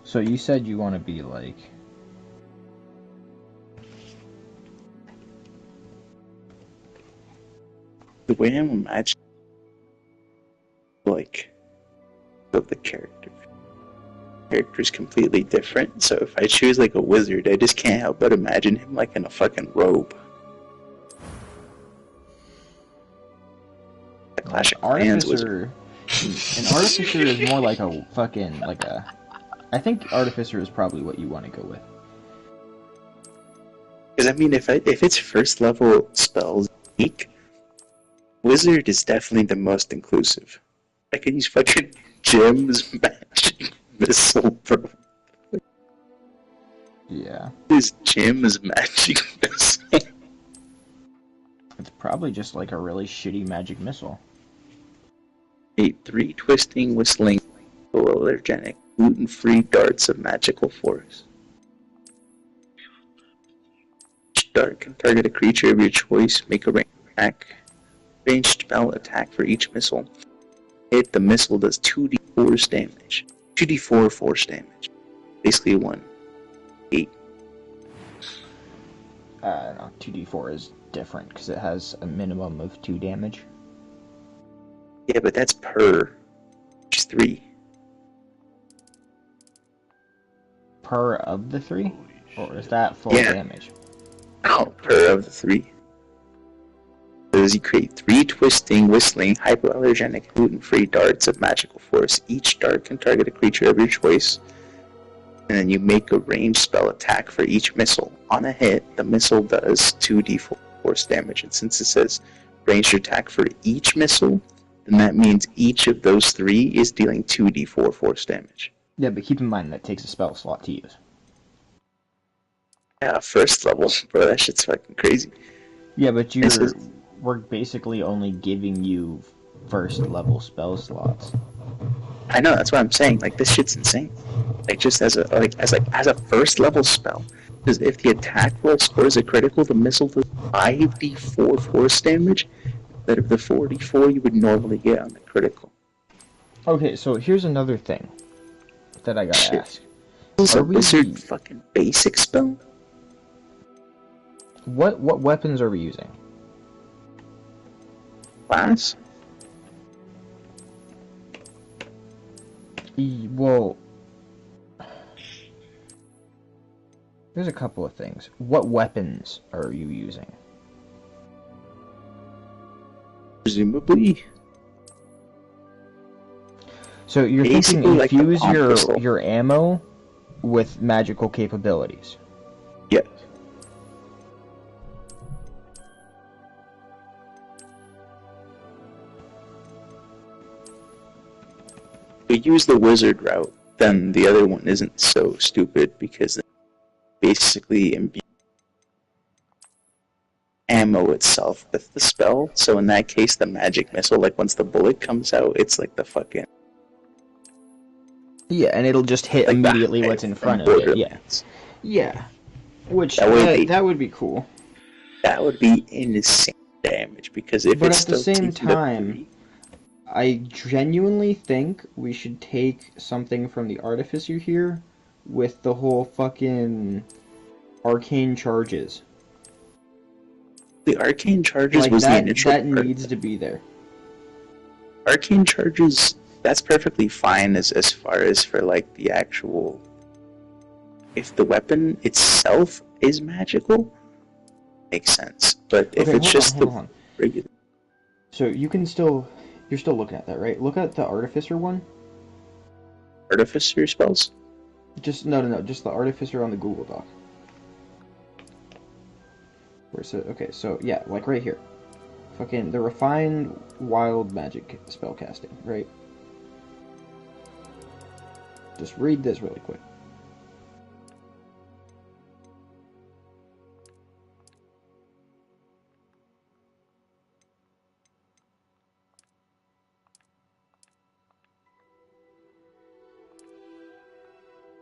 So you said you want to be like... The way I'm imagining, like, of the character is completely different. So if I choose like a wizard, I just can't help but imagine him like in a fucking robe. A Clash of Clans wizard. An artificer is more like a fucking I think artificer is probably what you want to go with. Because I mean, if it's first level spells unique, wizard is definitely the most inclusive. I can use fucking gems, magic, missile, bro. Yeah. This gems, magic, missile. It's probably just like a really shitty magic missile. 3 twisting, whistling, allergenic, gluten-free darts of magical force. Each dart can target a creature of your choice. Make a ranged spell attack for each missile. Hit the missile does 2d force damage. 2d4 force damage. Basically 1d8. No, 2d4 is different because it has a minimum of 2 damage. Yeah, but that's per. Which is 3. Per of the 3? Or is that full damage? Oh, per of the 3. As you create 3 twisting, whistling, hypoallergenic, gluten-free darts of magical force. Each dart can target a creature of your choice. And then you make a ranged spell attack for each missile. On a hit, the missile does 2d4 force damage. And since it says ranged attack for each missile, then that means each of those 3 is dealing 2d4 force damage. Yeah, but keep in mind that takes a spell slot to use. Yeah, first level, bro, that shit's fucking crazy. Yeah, but we're basically only giving you first level spell slots. I know, that's what I'm saying. Like, this shit's insane. Like, just as a first level spell, because if the attack roll scores a critical, the missile does 5d4 force damage instead of the 4d4 you would normally get on the critical. Okay, so here's another thing that I gotta ask. Is a wizard fucking basic spell? What weapons are we using? Class? Well, there's a couple of things. What weapons are you using? Presumably. So you're thinking infuse your ammo with magical capabilities. Yes. If you use the wizard route, then the other one isn't so stupid because it basically imbues ammo itself with the spell. So in that case, the magic missile, like once the bullet comes out, it's like the fucking... Yeah, and it'll just hit like immediately what's in front of it. Yeah. Yeah. Which, that would be cool. That would be insane damage, because if it's still... But at the same time, I genuinely think we should take something from the Artificer here with the whole fucking arcane charges. The arcane charges was the initial part. That needs to be there. Arcane charges, that's perfectly fine as far as for like the actual... If the weapon itself is magical, makes sense. But if it's just the regular... So you can still... You're still looking at that, right? Look at the Artificer one. Artificer spells? No, just the Artificer on the Google Doc. Where's it? Okay, so yeah, like right here. Fucking the refined wild magic spellcasting, right? Just read this really quick.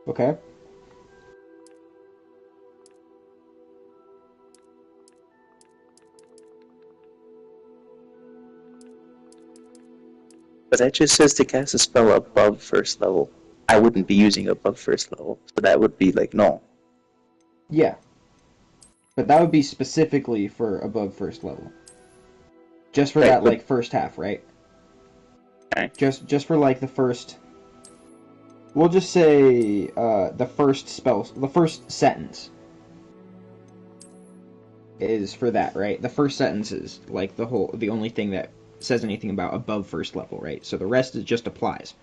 Okay. But that just says to cast a spell above first level. I wouldn't be using above first level, so that would be like no. Yeah. But that would be specifically for above first level. Just for Right, that, would, like, first half, right? okay. Just for, like, the first... We'll just say, the first sentence is for that, right? The first sentence is, like, the only thing that says anything about above first level, right? So the rest is just applies.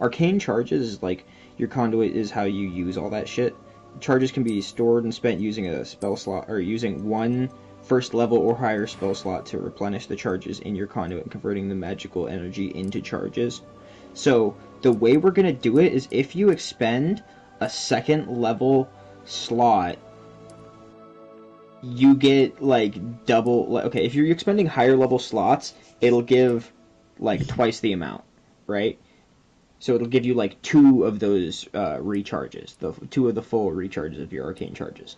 Arcane charges is, like, your conduit is how you use all that shit. Charges can be stored and spent using a spell slot, or using one first level or higher spell slot to replenish the charges in your conduit and converting the magical energy into charges. So the way we're going to do it is if you expend a second level slot, you get like double. Okay, if you're expending higher level slots, it'll give like twice the amount, right? So it'll give you like two of those recharges, the two of the full recharges of your arcane charges,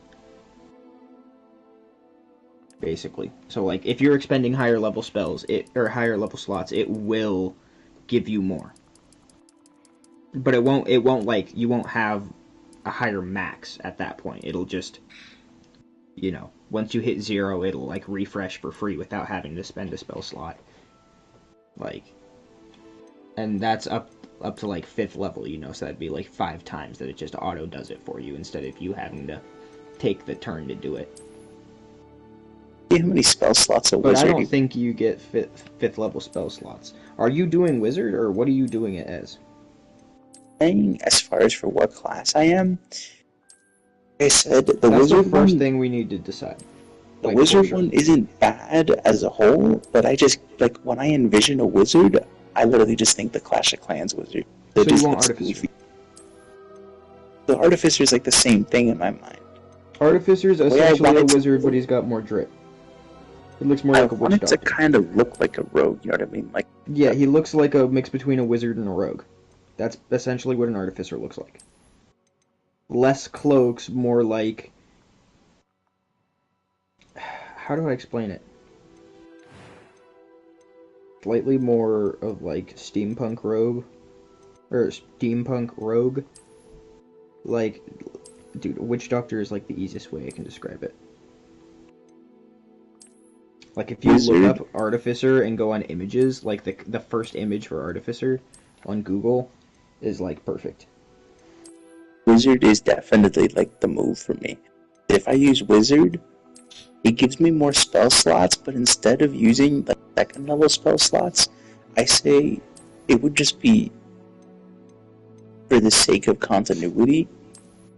basically. So like if you're expending higher level spells, or higher level slots, it will give you more. But it won't like you won't have a higher max at that point. It'll just, once you hit 0, it'll like refresh for free without having to spend a spell slot. Like, and that's up to like 5th level, so that'd be like 5 times that it just auto does it for you instead of you having to take the turn to do it. See how many spell slots a But wizard? I don't think you get 5th level spell slots. Are you doing wizard or what are you doing it as? Saying as far as for what class I am, like I said the That's wizard the first one. thing we need to decide. The Like, wizard sure. one isn't bad as a whole, but I just like when I envision a wizard, I literally just think the Clash of Clans wizard. So It just you want looks artificer? goofy. The artificer is like the same thing in my mind. Artificer is essentially a wizard, but he's got more drip. It looks more like a witch doctor. I want it to kind of look like a rogue, you know what I mean? Like, yeah, he looks like a mix between a wizard and a rogue. That's essentially what an artificer looks like. Less cloaks, more like... How do I explain it? Slightly more of like steampunk rogue. Or steampunk rogue. Like, dude, witch doctor is like the easiest way I can describe it. Like if you look up artificer and go on images, like the first image for artificer on Google is like perfect. Wizard is definitely like the move for me. If I use wizard, it gives me more spell slots, but instead of using like second level spell slots, I say it would just be, for the sake of continuity,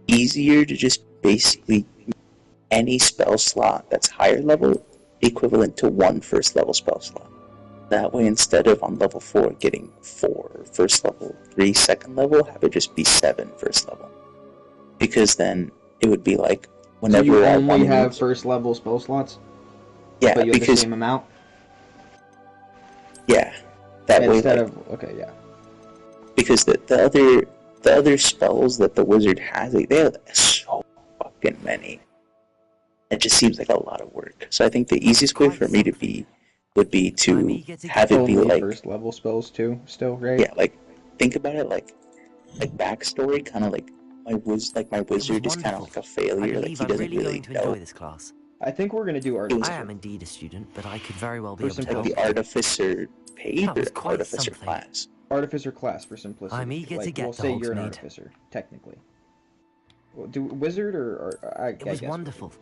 easier to just basically any spell slot that's higher level equivalent to 1 first level spell slot. That way, instead of on level 4 getting 4 first level, 3 second level, have it just be 7 first level. Because then it would be like whenever so you I only want to have use... first level spell slots? Yeah, but you have because... the same amount? Yeah. That Instead way, like... okay, yeah. Because the other spells that the wizard has, like, they have so fucking many. It just seems like a lot of work. So I think the easiest way for me to be would be to have it be like first level spells too, still, right? Yeah, like think about it like backstory, kind of like my wizard is kind of like a failure. Like he doesn't really know. This class. I think we're gonna do artificer. I am indeed a student, but I could very well be For able to some help. Like the artificer paid or quite artificer something. class. Artificer class for simplicity. I'm eager like, to get we'll to say you're an Hogsmeade. artificer, technically. Well, do wizard or I It was guess wonderful.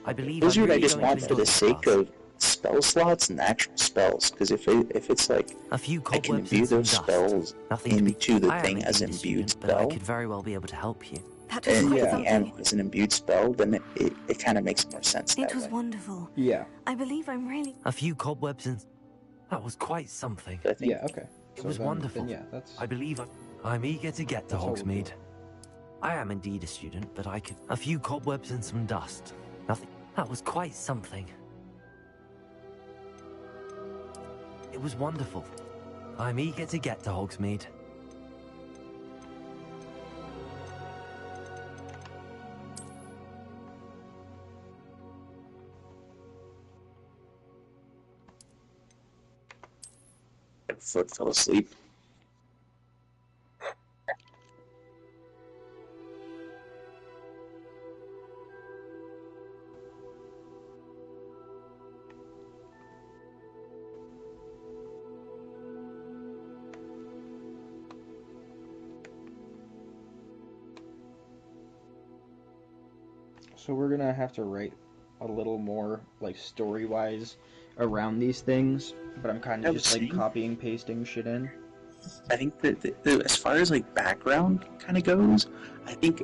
I believe Wizard, I'm really I just going want to for enjoy the this sake class. of spell slots and actual spells, because if it's like A few I can cobwebs imbue and some those dust. spells Nothing to be. into the I am thing as indeed a imbued student, but I spell, could very well be able to help you. That was and quite the something. ammo is an imbued spell, then it kind of makes more sense that It was way. wonderful. Yeah. I believe I'm really... A few cobwebs and... That was quite something. I think Yeah, okay. It So was wonderful. Then yeah, that's... I believe I'm eager to get to That's how we'll do Hogsmeade. it. I am indeed a student, but I could... A few cobwebs and some dust. Nothing. That was quite something. It was wonderful. I'm eager to get to Hogsmeade. Foot fell asleep. So we're gonna have to write a little more, like, story-wise around these things, but I'm kind of just, like, copying, pasting shit in. I think that as far as, like, background kind of goes, I think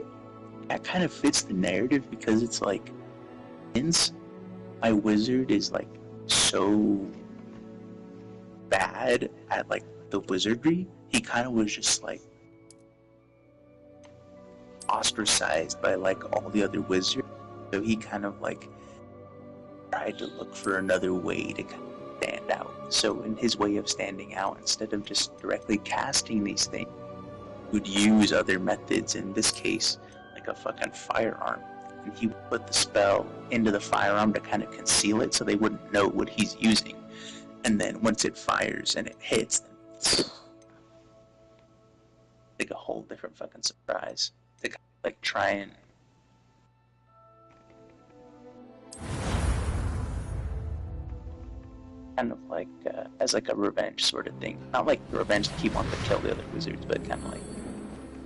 that kind of fits the narrative because it's, like, since my wizard is, like, so bad at, like, the wizardry, he kind of was just, like, ostracized by, like, all the other wizards. So he kind of, like, tried to look for another way to kind of stand out. So in his way of standing out, instead of just directly casting these things, he would use other methods, in this case, like a fucking firearm. And he would put the spell into the firearm to kind of conceal it so they wouldn't know what he's using. And then once it fires and it hits, it's like a whole different fucking surprise. To kind of, like, try and kind of like as like a revenge sort of thing. Not like revenge to keep on to kill the other wizards, but kind of like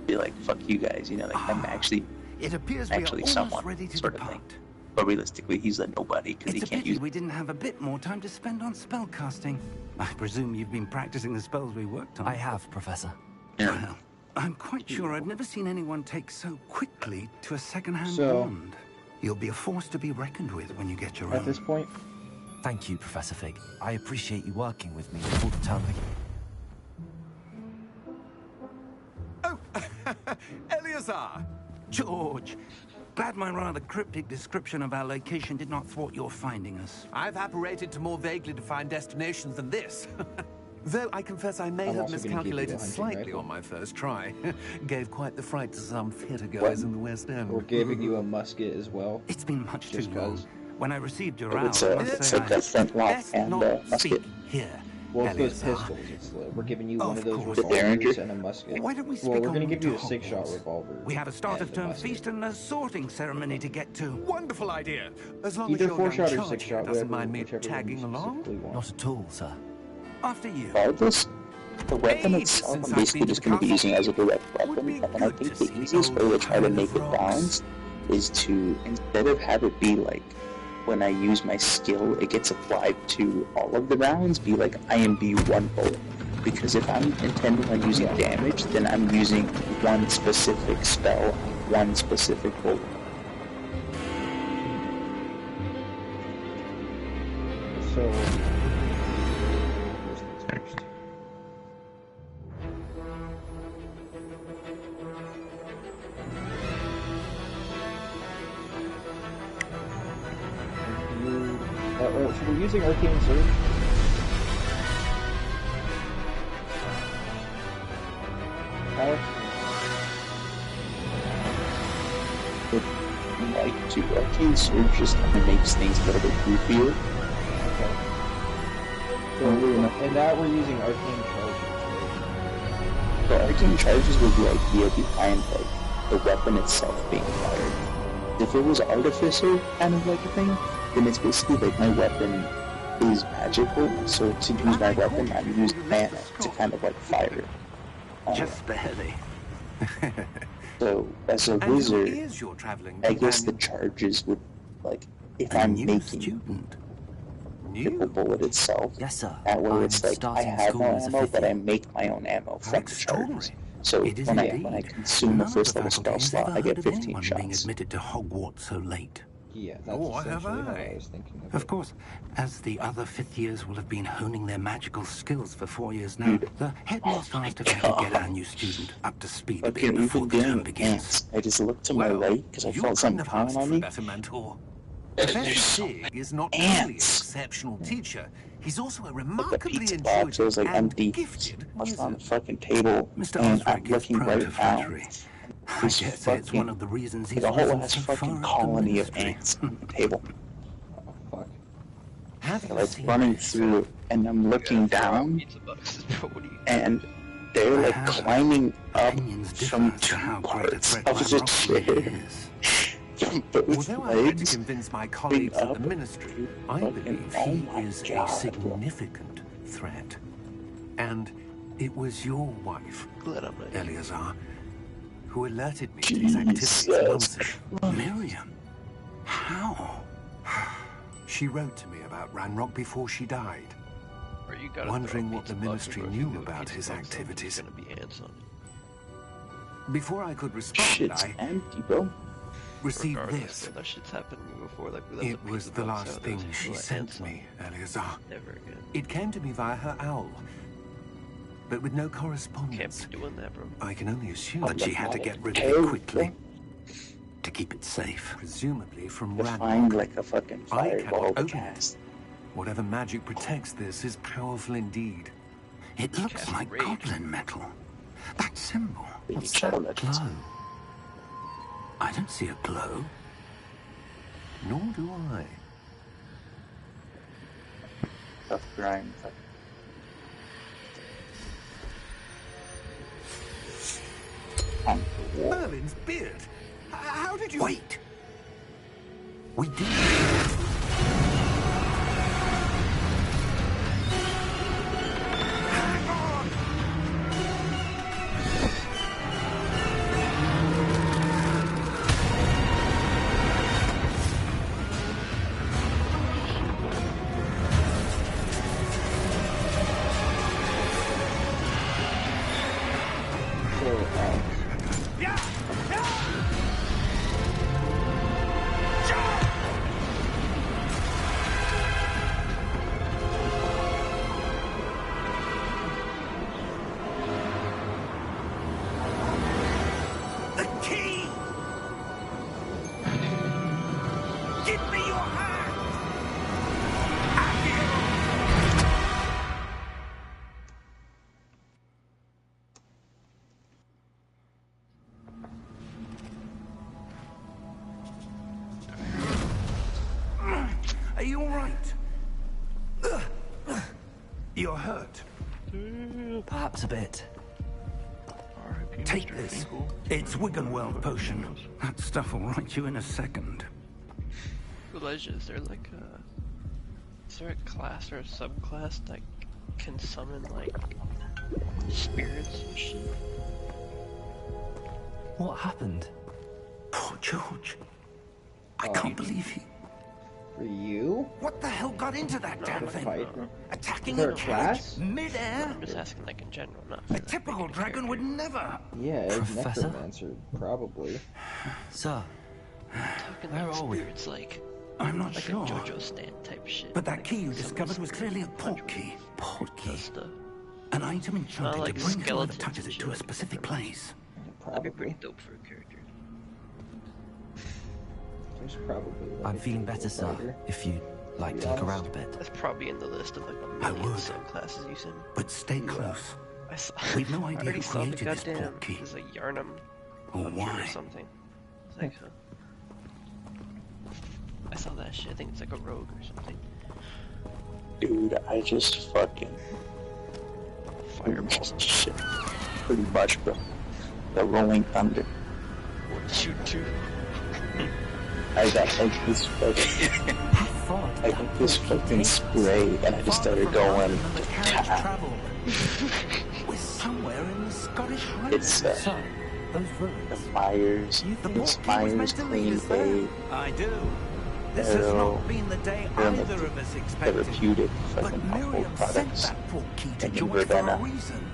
be like, fuck you guys, you know, like I'm actually It appears actually we are someone almost ready to sort of depart. thing. But realistically, he's a nobody because he It's a can't pity use. we didn't have a bit more time to spend on spellcasting. I presume you've been practicing the spells we worked on. I have, Professor. Yeah. Well, I'm quite sure I've never seen anyone take so quickly to a second-hand So- wand. You'll be a force to be reckoned with when you get your own. At this point, Thank you, Professor Fig. I appreciate you working with me full the term. Oh, Eleazar! George, glad my rather cryptic description of our location did not thwart your finding us. I've apparated to more vaguely defined destinations than this. Though I confess I may I'm have also gonna give you miscalculated a hunting slightly rifle. on my first try. Gave quite the fright to some theatergoers in the West End. we're giving you a musket as well. It's been much too Just long. 'cause. When I received your It's hour, a- I must it's say like I a flintlock best and not a musket. speak here. Well, it's those Eleazar. pistols. We're giving you one Of of those course. The revolvers Derringer? and a musket. Why don't we speak Well, we're on gonna give you a to 6-shot Hogwarts? revolver. We have a start and of term musket. feast and a sorting ceremony to get to. Wonderful idea! As long Either as your young 4-shot or charge 6-shot, here doesn't whatever, mind me whichever one you tagging along. specifically want. Not at all, sir. After you. Regardless, the weapon Hey, itself, since I'm I've basically been to just going to be the using as a direct Would weapon, be and I good think to the see easiest the way to try to old make it rocks. balanced is to, instead of have it be like, when I use my skill, it gets applied to all of the rounds, be like IMB one bullet. Because if I'm intending on using damage, then I'm using one specific spell, one specific bullet. So, first things first. So we're using Arcane Surge. Alex? Like to Arcane Surge just kind of makes things a little bit goofier. Okay. So, and that we're using Arcane Charges. The Arcane Charges was the idea behind like the weapon itself being fired. If it was Artificer kind of like a thing, then it's basically like my weapon is magical, so to use my weapon, I'm using mana to kind of like fire it. Just barely. So as a And who wizard, is your traveling I guess the companion? charges would, like, if A I'm new making student. the New? bullet itself, Yes, sir. that way I'm it's like I starting have school no as a ammo, fifth but I year. make my own ammo How from the charges. extraordinary. So It is when I indeed. consume the None of first the level spell faculty has slot, ever I get heard of 15 anyone being shots. admitted to Hogwarts so late. Yeah, that's Oh, have essentially how I? I was thinking of Of it. course, as the other fifth years will have been honing their magical skills for 4 years now, the headmaster asked if I could get our new student up to speed a bit Fucking before even the term doing begins. ants. I just looked to my Well, right because I you felt couldn't something have coming asked on for a me. better mentor. There's Professor so Fig is not only an ants. exceptional teacher, he's also a Like the remarkably pizza box, it was like intuitive and empty. gifted I was on the wizard. fucking table, Mr. and Osric I'm is looking prone right to now. flattery. I This dare say it's one fucking- of the reasons Like he's a whole risen ass so far fucking up the colony of ministry. ants on the table. Oh, fuck. Have They're you like seen running this? through, and I'm looking down, and they're like Perhaps climbing up Opinions differ from as to two how great a parts threat of the Rock really chair, is. from both Although I had to legs. convince my colleagues at up the ministry, I fucking- believe oh he my is a God. significant threat. And it was your wife, Eleazar, who alerted me to his activities Jesus months ago. Miriam. How? She wrote to me about Ranrock before she died, Or you gotta wondering throw what the pizza box, Ministry or if you knew do a about pizza his box, then activities. There's gonna be ants on it. Before I could respond, Shit's I empty, bro. received Regardless, this. man, that shit's happened to me before. Like, we left It the was pizza the box last out, there thing was she like sent ants on me, it. Eleazar. Never again. It came to me via her owl, but with no Can't correspondence. be doing that, bro. I can only assume that she had to get rid of Hey, it quickly to keep it safe, presumably from To find Ranrock. like a fucking I cannot fireball to open cast. Whatever magic protects this is powerful indeed. It looks Cast like rage. goblin metal. That symbol. Baby What's that Charlotte. glow? I don't see a glow. Nor do I. Tough grind. Merlin's beard. How did you... Wait! We did. Hang on! The key! Give me your hand! Are you all right? You're hurt. Perhaps a bit. R.I.P. Take Mr. this. Finkel. It's Wiggenweld potion. That stuff will right you in a second. Elijah, is there like a... Is there a class or a subclass that can summon, like, spirits and shit? What happened? Poor George. I can't believe he... For you? What the hell got into that damn The thing? fight? Attacking Is there a a cage class? mid-air? I'm just asking, like, in general, not A typical dragon would never. Yeah, Professor? necromancer, probably. Sir, Talking where like are we? spirits, like I'm not a sure. JoJo stand type shit. But that like, key you summon discovered was spirits, clearly a port key. Port key. stuff. An item enchanted like to bring whoever skeletons touches and it to a shit. specific place. That'd be pretty Probably. dope for a character. There's probably. Like I'm a feeling typical better, sir. fighter. If you'd like to look around a bit. That's probably in the list of like a I million would. subclasses you sent me. But stay close. I saw, We've no I idea already who saw the created this goddamn. port key. There's a Yarnum Or up here why. or something. It's like I saw that shit. I think it's like a rogue or something. Dude, I just fucking Fireball. shit. Pretty much, bro. The Rolling Thunder. What did you do? I got like this fucking, How far did I that got this port key fucking take? spray, and I just started going. The carriage traveled. We're somewhere in the Scottish Highlands. It's Sir, those the ruins. Myers, The it's port key was meant Myers to lead Clean us there. Bay I do. This has Arrow, not been the day Pyramid, either of us expected. therapeutic But fucking household Miriam sent products, that port key to and George for a Verdana. reason.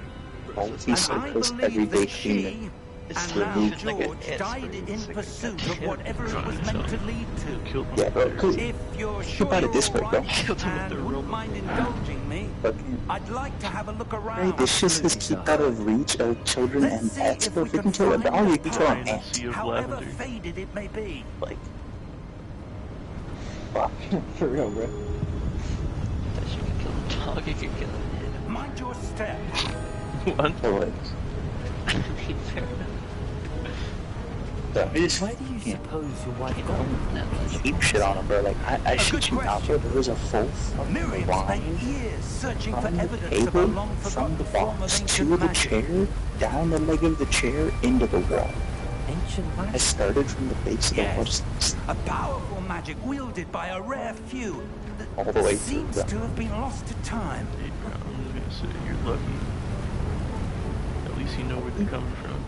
multi-surface And I everyday believe that cleaner. she It's and now removed like an George ant died spraying in second pursuit time. of whatever it was meant to lead to. Yeah, bro, cause If you're sure about it you're this way, all bro. right Killed him with and the wouldn't rope. mind indulging me, fucking, I'd like to have a look hey, around. this shit says keep out of reach of children Let's and see pets, if bro. we If you can can kill it, find all you the can kill an pine, ant. however faded it may be. Like, fuck. For real, bro. That you can kill a dog, you can kill a Mind your step. kid. One. So, like, Fair enough. so I just Where do you fucking suppose your wife got? keep shit on him, bro. Like, I shit good you not, bro. There was a full fucking Miriam spent line years searching for from the evidence of a table, long from forgotten the form of box to ancient the magic. chair, down the leg of the chair, into the wall. Ancient I magic? started from the base of the Yes. horse A powerful magic wielded by a rare few all the that way through seems the... to have been lost to time. I was gonna say, you're lucky. At least you know where they're coming from.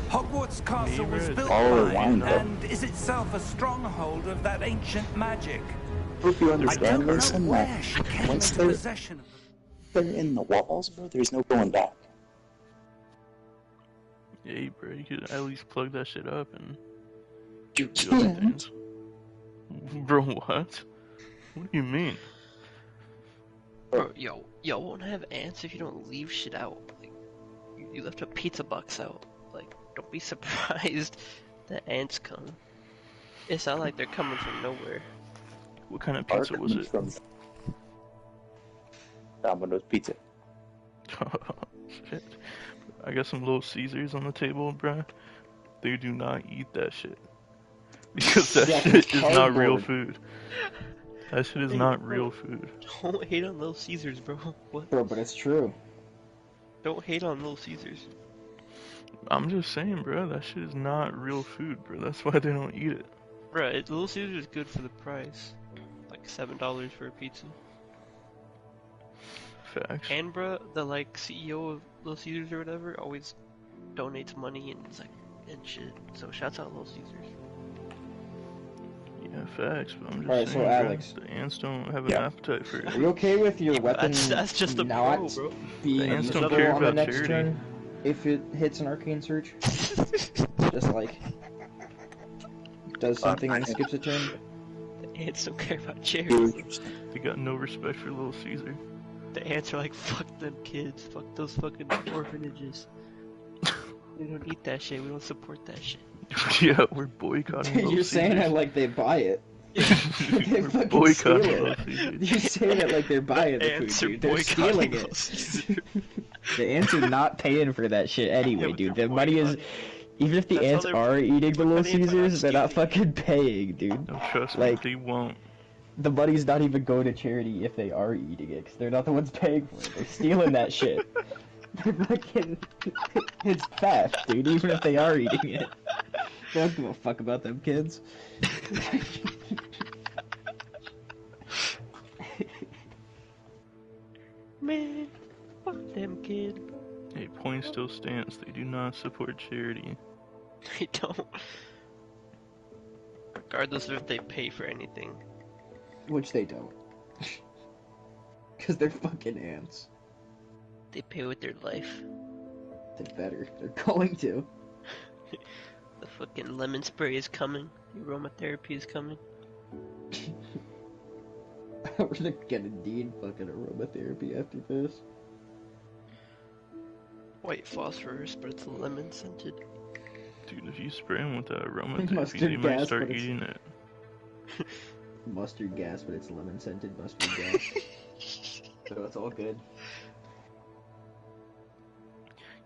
Hogwarts Castle was built All by wine, though. and is itself a stronghold of that ancient magic. Hope you I understand don't this, know and where that she came once into they're possession of them. in the walls, bro, there's no going back. Yeah, bro, you could at least plug that shit up and You do other can't. things. Bro, what? What do you mean? Bro, y'all won't have ants if you don't leave shit out. Like, you left a pizza box out. Like, don't be surprised that ants come. It's not like they're coming from nowhere. What kind of pizza was Coming it? from Domino's Pizza. Shit. I got some Little Caesars on the table, bruh. They do not eat that shit. Because that Yeah, shit it's is not real cardboard. food. That shit is not real food. Don't hate on Little Caesars, bro. What? Bro, but it's true. Don't hate on Little Caesars. I'm just saying, bro, that shit is not real food, bro. That's why they don't eat it. Right, Little Caesars is good for the price. Like $7 for a pizza. Facts. And bro, the like CEO of Little Caesars or whatever always donates money and like and shit. So shouts out Little Caesars. Yeah, facts, but I'm just Alright, so saying, Alex. bro, the ants don't have an Yeah. appetite for it. Are you okay with your Yeah, but weapon that's just the not pro, bro. being The ants don't usable care on the about next charity. turn if it hits an arcane search? Just like does something and skips a turn? The ants don't care about Really charity. interesting. They got no respect for Little Caesar. The ants are like, fuck them kids, fuck those fucking orphanages. We don't eat that shit, we don't support that shit. Yeah, we're boycotting Little You're saying it Caesars. like they buy it. They We're fucking boycotting steal Little it. Caesars. You're saying it like they're buying the Ants food, are dude. They're boycotting stealing Little it. Caesars. The ants are not paying for that shit anyway, Yeah, but dude. they're The money is... boycotting. Even if the That's how ants they're are eating the Little boycotting it, they're not Caesars, they're not stealing. fucking paying, dude. No, trust Like- me, they won't. The money's not even going to charity if they are eating it, because they're not the ones paying for it. They're stealing that shit. They're fucking... It's theft, dude, even if they are eating it. They don't give a fuck about them kids. Man, fuck them kids. Hey, point still stands. They do not support charity. They don't. Regardless of if they pay for anything. Which they don't. Because they're fucking ants. They pay with their life. They better. They're going to. The fucking lemon spray is coming. The aromatherapy is coming. We're gonna need fucking aromatherapy after this. White phosphorus, but it's lemon scented. Dude, if you spray them with that aromatherapy, Mustard they might gas, start but it's- eating it. Mustard gas, but it's lemon scented mustard gas. So it's all good.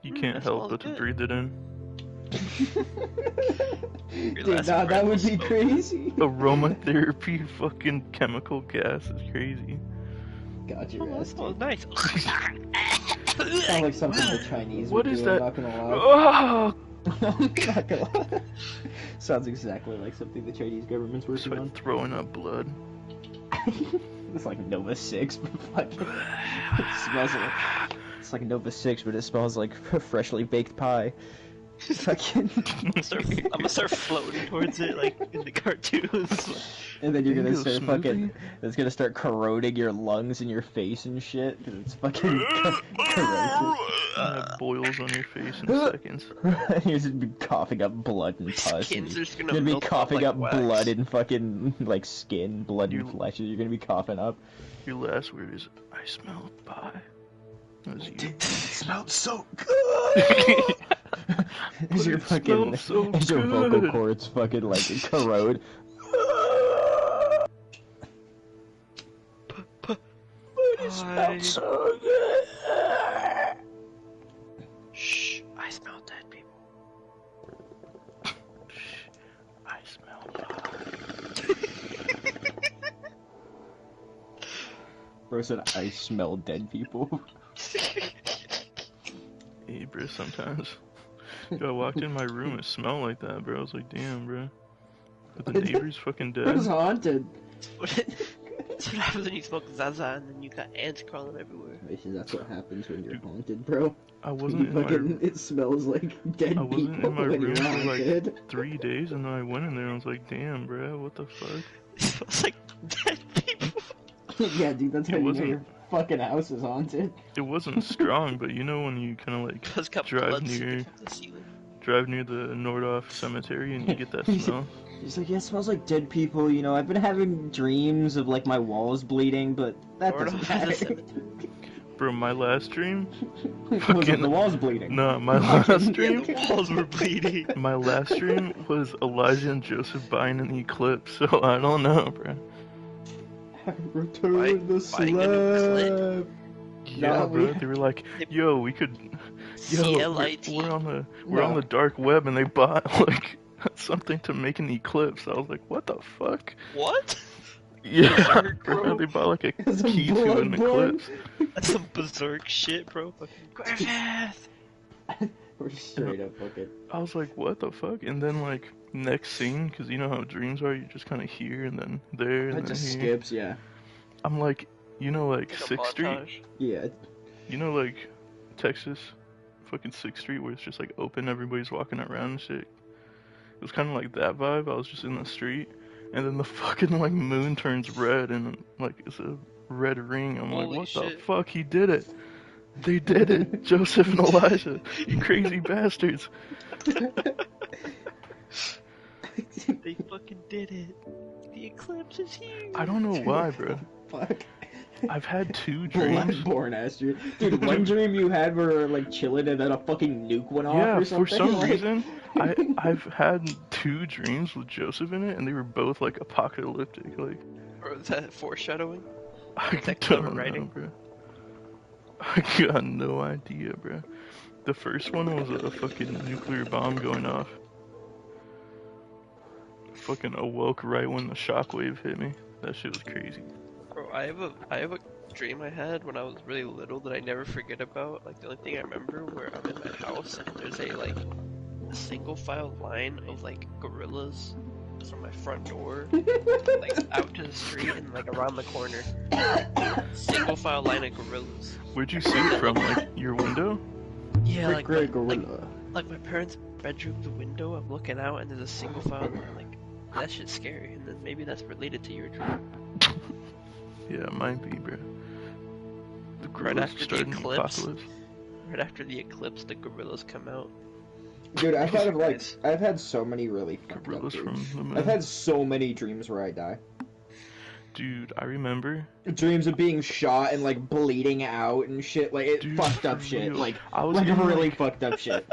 You can't that help smells but to good. breathe it in. Dude, last that breath would will be smoke. crazy. Aromatherapy fucking chemical gas is crazy. Got your Oh, that ass, smells dude. nice. Sounds like something the Chinese What would is do, that? I'm not gonna lie. Oh! I'm not gonna lie. Sounds exactly like something the Chinese government's working Start on. throwing up blood. It's like Nova 6, but fucking... It smells like... It's like Nova 6, but it smells like freshly baked pie. Fucking... I'm gonna start floating towards it like in the cartoons. And then you're gonna Mango start fucking... smoothie? It's gonna start corroding your lungs and your face and shit, because it's fucking corrosive. It boils on your face in seconds. You're just be coughing up blood and pus. Skins and are just gonna you're gonna be melt off coughing like up wax. blood and fucking, like, skin, blood and You- flesh. You're gonna be coughing up. Your last word is, I smell pie. That was you. Smelled so good. As your it fucking... smells so as your vocal good. cords fucking, like, corrode. Pie. So good. Shh, I smell dead people. I smell pie. Bro said, I smell dead people. Hey, bro, sometimes. Dude, I walked in my room, it smelled like that, bro. I was like, damn, bro. But the neighbor's fucking It was dead. haunted. That's what happens when you smoke Zaza and then you got ants crawling everywhere. That's what happens when you're haunted, bro. I wasn't in my It smells like dead I wasn't people in my when room you're for haunted. like 3 days, and then I went in there and I was like, damn, bro, what the fuck? It smells like dead people. Yeah, dude, that's how It you know wasn't- your fucking house is haunted. It wasn't strong, but you know when you kind of like It's got drive blood near seeping from the ceiling. the Nordhoff Cemetery and you get that smell. He's like, yeah, it smells like dead people, you know, I've been having dreams of, like, my walls bleeding, but that Or doesn't has a matter. cemetery. Bro, my last dream. Was it the walls bleeding? No, my last Yeah, dream. the walls were bleeding. My last dream was Elijah and Joseph buying an eclipse, so I don't know, bro. Return Buying- the buying a new clip? slab. Yeah, No, bro. we- They were like, "Yo, we could, yo, CLIT. we're on No. the dark web," and they bought like something to make an eclipse. I was like, "What the fuck?" What? Yeah, Berserk, bro. bro. They bought like a It's a key to an bloodborne. eclipse. That's some berserk shit, bro. Fucking Griffith! We're straight up fucking. I was like, "What the fuck?" And then like next scene, because you know how dreams are, you just kind of here and then there and It then just here. skips, yeah. I'm like, you know, like Like a 6th Street. montage. Yeah. You know, like Texas, fucking 6th Street, where it's just like open, everybody's walking around and shit. It was kind of like that vibe. I was just in the street, and then the fucking like moon turns red, and like it's a red ring. I'm like, Holy what the shit. fuck? He did it. They did it. Joseph and Elijah, you crazy bastards. They fucking did it. The eclipse is here. I don't know why, bro. Fuck. I've had 2 dreams. Bloodborne ass dream. Dude, one dream you had where like chilling and then a fucking nuke went off Yeah, or something? for some like... reason, I've had 2 dreams with Joseph in it, and they were both like apocalyptic. Like, Or is that foreshadowing? I that clever don't know, writing? bro. I got no idea, bro. The first one was a fucking nuclear bomb going off. Fucking awoke right when the shockwave hit me. That shit was crazy. Bro, I have a dream I had when I was really little that I never forget about. Like the only thing I remember where I'm in my house and there's a single file line of like gorillas from my front door, like out to the street and like around the corner. Single file line of gorillas. Where'd you see it from? Like your window? Yeah, Great, like great my, gorilla. like my parents' bedroom, the window. I'm looking out and there's a single file line. Like that shit's scary. And then maybe that's related to your dream. Yeah, it might be, bro. The Right gorillas after the starting eclipse. apocalypse. Right after the eclipse, the gorillas come out. Dude, I've had like Nice. I've had so many really fucked up Gorillas from dreams. the moon. I've had so many dreams where I die. Dude, I remember. Dreams of being shot and like bleeding out and shit. Like it Dude, fucked up for shit. real. Like I was like in, really like- fucked up shit.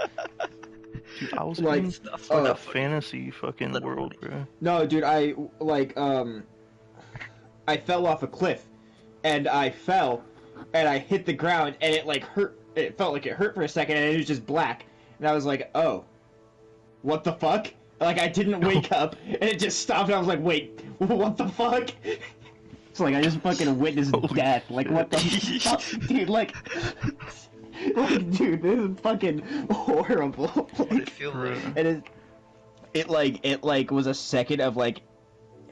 Dude, I was Like, in Stuff like uh, a fantasy fucking Literally. world, bro. No, dude, I I fell off a cliff and I fell and I hit the ground and it like hurt. It felt like it hurt for a second and it was just black. And I was like, oh, what the fuck? Like I didn't wake up and it just stopped and I was like, wait, what the fuck? It's like I just fucking witnessed Holy death. Like what the fuck, dude? Like, dude, this is fucking horrible. What did it feel Bro. like? And it was a second of like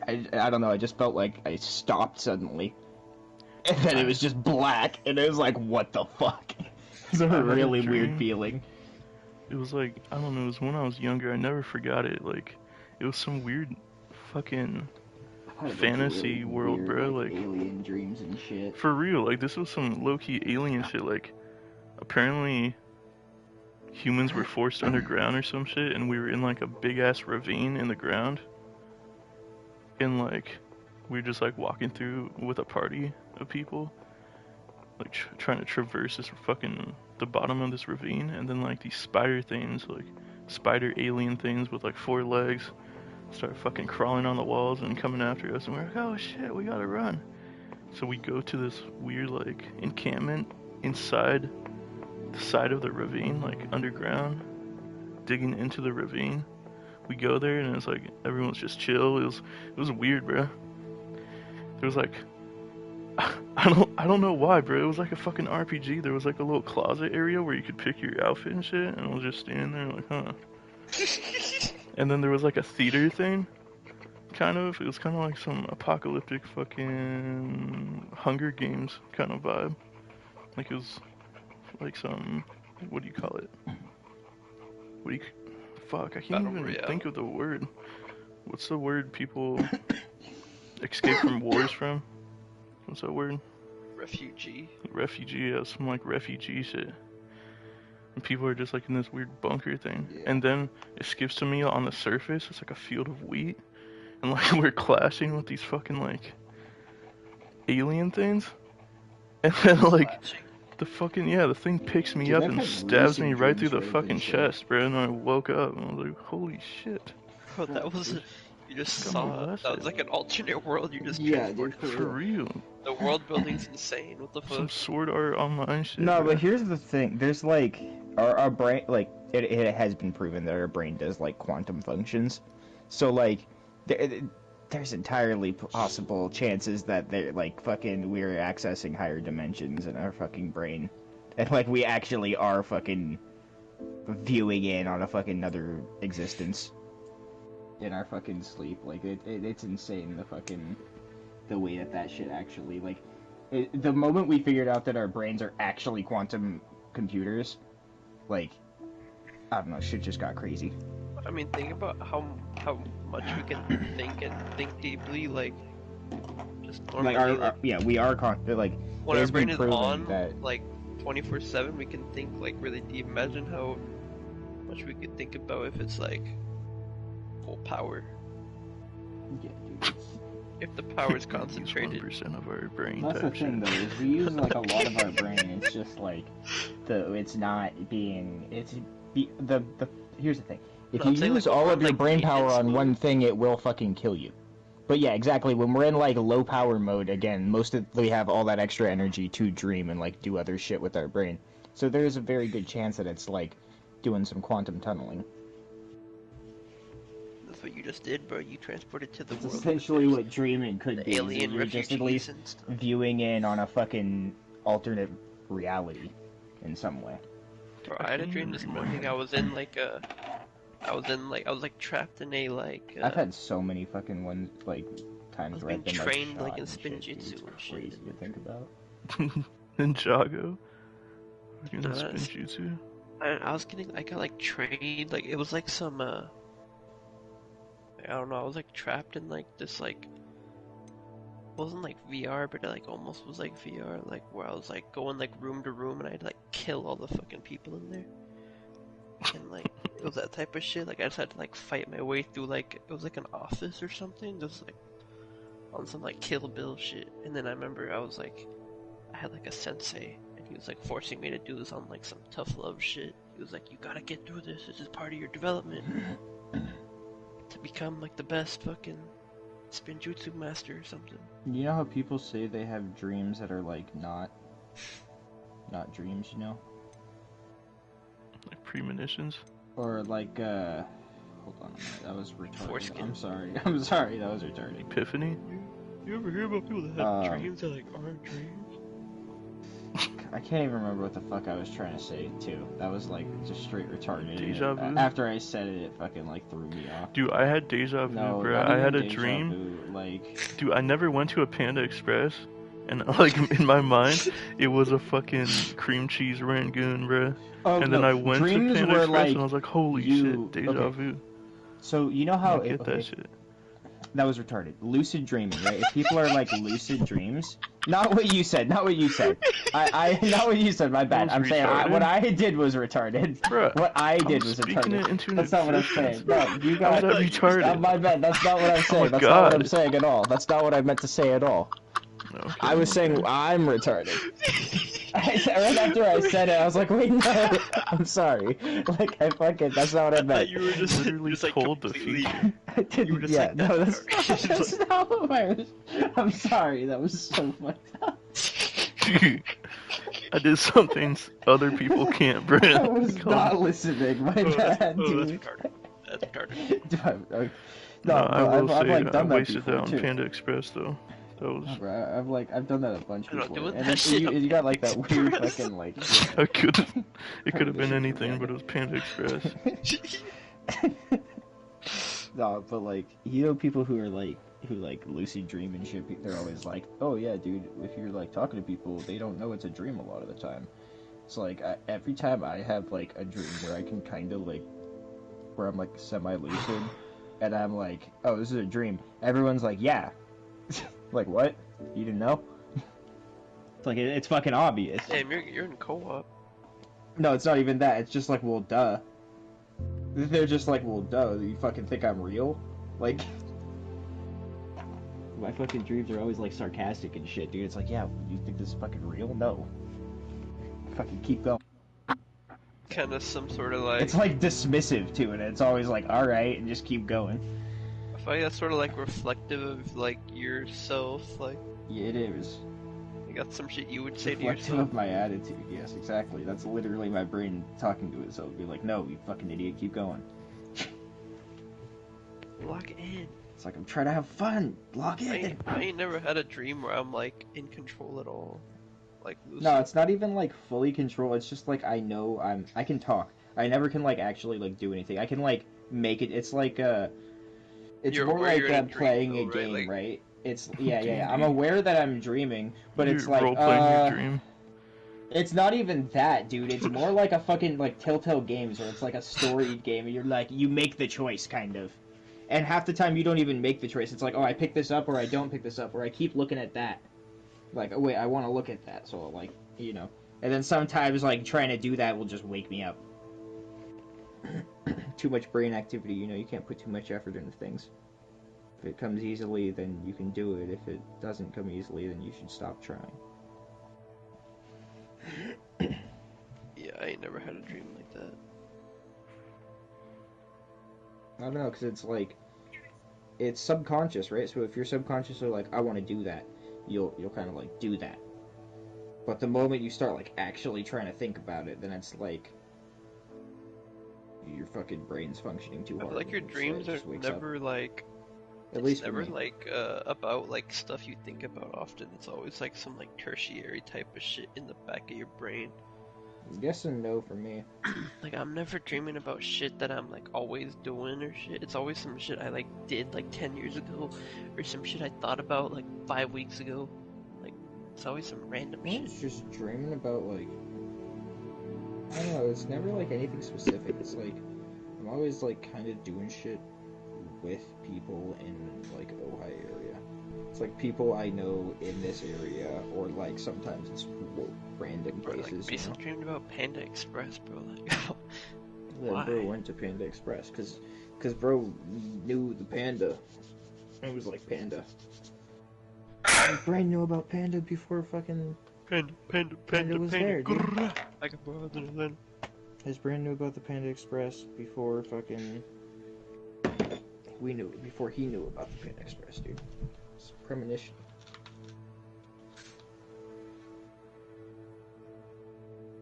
I don't know, I just felt like I stopped suddenly. And then it was just black and it was like what the fuck? It was a I had a really dream. weird feeling. It was like, I don't know, it was when I was younger, I never forgot it. Like, it was some weird fucking fantasy world, bro. Like, alien dreams and shit. for real, like, this was some low-key alien shit. Like, apparently, humans were forced underground or some shit, and we were in, like, a big-ass ravine in the ground. And, like, we were just, like, walking through with a party of people. Like, trying to traverse this fucking, the bottom of this ravine, and then, like, these spider things, like, spider alien things with, like, 4 legs, start fucking crawling on the walls and coming after us, and we're like, oh shit, we gotta run. So we go to this weird, like, encampment inside the side of the ravine, like, underground, digging into the ravine. We go there, and it's like, everyone's just chill. It was weird, bro. There was, like, I don't know why, bro. It was like a fucking RPG. There was like a little closet area where you could pick your outfit and shit, and I was just standing there like, huh. And then there was like a theater thing. Kind of. It was kind of like some apocalyptic fucking Hunger Games kind of vibe. Like it was like some, what do you call it? What do you, fuck, I can't Battle even Royale. think of the word. What's the word people escape from wars from? What's that word? Refugee. Refugee, yeah, some like refugee shit. And people are just like in this weird bunker thing. Yeah. And then it skips to me on the surface, it's like a field of wheat. And like we're clashing with these fucking like alien things. And then like the fucking, yeah, the thing picks me Dude, up I've and had stabs me lucid right through dreams the where fucking I've been chest, bro. And I woke up and I was like, holy shit. Bro, that was you just Got saw molested. that was like an alternate world. You just Yeah, dude, transported. For real. The world building's insane. What the Some fuck? Sword Art Online shit. No, bro. but here's the thing. There's like our brain, like it has been proven that our brain does like quantum functions. So like there's entirely possible chances that they're like fucking we're accessing higher dimensions in our fucking brain, and like we actually are fucking viewing in on a fucking another existence in our fucking sleep. Like it's insane the way that shit actually like. The moment we figured out that our brains are actually quantum computers, like, I don't know, shit just got crazy. I mean, think about how much we can think and think deeply, like just normally. Like yeah, we are like when it our has brain been is proven on, that like 24/7, we can think like really deep. Imagine how much we could think about if it's like full power. Yeah, dude. If the power is We use concentrated. 1% of our brain. That's the type thing, shit. though, is we use like a lot of our brain. It's just like it's not being. Here's the thing: if No, I'm you saying, use like, all we're of your like brain power maintenance on mode. one thing, it will fucking kill you. But yeah, exactly. When we're in like low power mode, again, we have all that extra energy to dream and like do other shit with our brain. So there is a very good chance that it's like doing some quantum tunneling. That's what you just did, bro. You transported to the It's world. essentially what dreaming could The be. alien You're just at refugees least and stuff. viewing in on a fucking alternate reality in some way. Bro, I had a dream this morning. I was trapped in a like. I've had so many fucking ones like I times was where I've been being like trained, shot like, in and shit, dude. Spinjitzu It's and shit. crazy to think about. Ninjago. Fucking No, that's- Spinjitzu. I got like trained, like it was like some I don't know, I was like trapped in like this like, it wasn't like VR, but it like almost was like VR, like where I was like going like room to room and I'd like kill all the fucking people in there. And like, it was that type of shit, like I just had to like fight my way through like, it was like an office or something, just like on some like Kill Bill shit. And then I remember I was like, I had like a sensei. He was like forcing me to do this on like some tough love shit. He was like, you gotta get through this. This is part of your development to become like the best fucking Spinjitzu master or something. You know how people say they have dreams that are like not dreams, you know? Like premonitions. Or like hold on a minute, that was retarded. Foreskin. I'm sorry, that was retarded. Epiphany. You ever hear about people that have dreams that like aren't dreams? I can't even remember what the fuck I was trying to say too. That was like just straight retarded. Deja vu? After I said it, it fucking like threw me off. Dude, I had deja vu, No, bro. not I even had a deja dream. vu, like Dude, I never went to a Panda Express. And like in my mind, it was a fucking cream cheese Rangoon, bro. oh, And then no, I went to dreams Panda were Express like and I was like, holy you- shit, deja okay. vu. So you know I how don't get okay, that shit. that was retarded. Lucid dreaming, right? If people are like lucid dreams, not what you said. Not what you said. I not what you said. My bad. That was I'm saying retarded. what I did was retarded. Bruh, What I did I'm was speaking retarded. it into That's not what I'm existence. saying. No, you got. How's that retarded? My bad. That's not what I'm saying. my That's not what I'm God. saying at all. That's not what I meant to say at all. Okay, I was saying I'm retarded. Right after I said it, I was like, wait, no, I'm sorry. Like, that's not what I meant. You were just literally just, like, told the completely- future. I didn't, You were just yeah, like, no, that's that's not what I was. I'm sorry, that was so fucked up. I did some things other people can't, bro. I was Come not on. listening, my Oh, that's bad, dude. retarded. That's retarded. Dude, No, I bro, will I've say like I done that wasted before that on too. Panda Express though. That was Bro, I've done that a bunch I'm not before. doing And that then shit on you got like that Panda weird Express. fucking like. I could. It could have been Permission for anything, Panda. but it was Panda Express. No, but like, you know, people who are like, who like lucid dream and shit, they're always like, oh yeah, dude, if you're like talking to people, they don't know it's a dream a lot of the time. It's like, every time I have like a dream where I can kind of like, where I'm like semi-lucid, and I'm like, oh, this is a dream, everyone's like, yeah. Like, what? You didn't know? It's like, it's fucking obvious. Damn, you're in co-op. No, it's not even that, it's just like, well, duh. They're just like, well, duh, you fucking think I'm real? Like, my fucking dreams are always like sarcastic and shit, dude. It's like, yeah, you think this is fucking real? No. Fucking keep going. Kind of some sort of like... It's like dismissive to it. It's always like, alright, and just keep going. I feel like that's sort of like reflective of like yourself, like... Yeah, it is. You got some shit you would say to Reflective yourself. of my attitude, yes, exactly. That's literally my brain talking to itself. Be like, no, you fucking idiot, keep going. Lock in. It's like, I'm trying to have fun. Lock in. I ain't never had a dream where I'm like in control at all. Like lucid. No, it's not even like fully control. It's just like I know I can talk. I never can like actually like do anything. I can like make it. It's like it's You're more aware like you're in a playing dream, a though, right? game, Like- right? It's yeah. I'm aware that I'm dreaming, but it's You're like role-playing your dream. It's not even that, dude. It's more like a fucking like Telltale Games, where it's like a storied game, and you're like you make the choice, kind of. And half the time you don't even make the choice. It's like, oh, I pick this up, or I don't pick this up, or I keep looking at that. Like, oh wait, I want to look at that, so like, you know. And then sometimes like trying to do that will just wake me up. Too much brain activity, you know. You can't put too much effort into things. If it comes easily, then you can do it. If it doesn't come easily, then you should stop trying. Yeah, I ain't never had a dream like that. I don't know, because it's like, it's subconscious, right? So if you're subconsciously like, I want to do that, you'll kind of like do that. But the moment you start like actually trying to think about it, then it's like your fucking brain's functioning too I hard. feel like your and dreams it are just wakes up. never like... At least It's for never me. like about like stuff you think about often. It's always like some like tertiary type of shit in the back of your brain. Yes and no for me. Like I'm never dreaming about shit that I'm like always doing or shit. It's always some shit I like did like 10 years ago, or some shit I thought about like 5 weeks ago. Like it's always some random I shit. was just dreaming about like, I don't know, it's never like anything specific. It's like, I'm always like kind of doing shit with people in like Ojai area. It's like people I know in this area, or like sometimes it's random Bro, places. like Mason dreamed about Panda Express, bro. Like, Yeah, bro why? went to Panda Express because bro knew the panda. It was like Panda. My brain knew about Panda before fucking Panda was there, dude. grrrr. Like a brother then. his brain knew about the Panda Express before fucking we knew before he knew about the Panda Express, dude. It's a premonition.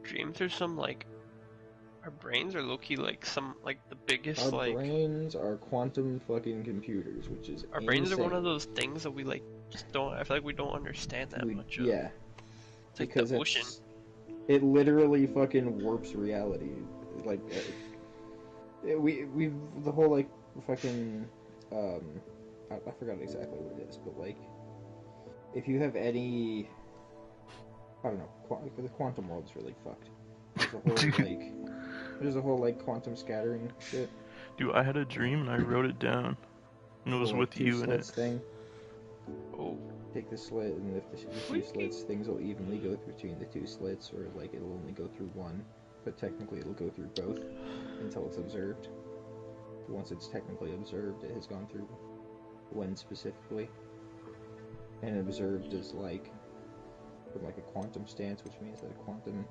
Dreams are some like our brains are low-key like some like the biggest Our like brains are quantum fucking computers, which is our brains are one insane. of those things that we like just don't. I feel like we don't understand that much of. Yeah, It's like because the ocean. it literally fucking warps reality. Like we the whole like fucking I forgot exactly what it is, but like if you have any, I don't know, the quantum world's really fucked. There's a whole like quantum scattering shit. Dude, I had a dream and I wrote it down. And it was Whole, with two you in slits it. thing. Oh, Take the slit, and if the two slits, things will evenly go between the two slits, or like it'll only go through one, but technically it'll go through both until it's observed. Once it's technically observed, it has gone through one specifically. And observed is like from like a quantum stance, which means that a quantum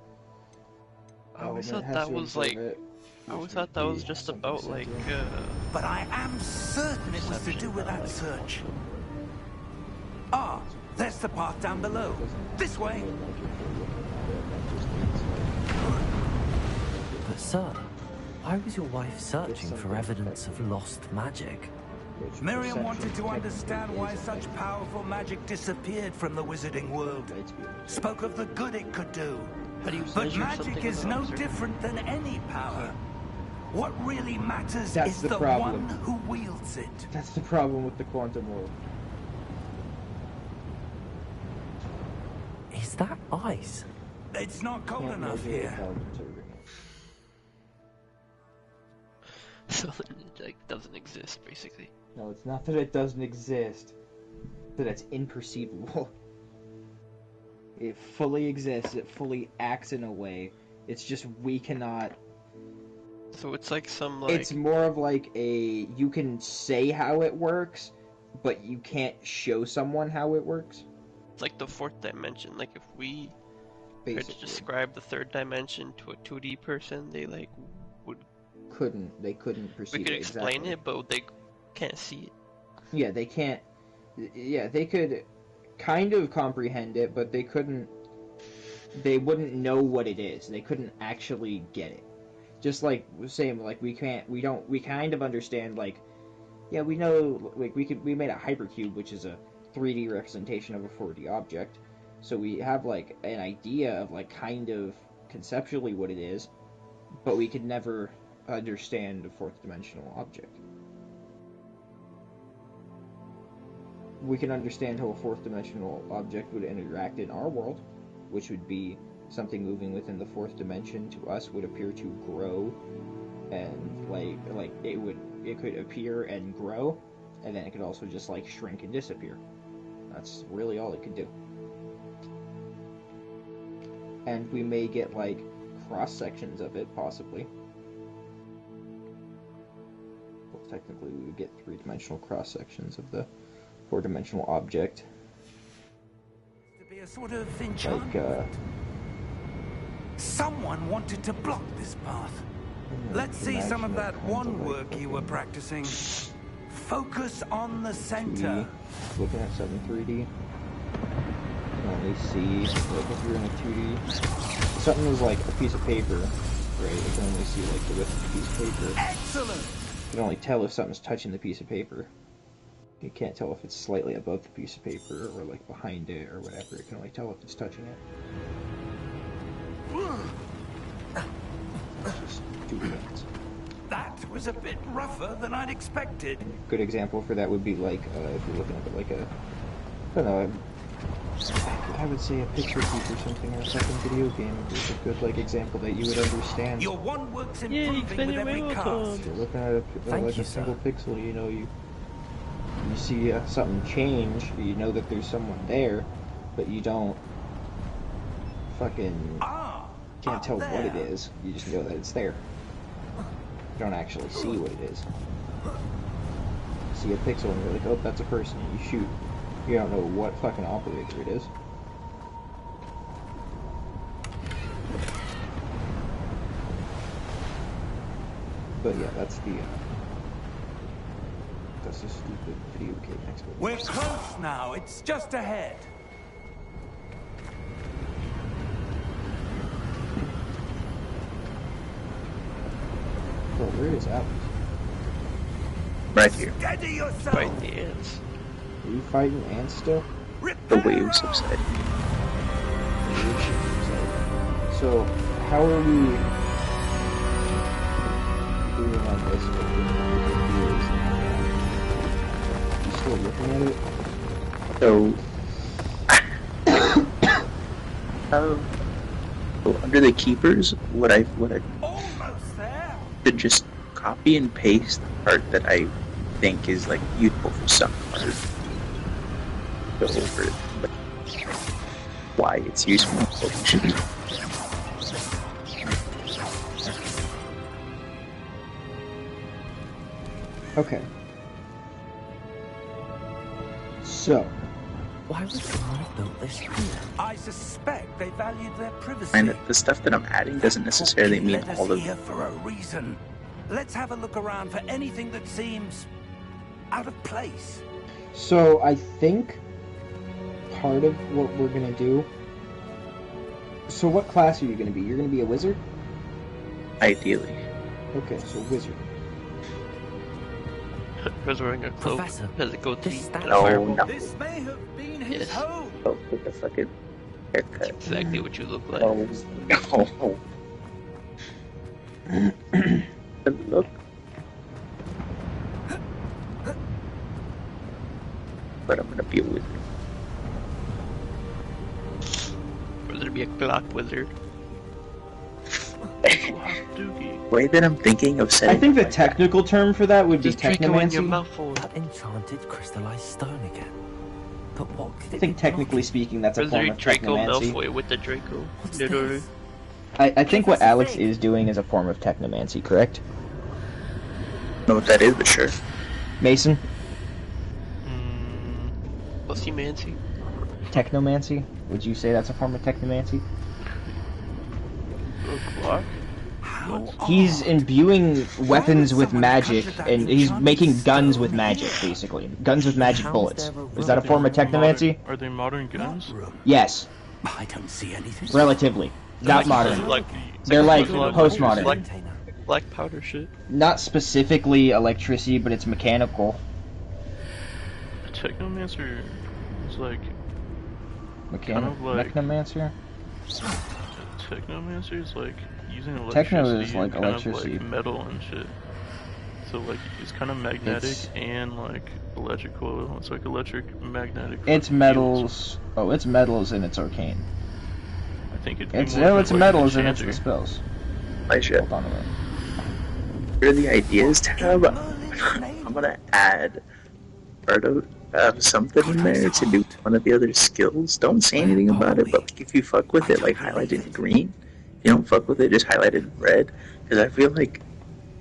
I always element thought has that to was observe like. it, I always which thought that would was be just something about like. sentient. But I am certain it was to do with that search. Ah, there's the path down below. This way. But sir, why was your wife searching for evidence of lost magic? Which Miriam perception wanted to understand technically why is such like powerful magic disappeared from the wizarding world. light speed. Spoke of the good it could do. How do you But measure magic something is without no observing? different than any power. What really matters That's is the the problem. one who wields it. it. That's the problem with the quantum world. Is that ice? It's not cold Can't enough measure it here. without observing it. So it like doesn't exist basically. No, it's not that it doesn't exist. That it's imperceivable. It fully exists. It fully acts in a way. It's just we cannot. So it's like some like It's more of like a you can say how it works, but you can't show someone how it works. it's like the fourth dimension. Like if we tried to Basically, describe the third dimension to a 2D person, they like would they couldn't perceive we could it explain exactly. it, but they can't see it. Yeah, they can't. Yeah, they could kind of comprehend it, but they couldn't. They wouldn't know what it is. They couldn't actually get it. Just like saying, like we kind of understand. Like, yeah, we know. Like we made a hypercube, which is a 3D representation of a 4D object. So we have like an idea of like kind of conceptually what it is, but we could never understand a fourth dimensional object. We can understand how a fourth dimensional object would interact in our world, which would be something moving within the fourth dimension to us would appear to grow, and like it could appear and grow, and then it could also just like shrink and disappear. That's really all it could do. And we may get like cross sections of it, possibly. Well, technically, we would get three-dimensional cross sections of the four-dimensional object. To be a sort of enchantment. Like, Someone wanted to block this path. Let's see some of that one work you were practicing. Focus on the center. 2D. Looking at 7 3D. You can only see, like if you're in a 2D, something is like a piece of paper, right? You can only see like the width of the piece of paper. Excellent. You can only tell if something's touching the piece of paper. You can't tell if it's slightly above the piece of paper or like behind it or whatever. You can only tell if it's touching it. Just do hands. That was a bit rougher than I'd expected. Good example for that would be like if you're looking at it like a, I don't know, I would say a picture piece or something, or a second video game is a good like example that you would understand. Your one work's Yeah, improving with every cast. If you're looking at Thank you, a single sir. pixel, you know, you see something change, you know that there's someone there, but you don't fucking can't tell what it is. You just know that it's there. You don't actually see what it is. You see a pixel and you're like, oh, that's a person. And you shoot. You don't know what fucking operator it is. But yeah, that's a stupid video game expert. We're close now. It's just ahead. Bro, where is Alex? Right here. Steady yourself. Fight the ants. Are you fighting ants still? The waves subside. So, how are we doing on this? You still looking at it? So, so under the keepers, what I Almost there. should just copy and paste the part that I think is like useful for some part. Go over it, but why it's useful. Okay. So, Why would someone have built this here? I suspect they valued their privacy. And the stuff that I'm adding doesn't necessarily Cookie mean led us all of here for a reason. Let's have a look around for anything that seems out of place. so I think part of what we're gonna do. So, what class are you gonna be? You're gonna be a wizard? ideally. Okay, so wizard. Because wearing a cloak, Professor, has a goatee, this and a No, fireball. no. This may have been his Yes. home. Oh, with the fucking haircut. Exactly what you look like. Oh, no. Look. but I'm gonna be a wizard. Or there be a clock wizard. Doogie. Way that I'm thinking of setting. I think the technical term for that would be Just Draco in your technomancy. mouth hole. That enchanted crystallized stone again. But what could I it think be technically blocking? speaking, that's a form Wizard of Draco technomancy. Malfoy with the Draco. What's Literally. this? I think what Alex is doing is a form of technomancy, correct? I don't know what that is, but sure. Mason? Pussy Mancy. Technomancy? Would you say that's a form of technomancy? A clock? He's imbuing weapons with magic, and he's making guns with magic, basically. Guns with magic bullets. Is that a form of technomancy? Are they modern guns? Yes, I don't see anything. relatively. Not modern. Like, They're like equivalent postmodern. Black, black powder shit. Not specifically electricity, but it's mechanical. A technomancer is like Mechanical? like- Technomancer? technomancer is like using Techno electricity is like and kind electricity. of like metal and shit. So like it's kind of magnetic It's- and like electrical. It's like electric magnetic. It's fields. metals. Oh, it's metals and it's arcane. I think it'd be It's more it's like metals an and it's the enchanter. spells. Elijah, Hold on a minute. here are the ideas tab. I'm gonna add part of something in there to do one of the other skills. Don't say anything about it, but like, if you fuck with it, like highlight it in green. If you don't fuck with it, just highlight it in red. Because I feel like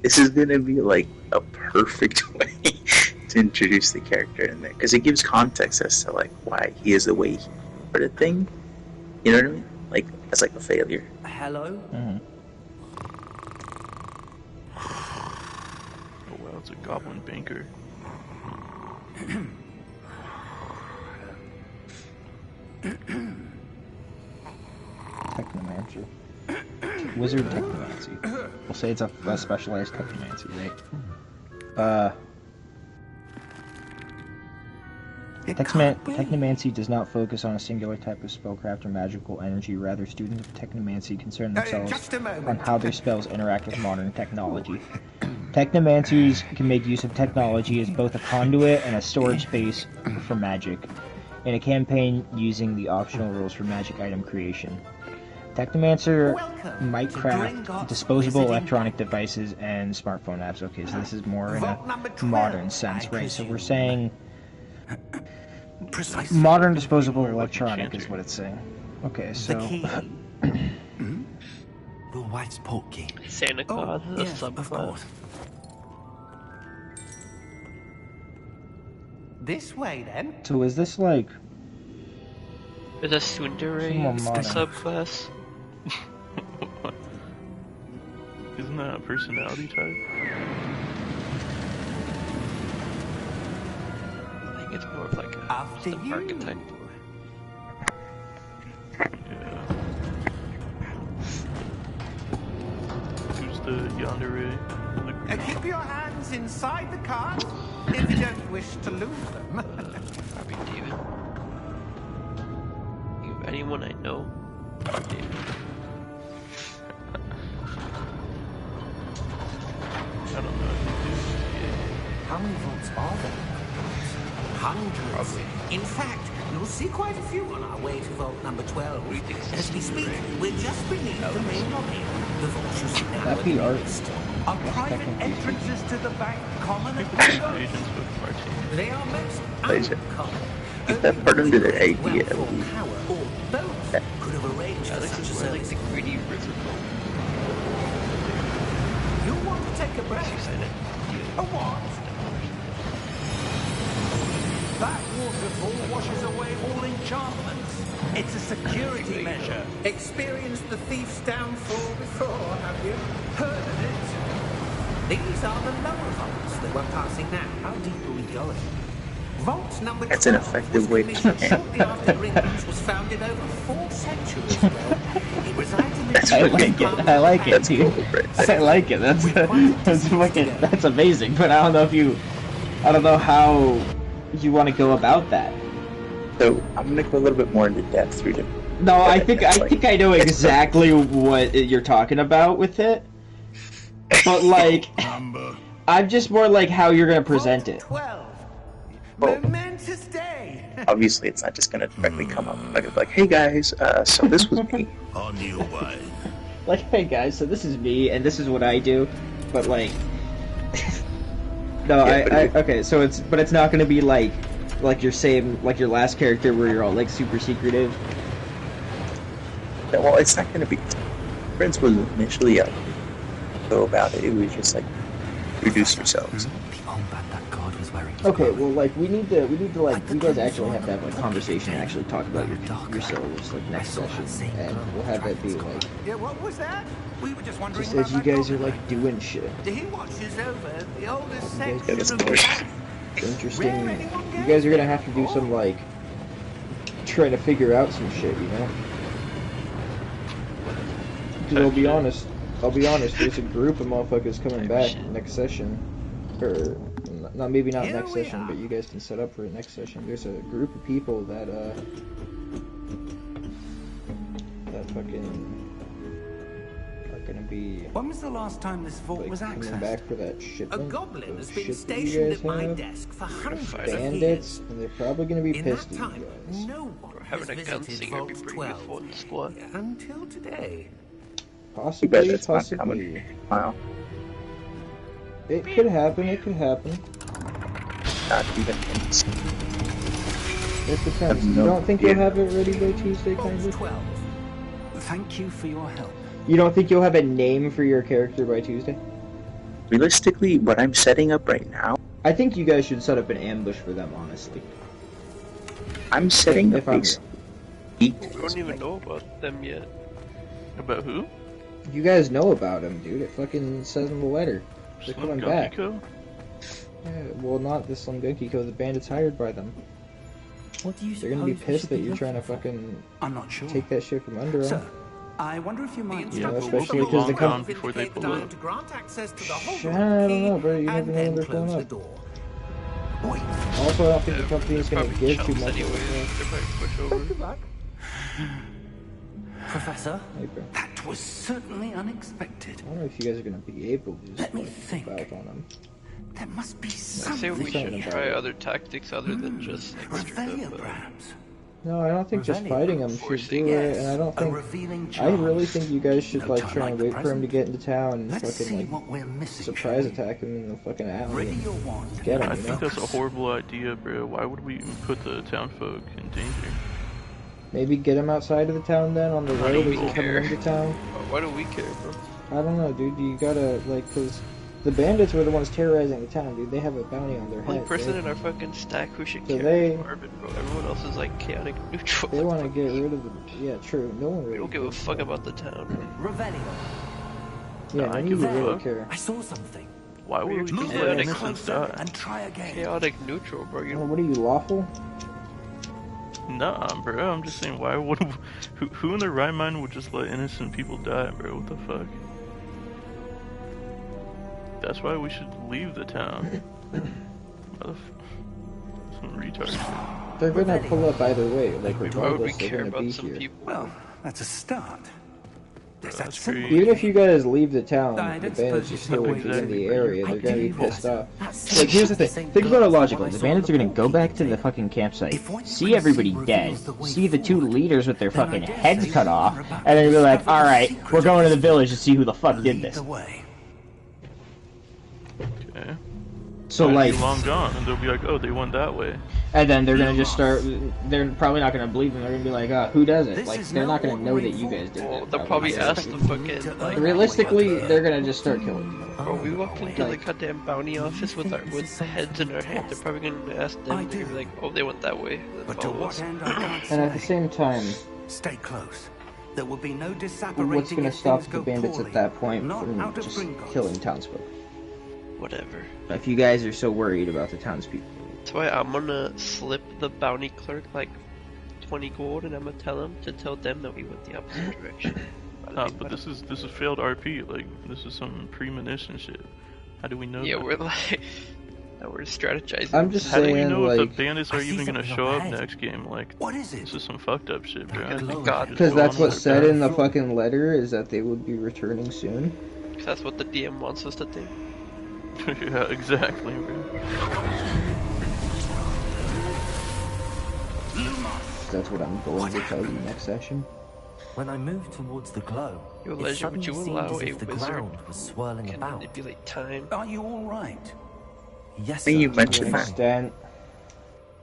this is gonna be like a perfect way to introduce the character in there, because it gives context as to like why he is the way he sort of thing. You know what I mean? Like as like a failure. Hello? Mhm. Oh wow, it's a goblin banker. Technomancer. Wizard technomancy. We'll say it's a specialized technomancy, right? Technomancy does not focus on a singular type of spellcraft or magical energy. Rather, students of technomancy concern themselves Just a moment. on how their spells interact with modern technology. Technomancers can make use of technology as both a conduit and a storage space for magic, in a campaign using the optional rules for magic item creation. Technomancer might craft disposable electronic devices and smartphone apps. Okay, so this is more in a modern sense, right? So we're saying Precisely. modern disposable electronic is what it's saying. Okay, The so key. The white port key. Santa Claus is a Yes, of subclass. course. This way, then. so is this like Is a tsundere More a modern. subclass? Isn't that a personality type? I think it's more of like a After just an you. archetype. Yeah. Who's the yandere? Keep your hands inside the cart if you don't wish to lose them. Probably David. Think of anyone I know. Probably David. I don't know. How many vaults are there? Hundreds. In fact, you'll see quite a few on our way to vault number 12. As we speak, we're just beneath the main lobby. The vault you see now That'd be at the art. east. Are private entrances to the bank common at Agents with Martine. They are most Elijah, uncommon. keep that part under the idea. Wealth or power, or both, could have arranged for Alex such a is more like service. the greedy river folk. You want to take a breath? Excited. A what? That waterfall washes away all enchantments. It's a security measure. Experienced the thief's downfall before, have you? Heard of it? These are the lower vaults that we're passing now. How deep are we going? Vault number 12 That's an effective was way to commissioned end. shortly after Greenwich was founded over 4 centuries ago. It resides in the That's I fucking like cool. it. I like it, That's dude. cool, right? I like it. That's fucking that's amazing. But I don't know how you want to go about that. So I'm gonna go a little bit more into depth through them. No, I think I know exactly what you're talking about with it. But like, I'm just more like how you're gonna present Vault it. 12. Momentous day. Obviously, it's not just gonna directly come up. Like, hey guys, so this was me. On your way. Like, hey guys, so this is me, and this is what I do, but like, no, Yeah, okay, so it's not gonna be like your your last character where you're all like super secretive. Well, it's not gonna be. Friends was initially go about it. It was just like introduce yourselves. The armband that guard was wearing. Okay, well, like we need to like you guys actually have to have a conversation and actually talk about yourselves like next session, and we'll have that be like Yeah, what was that? We were just wondering just about as you that guys are goblin. like doing shit. He watches over the oldest You section guys of got the interesting. You guys are gonna have to do some like trying to figure out some shit, you know. Because I'll be honest. There's a group of motherfuckers coming back next session, or maybe not Here next we session, are. but you guys can set up for it next session. There's a group of people that fucking are gonna be When was the last time this vault like was coming accessed? back for that A shipment. goblin those has been shit that stationed you at my guys have. desk for hundreds of Bandits, years. and they're probably gonna be In pissed that at time, you guys. no one Or has having a visited gunslinger be Vault pretty good 12 for in the squad. until today. You bet Possibly, that's not possibly. coming. Wow. It could happen. It could happen. Not even hints. It depends. no You don't think you'll idea. have it ready by Tuesday, kind Vault of? 12. Thank you for your help. You don't think you'll have a name for your character by Tuesday? Realistically, what I'm setting up right now, I think you guys should set up an ambush for them, honestly. I'm setting If up I'm a sneak. We don't even know about them yet. About who? You guys know about them, dude. It fucking says in the letter. They're Slim coming back. Gunkiko? Yeah, well, not the Slumgunky Code. The bandits hired by them. What do you They're gonna be suppose we pissed should that be you're trying to looking for? fucking I'm not sure. take that shit from under Sir, them. I wonder if you might The You know, instructions especially from because the they come- vault before they indicate pull that up. to grant access to the Shit, hold I don't know, bro. You never and know then when they're close going the up. door. Also, I don't think the company's gonna Probably give too chumps much. anyway. They might push over. Good luck. Professor, Hey, bro. that was certainly unexpected. I don't know if you guys are gonna be able to just Let me like, think. out on them. There must be I say something. we Something should about try it. other tactics other than just like straight Revelia, up, perhaps. No, I don't think just Revelia. fighting them should Forcing. do it, Yes, and I don't a think. revealing I charm. really think you guys should No like time try and like the wait for him to present. get into town and Let's fucking see like what we're missing. surprise shall we? attack him in the fucking alley. Ready and your wand. Get him, I you know? think that's a horrible idea, bro. Why would we even put the townfolk in danger? Maybe get him outside of the town then on the Why do road we as he's coming care? into town. Why do we care, bro? I don't know, dude. You gotta like, cause the bandits were the ones terrorizing the town, dude. They have a bounty on their Only head. person They, in our fucking stack who should So care they- is Marvin, bro. Everyone else is like chaotic neutral. they want to get rid of the. Yeah, true. No one really. We don't give a cares fuck about the town. Revelia. Yeah, I none of give you a really fuck. care. I saw something. Why would we just Move Yeah, let a they little innocents closer die? and try again. Chaotic neutral, bro. Well, You what are you, lawful? Nah, bro. I'm just saying, why would who in their right mind would just let innocent people die, bro? What the fuck? That's why we should leave the town. Some retard shit. They're gonna pull up either way. Like why would we regardless, they're care gonna about be some here. people? Well, that's a start. There's that That's simple. great. Even if you guys leave the town, I the don't bandits suppose are you still know within exactly the where area. you're They're gonna be at. pissed off. That's Like, here's the thing. same Think about it goes for logically. what I The saw bandits are on gonna the go wall back to the today. fucking campsite, If what see we everybody see dead, reveals the way see the two forward, leaders with their then I fucking dare heads say cut we off, are about and then to be like, discover the alright, secret we're going to the of village to see who the fuck did Lead this. the way. Okay. So, Might like, be long gone, and they'll be like, oh, they went that way. and then they're gonna just start, they're probably not gonna believe them, they're gonna be like, who does it? This Like, is they're no not gonna know that ordinary you guys did Well, it. they'll probably So, ask the fucking like. realistically, they're gonna just start killing you. Bro, we walked into the Like- goddamn bounty office with heads in our hand. They're probably gonna ask them. I They're gonna do. be like, oh, they went that way. Then But to follow what us. end I can't And at the say. same time, Stay close. There will be no disapparating what's gonna if stop things the go bandits poorly. at that point Not from out of just Gringotts. killing townsfolk? Whatever. If you guys are so worried about the townspeople. That's why I'm gonna slip the bounty clerk like 20 gold, and I'm gonna tell him to tell them that we went the opposite direction. But this is failed RP. Like, this is some premonition shit. How do we know Yeah, that? we're like, now we're strategizing. I'm just How do we saying, know if like, the bandits I are see even gonna something show up up ahead. next game? Like, What is it? this is some fucked up shit, bro. Because Just God- go because that's on what's with said it. in the fucking letter is that they would be returning soon. That's what the DM wants us to think. Yeah, exactly, bro. that's what I'm going to tell you next session. When I moved towards the glow, Yo, it Legend, would suddenly you seemed allow as a if the wizard ground was swirling can about. manipulate time? Are you all right? Yes, think sir. you To mentioned an that. extent,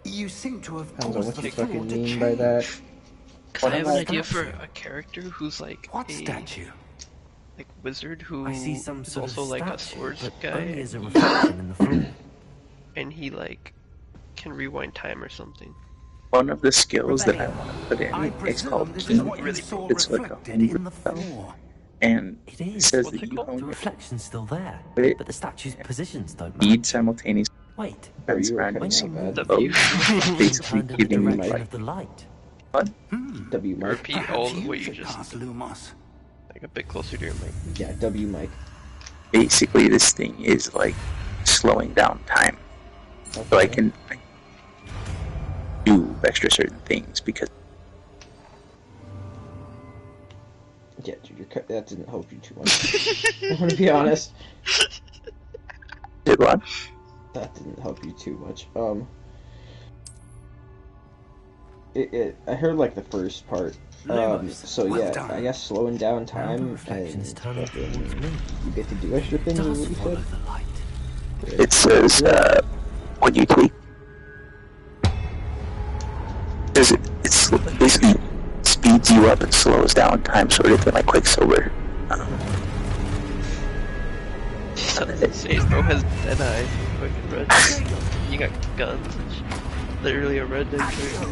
You seem to have depends on caused what the you floor fucking to mean by change. that. Because I have an What idea for statue? a character who's like What a statue? like wizard who I see some is sort also of like a statue, swords but guy, only as a reflection in the floor. and he like can rewind time or something. One of the skills that I want to put in I is presume called this Key. is what you Really saw It's like a reflected in homebrew the spell. floor. And It it is. says What's that it you called? The own reflection's still there, Wait. but the statue's positions don't speed match. simultaneously Wait, Oh, you were surrounding cutting you. out bad. W. Basically turned in the giving you direction like of the light. W Mike. Repeat all Perhaps of you what you should just cast Lumos. like a bit closer to your mic. Yeah, W Mike. basically this thing is like slowing down time. So I can do extra certain things because Yeah, dude, that didn't help you too much. I'm gonna be honest. did what? That didn't help you too much. I heard like the first part. So Well yeah, done. I guess slowing down Now the time reflection is and turning fucking towards me. you get to do extra It things. Is does what you follow said? the light. It says when you tweak. Does it's basically speeds you up and slows down time, sort of like Quicksilver. Sounds insane. Bro has dead eye. Fucking red. You got guns and shit. Literally a red dead character.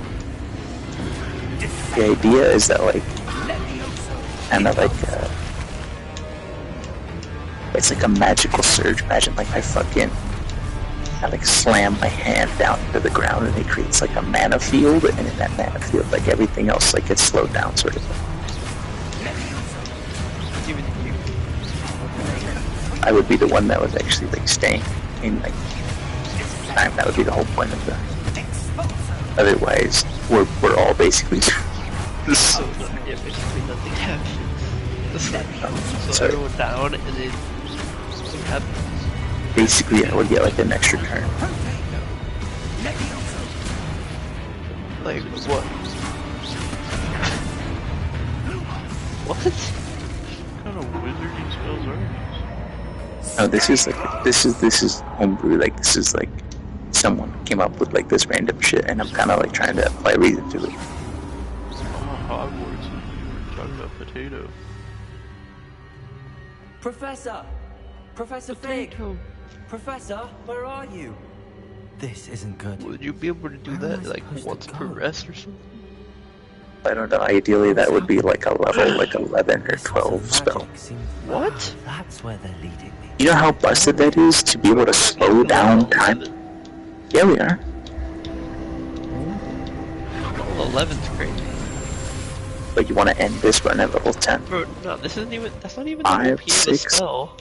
The idea is that like kind of like it's like a magical surge. Imagine like I like slam my hand down to the ground and it creates like a mana field, and in that mana field like everything else like gets slowed down sort of thing. Even you. I would be the one that was actually like staying in like time. That would be the whole point of the. Otherwise, we're all basically. So yeah, basically nothing happens. The sun comes, so Sorry. everyone down, and then nothing happens. Basically, I would get like an extra turn. Like what? What? What kind of wizarding spells are these? No, this is homebrew. Like this is like someone came up with like this random shit, and I'm kind of like trying to apply reason to it. Hogwarts, and you were talking about potato. Professor! Professor Fig! Professor, where are you? This isn't good. Would you be able to do Where am that I like supposed to once per go? rest or something? I don't know. Ideally, that would be like a level like 11 or This sort 12 of spell. magic seems- What? That's where they're leading me. You know how busted that is to be able to slow down time? Yeah, we are. Well, 11's crazy. But you want to end this run at level 10. Bro, no, this isn't even. That's not even the 5, OP of the 6. spell.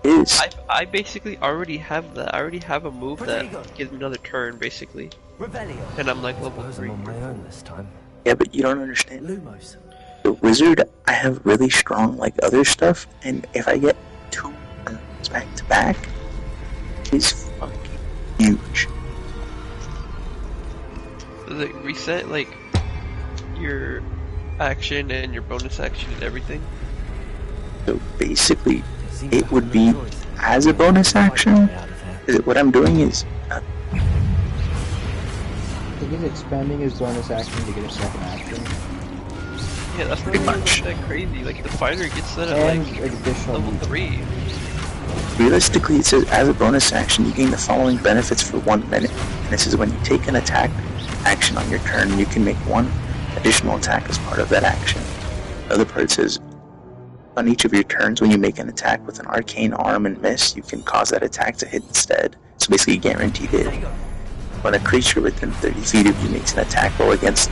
Is I basically already have that. I already have a move that gives me another turn, basically. Revelio. And I'm like level Suppose 3. I'm on my own this time. yeah, but you don't understand. Lumos. The wizard, I have really strong like other stuff, and if I get 2 turns back to back, it's fucking huge. Does it reset like your action and your bonus action and everything? So basically, Seems it like would no be choice. as a bonus action. Way out of here. What I'm doing is I think he's expending his bonus action to get a second action. Yeah, that's not Pretty even much. that crazy. Like the fighter gets that at And like additional level 3. realistically, it says as a bonus action, you gain the following benefits for 1 minute. And this is when you take an attack action on your turn, you can make 1 additional attack as part of that action. The other part says on each of your turns, when you make an attack with an arcane arm and miss, you can cause that attack to hit instead. So basically, a guaranteed hit. When a creature within 30 feet of you makes an attack roll against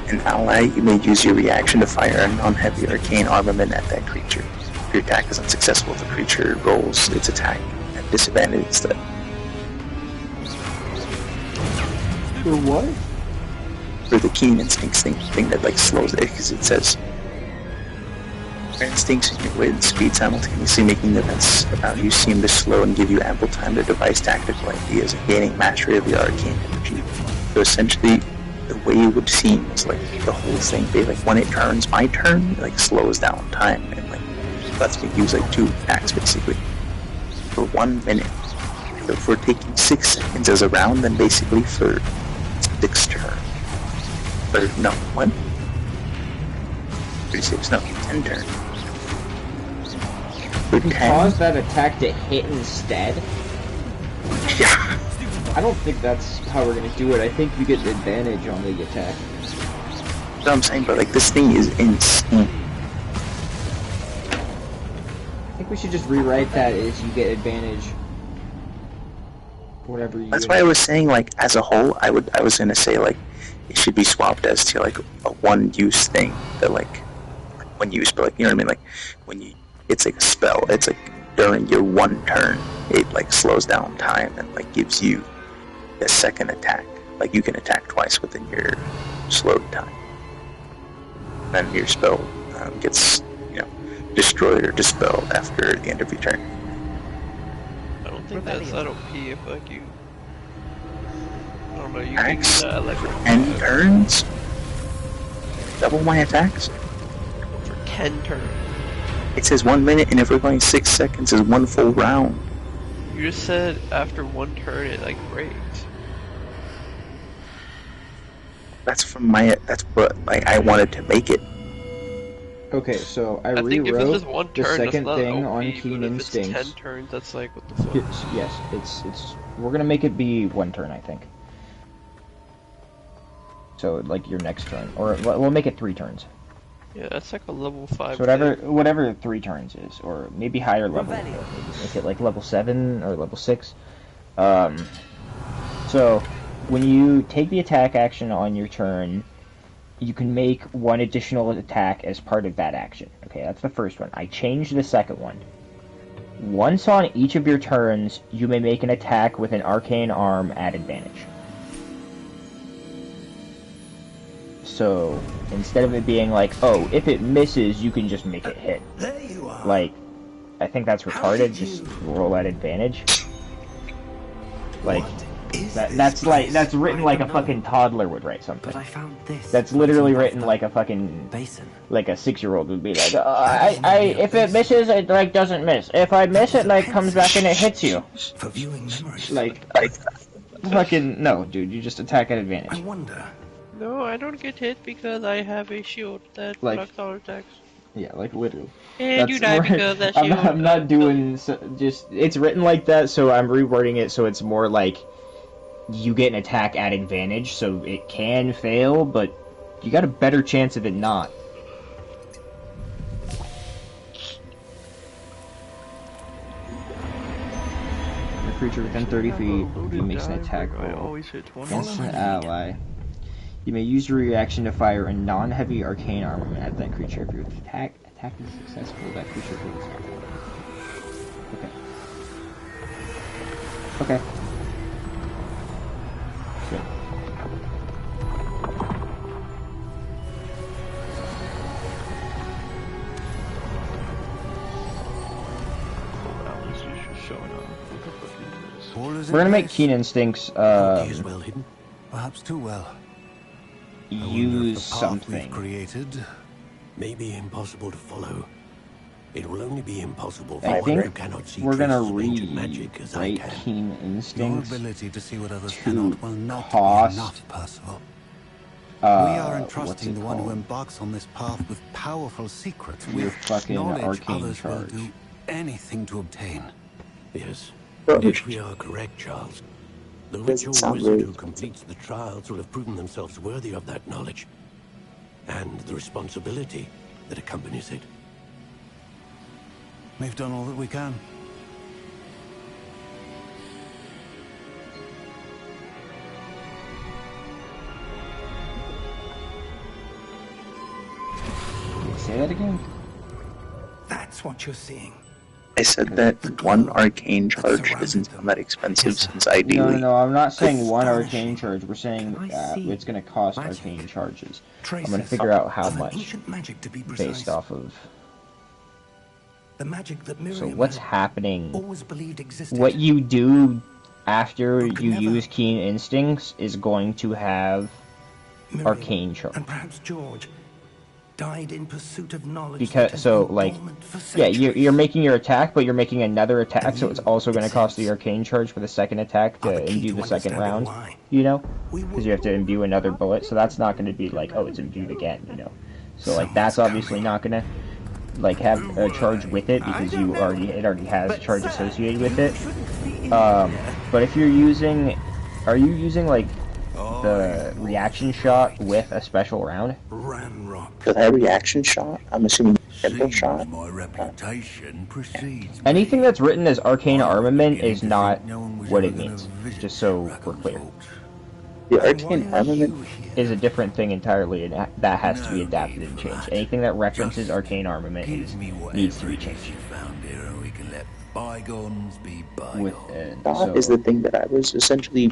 an ally, you may use your reaction to fire a non-heavy arcane armament at that creature. If your attack is unsuccessful, the creature rolls its attack at disadvantage instead. For what? For the keen instincts thing that like slows it, because it says your instincts and your wit and speed simultaneously making the events about you seem to slow and give you ample time to devise tactical ideas and gaining mastery of the arcane energy. So essentially, the way it would seem is like the whole thing, like when it turns my turn, it like slows down time and like lets me use like 2 attacks basically for 1 minute. So if we're taking 6 seconds as a round, then basically for 6 turns. Or no, what? 36, no, 10 turns. You can cause that attack to hit instead? Yeah. I don't think that's how we're gonna do it. I think you get the advantage on the attack. That's what I'm saying, but like this thing is insane. I think we should just rewrite that as you get advantage. Whatever you. That's why I was saying, like, as a whole, I was gonna say like it should be swapped as to like a one-use thing that like one use, but like you know what I mean, like when you it's like a spell. It's like during your 1 turn, it like slows down time and like gives you a second attack. Like you can attack twice within your slowed time. And your spell gets, destroyed or dispelled after the end of your turn. I don't think that's that OP if like you. I don't know. You Attacks can like for 10 turns. Double my attacks. for 10 turns. It says 1 minute, and if we're going 6 seconds, is 1 full round. You just said after 1 turn it like breaks. That's from that's what I wanted to make it. Okay, so I think if it's rewrote just 1 the turn, second that's not thing OP, on but Keen if it's Instincts. 10 turns, that's like what the fuck. Yes, it's we're gonna make it be 1 turn, I think. So like your next turn, or we'll make it 3 turns. Yeah, that's like a level 5. So whatever 3 turns is, or maybe higher level. Maybe make it like level 7 or level 6. So when you take the attack action on your turn, you can make 1 additional attack as part of that action. Okay, that's the first one. I changed the second one. Once on each of your turns, you may make an attack with an arcane arm at advantage. So instead of it being like, oh, if it misses, you can just make it hit. There you are. Like, I think that's retarded. Just roll at advantage. Like, that's written like a fucking toddler would write something. But I found this. That's literally written like a fucking basin. Like a 6-year-old would be like, if it misses, it like doesn't miss. If I miss, it like comes back and it hits you. For viewing memories. Like, fucking no, dude. You just attack at advantage. I wonder. No, I don't get hit because I have a shield that Like- blocks all attacks. Yeah, like literally. And you die because that shield. I'm not doing just. It's written like that, so I'm rewording it so it's more like you get an attack at advantage, so it can fail, but you got a better chance of it not. A creature within 30 feet, if he makes an attack I roll always hit 20. against an ally, you may use your reaction to fire a non-heavy arcane armament at that creature. If your attack is successful, that creature takes. Okay. Good. Wow, this is just showing up. What the fuck is this? All is We're gonna in make place. Keen Instincts Body is well hidden. Perhaps too well. I wonder if use the path something. we've created may be impossible to follow. It will only be impossible for I one who think cannot see we're gonna traces of ancient read magic as I right can. Keen Your Instincts ability to see what others to cannot will not cost, be enough, Percival. We are what's entrusting it the one who called? embarks on this path with powerful secrets, Your with fucking knowledge arcane others charge. will do anything to obtain. Yes, Well, if we are correct, Charles, the Doesn't ritual sound wizard very who completes the trials will have proven themselves worthy of that knowledge, and the responsibility that accompanies it. We've done all that we can. Say that again. That's what you're seeing. I said that 1 arcane charge doesn't sound that expensive since ideally. No, I'm not saying one Astonishing. arcane charge. We're saying Can I see it's going to cost magic? arcane charges. I'm Traces going to figure out how of an much ancient magic, to be precise. based off of. The magic that So Miriam what's had happening? always believed existed. What you do after But could you never- use Keen Instincts is going to have Miriam, arcane charge. and perhaps George died in pursuit of knowledge. Because yeah, you're making your attack, but you're making another attack, so it's also going to cost the arcane charge for the second attack to imbue the second round. You know, because you have to imbue another bullet, so that's not going to be like, oh, it's imbued again. You know, so like that's obviously not going to like have a charge with it because it already has a charge associated with it. But if you're using, are you using like the reaction shot with a special round? For that reaction shot, I'm assuming temporal shot. My reputation precedes Anything that's written as arcane armament is not what it means, just so we're clear. The arcane armament is a different thing entirely, and that has to be adapted and changed. Anything that references arcane armament needs to be changed. That is the thing that I was essentially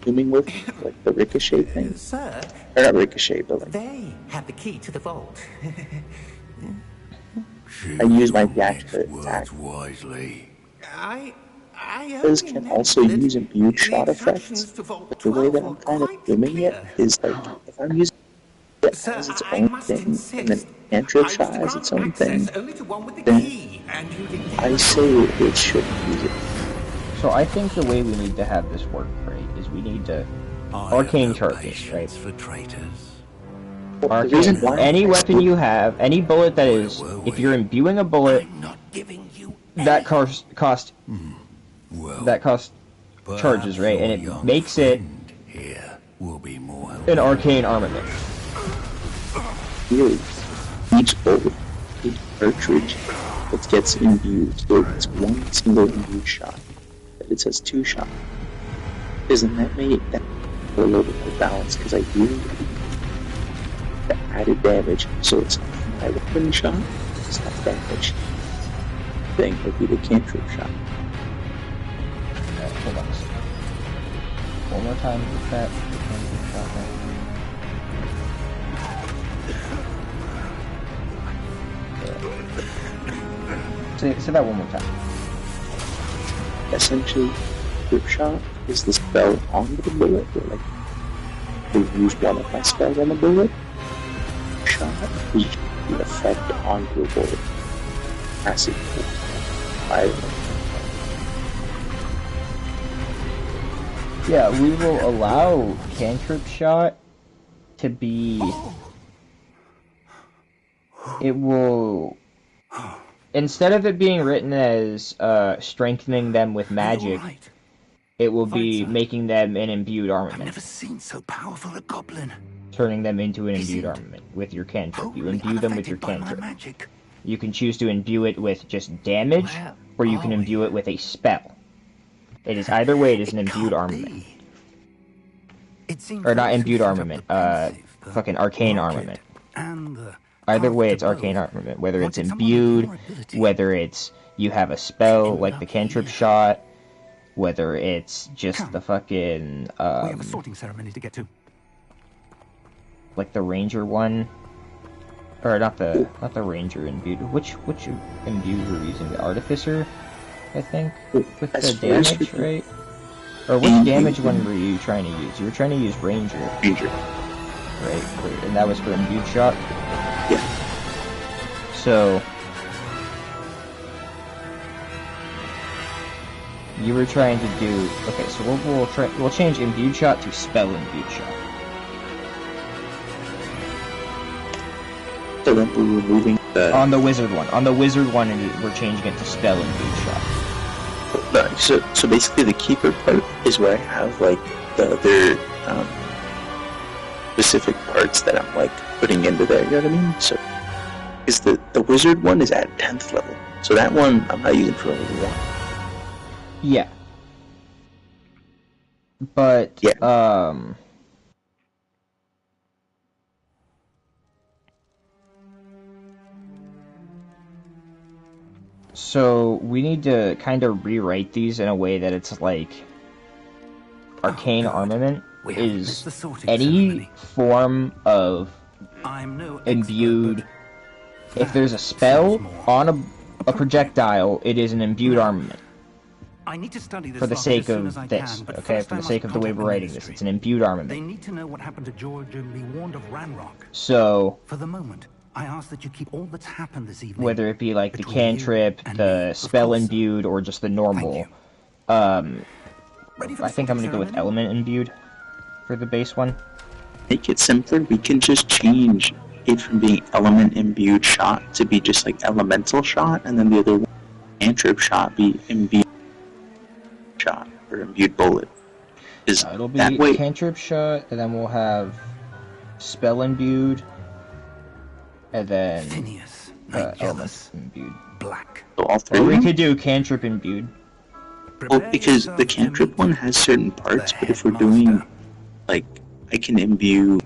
zooming with, like the ricochet thing. Sir, Or not ricochet, but like they have the key to the vault. I use my dash to attack. This can also use imbued shot effects, but the way that I'm kind of doing it is like, if I'm using it as its own thing, and then cantrip shot as its own thing, then I say it shouldn't use it. So I think the way we need to have this work, right, is we need to arcane charges, right? Arcane, any weapon you have, any bullet that is, if you're imbuing a bullet, that cost charges, right? And it makes it an arcane armament. Really, each bullet, each cartridge that gets imbued, so it's one single imbued shot. But it says 2 shot. Isn't that make that a little bit more balanced? Because I do the added damage, so it's my weapon shot, it's not damage. Thing would be the cantrip shot. Hold on a second. One more time with that. Say that one more time. Essentially, grip shot is the spell on the bullet, where like I use one of my spells on the bullet. Shot is the effect onto a bullet. Passive. Yeah, we will allow cantrip shot to be. It will. Instead of it being written as strengthening them with magic, it will be making them an imbued armament. I've never seen so powerful a goblin. Turning them into an imbued armament with your cantrip. You imbue them with your cantrip. You can choose to imbue it with just damage, or you can imbue it with a spell. It is either way, it is an imbued armament. Or not imbued armament, fucking arcane armament. Either way, it's arcane armament. Whether it's imbued, whether it's you have a spell like the cantrip shot, whether it's just the fucking we have a sorting ceremony to get to. Like the ranger one, or not the ranger imbued. Which imbued were we using? The artificer, I think, with the damage, right? Or which damage one were you trying to use? You were trying to use ranger. Ranger. Right, and that was for imbued shot. Yeah. So you were trying to do okay. So we'll change imbued shot to spell imbued shot. So then we're removing the on the wizard one. On the wizard one, and we're changing it to spell imbued shot. So basically, the keeper part is where I have like the other specific parts that I'm like putting into there. You know what I mean? So. Is the wizard one is at 10th level, so that one I'm not using for level 1. Yeah. But yeah. So we need to kind of rewrite these in a way that it's like arcane armament is any form of imbued. If there's a spell on a projectile, it is an imbued armament. I need to study this For the rocket sake as soon of as I this, can, but okay? first For I the must sake of the way contact we're writing this, ministry. it's an imbued They armament. need to know what happened to George and be warned of Ranrock. So, For the moment, I ask that you keep all that's happened this evening. whether it be like the between you cantrip, and the me, of spell course, sir. imbued, or just the normal, you. Ready for I the think I'm gonna go with ceremony? element imbued for the base one. Make it simpler. We can just change it from being element imbued shot to be just like elemental shot, and then the other one, cantrip shot, be imbued shot or imbued bullet. Is It'll be that way? cantrip shot, and then we'll have spell imbued, and then Phineas, element Nigellus, imbued. Black. So all three Or of we them? could do cantrip imbued. Well, Prepare because yourself the to cantrip meet one has certain parts, the but if we're headmaster. doing, like, I can imbue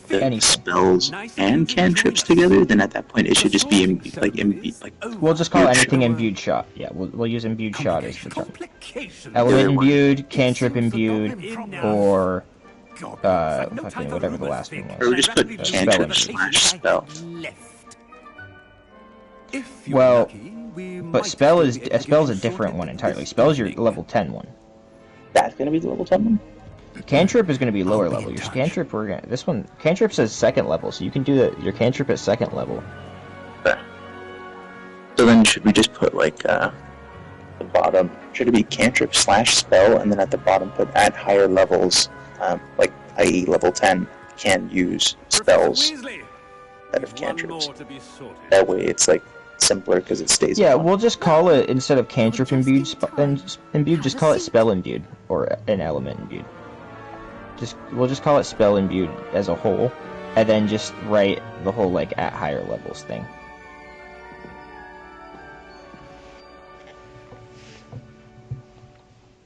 the Anything. spells Nice of and you to join cantrips us. together, then at that point it should The just be sorting imbued, ceremony like, is over. We'll just call Imbued anything shot. imbued shot. Yeah, we'll use imbued shot as the term. Complications. Element other one. imbued, cantrip It seems the imbued, goblin problem- or Goblins uh, have no time fucking for whatever the rumors, last one Vic. was. Or we just put Rapidly cantrip losing spell the slash patience I spell. had left. If you're Well, lucky, we but might spell still is be able to spell's get a you different sorted one entirely. this Spell's your evening. level 10 one. That's gonna be the level 10 one? Cantrip is going to be lower I'll be level. in Your touch. cantrip, this one, cantrip says second level, so you can do your cantrip at second level. So then should we just put, like, the bottom, should it be cantrip slash spell, and then at the bottom put at higher levels, like, i.e. level 10, can use spells Professor Weasley, instead of we've one cantrips. more to be sorted. That way it's, like, simpler because it stays Yeah, in one. we'll just call it, instead of cantrip just imbued, in time. imbued, just Have a call it seat. spell imbued, or an element imbued. We'll just call it spell imbued as a whole, and then just write the whole, like, at higher levels thing.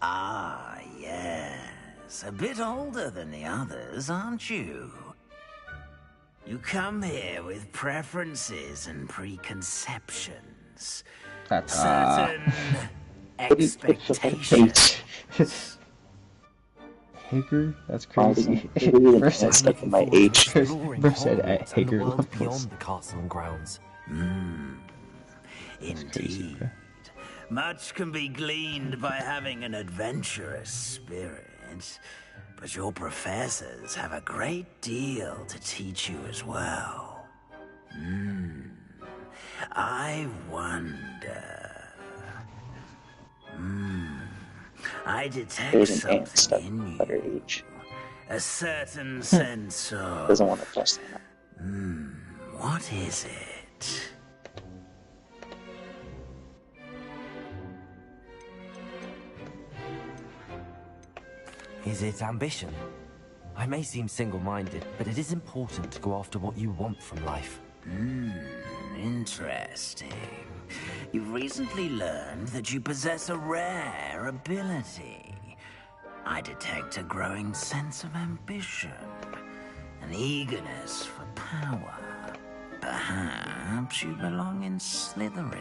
Ah, yes. A bit older than the others, aren't you? You come here with preferences and preconceptions. Certain expectations. Hager? That's Oh, crazy. really First nice said, stuff in my age. First said at and the Hager world levels. beyond the castle and grounds. Indeed. Much can be gleaned by having an adventurous spirit, but your professors have a great deal to teach you as well. I wonder. I detect There's an ant something stuck in at her you. age. A certain sense of. Doesn't want to trust that. What is it? Is it ambition? I may seem single-minded, but it is important to go after what you want from life. Interesting. You've recently learned that you possess a rare ability. I detect a growing sense of ambition, an eagerness for power. Perhaps you belong in Slytherin.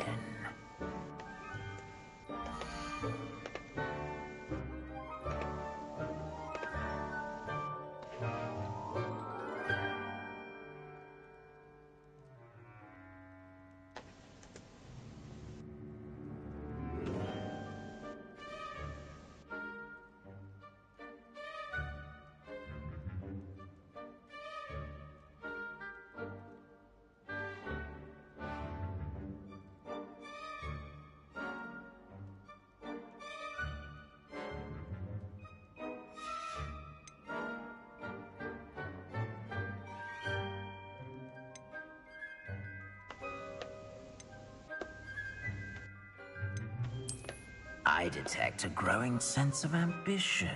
I detect a growing sense of ambition,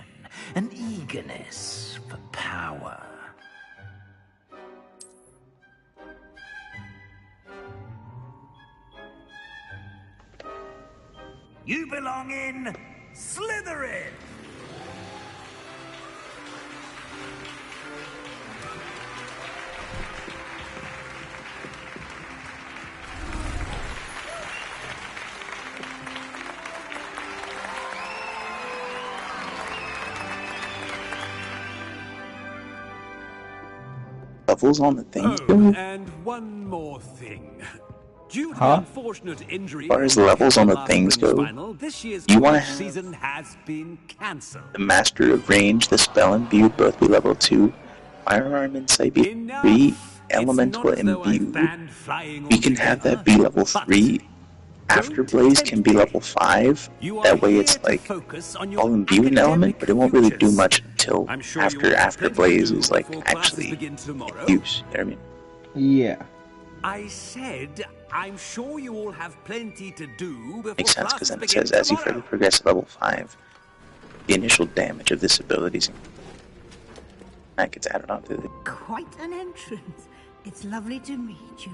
an eagerness for power. You belong in Slytherin! Levels on the thing. Oh, and one more thing. Due to Huh? the unfortunate injury As far as of levels on the last things spring's go, final, this year's you wanna Quidditch have season has been cancelled. the Master of Range, the Spell Imbued both be level 2, Firearm Insight be 3, Enough! Elemental It's not as though I've Imbued. banned flying We can have altogether, that be level but 3. Afterblaze can be level 5. you are That way here it's to like focus on your all imbued in element, academic but it won't really do futures. much until I'm sure after you all have plenty to Afterblaze do is like before classes actually begin tomorrow. in use. You know what I mean? Yeah. I said, I'm sure you all have plenty to do before Makes sense because classes then it begin says as you tomorrow. further progress to level 5, the initial damage of this ability that gets added onto it. Quite an entrance. It's lovely to meet you.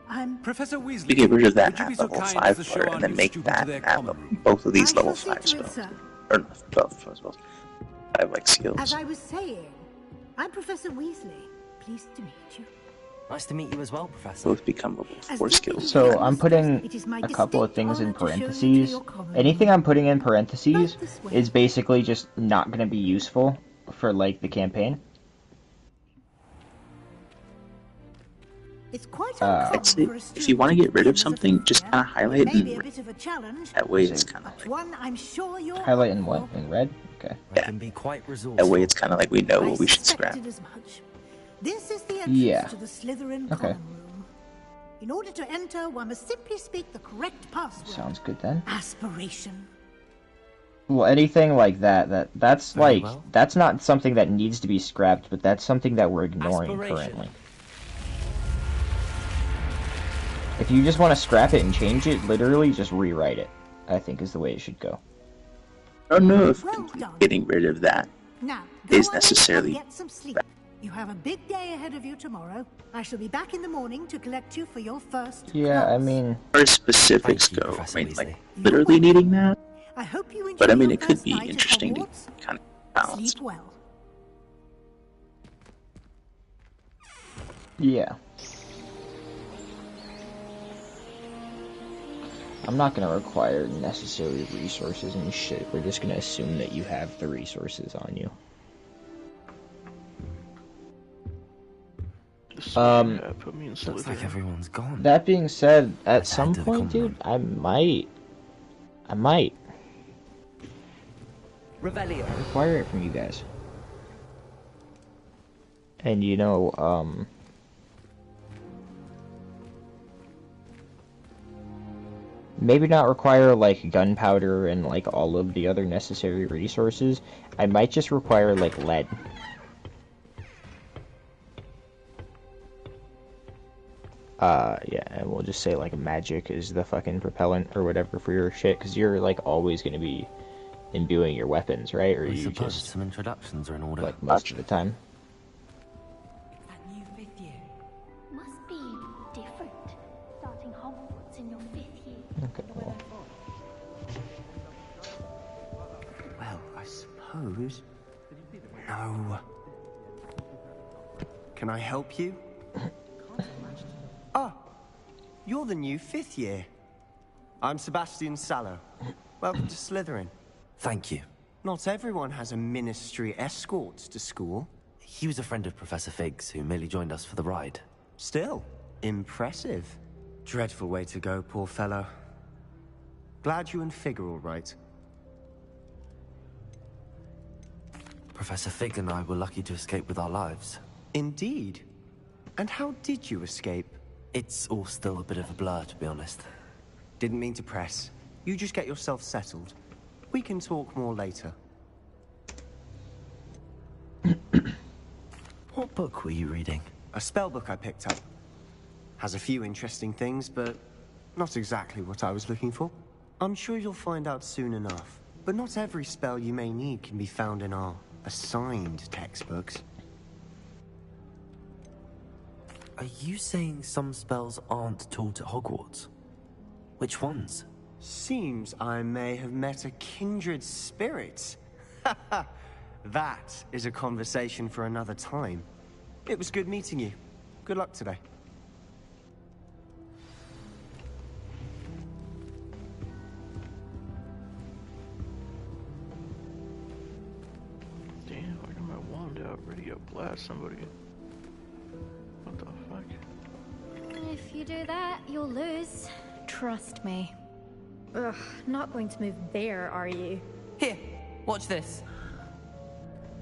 I'm Professor Weasley. You get rid of that would you be at so level kind as to 5 show part our and then new make student that to their at common room? both of these I level shall 5 see to it, spells. sir. Or no, 12 spells. 5 like skills. As I was saying, I'm Professor Weasley. Pleased to meet you. Nice to meet you as well, Professor. Both become level As 4 deputy skills. So I'm headmaster, putting it is my a couple of distinct things in honor to show you to parentheses. your common Anything room. I'm putting in parentheses Right this way. is basically just not going to be useful for like the campaign. It's quite I'd uncommon say for a if student you want to get rid begin of as a something, fifth just year. kind of highlight It it may be a in bit of a challenge, that way it's kind of but like one I'm sure you're Highlight in up what? for. In red? Okay. I can be quite resourceful. that way it's kind of like we know I what we should scrap. suspected as much. This is the entrance Yeah. to the Slytherin Okay. common room. In order to enter, one must simply speak the correct password. Sounds good then. Aspiration. Well, anything like that's Very like well. that's not something that needs to be scrapped, but that's something that we're ignoring Aspiration. currently. If you just want to scrap it and change it, literally just rewrite it. I think is the way it should go. I don't know if Well completely done. getting rid of that Now, go is on in necessarily and get some sleep. You have a big day ahead of you tomorrow. I shall be back in the morning to collect you for your first Yeah, I class. mean, as far as specifics Thank you, go. Professor I mean, like Weasley. literally needing that, I hope you enjoy but I mean your it could first be night at interesting to Hogwarts. kind of balance. Sleep well. yeah. I'm not gonna require necessary resources and shit. We're just gonna assume that you have the resources on you. This put me in Looks like Slytherin. everyone's gone. That being said, at Let's some head to the point, common dude, I might Revelio. require it from you guys. And you know, maybe not require like gunpowder and like all of the other necessary resources. I might just require like lead. Yeah, and we'll just say like magic is the fucking propellant or whatever for your shit, because you're like always gonna be imbuing your weapons, right? Or I you suppose just some introductions are in order. like most of the time. That new fifth year must be different. Starting Hogwarts in your fifth year. Okay, well, Well, I suppose. No. Can I help you? Ah, you're the new fifth year. I'm Sebastian Sallow. Welcome to Slytherin. Thank you. Not everyone has a ministry escort to school. He was a friend of Professor Figgs, who merely joined us for the ride. Still, impressive. Dreadful way to go, poor fellow. Glad you and Fig are all right. Professor Fig and I were lucky to escape with our lives. Indeed. And how did you escape? It's all still a bit of a blur, to be honest. Didn't mean to press. You just get yourself settled. We can talk more later. What book were you reading? A spell book I picked up. Has a few interesting things, but not exactly what I was looking for. I'm sure you'll find out soon enough. But not every spell you may need can be found in our assigned textbooks. Are you saying some spells aren't taught at Hogwarts? Which ones? Seems I may have met a kindred spirit. That is a conversation for another time. It was good meeting you. Good luck today. Damn, I got my wand out, ready to blast somebody. What the fuck? If you do that, you'll lose. Trust me. Ugh, not going to move there, are you? Here, watch this.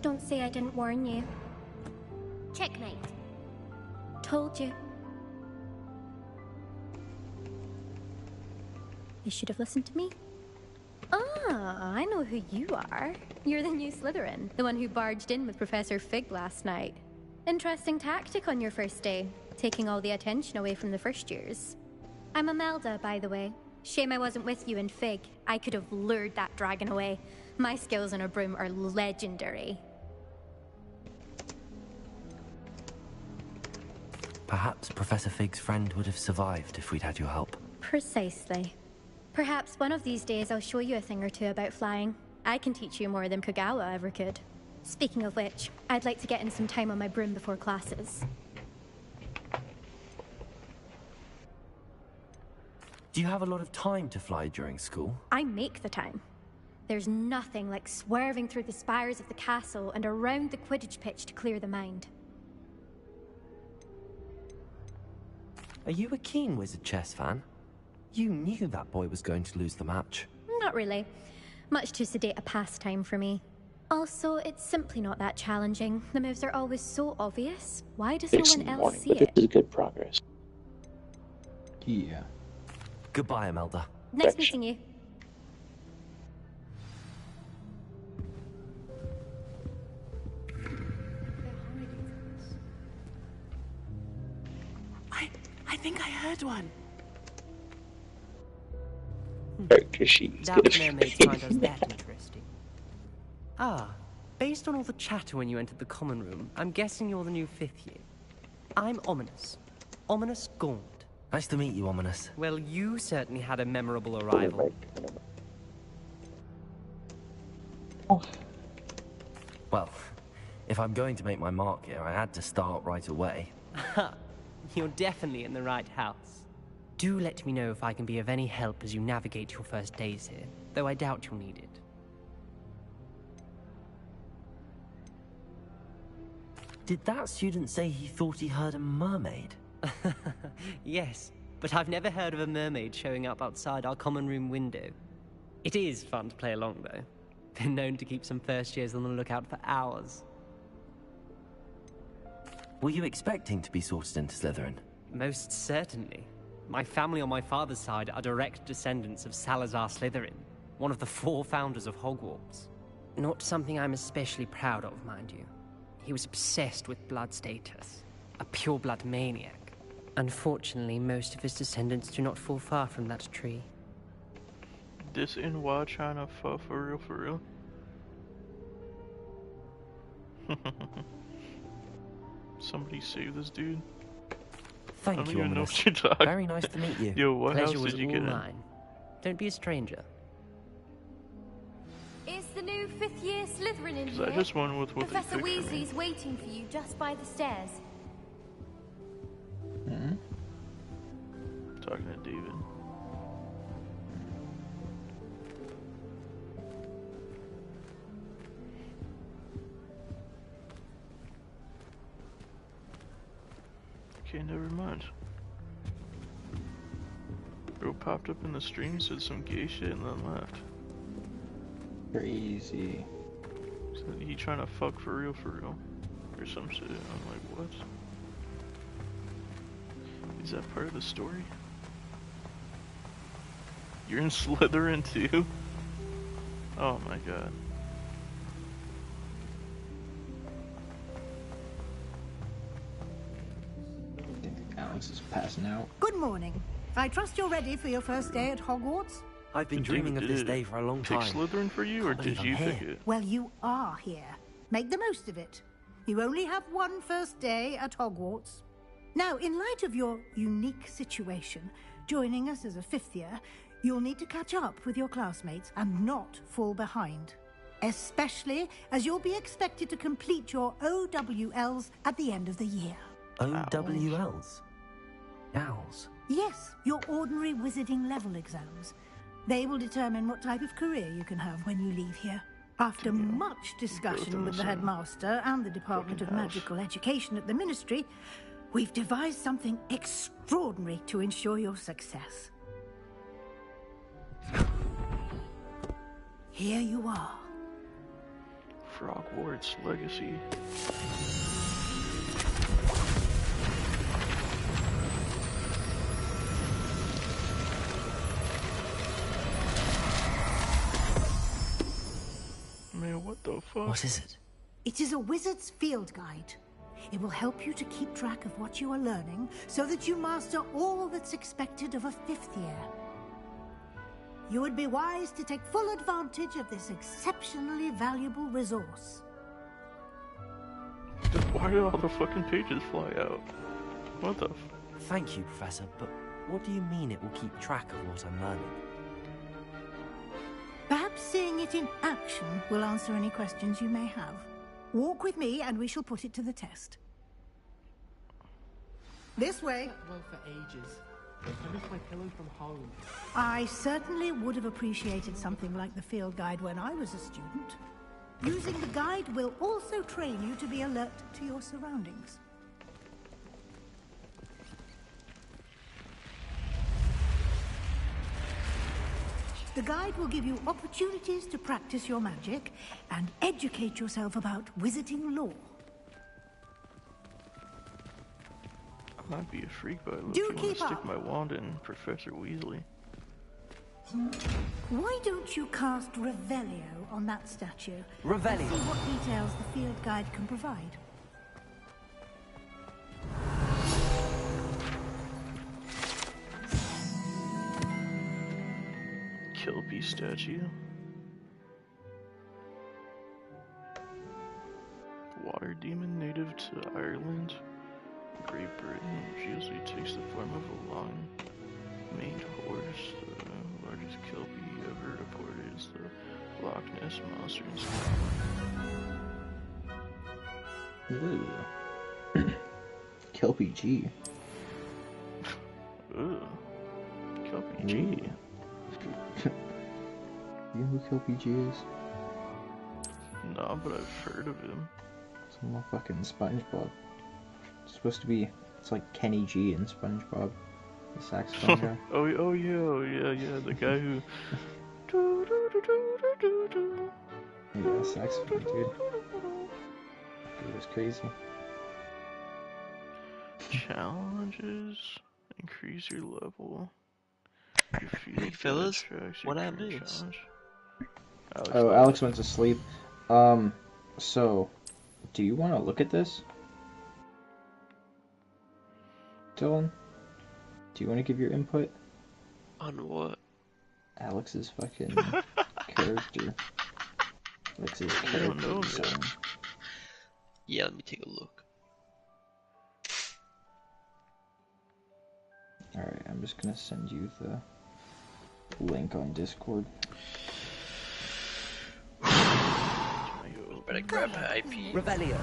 Don't say I didn't warn you. Checkmate. Told you. You should have listened to me. Ah, I know who you are. You're the new Slytherin, the one who barged in with Professor Fig last night. Interesting tactic on your first day, taking all the attention away from the first years. I'm Imelda, by the way. Shame I wasn't with you in Fig. I could have lured that dragon away. My skills on a broom are legendary. Perhaps Professor Fig's friend would have survived if we'd had your help. Precisely. Perhaps one of these days I'll show you a thing or two about flying. I can teach you more than Kogawa ever could. Speaking of which, I'd like to get in some time on my broom before classes. Do you have a lot of time to fly during school? I make the time. There's nothing like swerving through the spires of the castle and around the Quidditch pitch to clear the mind. Are you a keen Wizard Chess fan? You knew that boy was going to lose the match. Not really. Much too sedate a pastime for me. Also, it's simply not that challenging. The moves are always so obvious. Why does no one else see but it? this is good progress. Yeah. Goodbye, Imelda. Nice meeting you. I think I heard one. Because she's That good. mermaid's find us that interesting. Ah, based on all the chatter when you entered the common room, I'm guessing you're the new 5th year. I'm Ominous. Ominous Gaunt. Nice to meet you, Ominous. Well, you certainly had a memorable arrival. Well, if I'm going to make my mark here, I had to start right away. You're definitely in the right house. Do let me know if I can be of any help as you navigate your first days here, though I doubt you'll need it. Did that student say he thought he heard a mermaid? Yes, but I've never heard of a mermaid showing up outside our common room window. It is fun to play along, though. Been known to keep some first years on the lookout for hours. Were you expecting to be sorted into Slytherin? Most certainly. My family on my father's side are direct descendants of Salazar Slytherin, one of the 4 founders of Hogwarts. Not something I'm especially proud of, mind you. He was obsessed with blood status, a pure-blood maniac. Unfortunately, most of his descendants do not fall far from that tree. This NY China for real, for real? Somebody save this dude. Thank I don't you, even know Ominous. what you're talking. Very nice to meet you. Yo, what Pleasure house was did you all get in? mine. Don't be a stranger. Is the new 5th year Slytherin in 'Cause here? I just won with what Professor they picked for me. Weasley's waiting for you just by the stairs. Hmm? Talking to David. Okay, never mind. Bro popped up in the stream, said some gay shit, and then left. Crazy. Said he trying to fuck for real, or some shit. I'm like, what? Is that part of the story? You're in Slytherin too? Oh my god. I think Alex is passing out. Good morning. I trust you're ready for your first day at Hogwarts? I've been Did dreaming David of this did day for a long pick time. Slytherin for you, or Can't did believe you I'm pick here. it? Well, you are here. Make the most of it. You only have one first day at Hogwarts. Now, in light of your unique situation, joining us as a 5th year, you'll need to catch up with your classmates and not fall behind. Especially as you'll be expected to complete your OWLs at the end of the year. OWLs? Owls. Yes, your ordinary wizarding level exams. They will determine what type of career you can have when you leave here. After much discussion with the headmaster and the Department of Magical Education at the Ministry, We've devised something extraordinary to ensure your success. Here you are. Frogwarts Legacy. Man, what the fuck? What is it? It is a wizard's field guide. It will help you to keep track of what you are learning so that you master all that's expected of a 5th year. You would be wise to take full advantage of this exceptionally valuable resource. Why did all the fucking pages fly out? What the f... Thank you, Professor, but what do you mean it will keep track of what I'm learning? Perhaps seeing it in action will answer any questions you may have. Walk with me and we shall put it to the test. This way. Well, for ages. I missed my pillow from home. I certainly would have appreciated something like the field guide when I was a student. Using the guide will also train you to be alert to your surroundings. The guide will give you opportunities to practice your magic and educate yourself about wizarding lore. I might be a freak, but I Do want to keep stick up. my wand in Professor Weasley. Why don't you cast Revelio on that statue? Revelio? And see what details the field guide can provide. Kelpie statue. Water demon native to Ireland, Great Britain, which usually takes the form of a long-maned horse. The largest kelpie ever reported is the Loch Ness Monster in Scotland. Ooh. Kelpie G. Ooh. Kelpie G. You know who Kelpie G is? Nah, but I've heard of him. It's a motherfucking SpongeBob. It's supposed to be, it's like Kenny G in SpongeBob, the saxophone guy. oh yeah, the guy who... Yeah, saxophone dude. It was crazy. Challenges, increase your level. Your field Hey fellas, attracts what your happened current is? challenge. Oh, Alex went to sleep. So, do you want to look at this? Dylan? Do you want to give your input? On what? Alex's fucking character. Alex's I don't character know, design. Yeah, let me take a look. Alright, I'm just gonna send you the link on Discord. Better grab my IP. Revelio.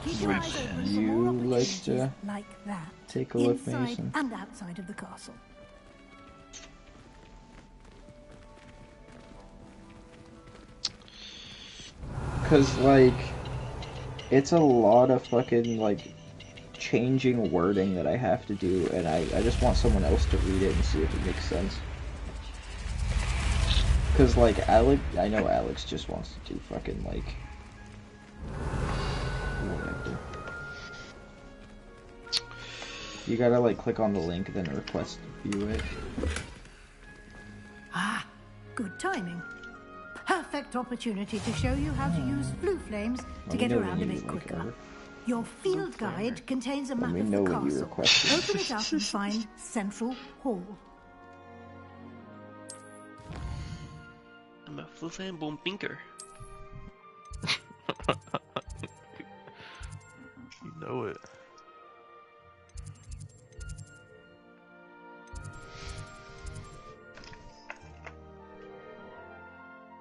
Keep your eyes open for You more like opportunities to like that, take a look, inside Mason? and outside of the castle. Cause like, it's a lot of fucking like changing wording that I have to do, and I just want someone else to read it and see if it makes sense. Cause like Alex, I know Alex just wants to do fucking like whatever. You gotta like click on the link, then request to view it. Ah, good timing. Perfect opportunity to show you how to use blue flames to Let me get know around a when you bit quicker. like, Your field guide contains a Let map me of know the when you castle. request it. Open it up and find Central Hall. I'm a Flufan Boom Binker. You know it.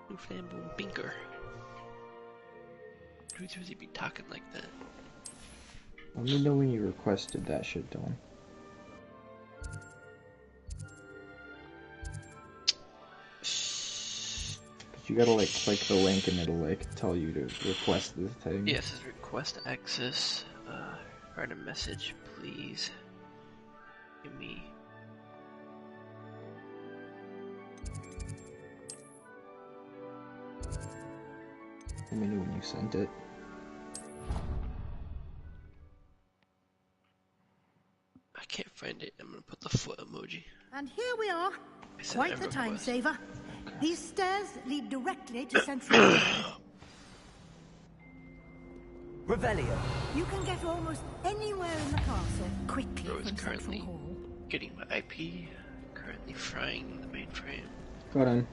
Flufan Boom Binker. Who does he be talking like that? Let me know when you requested that shit, Dylan. But you gotta like click the link and it'll like tell you to request this thing. Yes, it's request access. Write a message, please. Give me. Let me know when you sent it. I can't find it. I'm gonna put the foot emoji. And here we are. said Quite the EverQuest. time saver. These stairs lead directly to Central. Revelio. You can get almost anywhere in the castle quickly Bro is from currently Central Hall. getting my IP. Currently frying the mainframe. Got on.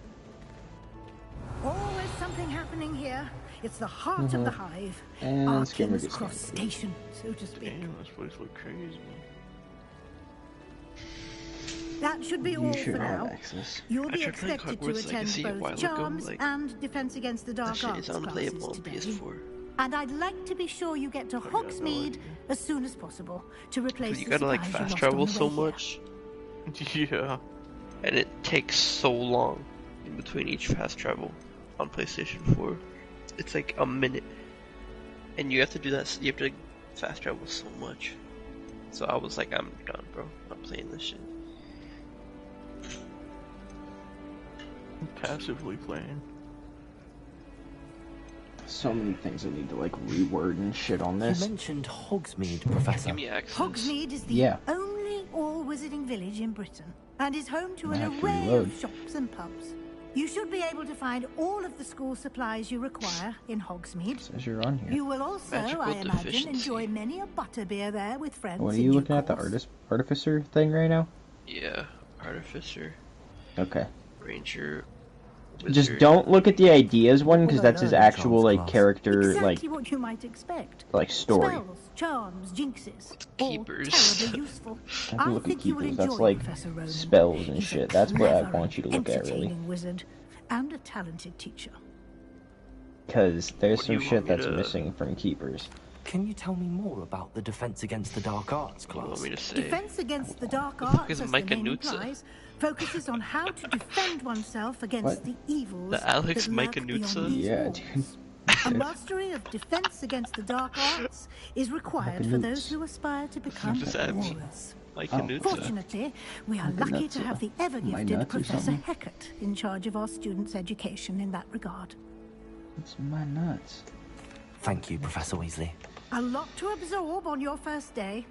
Always something happening here. It's the heart of the hive. And Our Skimmer King's gets Cross Station, so to speak. Damn, this place look crazy. That should be all You for should have now. access. You'll I be tried playing expected to Hogwarts attend Legacy a while both ago, Charms like, and Defense Against the That Dark shit Arts is unplayable classes on today. PS4. And I'd like to be sure you get to Hogsmeade as soon as possible to replace You the gotta like supplies you fast lost travel on the so way here. much, Yeah. and it takes so long in between each fast travel on PlayStation 4. It's like a minute, and you have to do that. You have to fast travel so much. So I was like, I'm done, bro. I'm playing this shit. Passively playing. So many things I need to like reword and shit on this. You mentioned Hogsmeade, Professor. Give me access. Hogsmeade is the Yeah. only all-wizarding village in Britain and is home to I an have to array reload. of shops and pubs. You should be able to find all of the school supplies you require in Hogsmeade. Says you're on here. You will also, Magical I imagine, deficiency. enjoy many a butterbeer there with friends. What are in you due looking at? The course. artificer thing right now? Yeah, Artificer, Okay. Ranger, Just Wizard. don't look at the ideas one because What that's his about actual Charles like class? character Exactly what you might expect. like story. Spells, charms, jinxes, all Keepers. terribly useful. Don't I look at think you will keepers. enjoy That's like Professor Ronan. spells and He's a shit. That's what I clever, want you to look at really. entertaining wizard and a talented teacher. Because there's What do some you shit want me that's to- missing from keepers. Can you tell me more about the Defense Against the Dark Arts What do you want class? me to say? Defense against the dark The fuck arts, is as the Micah name Nutza? implies, focuses on how to defend oneself against What? the evils The Alex that lurk Micah beyond Nutza? these Yeah, walls. dude. A mastery of defense against the dark arts is required for those who aspire to become does that mean? warriors. Micah Nutza. Fortunately, we are Micah lucky to Nutza. have the My ever-gifted nuts or Professor something? Hecat in charge of our students' education in that regard. It's my nuts. Thank you, Professor Weasley. A lot to absorb on your first day,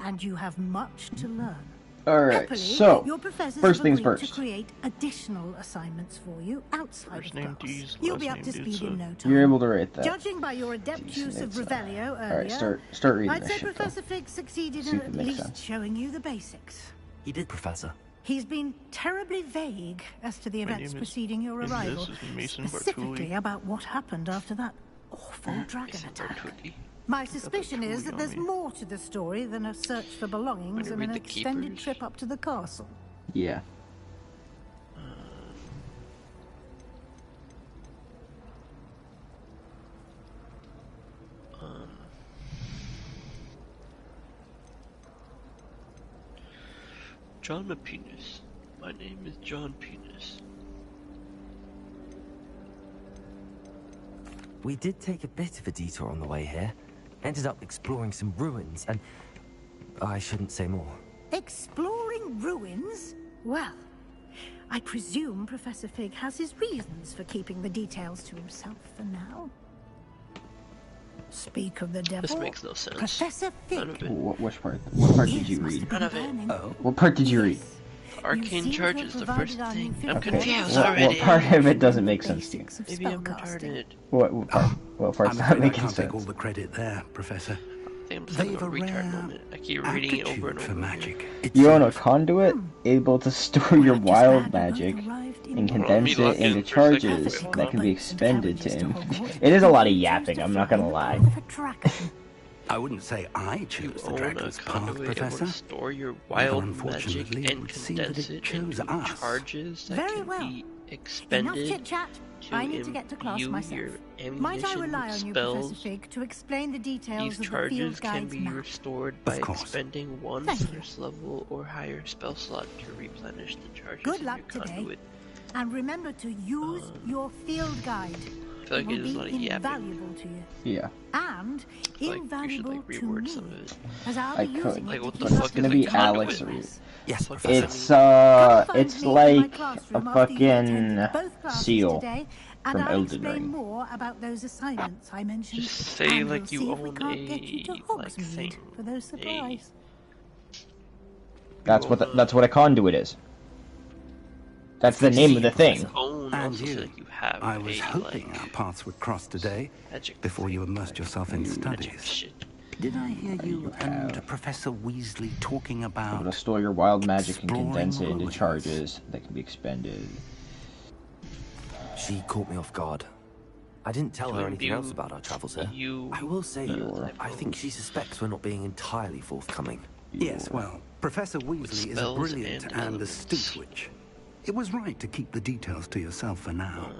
and you have much to learn. Alright, Happily, so your professors first have things agreed first. to create additional assignments for you outside First of name class. D's, You'll last be up name to speed Dutza. in no time. You're able to write that. Judging by your adept use of Dutza. Revelio earlier, Alright, start reading I'd this say shit, though. Professor Fig succeeded See in if it at makes least sense. showing you the basics. He did, Professor. He's been terribly vague as to the My events name is- preceding your and arrival, this is Mason specifically Bartoli. about what happened after that awful dragon Mason attack. Bartoli. My suspicion is that there's Bartoli on me. more to the story than a search for belongings Wanna and read an the extended keepers? trip up to the castle. Yeah. John Penis. My name is John Penis. We did take a bit of a detour on the way here. Ended up exploring some ruins, and I shouldn't say more. Exploring ruins? Well, I presume Professor Fig has his reasons for keeping the details to himself for now. Speak of the devil. This makes no sense. Professor None Fig. of it. Which part? What part did Ears you must read? have been None of it. burning. Oh, What part did you read? Arcane seem to charge have is the provided first our thing. new I'm fifth confused What already. part of it doesn't make sense to you? Basics of Maybe I'm spellcasting. retarded. What part? What part's I'm not afraid I making can't take all sense? the credit there, Professor. I think I'm just having They've a a retard rare moment. I keep reading it over and aptitude for over. magic. It You own a seems. conduit, able to store your Just wild had magic, both arrived in and Hold on, condense let me it log in into for a second. charges Perfectly that can be competent expended to carriages him. Hogwarts. It is a lot of You chose yapping, to I'm not fly gonna the lie. path of a dragon. I wouldn't say I You chose the own a dragon's path, conduit able Professor. to store your Rather wild magic unfortunately, it and would seem that condense it it chose into us. charges that Very can well. be Enough expended chit-chat. to I need to get to class imbue myself. your Might I ammunition rely with on you, Professor spells. Fig, to explain the details These of the charges field can guide's be map? restored by Of course. expending one Thank you. first level or higher spell slot to replenish the charges Good in luck your today. conduit. And remember to use your field guide. feel like it it will is a lot be of yapping. invaluable to you. Yeah. And Like, invaluable you should, like, to rework me, some of it. as I'll I be could. using Like, it what to the keep fuck us It's gonna is be a conduit? Alex Reed. Yes, Come It's find it's me in my like a classroom after you've attended fucking both classes seal today, and from I'll Elden explain Ring. more about those assignments I mentioned. Just say, and like, we'll you see if we own can't get you to a, like, Hogsmeade thing. for those supplies. That's what a conduit is. That's the name of the thing. And you. I was hoping our paths would cross today, before you immersed yourself in studies. Did I hear you and Professor Weasley talking Able about to store your wild magic and exploring condense it into ruins? charges that can be expended. She caught me off guard. I didn't tell her anything else about our travels here. I will say, I think she suspects we're not being entirely forthcoming. Yes, well, Professor Weasley is a spells brilliant and and elements. astute witch. It was right to keep the details to yourself for now.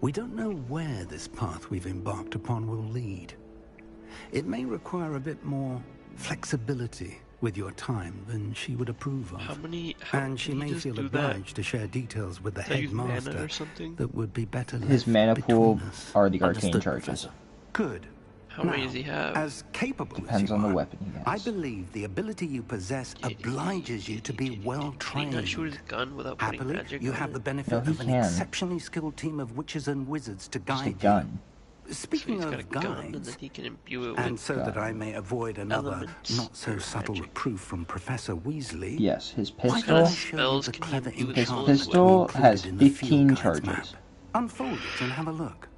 We don't know where this path we've embarked upon will lead. It may require a bit more flexibility with your time than she would approve of. And she may feel obliged to share details with the Does he use mana headmaster or something? that would be better His left mana pool between us. are the arcane Understood, charges. Professor. Good. How many does he have? As capable Depends as you on the are, weapon he I has. believe the ability you possess obliges you to be well Can he not trained. shoot his gun without putting Happily, magic you on have it? the benefit No, he of an can. exceptionally skilled team of witches and wizards to Just a guide gun. you. So Speaking he's got a of gun, and guides, then he can imbue it and with so that I may avoid another elements not-so-subtle magic. reproof from Professor Weasley, Yes, his why don't pistol. I show you spells the can he clever imbue his enchantment own Pistol we has included in the 15 field guides map. charges. Unfold it and have a look.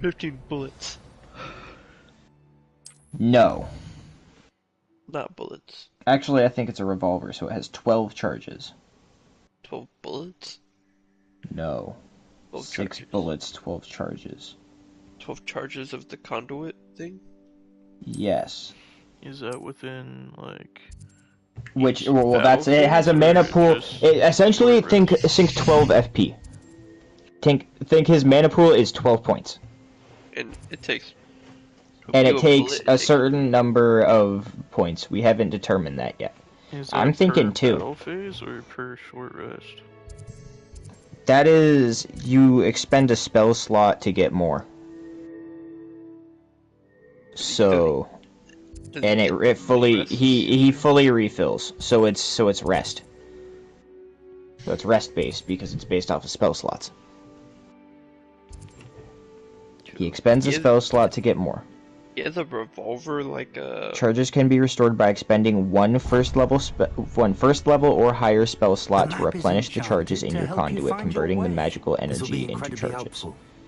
15 bullets. No. Not bullets. Actually, I think it's a revolver, so it has 12 charges. 12 bullets? No. 12 6 charges. bullets, 12 charges. 12 charges of the conduit thing? Yes. Is that within, like... Which, well, that's it. It has a mana pool. It essentially think 12 FP. Think his mana pool is 12 points, And it takes... and you it a takes bullet, a certain number of points. We haven't determined that yet. Is that I'm thinking per 2. battle phase or per short rest? That is, you expend a spell slot to get more. So, and it fully he fully refills. So it's rest. So it's rest based because it's based off of spell slots. He expends a spell slot to get more. Yeah, the revolver, like a... Charges can be restored by expending one first level or higher spell slot to replenish the charges in your conduit, converting the magical energy into charges.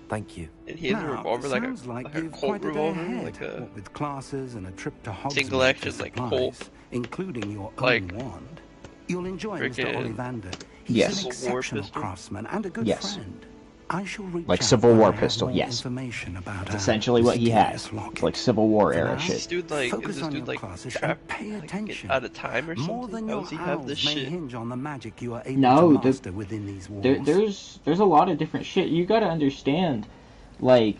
Thank you. And he has a revolver, like sounds like a you've Colt quite a day revolver, ahead, like a... what with classes and a trip to Hogsmeade single for action, like supplies, Colt. including your Like, own wand. You'll enjoy Mr. freaking Ollivander. He's Yes. an Civil War exceptional pistol? craftsman and a good Yes. friend. I shall reach Like out Civil when War I have pistol, more yes. information about It's our essentially what he has. mysterious locket. Like Civil War For era now, shit. This dude, like, is focus this on dude, your like, classes trapped, and pay like, attention. out of time or More something? than How your does he have owls this may shit? hinge on the magic you are able No, to master within these walls. there's a lot of different shit. You gotta understand, like,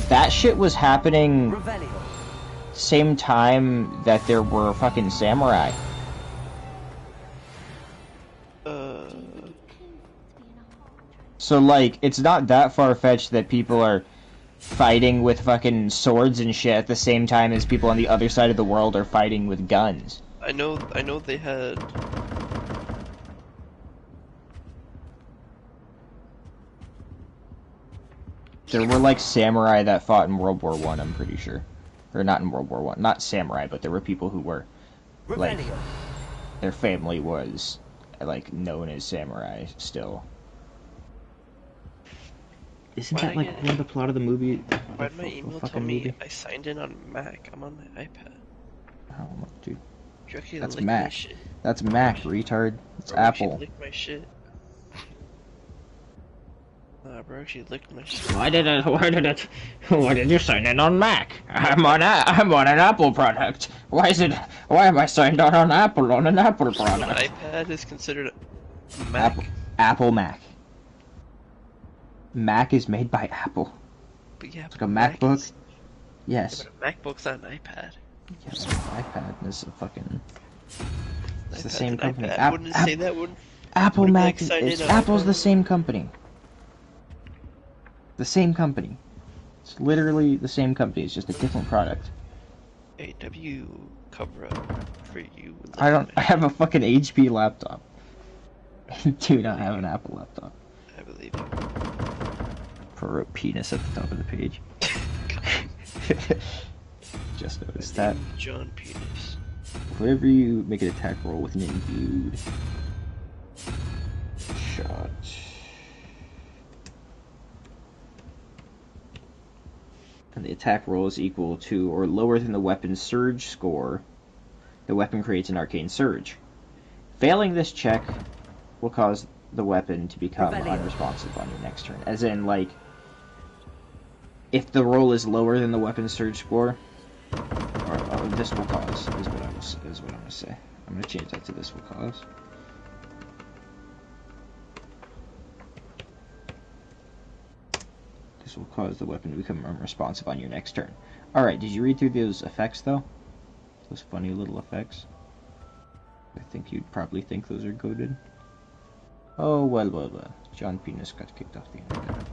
that shit was happening same time that there were fucking samurai. So, like, it's not that far-fetched that people are fighting with fucking swords and shit at the same time as people on the other side of the world are fighting with guns. I know they had... There were, like, samurai that fought in World War I, I'm pretty sure. Or not in World War I. Not samurai, but there were people who were, like, their family was, like, known as samurai still. Isn't that, like, one of the plot of the movie? Why'd my email tell me I signed in on Mac? I'm on my iPad. Oh, dude. You actually That's licked my Mac. shit. That's Mac, retard. It's Bro, actually Apple. licked my shit. Nah, bro, actually licked my shit. Why did you sign in on Mac? I'm on an Apple product. Why am I signed on Apple on an Apple So an product? iPad is considered a Mac. Apple Mac. Mac is made by Apple. But yeah, It's but like a Mac MacBook. is- Yes. Yeah, but a MacBook's not an iPad. Yes, an iPad is a fucking. It's the iPad's same an company. iPad. Wouldn't say that, wouldn't... Apple wouldn't, Mac like, sign is in on Apple's iPad? the same company. The same company. It's literally the same company. It's just a different product. AW cover up for you. I have a fucking HP laptop. I do not have an Apple laptop. I believe you. For a penis at the top of the page. Just noticed that. John Penis. Whenever you make an attack roll with an imbued shot. And the attack roll is equal to or lower than the weapon's surge score, the weapon creates an arcane surge. Failing this check will cause the weapon to become unresponsive on your next turn. As in, like, if the roll is lower than the weapon's surge score, or this will cause is what I'm gonna say. I'm gonna change that to this will cause. This will cause the weapon to become unresponsive on your next turn. Alright, did you read through those effects though? Those funny little effects? I think you'd probably think those are goated. Oh, well. John Penis got kicked off the internet.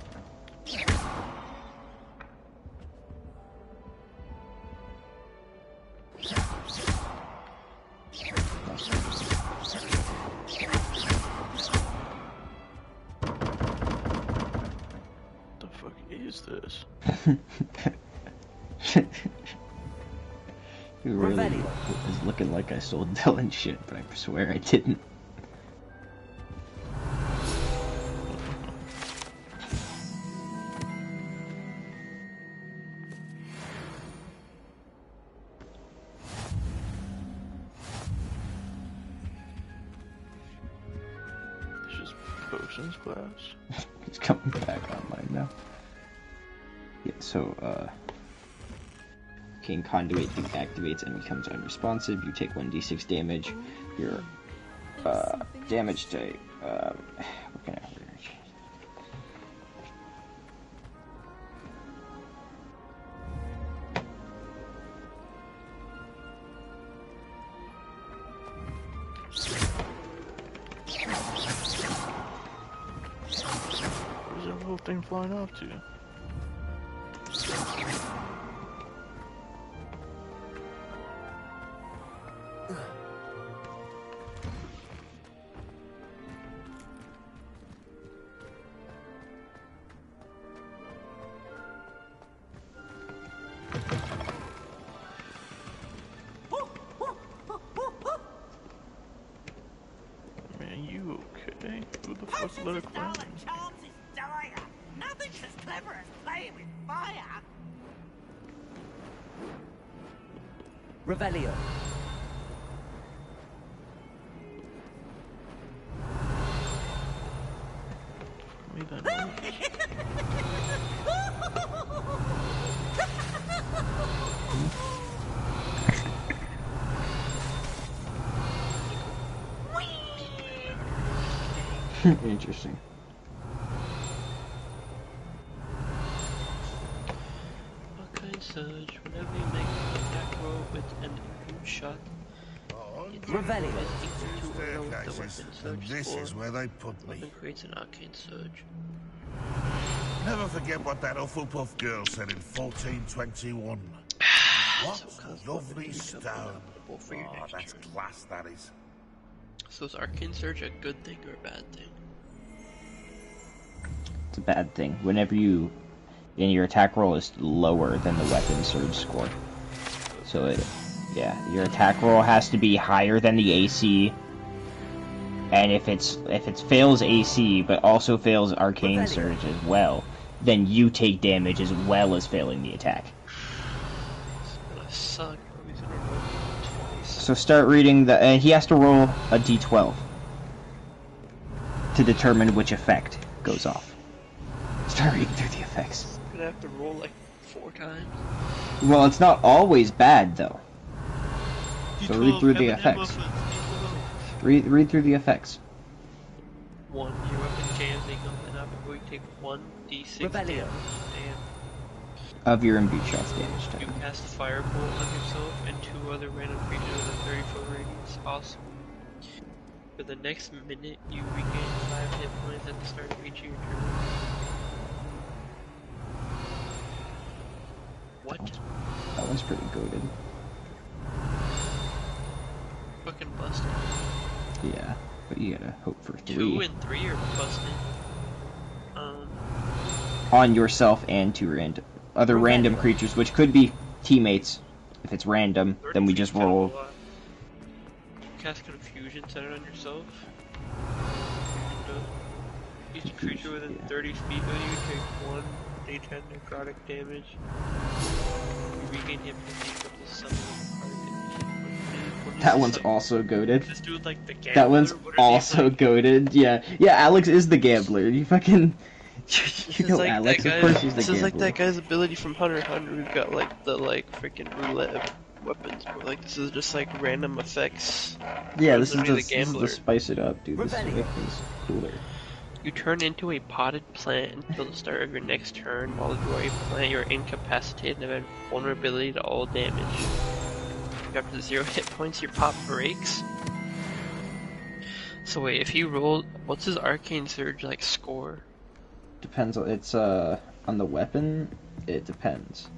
The fuck is this? It really is looking like I sold Dylan shit, but I swear I didn't. It's just potions class. It's coming back online now. Yeah, so, Arcane Conduit deactivates and becomes unresponsive. You take 1d6 damage. Your, damage type, what can I change? Where's that little thing flying off to? Man, you okay? Who the fuck let it climb? Nothing's as clever as playing with fire. Revelio. Made that noise. Interesting. Arcane Surge, whenever you make an attack roll with an imbued shot, Revelio. This is where they put me. Weapon creates an arcane surge. Never forget what that Hufflepuff girl said in 1421. What a lovely stone. For your next That's turn. class, that is. So is arcane surge a good thing or a bad thing? It's a bad thing. Whenever you... and your attack roll is lower than the weapon surge score. So it... yeah, your attack roll has to be higher than the AC. And if it fails AC, but also fails arcane surge as well, then you take damage as well as failing the attack. It's gonna suck. He's gonna roll twice. So start reading the... he has to roll a d12 to determine which effect goes off. Start reading through the effects. I'm gonna have to roll like 4 times. Well, it's not always bad, though. So read through the effects. Read through the effects. 1, your weapon jams a gun up before you take 1d6 damage. Of your imbued shots damage type. You cast Firebolt on yourself and 2 other random creatures in a 30-foot radius. Awesome. For the next minute, you regain 5 hit points at the start of each of your turns. What? That one's pretty goated. Fucking busted. Yeah, but you gotta hope for 3. 2 and 3 are busted. On yourself and 2 other random creatures, which could be teammates. If it's random, then we just roll. Cast Confusion centered on yourself. Each creature within 30 feet of you take 1 d10 necrotic damage. You regain hit points up to 7 necrotic damage. That one's also goated. This dude like the gambler? That one's also goated. Yeah, Alex is the gambler. You fucking. You know Alex, of course he's the This gambler. is like that guy's ability from Hunter x Hunter. We've got like the freaking roulette of weapons, but like this is just like random effects. Yeah, this is Literally just to spice it up, dude. This is make things cooler. You turn into a potted plant until the start of your next turn. While you are a plant, you're incapacitated and have vulnerability to all damage. After 0 hit points, your pop breaks. So wait, if he rolled, what's his Arcane Surge like score? Depends. It's on the weapon. It depends.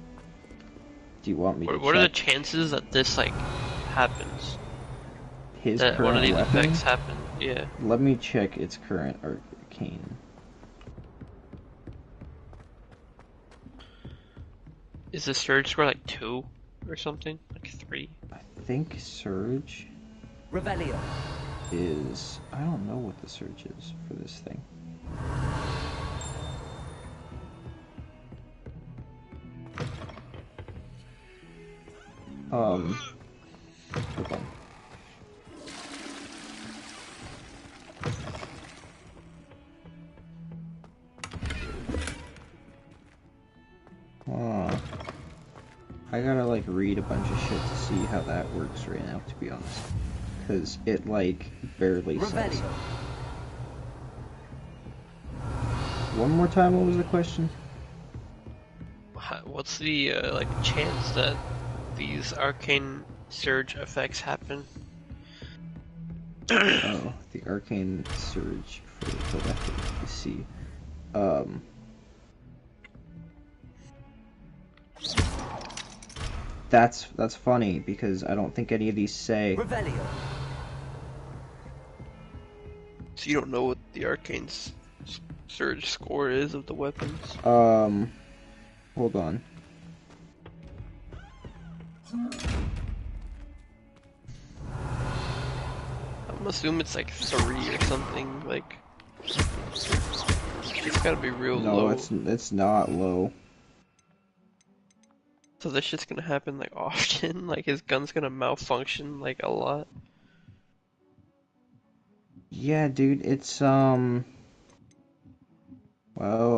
Do you want me to What are the check chances that this like happens? his That current one of these weapon? effects happen? Yeah. Let me check its current arcane. Is the Surge score like 2 or something? Like 3? I think Surge Revelio is. I don't know what the Surge is for this thing. Hold on. I gotta like read a bunch of shit to see how that works right now, to be honest. Cause it like barely says. One more time, what was the question? What's the like chance that these Arcane Surge effects happen? Oh, the Arcane Surge for the weapon. Let's see. That's funny because I don't think any of these say. Revelio. So you don't know what the Arcane Surge score is of the weapons? Hold on. I'm assuming it's like 3 or something. Like it's gotta be real low. No, it's not low. So this shit's gonna happen like often. Like his gun's gonna malfunction like a lot. Yeah, dude, it's well,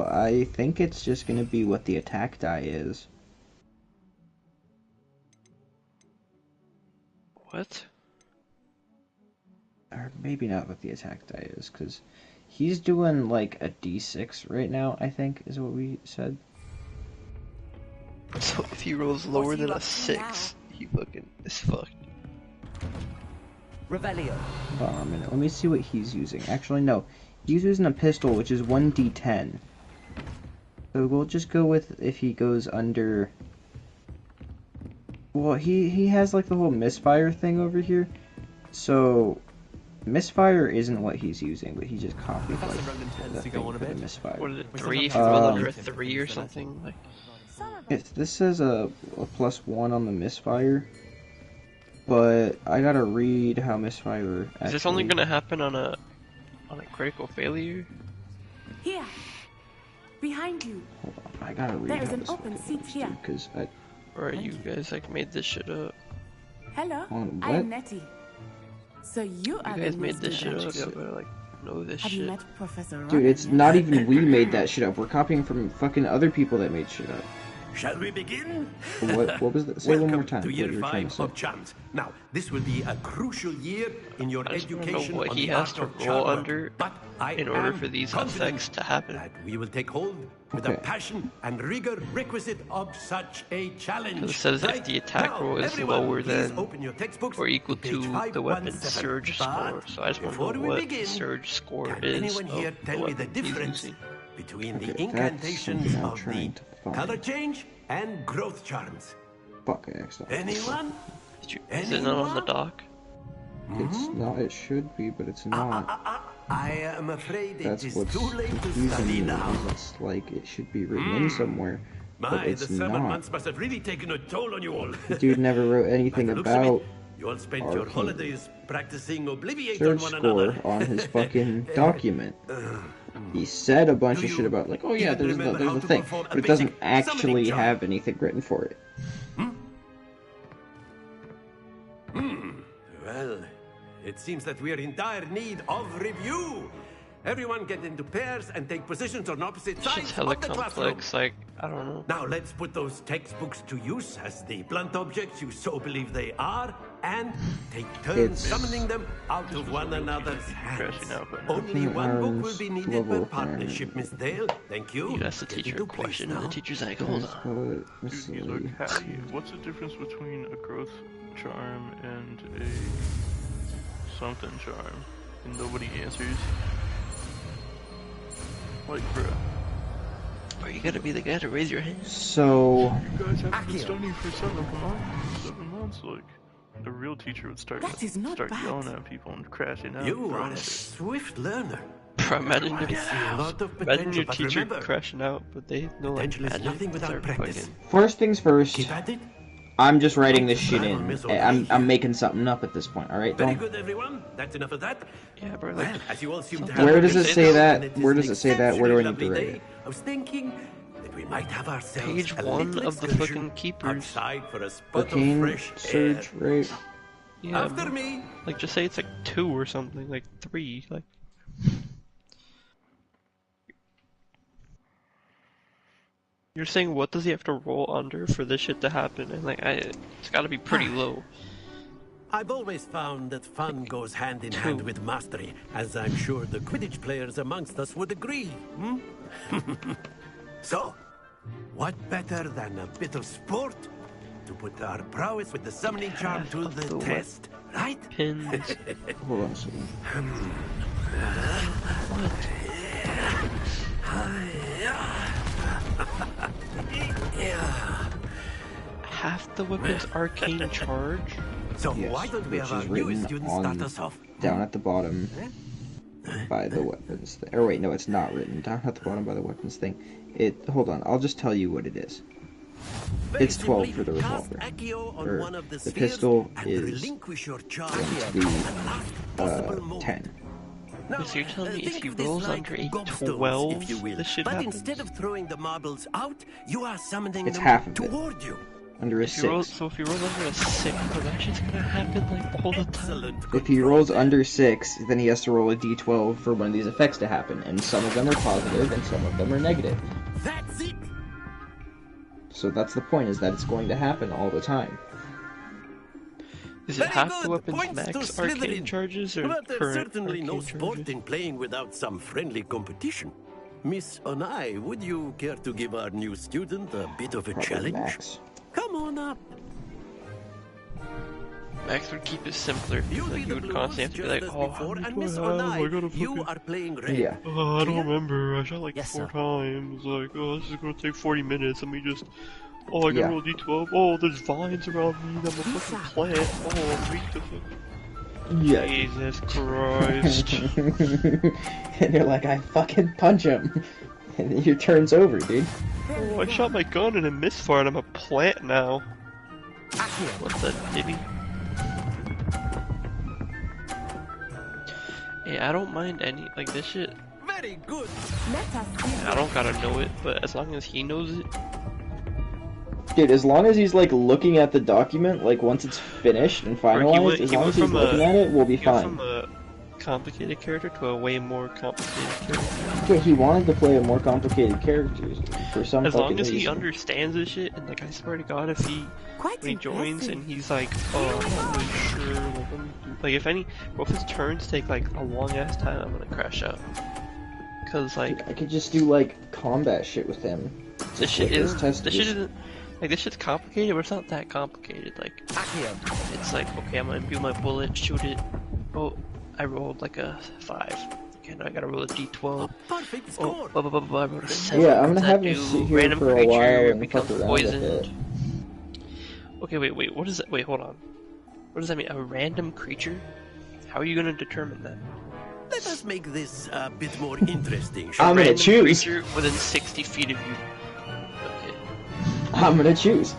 I think it's just gonna be what the attack die is. What? Or maybe not what the attack die is, because he's doing like a d6 right now, I think, is what we said. So if he rolls lower than a 6, he fucking is fucked. Revelio. Hold on a minute, let me see what he's using. Actually, no. He's using a pistol, which is 1d10. So we'll just go with if he goes under... Well, he has like the whole misfire thing over here. So, misfire isn't what he's using, but he just copied like the thing for the misfire. What is it, 3 if you roll under a 3 or something? Like... This says a +1 on the misfire, but I gotta read how misfire actually... Is this only gonna happen on a critical failure? Here, behind you. Hold on, I gotta read There is how an this open seat here. because I... Or you guys like made this shit up? Hello, On I what? am Nettie. So you are You guys the made new this shit up, student. you gotta like know this Have you shit. met Professor Dude, Ronan it's yet? not even we made that shit up. We're copying from fucking other people that made shit up. Shall we begin? What was that? Say one more time. To what year you were trying 5 to say. of Chant. Now, this will be a crucial year in your I just wanna education know what on he the has art to of roll chart work. under But I in order am for these confident effects to happen. that we will take hold with the Okay. passion and rigor requisite of such a challenge. It says if Right? the attack Now, roll is everyone, lower please than open your textbooks or equal page to the weapon's 517. surge But score. So I just want to before know we what begin, the surge score can is anyone here of the tell me the weapon he's difference using. between Okay, the that's incantations something I'm of the trying to find. color change and growth charms. Fuck, I accidentally. Anyone? Is it not on the dock? It's not. It should be, but it's not. I am afraid That's it is what's too late to confusing study me. now. Is it's like it should be written in somewhere, but My, it's the summer not. months must have really taken a toll on you all. The dude never wrote anything By the looks of about it, you all spent your Arcane. holidays practicing Obliviate Surge on one score another. on his fucking document. He said a bunch of shit about like, oh yeah, there's a thing, but it doesn't actually have anything written for it. Well, it seems that we are in dire need of review. Everyone get into pairs and take positions on opposite It's sides just of hella the classroom. complex, like, I don't know. Now let's put those textbooks to use as the blunt objects you so believe they are, and take turns summoning them out of one another's hands. Only one book will be needed per partnership, Miss Dale. Thank you. You asked the teacher a question, and the teacher's like, hold on. Dude, look, Hattie, what's the difference between a growth charm and a something charm? And nobody answers. Like, bro. Bro, you gotta be the guy to raise your hand. So You guys haven't been studying for 7 months. Like, the real teacher would start yelling at people and crashing out. You throwing are a shit. swift learner. Bro, imagine I see a lot of imagine potential, your but teacher remember, crashing out, but they know like potential is magic. nothing without Start practice. fucking- first things first, Keep at it. I'm just writing this shit in. I'm making something up at this point. All right, Very don't. good, everyone. That's enough of that. Yeah, bro. Well, as you all seem to have Where does it say understood, that? and it is Where an does it say that? Where do I need to exceptionally write lovely it? day, I was thinking that we might have ourselves Page a 1 little of the excursion fucking keepers. outside for a spot of Arcane fresh Surge, air. right? Yeah, After bro. me. Like, just say it's like 2 or something, like 3, like. You're saying what does he have to roll under for this shit to happen? And like, it's gotta be pretty low. I've always found that fun goes hand in hand with mastery, as I'm sure the Quidditch players amongst us would agree. Hmm? So, what better than a bit of sport to put our prowess with the summoning charm to the test, right? Pins. Hold on a second. Half the weapon's arcane charge? So Yes, why don't we which have our is newest written student on start us off? down at the bottom by the weapons. Or wait, no, it's not written down at the bottom by the weapons thing. Hold on, I'll just tell you what it is. Very It's 12 simply, for the cast revolver. Accio on Or one of the the spheres pistol and is relinquish your charge going to at the last possible be moment. 10. Now, So you're telling me if think he of this rolls like under a gobstones, 12, if you will. this shit But happens? instead of throwing the marbles out, you are summoning It's them half of it. toward you. Under a If you roll, 6. so if you roll under a 6, then that shit's gonna happen like all the time. If he rolls under 6, then he has to roll a d12 for one of these effects to happen, and some of them are positive and some of them are negative. That's it. So that's the point, is that it's going to happen all the time. Is it Very half good. the weapon's Points max to arcane Slytherin. charges or But there's current certainly no arcane sport charges? in playing without some friendly competition. Miss Onai, would you care to give our new student a bit of a Probably challenge? max. Come on up. Max would keep it simpler. Like, you would constantly have to be like, just as oh, before, how and many Miss do I have? Onai, I gotta you fucking... are playing red. Yeah. Oh, I don't Clear? remember. I shot like Yes, 4 sir. times. Like, oh, this is gonna take 40 minutes. Let me just... Oh, I gotta Yeah. roll d12. Oh, there's vines around me. I'm a fucking plant. Oh, I'm weak to fuck. Yeah. Jesus Christ. And you're like, I fucking punch him. And then your turn's over, dude. Oh, I shot my gun and it misfired. I'm a plant now. What's that, Diddy? Hey, I don't mind any, like, this shit. Very good. I don't gotta know it, but as long as he knows it. Dude, as long as he's like looking at the document, like once it's finished and finalized, as long as he's looking at it, we'll be he went fine. from a complicated character to a way more complicated character. Yeah, he wanted to play a more complicated characters for some As fucking long as he reason. understands this shit, and like I swear to God, if he when he joins and he's like, oh, I'm not really sure, like, let me do, like if any, well, if his turns take like a long ass time, I'm gonna crash out. Cause like I could just do like combat shit with him. this shit Like, is, his test this shit is- isn't, like this shit's complicated, but it's not that complicated. Like it's like, okay, I'm gonna imbue my bullet, shoot it. Oh, I rolled like a 5. Okay, Okay, now I gotta roll a d12. Perfect Oh, score. blah, blah, blah, blah, I rolled a 7. Yeah, I'm What's gonna that have you do? sit here Random for a creature while and becomes fuck around with poisoned. it. Okay, wait, what is that? Wait, hold on. What does that mean? A random creature? How are you gonna determine that? Let us make this a bit more interesting. shall I'm we? gonna Random choose. creature within 60 feet of you. Okay. I'm gonna choose.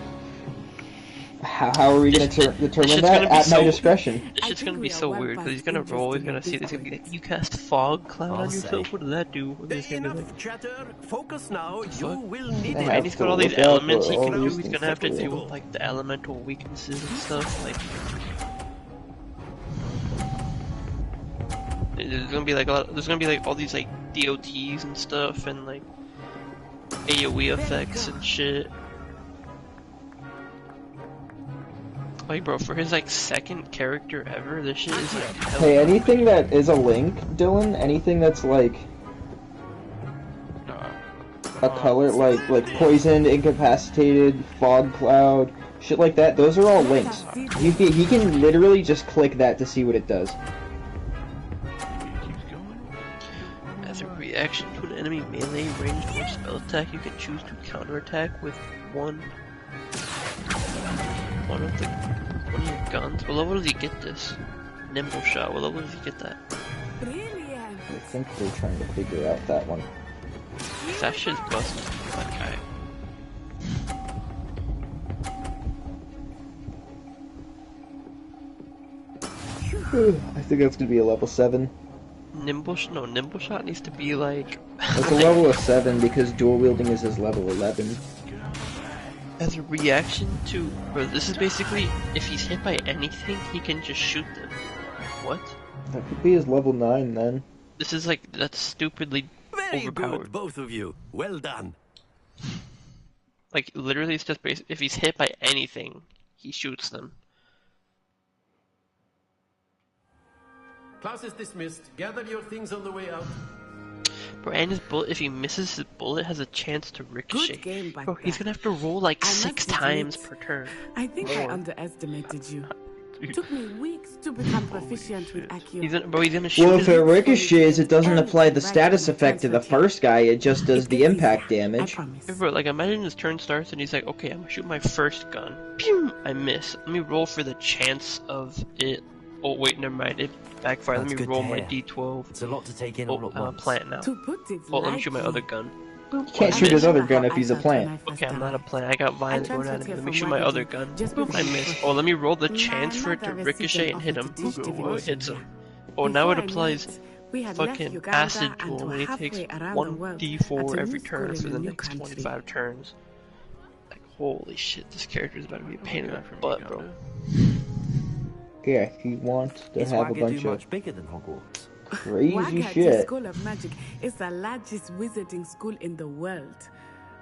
How are we gonna determine shit's that? gonna be At my so- discretion. This shit's gonna be so weird because he's gonna roll, he's gonna see this, he's gonna be like, you cast fog cloud I'll on say. yourself, what does that do? And he's gonna be like, Enough chatter. Focus now. You fuck? will need I it. And he's got all these Look out elements for he all can do, these he's things gonna have to that deal do. with like the elemental weaknesses and stuff, like... There's gonna be like there's gonna be like all these like DOTs and stuff and like AoE effects and shit. Like bro, for his like second character ever, this shit is like hell. Hey, anything that is a link, Dylan, anything that's like a color, like poisoned, incapacitated, fog cloud, shit like that, those are all links. He can literally just click that to see what it does. As a reaction to an enemy melee, ranged, or spell attack, you can choose to counterattack with one of your guns. What level does he get this? Nimble shot. What level does he get that? Brilliant. I think they're trying to figure out that one. That shit's busted. That guy. I think that's gonna be a level 7. Nimble shot needs to be like. It's a level of 7 because dual wielding is his level 11. As a reaction to, bro, this is basically if he's hit by anything, he can just shoot them. What? That could be his level 9 then. This is like that's stupidly Very overpowered. good, both of you. Well done. Like literally, it's just if he's hit by anything, he shoots them. Class is dismissed. Gather your things on the way out. Bro, and his bullet, if he misses, his bullet has a chance to ricochet. Good game back Bro, he's there. gonna have to roll like I must 6 admit, times per turn. I think I More. underestimated you. Took me weeks to become proficient with Accio. He's gonna shoot Well, his if it ricochets, it doesn't apply the status effect to the first guy, it just does the impact damage. Bro, like imagine his turn starts and he's like, okay, I'm gonna shoot my first gun. Pew! I miss. Let me roll for the chance of it. Oh wait, never mind. It backfired. That's Let me good roll to my hear. D12. It's a lot to take in Oh, all at I'm a once. plant now. To put it Oh, let me shoot my lightly, other gun. You can't shoot his other gun if he's a plant. Okay, I'm not a plant. I got vines going at me. Let me shoot my other gun. Just Boop, I miss. Oh, let me roll the chance for it to ricochet and hit him. Oh, it hits him. Oh, now it applies we had left fucking Uganda acid and jewel were and he halfway takes around the world 1d4 at a every new turn school for in the a new next country. 25 turns. Like, holy shit, this character is about to be a pain in the butt, bro. Yeah, he wants to Is have a Wagadu bunch of much bigger than Hogwarts? crazy Wagadu shit. School of Magic is the largest wizarding school in the world.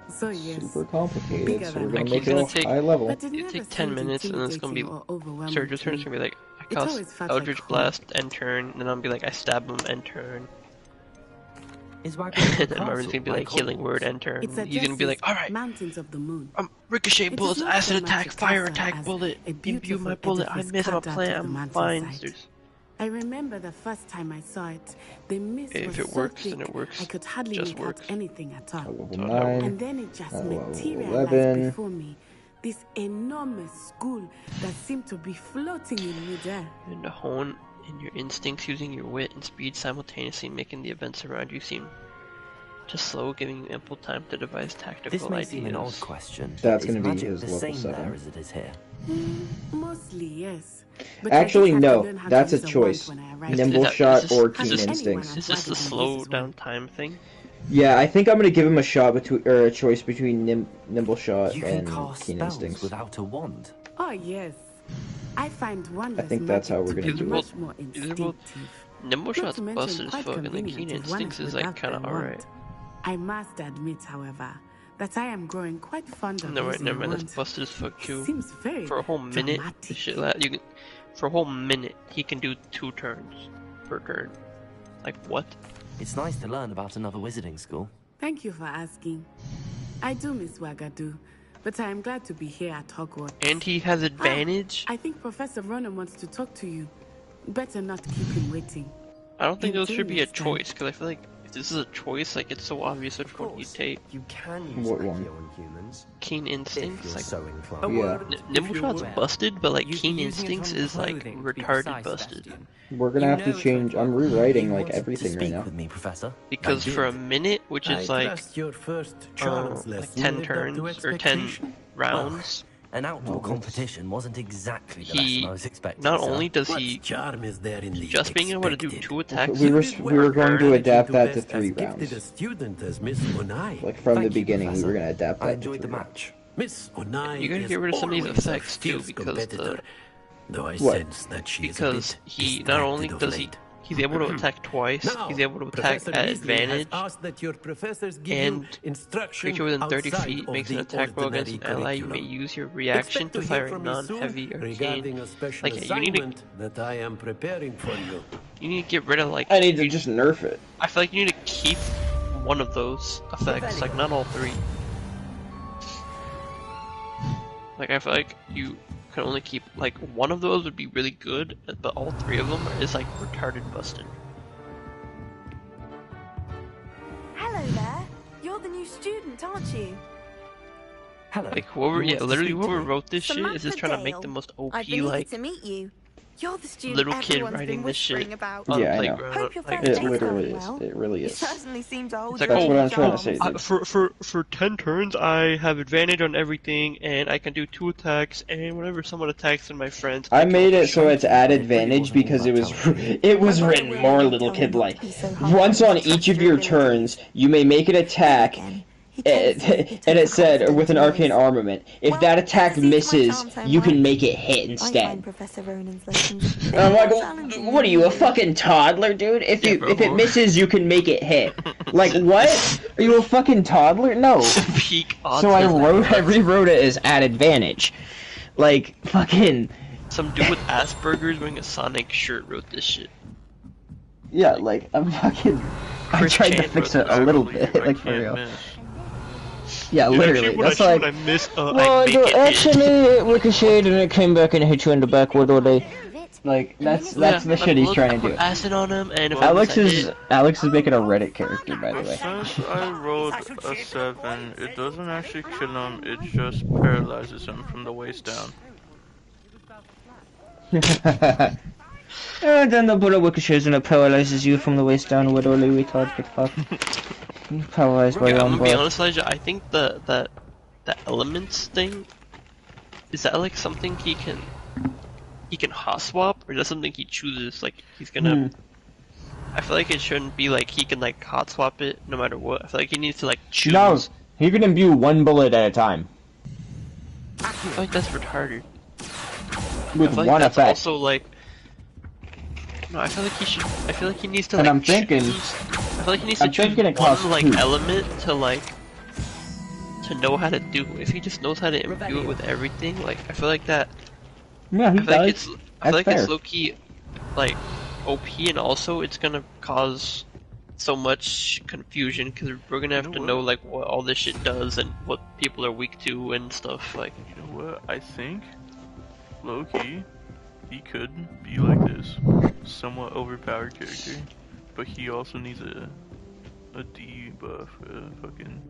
So yes, Super complicated, bigger so than we're gonna Like, make he's it gonna a take, high level. But it it'll never take 10 seemed minutes and then it's gonna be intimidating or overwhelming Surge's to turn. me. It's gonna be like, I It always cast felt Eldritch like home. Blast, end turn, and then I'll be like, I stab him, end turn. Is And Wagadu then Marvin's gonna be like, healing word, end turn. It's a He's gonna be like, alright, Mountains of the Moon. ricochet It is bullets, not acid so much attack, a fire castle attack, as bullet, a imbue my beautiful bullet, I edifice miss, I'm a carved out plant, of the I'm fine. mountainside. I remember the first time I saw it. The mist If was it so works, thick, then it works. I could hardly Just make works. out anything at all. Level 9. And then it just level materialized 11. before me. This enormous school that seemed to be floating in midair. And to hone in your instincts using your wit and speed simultaneously, making the events around you seem to slow, giving you ample time to devise tactical This may ideas. seem an odd question. That's but gonna is be magic his the level same 7. there as it is here? Mostly, yes. But I Actually, did have to no. learn how to That's a use wand choice. when I arrived. Nimble Is shot this- or is keen this- instincts. Is this the slow down time thing? Yeah, I think I'm gonna give him a shot between, or a choice between nimble shot You can and cast keen spells instincts. without a wand. Oh, yes. I find wondrous think that's how we're magic to gonna be do it. much more instinctive. Nimble Not shot's to mention busted as quite fuck, and the convenient keen if one instincts is like without kind of the alright. wand. I must admit, however, that I am growing quite fond of No, wait, using never mind. wand. That's busted as fuck too. Seems very For a whole minute, dramatic. this shit you can. For a whole minute, he can do 2 turns per turn. Like what? It's nice to learn about another wizarding school. Thank you for asking. I do miss Wagadu, but I am glad to be here at Hogwarts. And he has advantage. I think Professor Ronan wants to talk to you. Better not keep him waiting. I don't think You those do should be a understand. choice, because I feel like if this is a choice, like it's so obvious which one you take. You can use What Accio one? on humans. Keen If Instincts, you're like so inclined. Yeah. Nimbleshot's busted, but like You'd be Keen using it Instincts on is like clothing, to be retarded precise, busted. Sebastian. We're gonna You have to know it's change. I'm worthwhile. rewriting You like wanted to everything right speak now. with me, Professor. Because for a minute, which is like trust your first charms like lesson 10 lived up turns to or 10 expectation. rounds, An outdoor Oh, competition wasn't exactly the lesson he I was expecting. not sir. only does What he charm is there in the just being able to do expected? 2 attacks, We were going to adapt that to Best 3 as gifted rounds. a student as Miss Onai. Like from the Thank you, beginning, we Professor. were gonna adapt that I to enjoyed the 3 rounds. match. Miss Onai you gotta is get rid of some of these always a effects too, fierce because competitor, though I What? sense that she is a because bit he not only distracted of does late. he's able to attack twice, Now, he's able to attack Professor at Weasley advantage, has asked that your professors give and you instruction creature within 30 outside feet of makes an the attack roll against an ordinary ally. You may curriculum. use your reaction Expect to hear fire a from me soon non-heavy regarding arcane. a special Like you need to assignment that I am preparing for you. get rid of like I need to just nerf it. I feel like you need to keep one of those effects, like not all 3. Like I feel like you can only keep like one of those would be really good, but all 3 of them is like retarded busted. Hello there. You're the new student, aren't you? Hello. Like whoever, You yeah, want to literally speak to whoever me? wrote this shit is just trying to make Dale. the most OP I've been like eager to meet you. You're the student little kid everyone's writing been this shit whispering about. on Yeah, the I know. playground. Hope your Like, first It date's literally going is. well. It really You is. certainly seem to hold It's like, your That's own what I'm trying to charm. say, dude. for 10 turns, I have advantage on everything, and I can do 2 attacks, and whenever someone attacks in my friends, I can made kill it so it's at advantage because it was written more little kid like. Once on each of your turns, you may make an attack, and it said with an arcane armament. If that attack misses, you can make it hit I find instead. Professor Ronan's lessons And I'm like, challenging. what are you, a fucking toddler, dude? If it misses, you can make it hit. Like what? Are you a fucking toddler? No. Peak So I rewrote it as at advantage. Like fucking. Some dude with Asperger's wearing a Sonic shirt wrote this shit. Yeah, like I'm fucking. I Chris tried to Chan fix wrote it a this. little I bit, can't like for real. miss. Yeah, Dude, literally. actually, That's when like. I miss, I Well, make it hit. actually, it ricocheted and it came back and hit you in the back with all day. Like that's the shit he's trying to do. Acid on him, and if Alex I miss, I is hit. Alex is making a Reddit character, by the way. Since I rolled a 7, it doesn't actually kill him, it just paralyzes him from the waist down. And then the bullet ricochets and it paralyzes you from the waist down with only retard get fucked. You're paralyzed by Yeah, your I'm own gonna be breath. honest, Elijah. I think the elements thing is that like something he can hot swap, or is that something he chooses? Like he's gonna. I feel like it shouldn't be like he can like hot swap it no matter what. I feel like he needs to like choose. No, he can imbue one bullet at a time I feel like that's retarded. with I feel like one that's effect. also like. No, I feel like he should. I feel like he needs to. And like, I'm thinking- choose- I feel like he needs to I'm choose thinking it costs one like 2. element to like to know how to do. If he just knows how to imbue it with everything, like I feel like that. Yeah, he I feel like does. it's. I That's feel like fair. it's low key, like OP, and also it's gonna cause so much confusion because we're gonna have to know like what all this shit does and what people are weak to and stuff. Like, You know what? I think, low-key, he could be like this. Somewhat overpowered character. But he also needs a debuff. Fucking...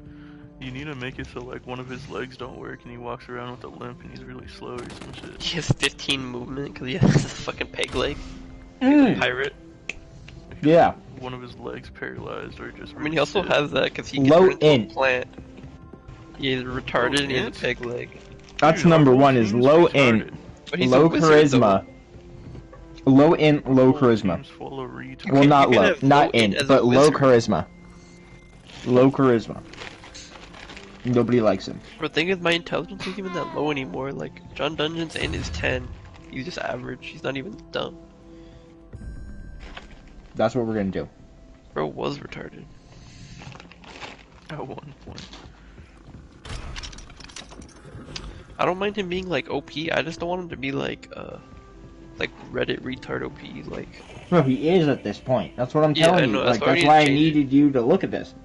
You need to make it so like one of his legs don't work and he walks around with a limp and he's really slow or some shit. he has 15 movement because he has a fucking peg leg. Mm. Pirate. Yeah. One of his legs paralyzed or just. I mean, he also has that because he can Low turn into a int. plant. He is retarded and he has a int? peg leg. That's Dude, number our whole 1 is team's low retarded. int, But he's low a wizard, charisma. Low int, low Whole charisma. team's full of retards. Well, not you can low, have not low int int, as a but low wizard. charisma. Low charisma. Nobody likes him. But the thing is, my intelligence isn't even that low anymore. Like, John Dungeon's int is 10. He's just average. He's not even dumb. That's what we're gonna do. Bro was retarded. At one point. I don't mind him being like OP. I just don't want him to be like Reddit retard OP. Like, No, he is at this point. That's what I'm Yeah, telling I you. know, that's Like why we that's need why to I change needed you to look at this.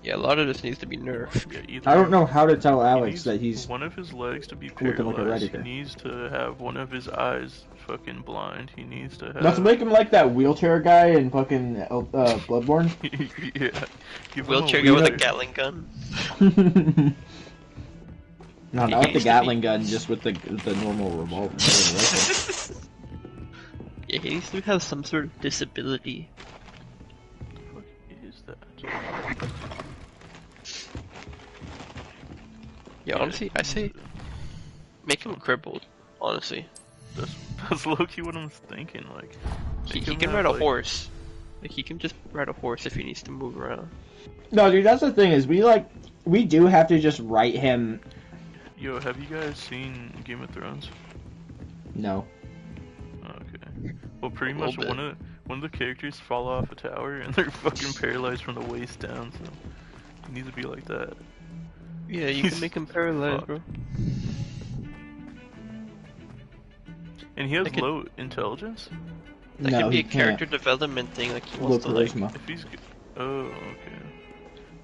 Yeah, a lot of this needs to be nerfed. Yeah, either I don't know how to tell he Alex needs that he's one of his legs to be looking like a paralyzed. He Redditor. needs to have one of his eyes fucking blind. He needs to have. Let's make him like that wheelchair guy in fucking Bloodborne. Yeah. Give him Wheelchair a guy with a wheelchair. Gatling gun. No, not with the Gatling gun, just with the normal revolver. Yeah, he needs to have some sort of disability. What is that? Yeah, honestly, I say make him crippled. Honestly, That's low-key what I'm thinking. Like, he make him can have, ride a like- horse. Like he can just ride a horse if he needs to move around. No, dude, that's the thing is we do have to just write him. Yo, have you guys seen Game of Thrones? No. Okay. Well, pretty A much little one of the characters fall off a tower and they're fucking paralyzed from the waist down. So he needs to be like that. Yeah, you can make him paralyzed, bro. And he has That could- low intelligence. That No, could be he a character can't. development thing. Like he Low wants to like. charisma. If he's oh okay.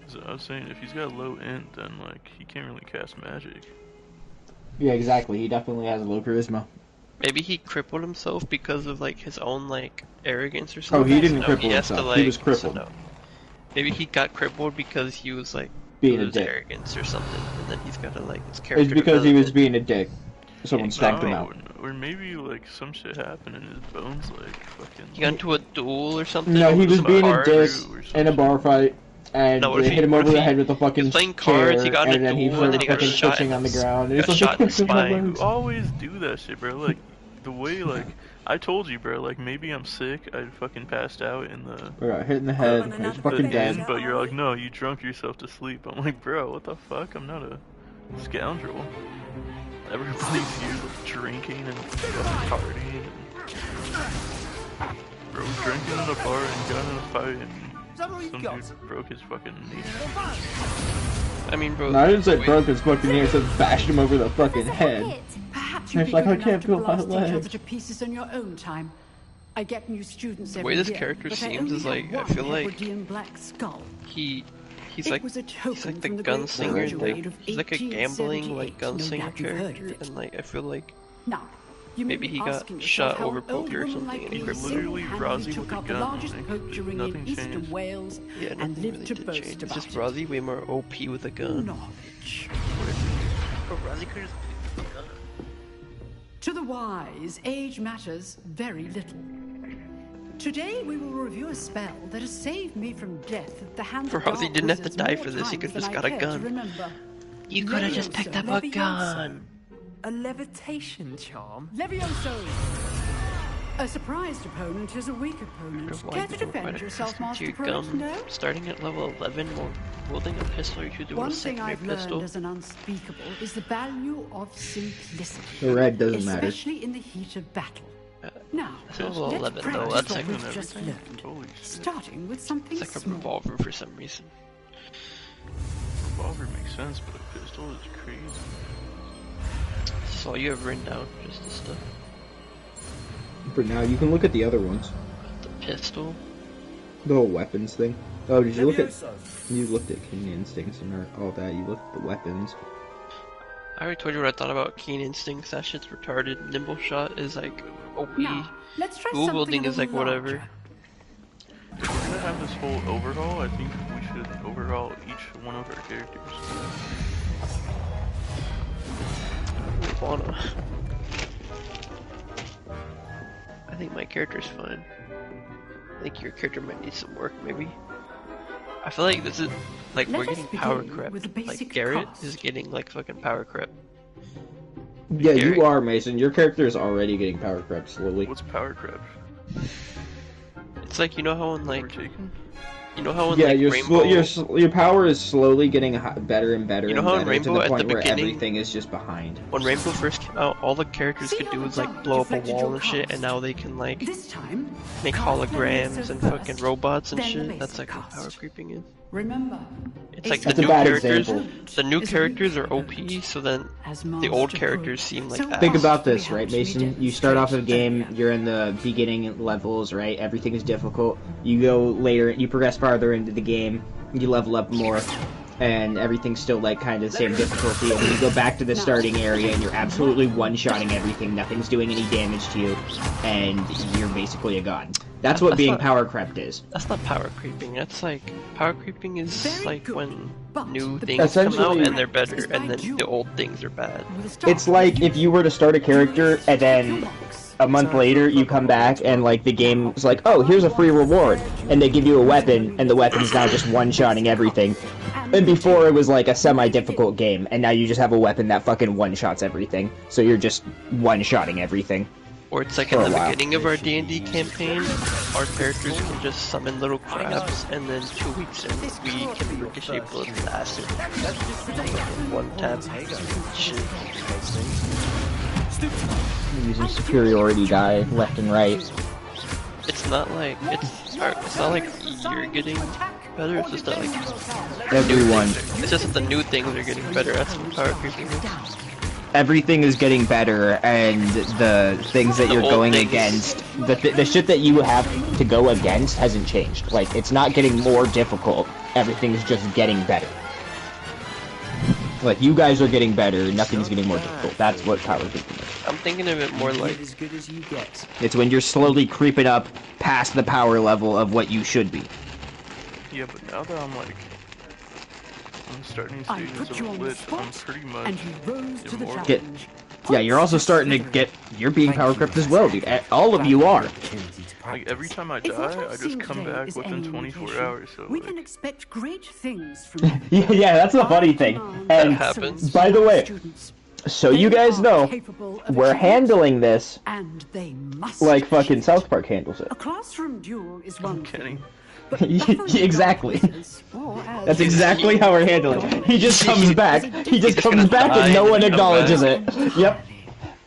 So I was saying if he's got low int, then like he can't really cast magic. Yeah, exactly. He definitely has low charisma. Maybe he crippled himself because of like his own like arrogance or something. Oh, he didn't So cripple he has to, himself. He like, was crippled. so no. Maybe he got crippled because he was like Being a his dick. arrogance or something, and then he's got to like his character. It's because he was development. being a dick. Someone stomped him No, out. Or maybe like some shit happened and his bones like fucking. He got into a duel or something. No, he with was some being a cards. dick in a bar fight, and No, what if they he- hit him what over if the he- head with a he fucking was playing cards, chair, he got in a and then he duel, and then started he got fucking shot twitching in on the the- ground. got It's like, shot in the "Fucking my spine." legs." You always do that shit, bro. Like the way like I told you, bro. Like maybe I'm sick. I fucking passed out in the. I got hit in the head. He's fucking dead. end, but you're like, no, you drunk yourself to sleep. I'm like, bro, what the fuck? I'm not a scoundrel. Everybody's here drinking and fucking partying. Bro was drinking at a bar and got in a fight and some dude broke his fucking knee. I mean, bro. No, I didn't say broke his fucking knee. I said bashed him over the fucking head. Perhaps And you'd it's be like, good I enough can't to feel my blast each other legs. to pieces in your own time. I get new students The every way this year, character but I seems only is have like I one feel like Hebridean black skull. he's It like was a token he's like the from the great gunslinger. Railway Like, of he's like a gambling 1878. like No gunslinger doubt you've heard of character, it. and like I feel like Now, you may maybe be he got asking yourself shot how over an old poker or woman something, like and he me crippled. Literally single-handedly Rozzy took with a out the gun, largest like, poacher ring in nothing eastern changed. Wales Yeah, and nothing lived really to did boast change. It's about just it. Rozzy way more OP with a gun. Knowledge. Bro, Rozzy could just beat the gun. To the wise, age matters very little. Today we will review a spell that has saved me from death at the hands of Bro, he dark didn't have to wizards die more for this, he times could've than just I got a care to gun. remember. You could have just picked up a gun. A levitation charm? Levioso! A surprised opponent is a weak opponent. Why Care to quite defend yourself, accustomed to Master your Prose? gun. No? Starting at level 11 or wielding a pistol, you should do One a thing secondary I've pistol. learned as an unspeakable is the value of simplicity. The red doesn't matter. Especially in the heat of battle. Now, That's level let's 11 though, practice that's what like we've just learned. Holy shit. Starting with something It's like a small. revolver for some reason. Revolver makes sense, but a pistol is crazy. That's all you have written down, just the stuff. For now, you can look at the other ones. The pistol. The whole weapons thing. Oh, did you look at? You looked at King Instincts and all that. You looked at the weapons. I already told you what I thought about Keen Instincts. That shit's retarded. Nimble Shot is like OP. Now, let's try Dual something wielding a is like little whatever. larger. If we're gonna have this whole overhaul, I think we should overhaul each one of our characters. Wanna. I think my character's fine. I think your character might need some work, maybe. I feel like this is like Let we're us getting power begin crept. with the Like basic Garrett cost. is getting like fucking power crept. Yeah, Gary. you are, Mason. Your character is already getting power crept slowly. What's power crept? It's like you know how in like Overtaken? you know how in Yeah, like your Rainbow. your power is slowly getting better and better. You know and how in better to Rainbow the at the point where beginning- everything is just behind. When Rainbow first came out, all the characters See could how do the was like giant blow up a deflected wall your and shit, cast? and now they can like This time, make cast holograms Levioso and first, fucking robots and then the shit. basic That's like what cast. power creeping is. Remember, It's like That's the a new bad characters. example. The new Is a characters are weak OP, so then as the old Master characters Prose. seem like So ass. Think about we this, have right, to Mason? You start off a game, demonstrate you're in the beginning levels, right? Everything is difficult. You go later, you progress farther into the game, you level up more, and everything's still like kind of the same difficulty, and then you go back to the starting area and you're absolutely one-shotting everything, nothing's doing any damage to you, and you're basically a god. That's what being power crept is. That's not power creeping. That's like power creeping is like when new things come out Essentially- and they're better, and then the old things are bad. It's like if you were to start a character and then a month later you come back and like the game's like, oh, here's a free reward, and they give you a weapon and the weapon's now just one-shotting everything. And before it was like a semi-difficult game, and now you just have a weapon that fucking one-shots everything. So you're just one-shotting everything. Or it's like For in a the while. beginning of our D&D campaign, our characters can just summon little crabs, and then 2 weeks in, we can ricochet bullets with acid. One tap. Shit. Using superiority die left and right. It's not like it's not like you're getting better. It's just that like Everyone. It's just that the new things are getting better. That's what power creeping is. Everything is getting better, and the things that The you're old going things. against, the shit that you have to go against hasn't changed. Like, it's not getting more difficult, everything's just getting better. Like, you guys are getting better, nothing's getting more difficult. That's what power creeping is. I'm thinking of it more like as good as you get. It's when you're slowly creeping up past the power level of what you should be. Yeah, but now that I'm like, I'm starting I stages put you of on the lit, spot, I'm pretty much and you rose to the immortal. Get, yeah, you're also starting to get, you're being power crept as well, dude. All of you are. Like every time I If what die, I've I just seen come today back is within any 24 indication, hours. So we like, can expect great things from you. Yeah, that's the funny thing. And by the way, so you guys know, we're handling this And they must. like fucking South Park handles it. A classroom duel is one thing. Exactly. Or as That's exactly how we're handling it. He just comes back. He just comes back and no one acknowledges it. Yep.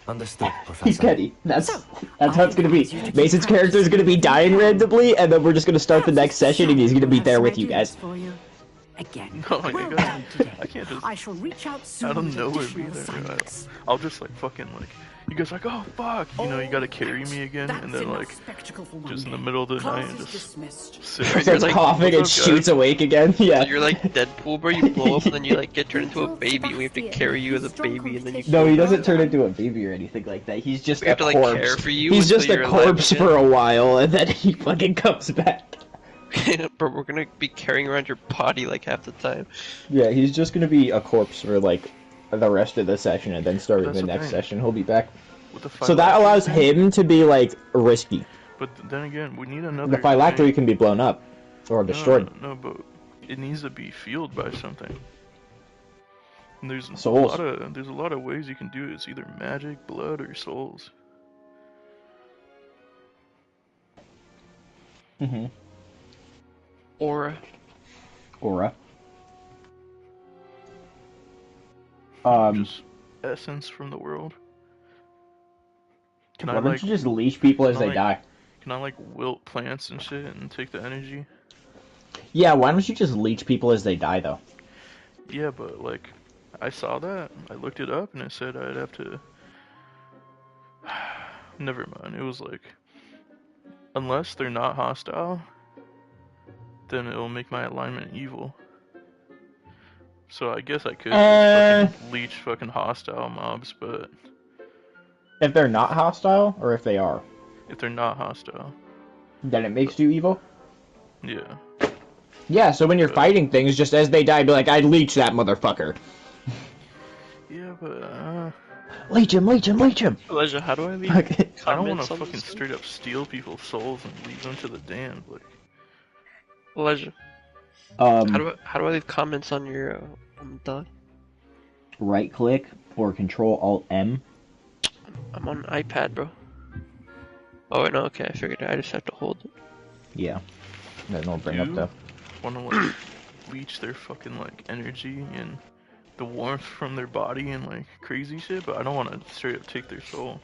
Understood, Professor. He's petty. That's how it's gonna be. Mason's character is gonna be dying randomly, and then we're just gonna start the next session, and he's gonna be there with you guys. for you. Again. no, you Well guys, done today. I can't just I shall reach out soon out of with nowhere additional be there. assignments. I'll just like fucking like, you guys like, oh fuck, you know, you gotta carry me again, and then like, just in the middle of the night, and just sit there. Starts coughing and shoots awake again. Yeah. So you're like Deadpool, bro. You blow up and then you like get turned into a baby, and we have to carry you as a baby, and then you. No, he doesn't turn into a baby or anything like that. He's just We a have to, like, corpse. care for you He's until just a you're alive corpse again. for a while, and then he fucking comes back. Bro, we're gonna be carrying around your body like half the time. Yeah, he's just gonna be a corpse for like the rest of the session, and then starting That's the the next thing. session, he'll be back. With the So that allows him to be like risky. But then again, we need another. The phylactery can be blown up or destroyed. No, but it needs to be fueled by something. And there's Souls. there's a lot of ways you can do it. It's either magic, blood, or souls. Mm-hmm. Aura. Aura. Just essence from the world. Can Why I don't like you just leash people as can I, they like- die? Can I like wilt plants and shit and take the energy? Yeah, why don't you just leech people as they die, though? Yeah, but like, I saw that. I looked it up and it said I'd have to. Never mind. It was like, unless they're not hostile, then it'll make my alignment evil. So I guess I could just fucking leech fucking hostile mobs, but If they're not hostile, or if they are, if they're not hostile, then it makes you evil? yeah. Yeah, so when you're fighting things, just as they die, be like, I'd leech that motherfucker. Yeah, but Leech him, leech him, leech him! Elijah, how do I leave I don't want comments to on fucking this? straight up steal people's souls and leave them to the damned. Like, Elijah, Um, how do I leave comments on your dog? Right click or Control Alt M. I'm on iPad, bro. Oh wait, no, okay, I figured I just have to hold it. Yeah. Then it'll bring up the. want to like leech their fucking like energy and the warmth from their body and like crazy shit, but I don't want to straight up take their soul.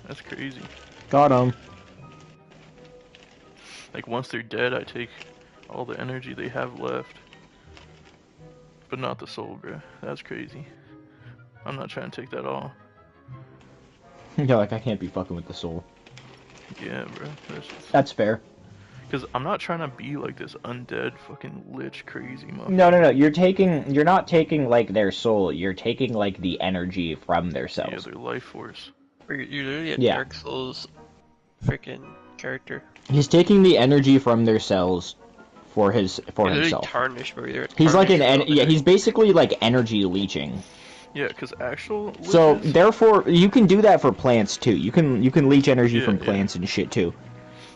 That's crazy. Got him. Like once they're dead, I take all the energy they have left, but not the soul, bruh. That's crazy. I'm not trying to take that all. Yeah, like I can't be fucking with the soul. Yeah, bro. That's just... That's fair. Because I'm not trying to be like this undead fucking lich crazy motherfucker. No. You're not taking like their soul. You're taking like the energy from their cells. Yeah, their life force. You're literally a Yeah. Dark Souls freaking character. He's taking the energy from their cells for You're literally himself. tarnished, bro. You're He's like tarnished yeah. He's basically like energy leeching. Yeah, because actual liches... So therefore, you can do that for plants too. You can leech energy from Yeah. plants and shit too.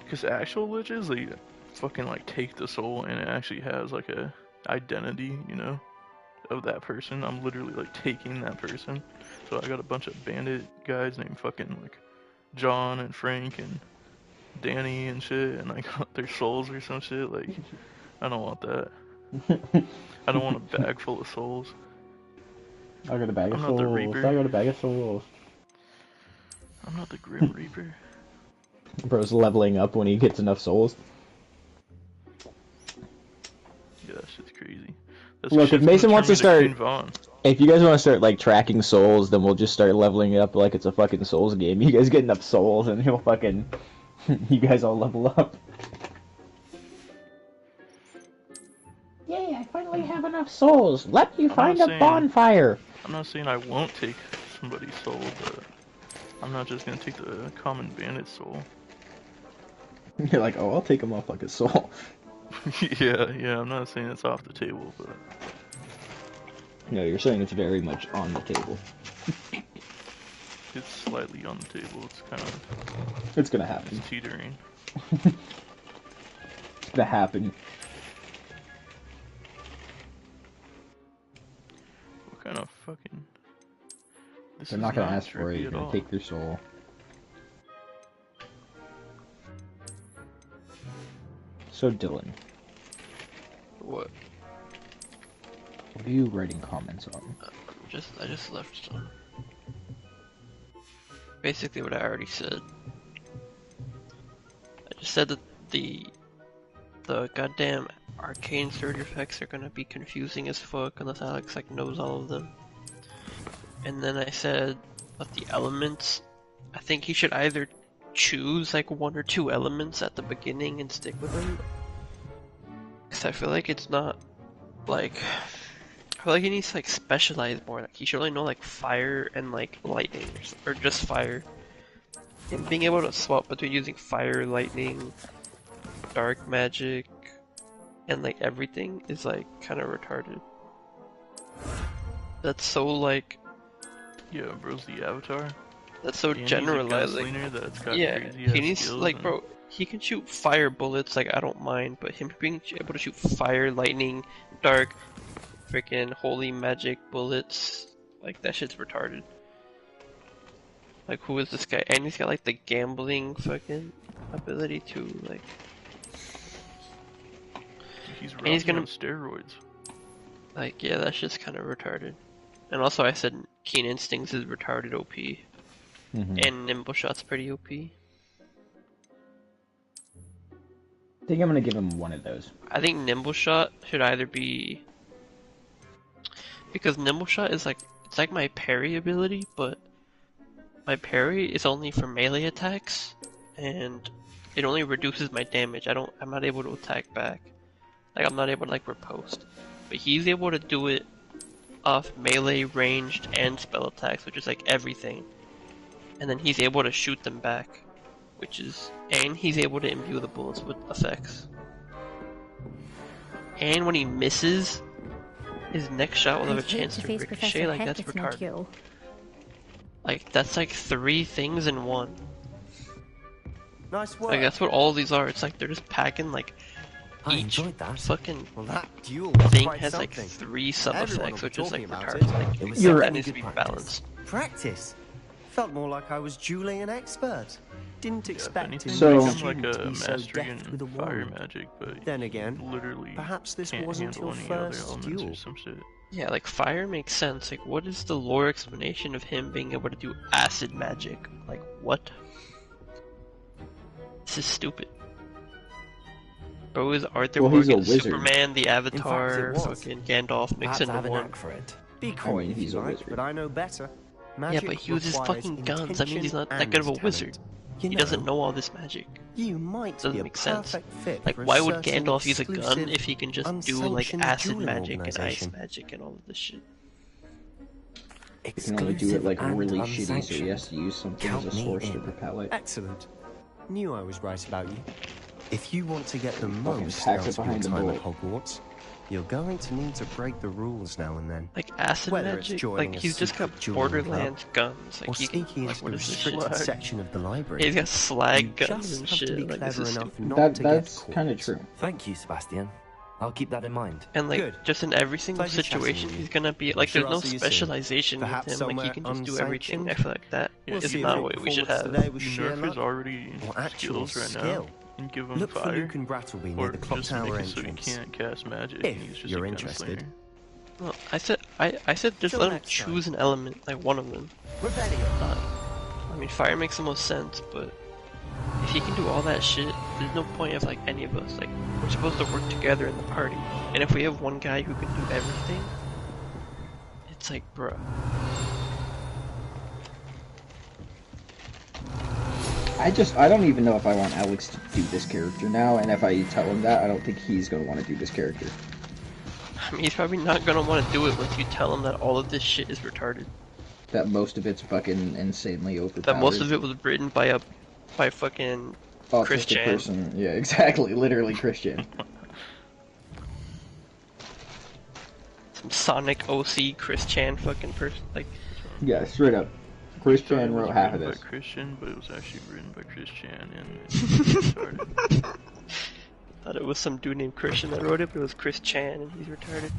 Because actual liches, they fucking like take the soul and it actually has like a identity, you know, of that person. I'm literally like taking that person. So I got a bunch of bandit guys named fucking like John and Frank and Danny and shit, and I got their souls or some shit. Like, I don't want that. I don't want a bag full of souls. I got a bag of I'm not the souls. Reaper. I got a bag of souls. I'm not the Grim Reaper. Bro's leveling up when he gets enough souls. Yeah, that shit's crazy. That's Look, if shit's Mason gonna wants to turn me start, Queen Vaughn. if you guys want to start like tracking souls, then we'll just start leveling it up like it's a fucking souls game. You guys get enough souls, and he'll fucking, you guys all level up. Yay! I finally have enough souls. Let me find a bonfire. I'm not saying I won't take somebody's soul, but I'm not just gonna take the common bandit soul. You're like, oh, I'll take him off like a soul. yeah, I'm not saying it's off the table, but No, you're saying it's very much on the table. it's slightly on the table. It's kind of... It's gonna happen. It's teetering. It's gonna happen. What kind of fucking... This They're is not gonna ask for it. trippy You're at gonna all. take their soul. So Dylan, What? what are you writing comments on? I just left some. Basically what I already said. I just said that the goddamn arcane surge effects are gonna be confusing as fuck unless Alex like knows all of them. And then I said that the elements, I think he should either choose like one or two elements at the beginning and stick with them. Cause I feel like it's not like, I feel like he needs to like specialize more. Like he should only know like fire and like lightning, or just fire. And being able to swap between using fire, lightning, dark magic, and like everything is like kind of retarded. That's so like, Yeah, bro's the Avatar. that's so And he's a generalizing. gunslinger that's got Yeah, crazy-ass he needs skills like and- bro. He can shoot fire bullets, like I don't mind, but him being able to shoot fire, lightning, dark, freaking holy magic bullets, like that shit's retarded. Like who is this guy? And he's got like the gambling fucking ability to like. He's And he's gonna gonna steroids. like yeah, that shit's kind of retarded. And also I said Keen Instincts is retarded OP, and Nimble Shot's pretty OP. I think I'm gonna give him one of those. I think Nimble Shot should either be, because Nimble Shot is like, it's like my parry ability, but my parry is only for melee attacks, and it only reduces my damage. I'm not able to attack back. Like I'm not able to like riposte. But he's able to do it off melee, ranged, and spell attacks, which is like everything. And then he's able to shoot them back, which is, and he's able to imbue the bullets with effects. And when he misses, his next shot will have a chance to ricochet. Like that's retarded. Like that's like 3 things in one. Nice work. Like that's what all these are. It's like they're just packing like I each enjoyed that. fucking that duel was thing quite has like something. 3 sub Everyone effects, will be which is like talking about retarded. it. Like It was that certainly needs to be good practice. balanced. Practice? Felt more like I was dueling an expert. Didn't expect Anything to So- become like a be so mastery deft in with a fire wand. magic, but Then again, literally perhaps this can't wasn't handle your any other first elements duel. or some shit. Yeah, like fire makes sense. Like, what is the lore explanation of him being able to do acid magic? Like, what? This is stupid. Bro is Arthur Well, he's a Morgan, wizard. Superman, the Avatar, it was. fucking Gandalf mixed Perhaps I into have a one. knack for it. Be I cool mean, if he's you a like, wizard. but I know better. Yeah, Magic but he uses requires fucking guns. That means he's not that intention good of a and wizard. talent. He doesn't know all this magic. You might Doesn't be a make sense. perfect fit Like, for a why would certain Gandalf use a gun exclusive, if he can just do like unsanctioned acid dueling magic and ice organization? magic and all of this shit? You can only do it like and really shitty, so unsanctioned. he has to use something Count as a me source to in. propel it. Excellent. Knew I was right about you. If you want to get the Fucking most pack out it of your behind the time at bullet. Hogwarts, you're going to need to break the rules now and then. Like acid Whether it's magic? joining Like a he's just got secret dueling Borderlands club, guns. or Like he sneaking like into what the is this restricted shit? section of the library. He's got slag You guns just and have to shit. be Like this clever is enough stupid. not to That's get kind of caught. true. Thank you, Sebastian. I'll keep that in mind. And like, Good. just in every single Pleasure chatting situation, with you. he's gonna be I'm like, sure there's I'll no see you soon. specialization with Perhaps him. Like, he somewhere can just do everything. I unsanctioned. feel like that We'll is see if not your what we should performance have. today was sheer Nerf is luck already or actual skills right skill. now. And give him Look for fire. Luke and Brattleby near Or the clock just tower make it so he entrance. can't cast magic. If and he's just you're a interested. gunslinger. Well, I said just Till let him next time. choose an element, like one of them. Revelio. I mean, fire makes the most sense, but if he can do all that shit, there's no point of like any of us. Like, we're supposed to work together in the party, and if we have one guy who can do everything, it's like, bruh. I don't even know if I want Alex to do this character now, and if I tell him that, I don't think he's gonna want to do this character. I mean, he's probably not gonna want to do it once you tell him that all of this shit is retarded. That most of it's fucking insanely overpowered. That most of it was written by fucking Chris autistic Chan. person. Yeah, exactly. Literally Christian. Some Sonic OC Chris Chan fucking person. Like, Yeah, straight up. Chris Thought it Chan was wrote half of written this. by Christian, but it was actually written by Chris Chan, and it's retarded. thought it was some dude named Christian that wrote it, but it was Chris Chan, and he's retarded.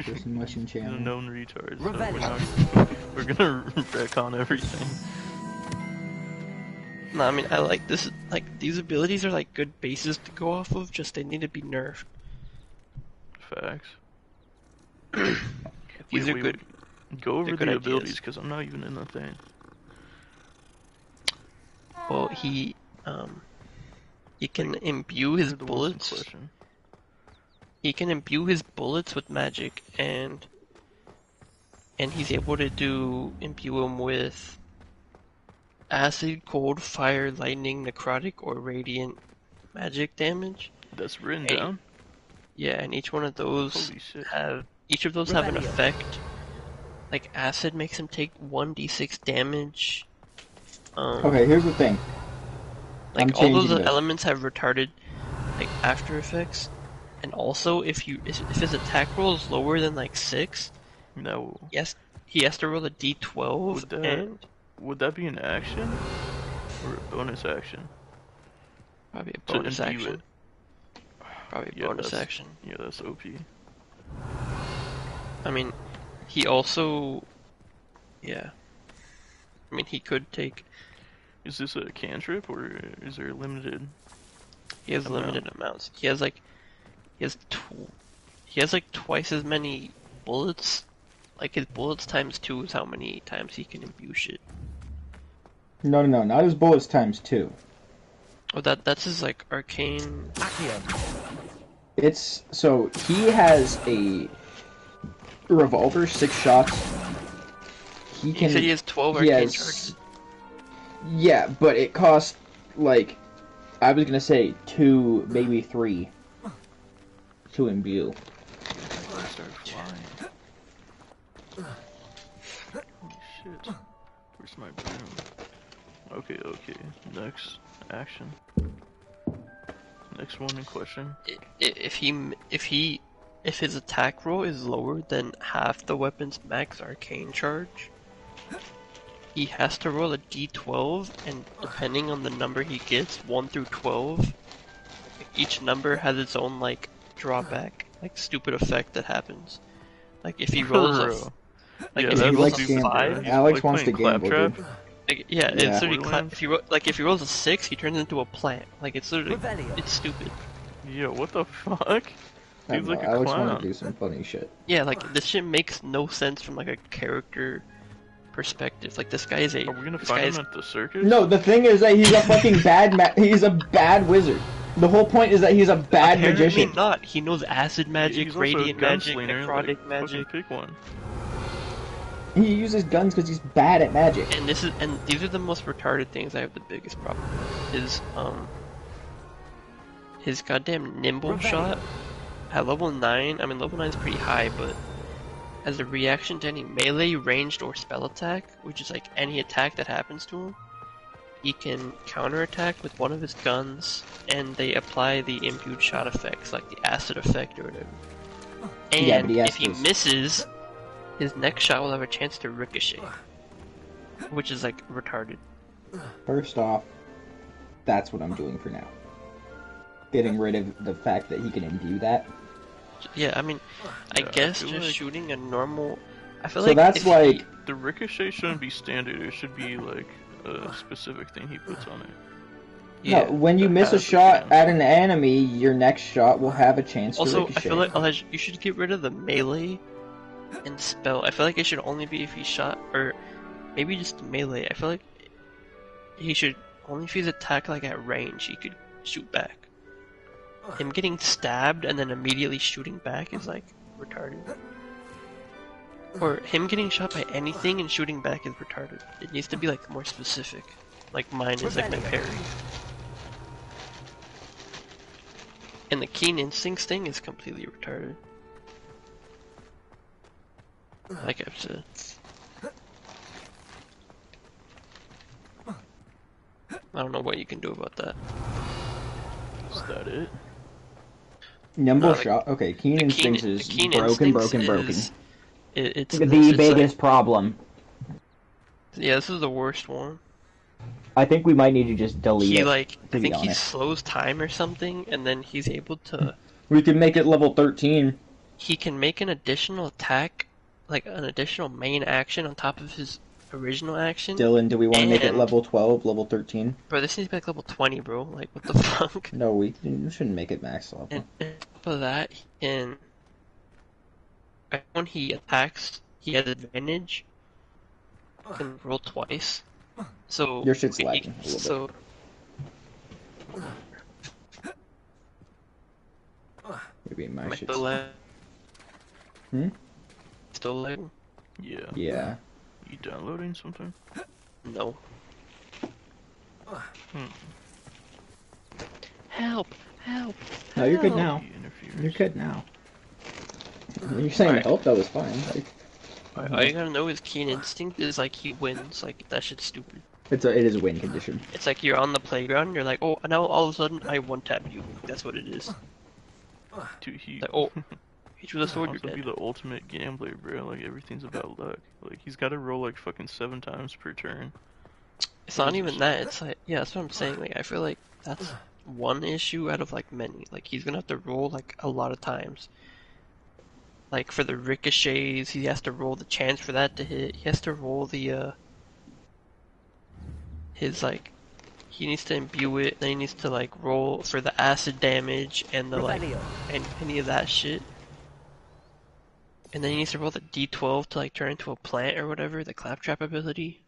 Christian Mushing He's a Chan. known retard. So Revelio. we're gonna retcon everything. No, I mean, I like this. Like, these abilities are like good bases to go off of. Just they need to be nerfed. Facts. These are Wait, good. Go over they're the good abilities, ideas. because I'm not even in the thing. Well, he can imbue his You're the one bullets. question. He can imbue his bullets with magic, and he's able to imbue them with acid, cold, fire, lightning, necrotic, or radiant magic damage. That's written Hey. down? Yeah, and each one of those Holy shit. have an effect. Like acid makes him take 1d6 damage. Okay, here's the thing. I'm Like all those changing this. elements have retarded like after effects, and also if his attack roll is lower than like 6, No. yes, he has to roll a d12, Would that, and would that be an action? Or a bonus action? probably a To bonus imbue action. it? Probably a Yeah, bonus that's- action. Yeah, that's OP. I mean, he also, yeah. I mean, he could take. Is this a cantrip, or is there a limited? He has amount? limited amounts. He has like twice as many bullets. Like his bullets times 2 is how many times he can imbue shit. No, not his bullets times 2. Oh, that's his like arcane. It's so he has a revolver, 6 shots. He can. He said he has 12 he arcane has- charges. Yeah, but it costs like I was gonna say 2, maybe 3 to imbue. I start flying. Holy shit. Where's my broom? Okay. Next action. Next one in question. If his attack roll is lower than half the weapon's max arcane charge, he has to roll a d12, and depending on the number he gets, 1 through 12, each number has its own like drawback, like stupid effect that happens. Like if he rolls Bro. like Yeah, if that he He rolls likes a gambling. 5, Alex like wants to playing gamble, Claptrap. dude. like, yeah, Yeah. it's literally Borderlands? if he rolls a 6, he turns into a plant. Like it's literally it's stupid. Yo, what the fuck? I He's don't like know, a Alex clown. want to do some funny shit. Yeah, like this shit makes no sense from like a character perspective. Like this guy is a. Are we gonna this find guy him is- at the circus? No, the thing is that he's a fucking he's a bad wizard. The whole point is that he's a bad Apparently magician. not. He knows acid magic, He's also a radiant magic, gunslinger, necrotic like, magic. fucking pick one. He uses guns because he's bad at magic. And these are the most retarded things I have the biggest problem with. Is his goddamn nimble shot at level 9. I mean, level 9 is pretty high, but as a reaction to any melee, ranged, or spell attack, which is like any attack that happens to him, he can counterattack with one of his guns, and they apply the imbued shot effects, like the acid effect or whatever. And Yeah, but if he misses, his next shot will have a chance to ricochet, which is like retarded. First off, that's what I'm doing for now. Getting rid of the fact that he can imbue that. Yeah, I mean, I guess just shooting a normal. I feel So like that's if like- The ricochet shouldn't be standard. It should be like a specific thing he puts on it. Yeah, no, when you miss a shot at an enemy, your next shot will have a chance to Also, ricochet. I feel like Elijah, you should get rid of the melee and spell. I feel like it should only be if he shot, or maybe just melee. I feel like he should only if he's attacked like at range, he could shoot back. Him getting stabbed and then immediately shooting back is like retarded. Or him getting shot by anything and shooting back is retarded. It needs to be like more specific. Like mine is like my parry. And the keen instincts thing is completely retarded. Like I've said. I don't know what you can do about that. Is that it? Nimble like, shot. Okay, keen instincts is keen broken. instincts it's the it's biggest like, problem. yeah, this is the worst one. I think we might need to just delete He it. like, to I be think he honest. slows time or something, and then he's able to. We can make it level 13. He can make an additional attack, like an additional main action on top of his original action. Dylan, do we want to make it and- level 12, level 13? Bro, this needs to be like level 20, bro. Like, what the fuck? No, we shouldn't make it max level. And on top of that, he can. When he attacks, he has advantage. He can roll twice. So Your shit's he- lagging a little bit. So Maybe my am I shit's... still lag? Hmm? Still lagging? Yeah. Yeah. You downloading something? No. Hmm. Help! Help! No, you're good help. now. You're good now. You're saying Alright. help? That was fine. Like, All you gotta know is keen instinct is like he wins. Like that shit's stupid. it is a win condition. It's like you're on the playground and you're like, oh, now all of a sudden I one tap you. That's what it is. Dude, he. Like, oh, hit you with a sword, also you're be dead. the ultimate gambler, bro. Like everything's about luck. Like he's got to roll like fucking 7 times per turn. It's not even that. It's like, yeah, that's what I'm saying. Like I feel like that's one issue out of like many. Like he's gonna have to roll like a lot of times. Like for the ricochets, he has to roll the chance for that to hit. He has to roll the his like, he needs to imbue it. Then he needs to like roll for the acid damage and the like and any of that shit. And then he needs to roll the D12 to like turn into a plant or whatever, the claptrap ability.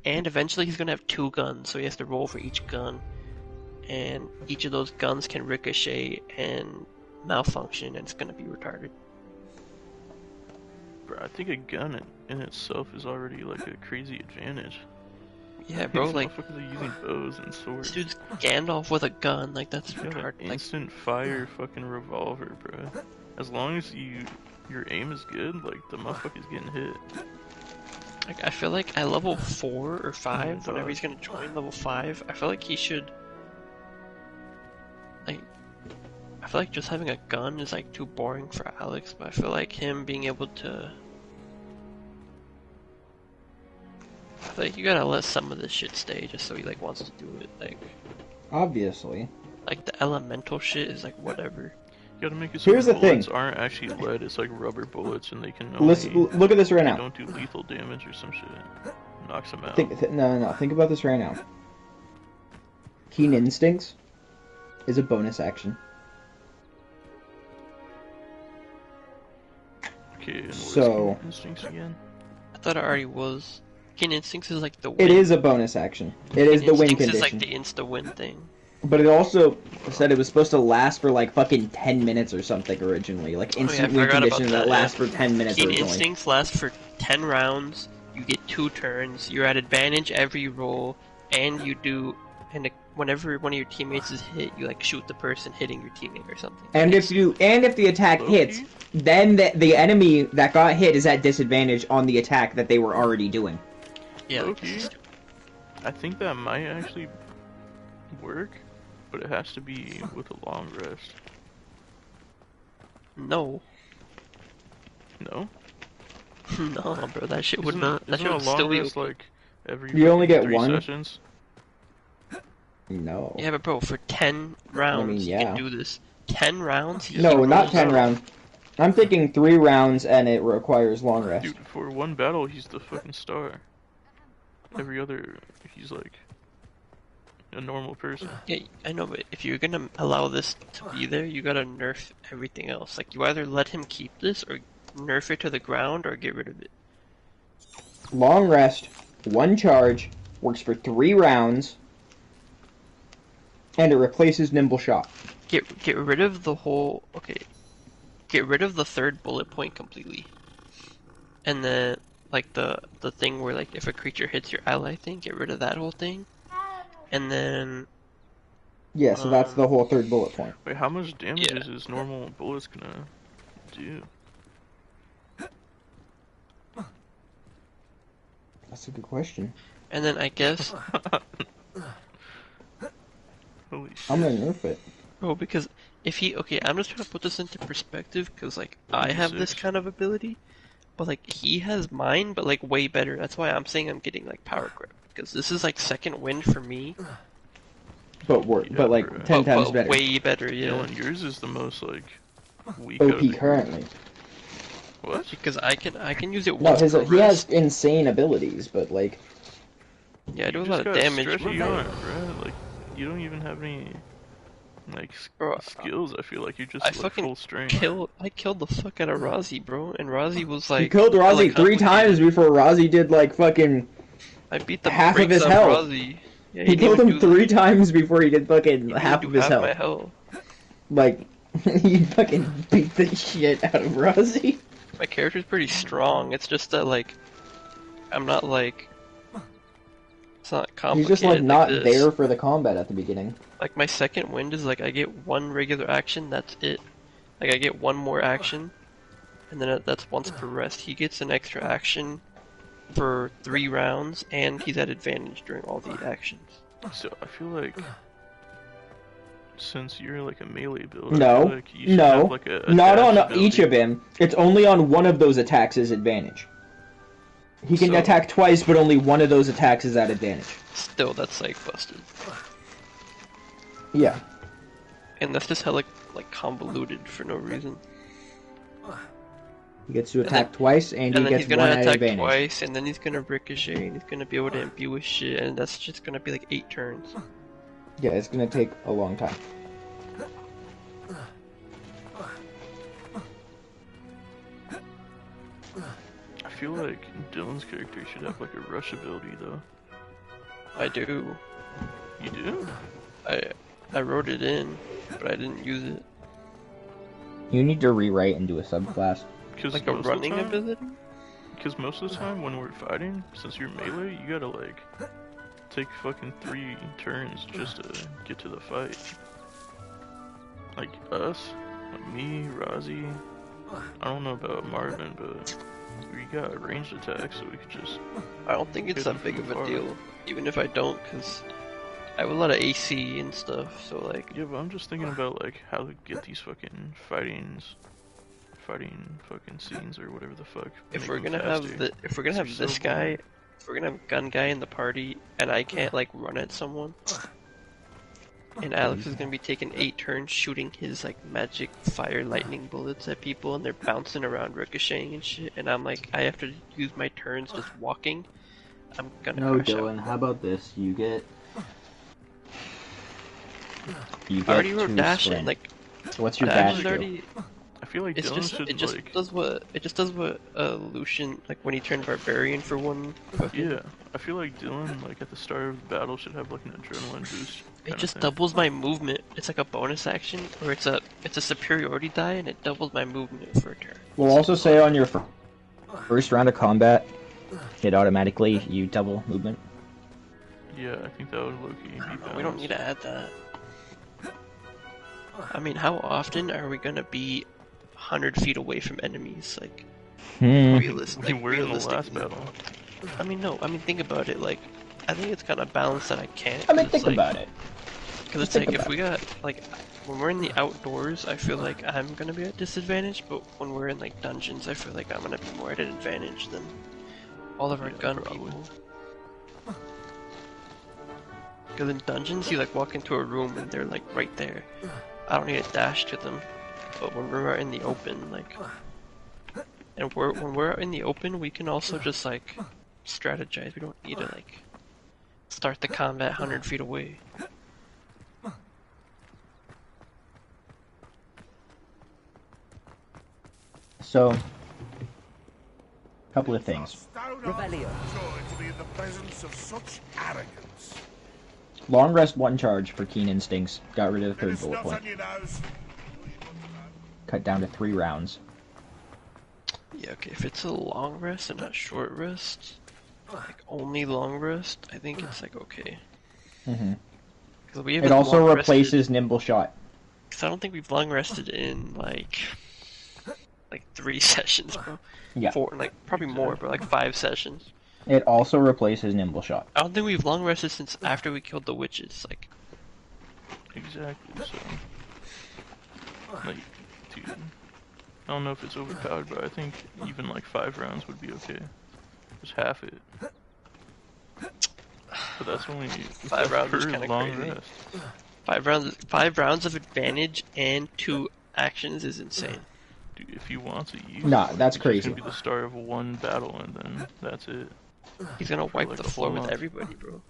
And eventually he's gonna have 2 guns, so he has to roll for each gun. And each of those guns can ricochet and malfunction, and it's gonna be retarded. Bro, I think a gun in itself is already like a crazy advantage. Yeah, bro, These like motherfuckers are using bows and swords. this dude's Gandalf with a gun, like that's You got an retarded. Like, instant fire fucking revolver, bro. As long as your aim is good, like the motherfucker's getting hit. I feel like at level 4 or 5, dodge. whenever he's gonna join level 5, I feel like he should. Like, I feel like just having a gun is like too boring for Alex, but I feel like him being able to. I feel like you gotta let some of this shit stay just so he like wants to do it. Like, Obviously. like the elemental shit is like whatever. You gotta make it so Here's the bullets thing. aren't actually lead, it's like rubber bullets and they can only, Listen, look at this right they now. don't do lethal damage or some shit. Knocks them out. No. Think about this right now. Keen instincts is a bonus action. Okay, and what is So- Keen Instincts again? I thought it already was. Keen Instincts is like the win. It is a bonus action. It is Keen the win Instincts condition. is like the insta win thing. But it also said it was supposed to last for like fucking 10 minutes or something originally. Like instant win conditions that last for 10 minutes Keen originally. Instincts last for 10 rounds. You get 2 turns. You're at advantage every roll, and you do. And whenever one of your teammates is hit, you like shoot the person hitting your teammate or something. And if the attack hits, then the enemy that got hit is at disadvantage on the attack that they were already doing. Yeah. Loki, I think that might actually work, but it has to be with a long rest. No. No? No, bro, that shit would Isn't- not. That isn't shit a would long still be rest, okay. like every You only fucking get 3 one? sessions? No. Yeah, but bro, for 10 rounds, you yeah. can do this. 10 rounds? No, not 10 rounds. I'm thinking 3 rounds and it requires long rest. Dude, for one battle, he's the fucking star. Every other, he's like a normal person. Yeah, I know, but if you're gonna allow this to be there, you gotta nerf everything else. Like, you either let him keep this, or nerf it to the ground, or get rid of it. Long rest, 1 charge, works for 3 rounds, and it replaces Nimble Shot. Get rid of the whole... Okay. Get rid of the 3rd bullet point completely. And then, like, the thing where, like, if a creature hits your ally thing, get rid of that whole thing. And then... Yeah, so that's the whole 3rd bullet point. Wait, how much damage is his normal bullets gonna do? That's a good question. And then I guess... Holy shit. I'm gonna nerf it. Bro, because if he... Okay, I'm just trying to put this into perspective, because, like, I have this kind of ability, but, like, he has mine, but, like, way better. That's why I'm saying I'm getting, like, power grip. Because this is, like, 2nd win for me. But but like 10 times better. Way better, yeah. No, and yours is the most, like, weak OP out of the currently. What? Because I can use it No, once per he rest. has insane abilities, but like... Yeah, I do a You lot just of got damage. stretchy bro. arm, bro. Like, you don't even have any, like, skills, I feel like. You're just, I like, fucking full strength. I killed the fuck out of Rozzy, bro. And Rozzy was like... He killed Rozzy like, 3 times before Rozzy did like fucking... I beat the half of brakes his off health. Rozzy. Yeah, he killed didn't him even do 3 times before he did fucking half do of his half health. my health. Like, he fucking beat the shit out of Rozzy. My character's pretty strong. It's just that, like, I'm not, like... It's not complicated. He's just like not this. there for the combat at the beginning. Like, my 2nd wind is, like, I get 1 regular action, that's it. Like, I get 1 more action, and then that's once per rest. He gets an extra action for 3 rounds, and he's at advantage during all the actions. So, I feel like... Since you're, like, a melee builder, I No, feel like you should no, have, like, a not dash on ability. each of him. It's only on one of those attacks is advantage. He can So- attack twice, but only one of those attacks is at advantage. Still, that's, like, busted. Yeah. And that's just hella, like, convoluted for no reason. He gets to attack twice, and he then gets he's gonna one at attack advantage. twice, and then he's gonna ricochet, and he's gonna be able to imbue with shit, and that's just gonna be like 8 turns. Yeah, it's gonna take a long time. I feel like Dylan's character should have, like, a rush ability, though. I do. You do? I wrote it in, but I didn't use it. You need to rewrite and do a subclass. Like a running ability? Because most of the time when we're fighting, since you're melee, you gotta, like, take fucking 3 turns just to get to the fight. Like us, like me, Rozzy. I don't know about Marvin, but we got ranged attacks, so we could just... I don't think it's hit that them big of from a far. deal, even if I don't, because I have a lot of AC and stuff, so like... Yeah, but I'm just thinking about, like, how to get these fucking fighting fucking scenes or whatever the fuck. If make we're them gonna faster. have if we're gonna have It's so this guy, boring. if we're gonna have gun guy in the party, and I can't like run at someone, and Alex is gonna be taking 8 turns shooting his like magic fire lightning bullets at people, and they're bouncing around ricocheting and shit, and I'm like, I have to use my turns just walking. I'm gonna No, crash Dylan, how about this? You get I already wrote to dash sprint. in, like... What's your dash dash is do? already... I feel like Dylan should it just does what Lucian, like when he turned Barbarian for one. Yeah, I feel like Dylan, like at the start of the battle, should have like an adrenaline boost. It just doubles my movement. It's like a bonus action, or it's a superiority die, and it doubles my movement for a turn. We'll also say on your first round of combat, it automatically you double movement. Yeah, I think that would low-key be We don't need to add that. I mean, how often are we gonna be 100 feet away from enemies? Like, realistic. We're in the last battle. I mean, no. I mean, think about it. Like, I think it's kind of balanced that I can't. I mean, think about it. Because it's like, if we got, like, when we're in the outdoors, I feel like I'm gonna be at disadvantage, but when we're in, like, dungeons, I feel like I'm gonna be more at an advantage than all of our gun people. Because in dungeons, you, like, walk into a room and they're, like, right there. I don't need to dash to them. But when we're out in the open, like... And when we're out in the open, we can also just, like, strategize. We don't need to, like, start the combat 100 feet away. So, a couple of things. Rebellion. Joy to be in the presence of such arrogance. Long rest 1 charge for keen instincts. Got rid of the 3rd bullet point. Cut down to 3 rounds. Yeah, okay, if it's a long rest and not short rest, like only long rest, I think it's like okay. It also replaces nimble shot. Because I don't think we've long rested in like 3 sessions, bro. Yeah. 4, like probably more, but like 5 sessions. It also replaces nimble shot. I don't think we've long rested since after we killed the witches. Like. Exactly. So. Like, dude. I don't know if it's overpowered, but I think even like 5 rounds would be okay. Just half it. But that's only 5 rounds is kind of crazy. Rest. 5 rounds of advantage and 2 actions is insane. Dude, if he wants to use that's crazy. It's gonna be the start of 1 battle and then that's it. He's gonna wipe the floor with everybody, bro.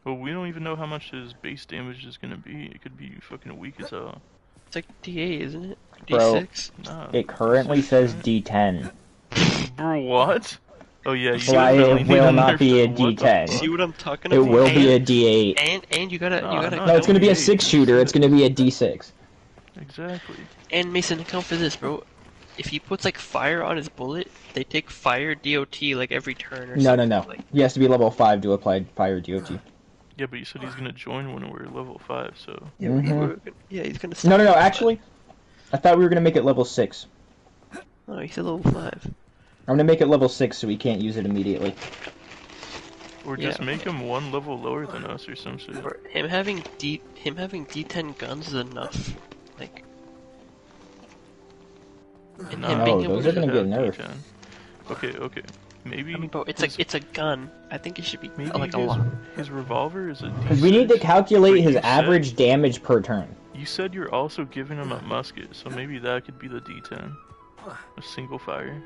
Well, we don't even know how much his base damage is gonna be. It could be fucking weak as hell. It's like DA, isn't it? D6? Bro, nah, it currently says D10. Bro, what? Oh yeah, you it will not be a D10. See what I'm talking about? It will be a D8. And you gotta No, it's gonna be a 6-shooter. It's gonna be a D6. Exactly. And Mason, account for this, bro. If he puts like fire on his bullet, they take fire DOT like every turn or something. No. He has to be level 5 to apply fire DOT. Yeah, but you said he's gonna join when we're level 5, so. Yeah, he's gonna. No. Actually, I thought we were gonna make it level 6. Oh, he said level 5. I'm gonna make it level 6 so we can't use it immediately. Or just make him 1 level lower than us or some shit. Or him having D10 guns is enough. Like. No, those are gonna get nerfed. Okay. Maybe. I mean, bro, it's a gun. I think it should be like a his, lot. His revolver is a D6. Because we need to calculate his average damage per turn. You said you're also giving him a musket, so maybe that could be the D10. A single fire.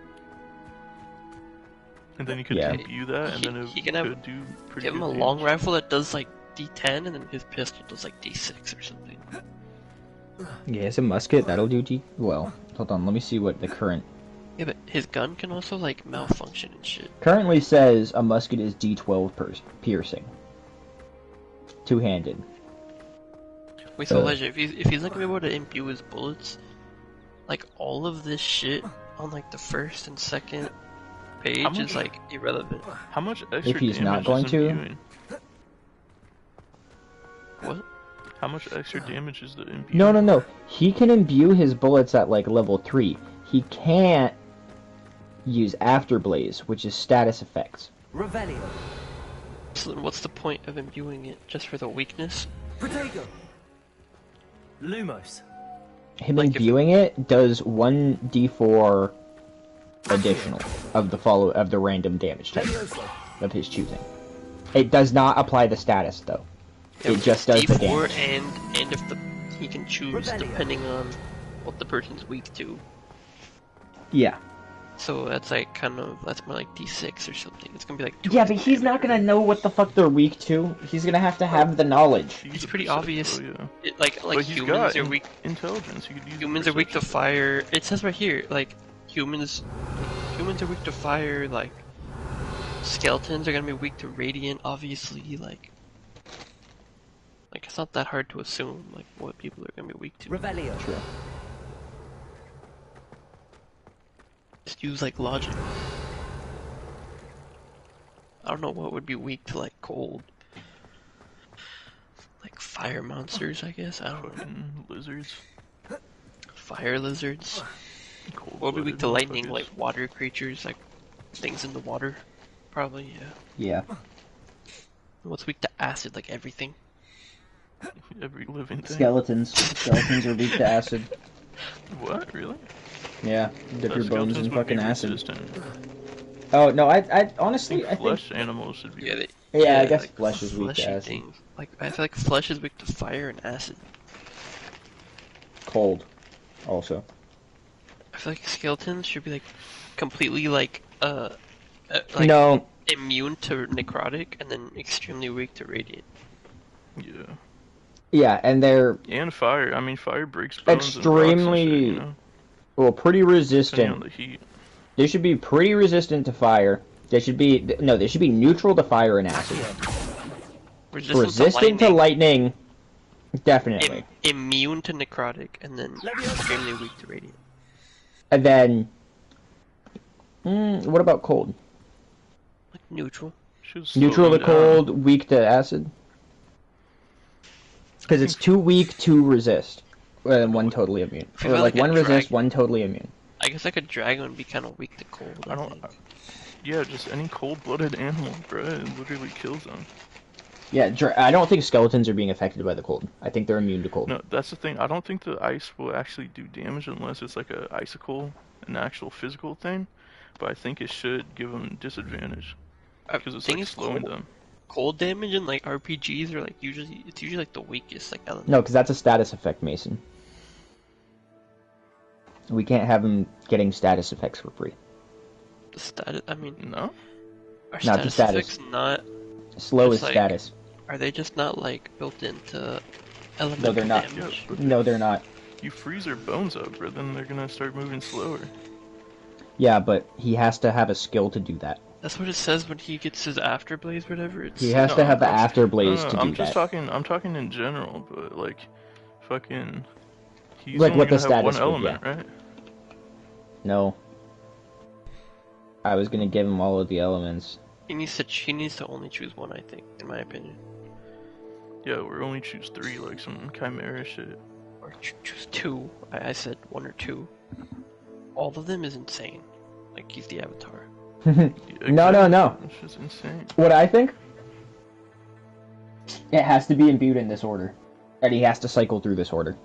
And then you could imbue that, and then it could do pretty give him good a long damage. rifle that does like D10, and then his pistol does like D6 or something. Yeah, it's a musket. That'll do well. Hold on, let me see what the current... Yeah, but his gun can also like malfunction and shit. Currently says a musket is D12 piercing. 2-handed. Wait, so Elijah, if he's not gonna be able to imbue his bullets, like all of this shit on like the first and second page is like irrelevant. How much extra if he's damage not going is to... imbuing? What? How much extra damage is the imbue? No. He can imbue his bullets at like level 3. He can't use Afterblaze, which is status effects. Revelio. So then what's the point of imbuing it? Just for the weakness? Protego. Lumos. Him imbuing it does 1d4 additional of the random damage type of his choosing. It does not apply the status though. Yeah, it just does the D4 damage. and if he can choose depending on what the person's weak to. Yeah. So that's like that's more like D6 or something. It's gonna be like Yeah, but he's not gonna know what the fuck they're weak to. He's gonna have to have the knowledge. It's pretty obvious. Yeah. Like But he's humans got are weak. intelligence. He could use Humans are weak to fire. It says right here, like humans are weak to fire. Like skeletons are gonna be weak to radiant. Obviously, like it's not that hard to assume like what people are gonna be weak to. Revelio. True. Just use like logic. I don't know what would be weak to like cold. Like fire monsters, I guess. I don't know. Lizards. Fire lizards. What would be weak to lightning? Like water creatures, like things in the water. Probably, yeah. Yeah. What's weak to acid? Like everything. Every living thing. Skeletons. Skeletons are weak to acid. What? Really? Yeah. Dip your bones in Skeletons would fucking be acid. resistant. Oh no, I honestly I think flesh animals should be. I guess like flesh is weak to fleshy acid. things. Like I feel like flesh is weak to fire and acid. Cold, also. I feel like skeletons should be like completely like No. immune to necrotic and then extremely weak to radiant. Yeah. Yeah, and they're And fire. I mean, fire breaks bones and rocks and extremely, shit, you know? well, pretty Depending resistant. on the heat. They should be pretty resistant to fire. They should be they should be neutral to fire and acid. Resistant to lightning, definitely. Immune to necrotic and then extremely weak to radiant. And then, what about cold? Like neutral. Neutral to cold, weak to acid. Because it's too weak to resist, and one totally immune. I Or feel like like a one resist, drag- one totally immune. I guess like a dragon would be kind of weak to cold. I don't. Yeah, just any cold-blooded animal, bro. It literally kills them. Yeah, I don't think skeletons are being affected by the cold. I think they're immune to cold. No, that's the thing. I don't think the ice will actually do damage unless it's like a icicle, an actual physical thing. But I think it should give them disadvantage because it's like slowing them. Cold damage in like RPGs are like usually like the weakest like element. No, because that's a status effect, Mason. We can't have him getting status effects for free. The status, I mean, no. Are Not the status status. effects not Slow just, is status. Are they just not like built into elemental No, they're not. damage? No, they're not. You freeze their bones up, bro. Then they're gonna start moving slower. Yeah, but he has to have a skill to do that. That's what it says when he gets his afterblaze, whatever. It's He has to have the afterblaze to do I'm just that. I'm talking in general, but like, fucking. He's Like only what the gonna have one status would, element, yeah. right? No. I was gonna give him all of the elements. He needs to only choose one, I think, in my opinion. Yeah, we're only choose 3, like some chimera shit. Or choose 2. I said 1 or 2. All of them is insane. Like he's the avatar. No. It's just insane. What I think? It has to be imbued in this order. And he has to cycle through this order.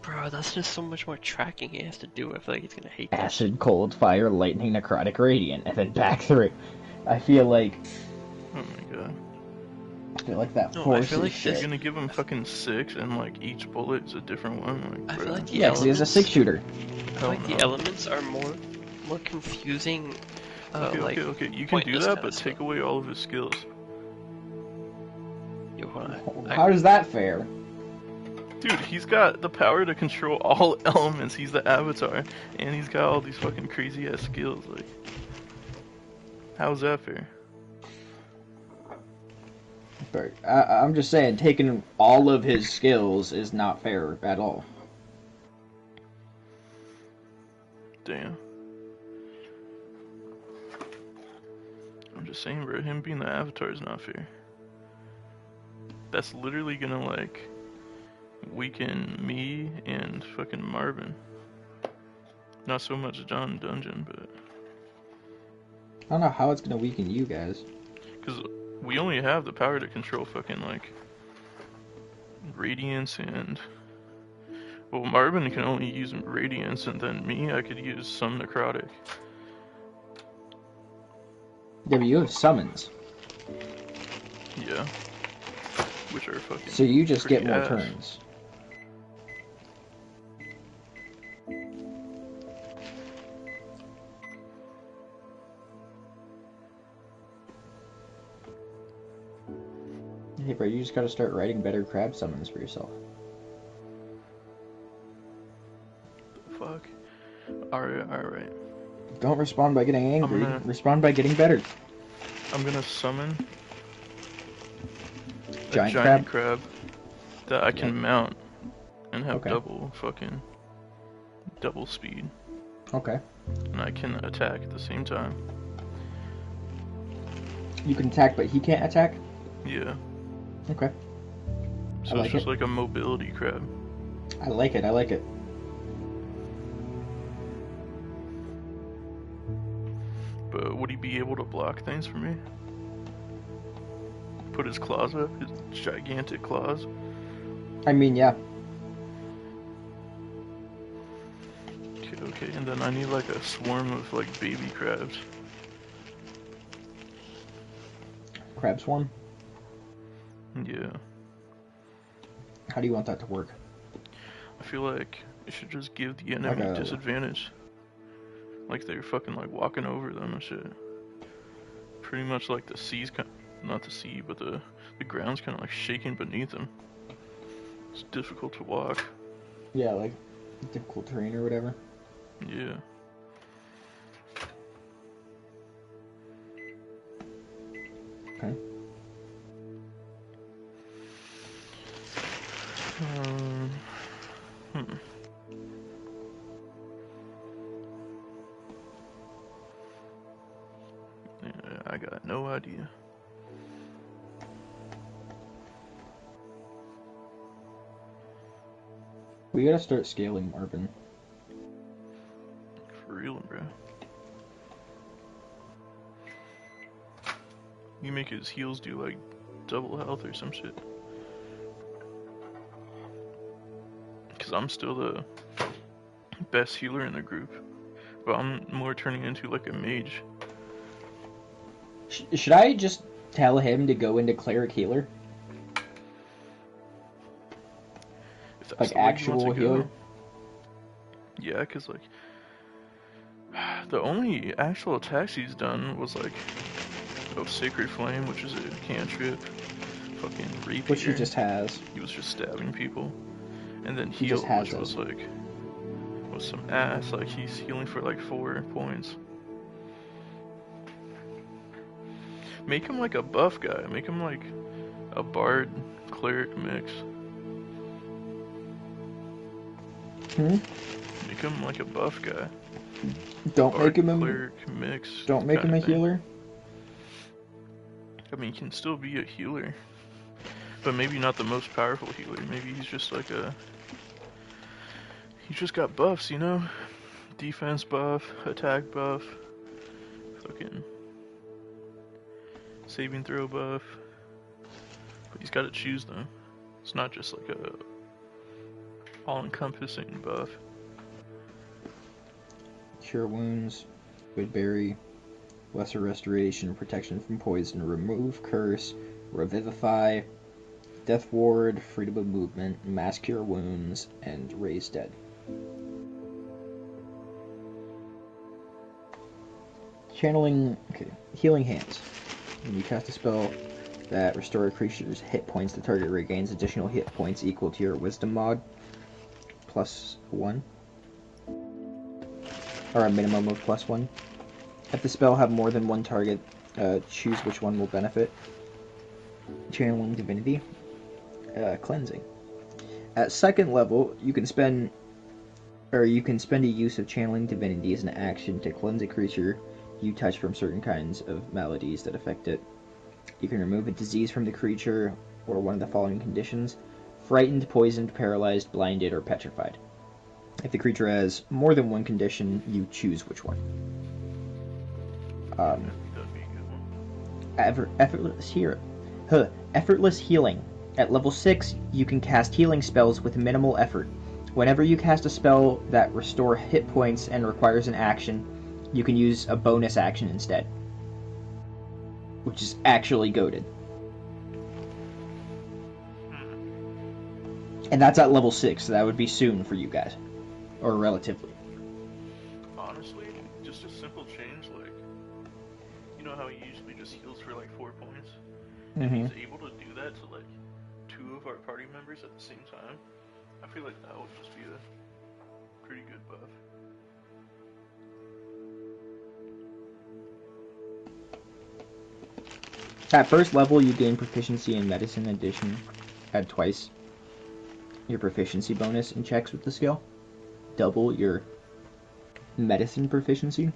Bro, that's just so much more tracking he has to do. I feel like he's gonna hate that. Acid, cold, fire, lightning, necrotic, radiant, and then back through. I feel like... Oh my god. I feel like that No, I forces feel like shit. You're gonna give him fucking 6, and like each bullet is a different one. Like, I bro. feel like the Yeah, 'cause he has a 6-shooter. I feel like the elements are more confusing. Okay. You can do pointless that, kinda but take away all of his skills. Yo, hold on. How is that fair? Dude, he's got the power to control all elements. He's the avatar, and he's got all these fucking crazy ass skills. Like, how's that fair? But I'm just saying, taking all of his skills is not fair at all. Damn. I'm just saying, bro, him being the avatar is not fair. That's literally gonna, like, weaken me and fucking Marvin. Not so much John Dungeon, but... I don't know how it's gonna weaken you guys. Because we only have the power to control fucking, like, Radiance and... Well, Marvin can only use Radiance, and then me, I could use some Necrotic. Yeah, but you have summons. Yeah. Which are fucking So you just get pretty more ass. turns. Hey, bro, you just gotta start writing better crab summons for yourself. The fuck? Alright. Don't respond by getting angry. Respond by getting better. I'm gonna summon Giant a giant crab that I can mount and have Okay. double speed. Okay. And I can attack at the same time. You can attack, but he can't attack? Yeah. Okay. So I like it's just it. like a mobility crab. I like it, I like it. But would he be able to block things for me? Put his claws up, his gigantic claws. I mean, yeah. Okay, and then I need like a swarm of like baby crabs. Crab swarm? Yeah. How do you want that to work? I feel like it should just give the enemy Okay. disadvantage. Like they're fucking like walking over them and shit. Pretty much like the sea's not the sea, but the ground's kind of like shaking beneath them. It's difficult to walk. Yeah, like difficult terrain or whatever. Yeah. Okay. Hmm. Yeah, I got no idea. We gotta start scaling Marvin. For real, bro. You make his heals do like double health or some shit. Cause I'm still the best healer in the group, but I'm more turning into like a mage. Should I just tell him to go into cleric healer? If that's Like the way you want actual to go. healer? Yeah, cause like the only actual attacks he's done was like Sacred Flame, which is a cantrip, fucking Rapier, Which he just has. He was just stabbing people, and then He Heal, just has which it. was like some ass. Like he's healing for like 4 points. Make him like a buff guy. Make him like a bard cleric mix. Hmm? Make him like a buff guy. Don't Bard make him a cleric mix. Don't make him kinda a thing. healer. I mean, he can still be a healer, but maybe not the most powerful healer. Maybe he's just like he just got buffs, you know? Defense buff, attack buff, fucking saving throw buff. But he's got to choose them. It's not just like a all-encompassing buff. Cure wounds, Woodberry, lesser restoration, protection from poison, remove curse, revivify, death ward, freedom of movement, mass cure wounds, and raise dead. Channeling, okay, healing hands. When you cast a spell that restore a creature's hit points, the target regains additional hit points equal to your wisdom mod, +1. Or a minimum of +1. If the spell have more than one target, choose which one will benefit. Channeling Divinity. Cleansing. At second level, you can spend a use of Channeling Divinity as an action to cleanse a creature you touch from certain kinds of maladies that affect it. You can remove a disease from the creature or one of the following conditions: frightened, poisoned, paralyzed, blinded, or petrified. If the creature has more than one condition, you choose which one. Effortless healing. At level 6, you can cast healing spells with minimal effort. Whenever you cast a spell that restores hit points and requires an action, you can use a bonus action instead. Which is actually goated. And that's at level 6, so that would be soon for you guys. Or relatively. Honestly, just a simple change, like, you know how he usually just heals for like 4 points? If Mhm. he's able to do that to like of our party members at the same time, I feel like that would just be a pretty good buff. At first level, you gain proficiency in medicine addition. Add twice your proficiency bonus in checks with the skill. Double your medicine proficiency.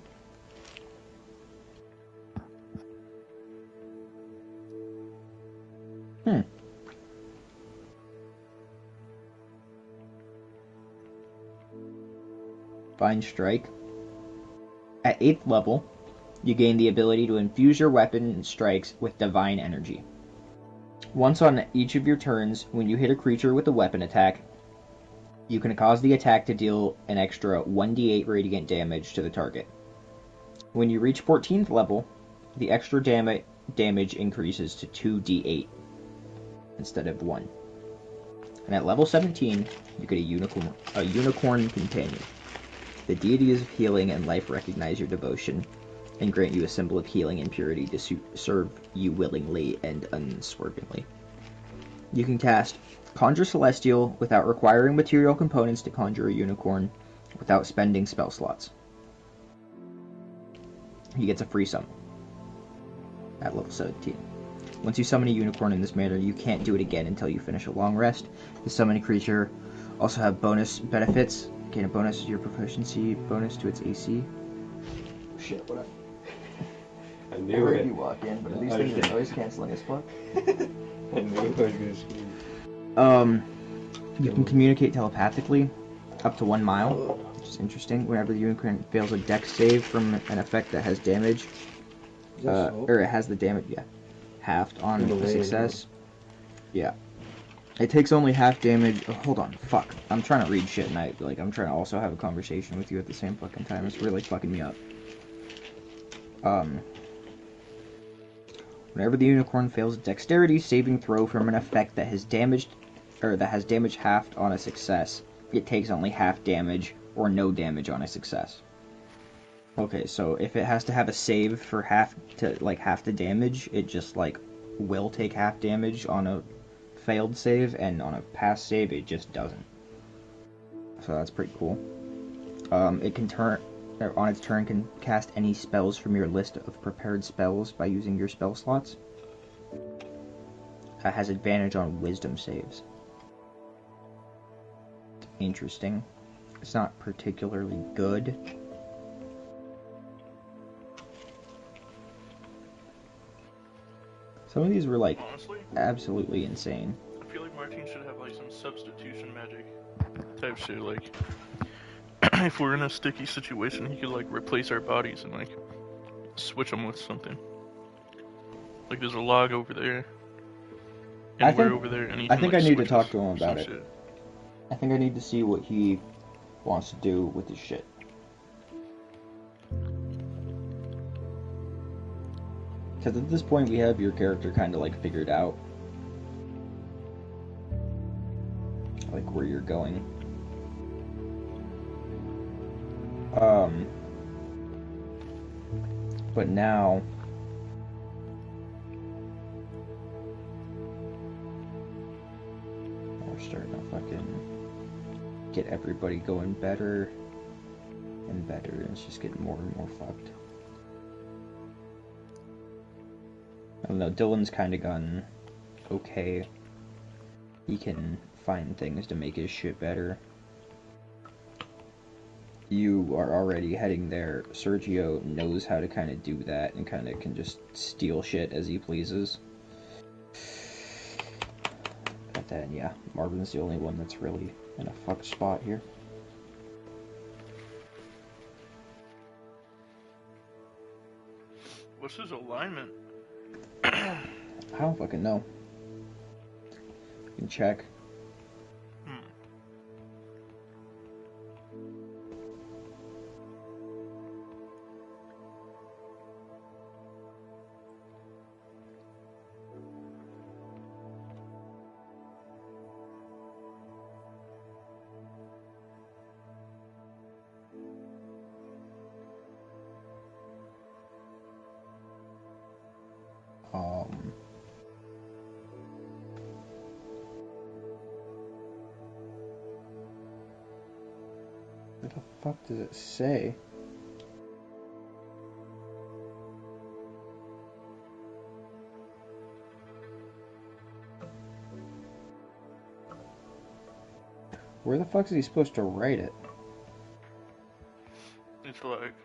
Divine Strike. At 8th level, you gain the ability to infuse your weapon strikes with divine energy. Once on each of your turns, when you hit a creature with a weapon attack, you can cause the attack to deal an extra 1d8 radiant damage to the target. When you reach 14th level, the extra damage increases to 2d8 instead of 1. And at level 17, you get a unicorn companion. The deities of healing and life recognize your devotion and grant you a symbol of healing and purity to serve you willingly and unswervingly. You can cast Conjure Celestial without requiring material components to conjure a unicorn without spending spell slots. He gets a free summon at level 17. Once you summon a unicorn in this manner, you can't do it again until you finish a long rest. The summoned creature also have bonus benefits. Gain a bonus to your proficiency, bonus to its AC. Shit, what I knew it. You walk in, but these things are noise canceling as fuck. I knew I was gonna scream. You can communicate telepathically up to 1 mile, which is interesting. Whenever the unicorn fails a dex save from an effect that has damage, or it has the damage, halved on a success. Yeah. It takes only half damage. Oh, hold on, fuck. I'm trying to read shit and I'm trying to also have a conversation with you at the same fucking time. It's really fucking me up. Whenever the unicorn fails a dexterity saving throw from an effect that has damage halved on a success, it takes only half damage or no damage on a success. Okay, so if it has to have a save for half the damage, it just will take half damage on a failed save, and on a pass save it just doesn't. So that's pretty cool. It can on its turn can cast any spells from your list of prepared spells by using your spell slots. It has advantage on wisdom saves. Interesting. It's not particularly good. Some of these were Honestly, absolutely insane. I feel like Martine should have some substitution magic type shit. If we're in a sticky situation, he could replace our bodies and switch them with something. There's a log over there, and we're over there, and he can, I think I need to switch talk us to him about it. shit. I think I need to see what he wants to do with his shit. Because at this point we have your character kind of figured out. Where you're going. But now we're starting to fucking get everybody going better and better, and it's just getting more and more fucked. I don't know, Dylan's kind of gotten okay. He can find things to make his shit better. You are already heading there. Sergio knows how to kind of do that and kind of can just steal shit as he pleases. But then, yeah, Marvin's the only one that's really in a fucked spot here. What's his alignment? I don't fucking know. You can check. Where the fuck does it say? Where the fuck is he supposed to write it? It's like...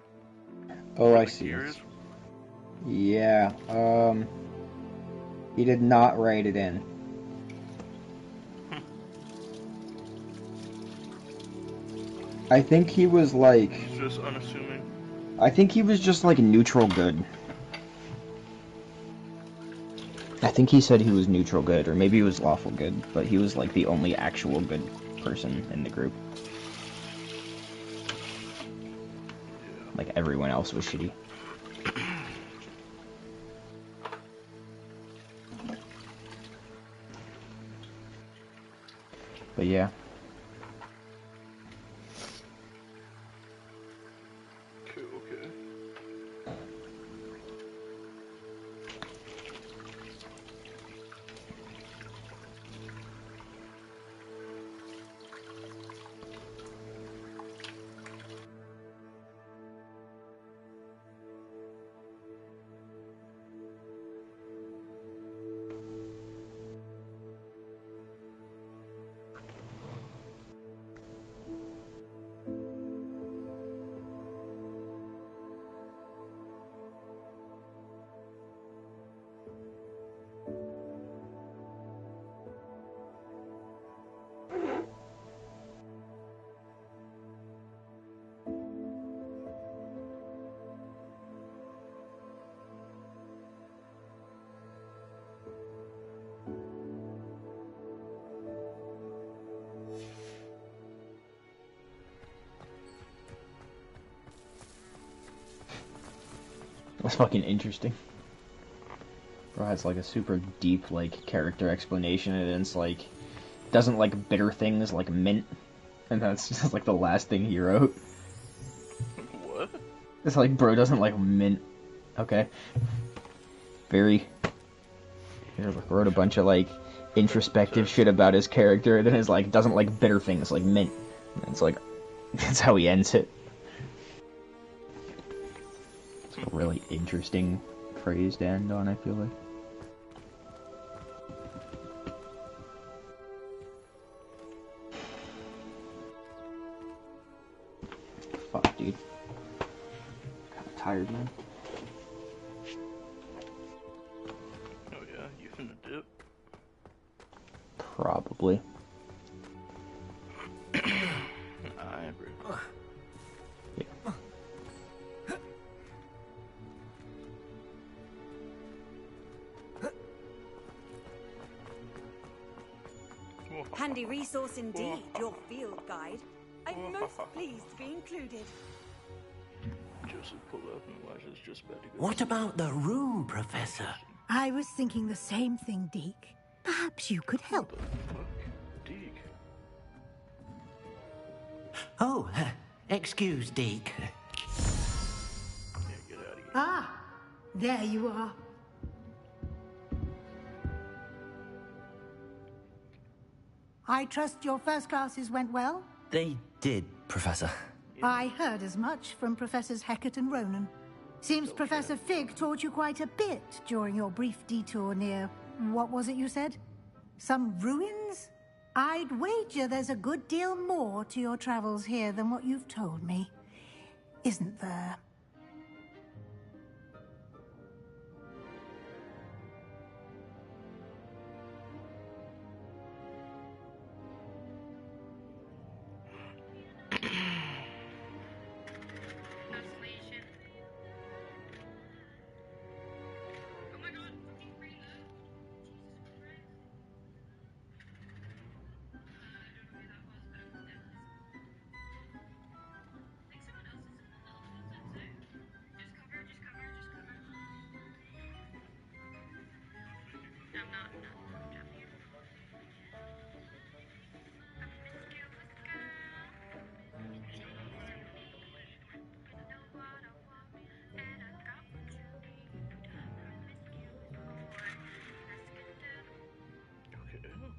Oh, I see. Yeah, he did not write it in. I think he was like... He's just unassuming. I think he was just like neutral good. I think he said he was neutral good, or maybe he was lawful good, but he was like the only actual good person in the group. Like everyone else was shitty. But yeah. Okay. That's fucking interesting. Bro has like a super deep like character explanation, and it's like doesn't like bitter things like mint, and that's just like the last thing he wrote. What? It's like bro doesn't like mint. Okay. Very. He wrote a bunch of like introspective shit about his character, and then is like doesn't like bitter things like mint. And it's like that's how he ends it. It's a really interesting phrase to end on, I feel like. Fuck, dude. Kinda tired, man. Oh yeah, you finna dip? Probably. Alright, bro. Yeah. Handy resource indeed, your field guide. I'm most pleased to be included. Joseph pull up and Elijah's just about to go. What about the room, Professor? I was thinking the same thing, Deke. Perhaps you could help. Deke. Oh, excuse, Deke. Ah, there you are. I trust your first classes went well? They did, Professor. I heard as much from Professors Hecat and Ronan. Seems Professor Fig taught you quite a bit during your brief detour near... what was it you said? Some ruins? I'd wager there's a good deal more to your travels here than what you've told me. Isn't there?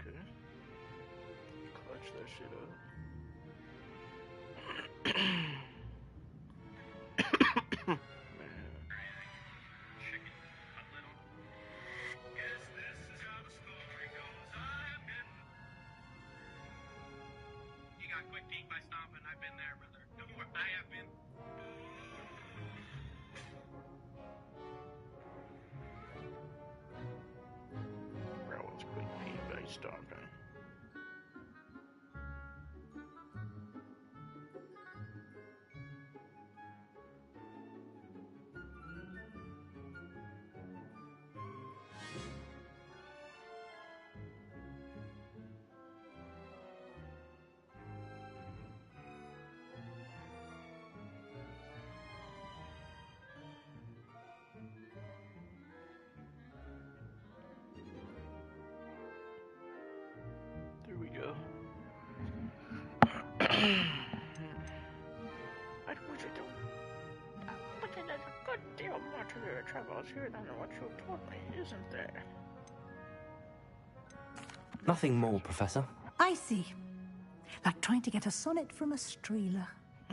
Okay. Clutch that shit up. quick peek by stomping. I've been there, brother. Don't worry, I have been. Raoul's quick peek by stomping. There we go. I wish I don't. But there's a good deal more to their travels here than what you told me, isn't there? Nothing more, Professor. I see. Like trying to get a sonnet from a streeler.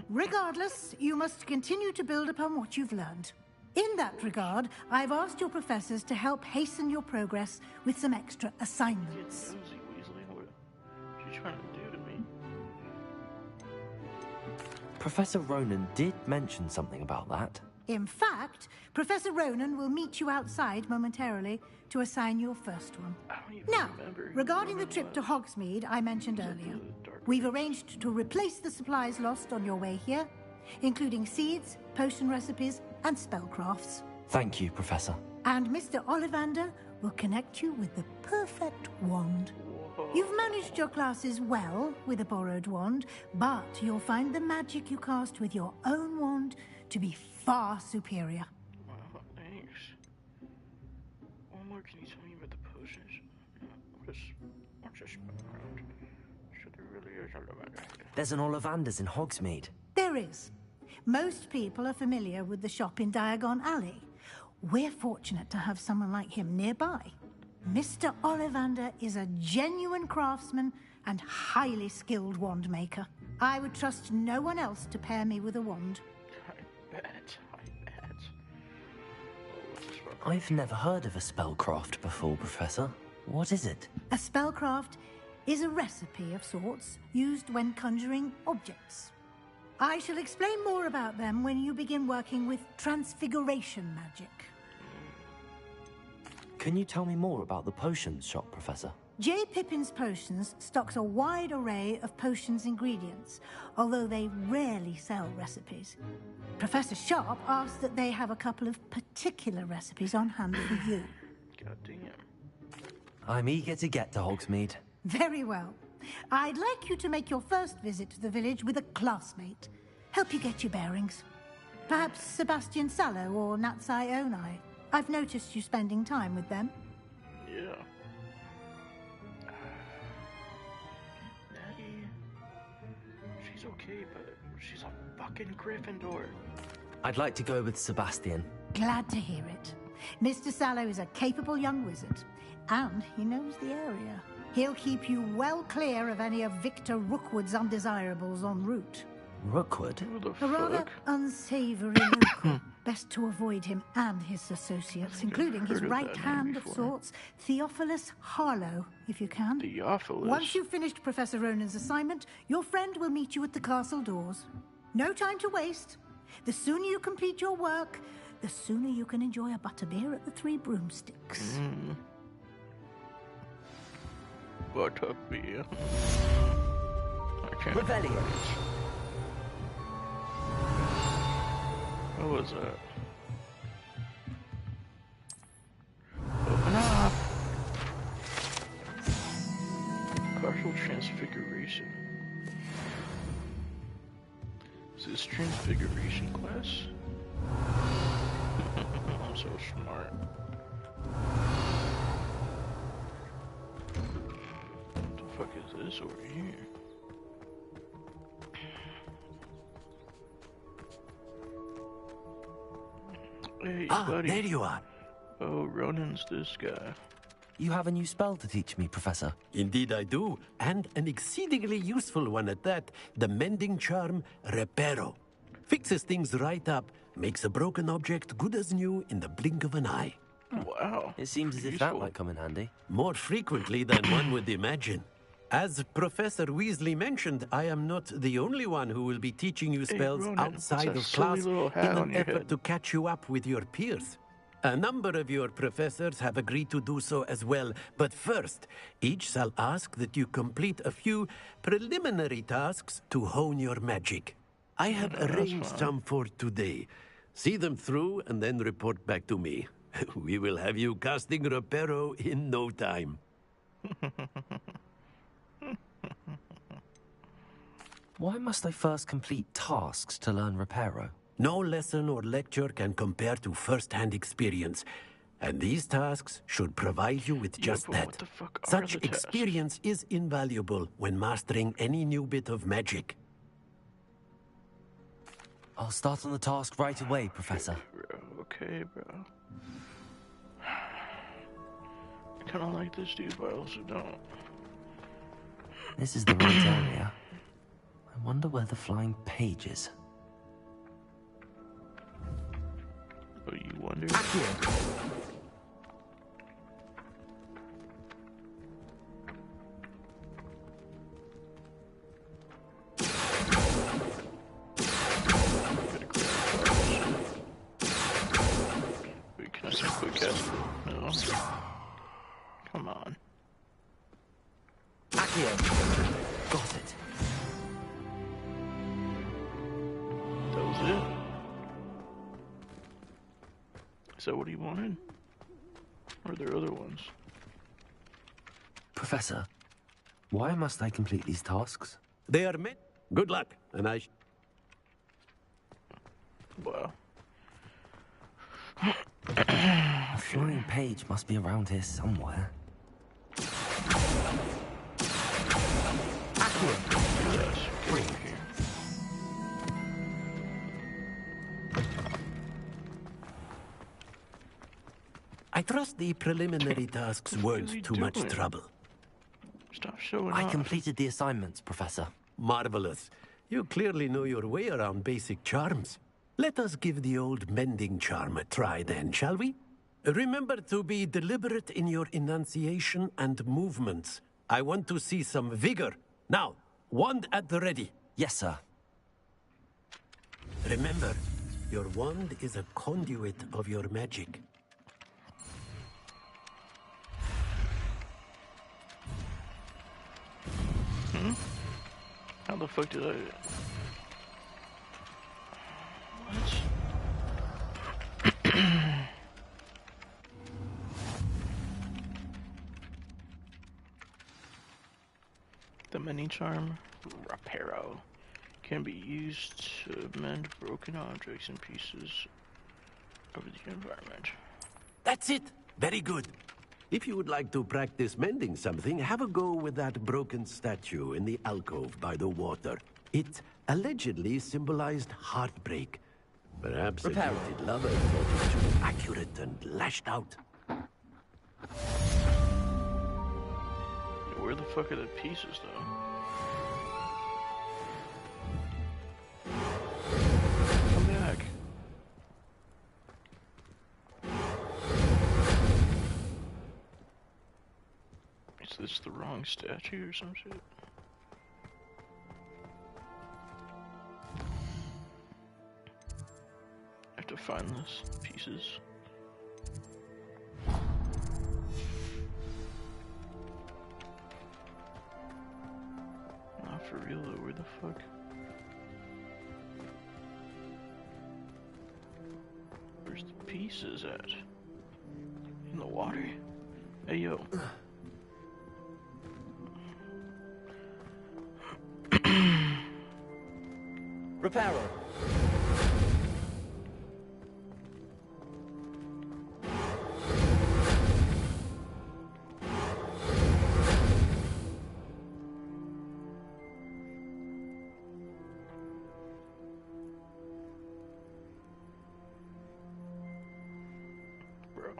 Regardless, you must continue to build upon what you've learned. In that regard, I've asked your professors to help hasten your progress with some extra assignments. Nosy Weasley, what are you trying to do to me? Professor Ronan did mention something about that. In fact, Professor Ronan will meet you outside momentarily to assign your first one. Now, regarding the trip to Hogsmeade I mentioned earlier, we've arranged to replace the supplies lost on your way here, including seeds, potion recipes, and spellcrafts. Thank you, Professor. And Mr. Ollivander will connect you with the perfect wand. You've managed your classes well with a borrowed wand, but you'll find the magic you cast with your own wand to be far superior. Wow, thanks. What more can you tell me about the potions? What's this around? So there really is a Ollivander. There's an Ollivander's in Hogsmeade. There is. Most people are familiar with the shop in Diagon Alley. We're fortunate to have someone like him nearby. Mr. Ollivander is a genuine craftsman and highly skilled wand maker. I would trust no one else to pair me with a wand. I bet. I've never heard of a spellcraft before, Professor. What is it? A spellcraft is a recipe of sorts used when conjuring objects. I shall explain more about them when you begin working with transfiguration magic. Can you tell me more about the potions shop, Professor? J. Pippin's Potions stocks a wide array of potions ingredients, although they rarely sell recipes. Professor Sharp asks that they have a couple of particular recipes on hand for you. God damn. I'm eager to get to Hogsmeade. Very well. I'd like you to make your first visit to the village with a classmate. Help you get your bearings. Perhaps Sebastian Sallow or Natsai Onai. I've noticed you spending time with them. Yeah. Natty, she's okay, but she's a fucking Gryffindor. I'd like to go with Sebastian. Glad to hear it. Mr. Sallow is a capable young wizard, and he knows the area. He'll keep you well clear of any of Victor Rookwood's undesirables en route. Rookwood? A rather unsavory local. Best to avoid him and his associates, including his right hand of sorts, Theophilus Harlow, if you can. Theophilus? Once you've finished Professor Ronan's assignment, your friend will meet you at the castle doors. No time to waste. The sooner you complete your work, the sooner you can enjoy a butterbeer at the Three Broomsticks. Butterbeer. I can't. Revelio. What was that? Open up! Partial transfiguration. Is this transfiguration class? I'm so smart. What the fuck is this over here? Hey, buddy. There you are. Oh, Ronan's this guy. You have a new spell to teach me, Professor. Indeed I do, and an exceedingly useful one at that. The mending charm, Reparo. Fixes things right up, makes a broken object good as new in the blink of an eye. Wow. It seems as if that might come in handy. More frequently than one would imagine. As Professor Weasley mentioned, I am not the only one who will be teaching you spells Ronan, outside what's of that silly class little in hat on an your effort head? to catch you up with your peers. A number of your professors have agreed to do so as well, but first, each shall ask that you complete a few preliminary tasks to hone your magic. I have arranged some for today. See them through and then report back to me. We will have you casting Reparo in no time. Why must I first complete tasks to learn Reparo? No lesson or lecture can compare to first-hand experience, and these tasks should provide you with just but that. what the fuck are Such the tasks? experience is invaluable when mastering any new bit of magic. I'll start on the task right away, Professor. Okay, bro. I kind of like this dude, but I also don't. This is the right area. I wonder where the flying page is. Oh, you wonder? Wait, can I see quick cast? No. Come on. Accio. Got it. That was it. Is that what he wanted? Or are there other ones? Professor, why must I complete these tasks? They are meant. Good luck, and I. Wow. A flying page must be around here somewhere. I trust the preliminary tasks weren't too much doing? trouble. Stop showing I off. completed the assignments, Professor. Marvelous. You clearly know your way around basic charms. Let us give the old mending charm a try then, shall we? Remember to be deliberate in your enunciation and movements. I want to see some vigor. Now, wand at the ready. Yes, sir. Remember, your wand is a conduit of your magic. How the fuck did I... What? The mini charm, Reparo, can be used to mend broken objects and pieces of the environment. That's it! Very good. If you would like to practice mending something, have a go with that broken statue in the alcove by the water. It allegedly symbolized heartbreak. Perhaps a Reparo. gifted lover thought it too accurate and lashed out. Where the fuck are the pieces, though? Come back. Is this the wrong statue or some shit? I have to find this pieces. Not for real though, where the fuck? Where's the pieces at? In the water? Hey yo. Reparo. Bro.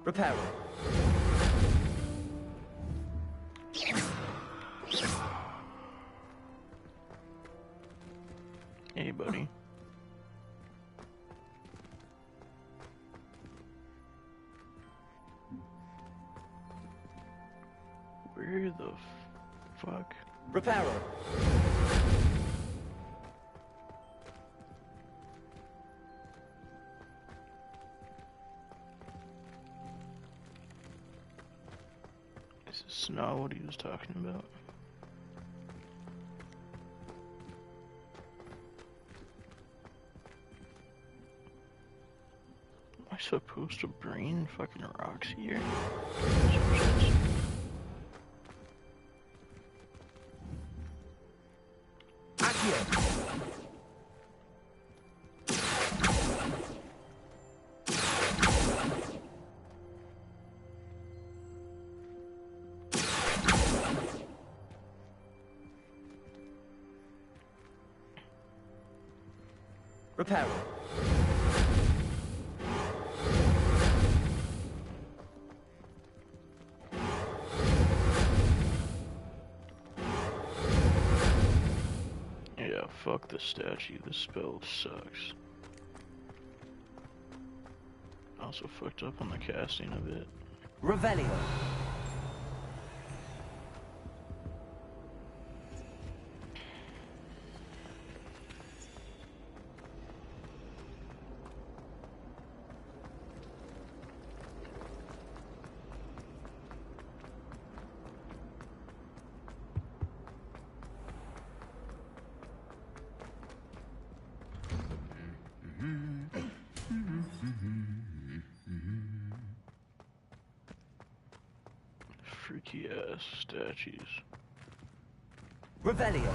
Reparo. Hey, buddy. Where the fuck? Reparo. This is not what he was talking about. Am I supposed to brain fucking rocks here? Reparo. Yeah, fuck the statue. This spell sucks. Also fucked up on the casting of it. Revelio. Freaky ass statues. Revelio.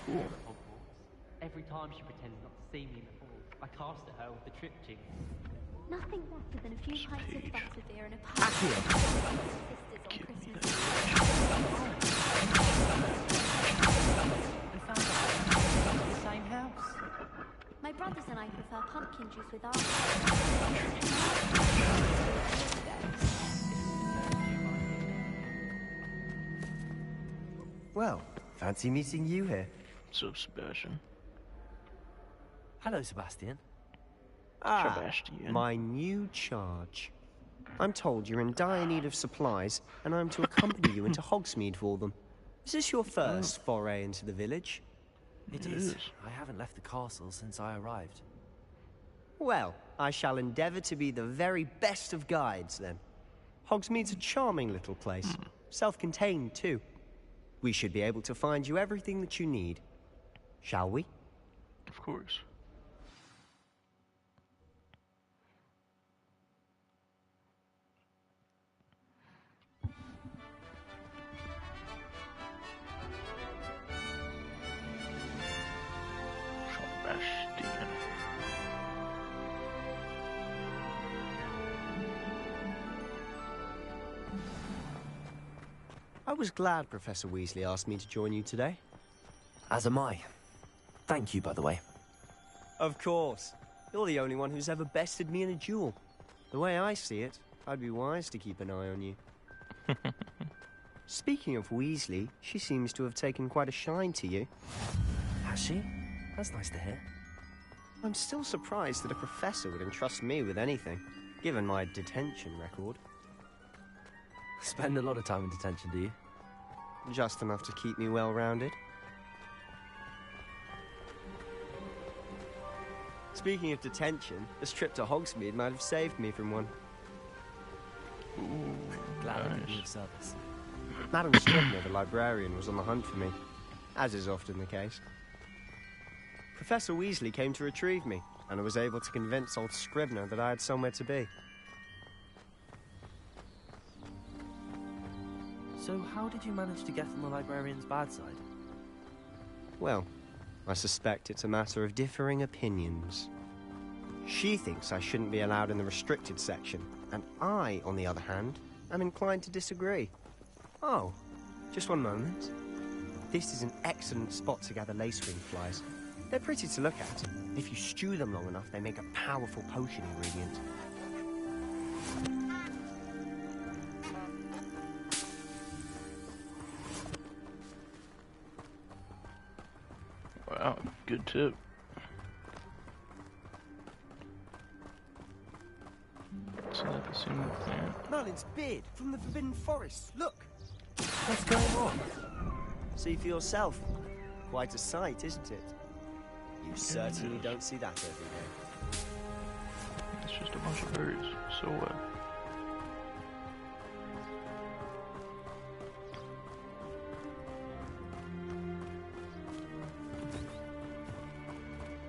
Cool. Every time she pretended not to see me in the hall, I cast at her with the trip jinx. Nothing better than a few pints of butterbeer and a pie. Accio. Sisters on Christmas. We found out we the same house. My brothers and I prefer pumpkin juice with almonds. Well, fancy meeting you here. So, Sebastian. Hello, Sebastian. Sebastian. My new charge. I'm told you're in dire need of supplies, and I'm to accompany you into Hogsmeade for them. Is this your first foray into the village? It is. I haven't left the castle since I arrived. Well, I shall endeavour to be the very best of guides, then. Hogsmeade's a charming little place. Self-contained, too. We should be able to find you everything that you need. Shall we? Of course. Sebastian. I was glad Professor Weasley asked me to join you today. As am I. Thank you, by the way. Of course. You're the only one who's ever bested me in a duel. The way I see it, I'd be wise to keep an eye on you. Speaking of Weasley, she seems to have taken quite a shine to you. Has she? That's nice to hear. I'm still surprised that a professor would entrust me with anything, given my detention record. Spend a lot of time in detention, do you? Just enough to keep me well-rounded. Speaking of detention, this trip to Hogsmeade might have saved me from one. Ooh, Glad I could nice. be of service. Madam Scribner, the librarian, was on the hunt for me, as is often the case. Professor Weasley came to retrieve me, and I was able to convince old Scribner that I had somewhere to be. So how did you manage to get on the librarian's bad side? Well, I suspect it's a matter of differing opinions. She thinks I shouldn't be allowed in the restricted section, and I, on the other hand, am inclined to disagree. Oh, just one moment. This is an excellent spot to gather lacewing flies. They're pretty to look at. If you stew them long enough, they make a powerful potion ingredient. Wow, good tip. So that the same plant. Merlin's beard from the Forbidden Forest. Look! What's going on? See for yourself. Quite a sight, isn't it? You certainly don't see that every day. It's just a bunch of birds. So what?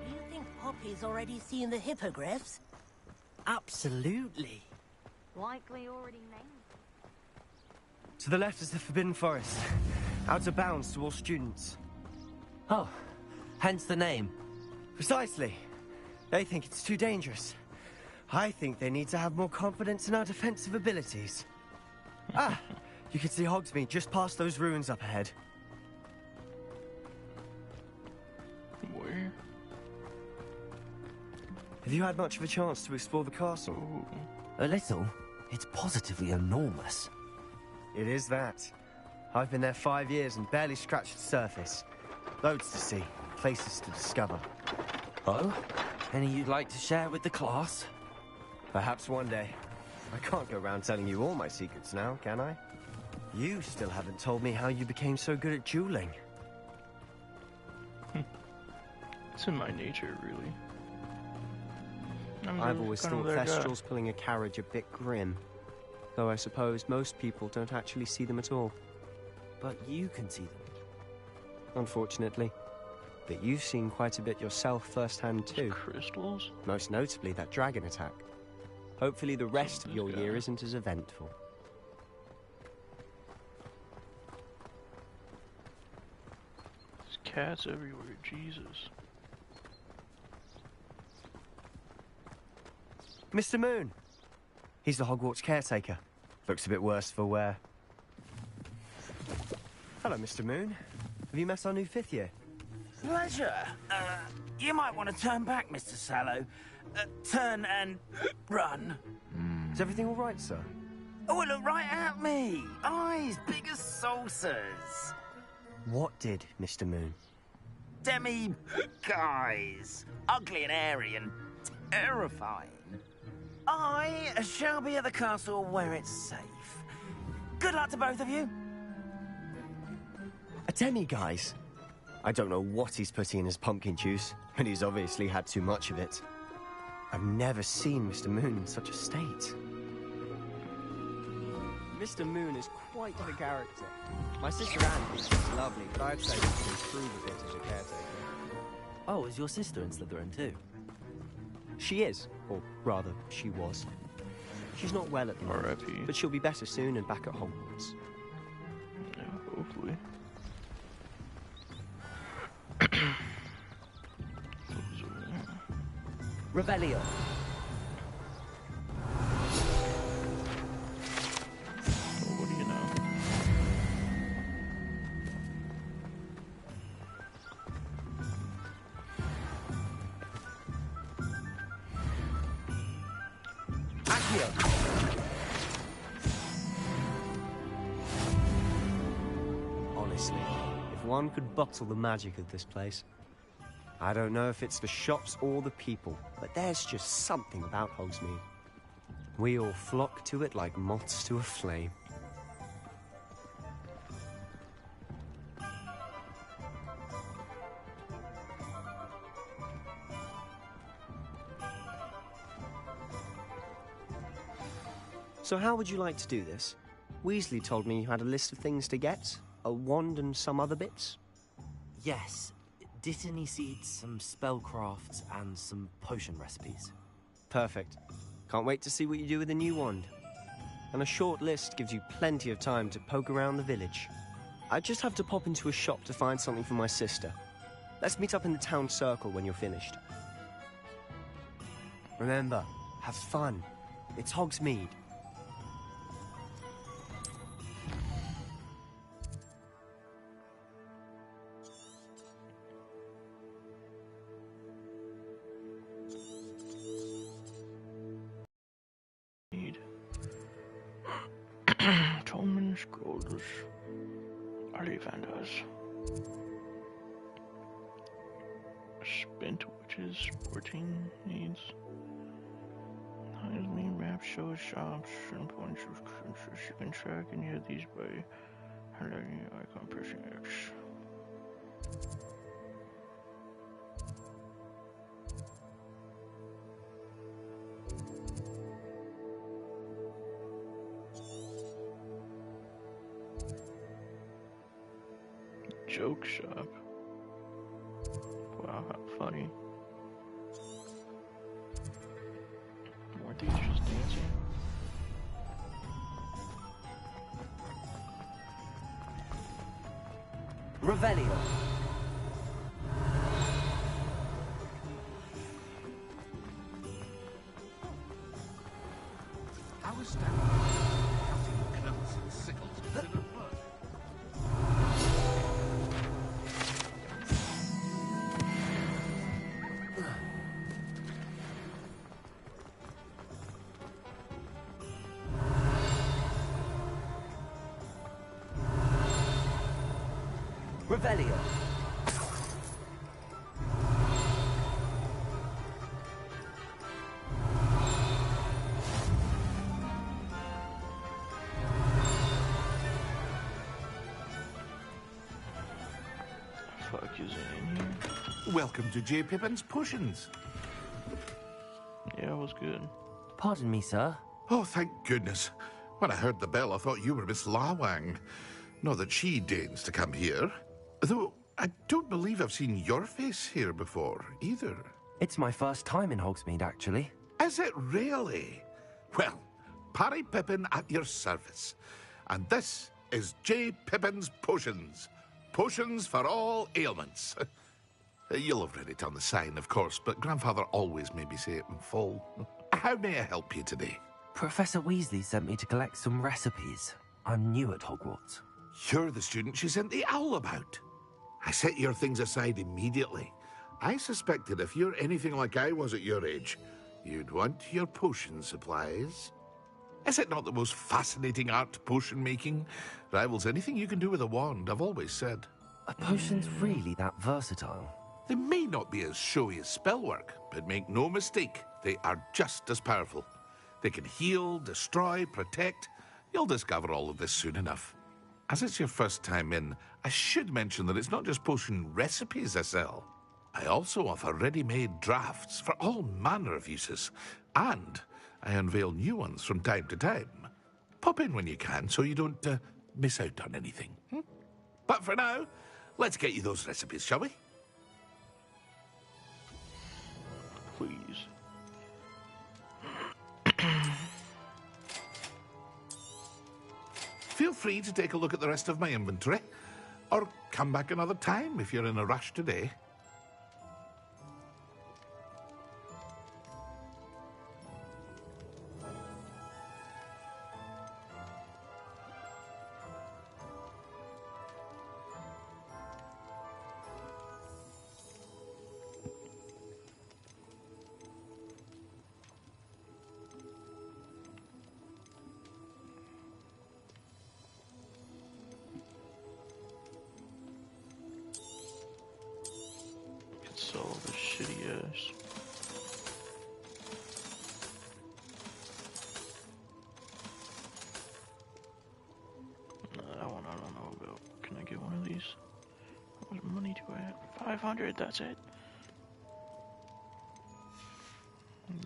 Do you think Poppy's already seen the hippogriffs? Absolutely. Likely already named. To the left is the Forbidden Forest. Out of bounds to all students. Oh, hence the name. Precisely. They think it's too dangerous. I think they need to have more confidence in our defensive abilities. Ah, you can see Hogsmeade just past those ruins up ahead. Where? Have you had much of a chance to explore the castle? A little. It's positively enormous. It is that. I've been there 5 years and barely scratched the surface. Loads to see, places to discover. Oh? Any you'd like to share with the class? Perhaps one day. I can't go around telling you all my secrets now, can I? You still haven't told me how you became so good at dueling. It's in my nature, really. I've always kind of thought that guy. Thestrals pulling a carriage a bit grim. Though I suppose most people don't actually see them at all. But you can see them. Unfortunately. But you've seen quite a bit yourself firsthand too. Crystals? Most notably that dragon attack. Hopefully the rest of your year isn't as eventful. There's cats everywhere, Jesus. Mr. Moon! He's the Hogwarts caretaker. Looks a bit worse for wear. Hello, Mr. Moon. Have you met our new 5th year? Pleasure. You might want to turn back, Mr. Sallow. Turn and run. Is everything all right, sir? Oh, look right at me. Eyes big as saucers. What did, Mr. Moon? Demi-guys. Ugly and airy and terrifying. I shall be at the castle where it's safe. Good luck to both of you. A demi-guise? I don't know what he's putting in his pumpkin juice, and he's obviously had too much of it. I've never seen Mr. Moon in such a state. Mr. Moon is quite the character. My sister Anne thinks he's lovely, but I'd say he could improve a bit as a caretaker. Oh, is your sister in Slytherin too? She is, or rather, she was. She's not well at the moment, R.I.P. but she'll be better soon and back at Hogwarts. Yeah, hopefully. Revelio. What do you know? Honestly, if one could bottle the magic of this place. I don't know if it's the shops or the people, but there's just something about Hogsmeade. We all flock to it like moths to a flame. So how would you like to do this? Weasley told me you had a list of things to get, a wand and some other bits. Yes. Dittany seeds, some spellcrafts, and some potion recipes. Perfect. Can't wait to see what you do with the new wand. and a short list gives you plenty of time to poke around the village. I just have to pop into a shop to find something for my sister. Let's meet up in the town circle when you're finished. Remember, have fun. It's Hogsmeade. Tolman Scrolls. Ollivanders. Spent witches, sporting needs. Hogsmeade map shows shops and points of interest. You can track any of these by highlighting the icon pressing X. Joke shop. Wow, how funny. More these just dancing. Revelio. How is Stanley cutting clothes and sickles considered work? Revelio. Fuck is in here? Welcome to J. Pippin's Potions. Yeah, it was good. Pardon me, sir. Oh, thank goodness. When I heard the bell, I thought you were Miss Lawang. Not that she deigns to come here. Though, I don't believe I've seen your face here before, either. It's my first time in Hogsmeade, actually. Is it really? Well, Parry Pippin at your service. And this is J. Pippin's Potions. Potions for all ailments. You'll have read it on the sign, of course, but Grandfather always made me say it in full. How may I help you today? Professor Weasley sent me to collect some recipes. I'm new at Hogwarts. You're the student she sent the owl about. I set your things aside immediately. I suspected if you're anything like I was at your age, you'd want your potion supplies. Is it not the most fascinating art, potion making? Rivals anything you can do with a wand, I've always said. Are potions really that versatile? They may not be as showy as spellwork, but make no mistake, they are just as powerful. They can heal, destroy, protect. You'll discover all of this soon enough. As it's your first time in, I should mention that it's not just potion recipes I sell. I also offer ready-made drafts for all manner of uses, and I unveil new ones from time to time. Pop in when you can so you don't miss out on anything. But for now, let's get you those recipes, shall we? Please. Feel free to take a look at the rest of my inventory, or come back another time if you're in a rush today. Sell the shitty ass. That one I don't know about. Can I get one of these? How much money do I have? 500, that's it.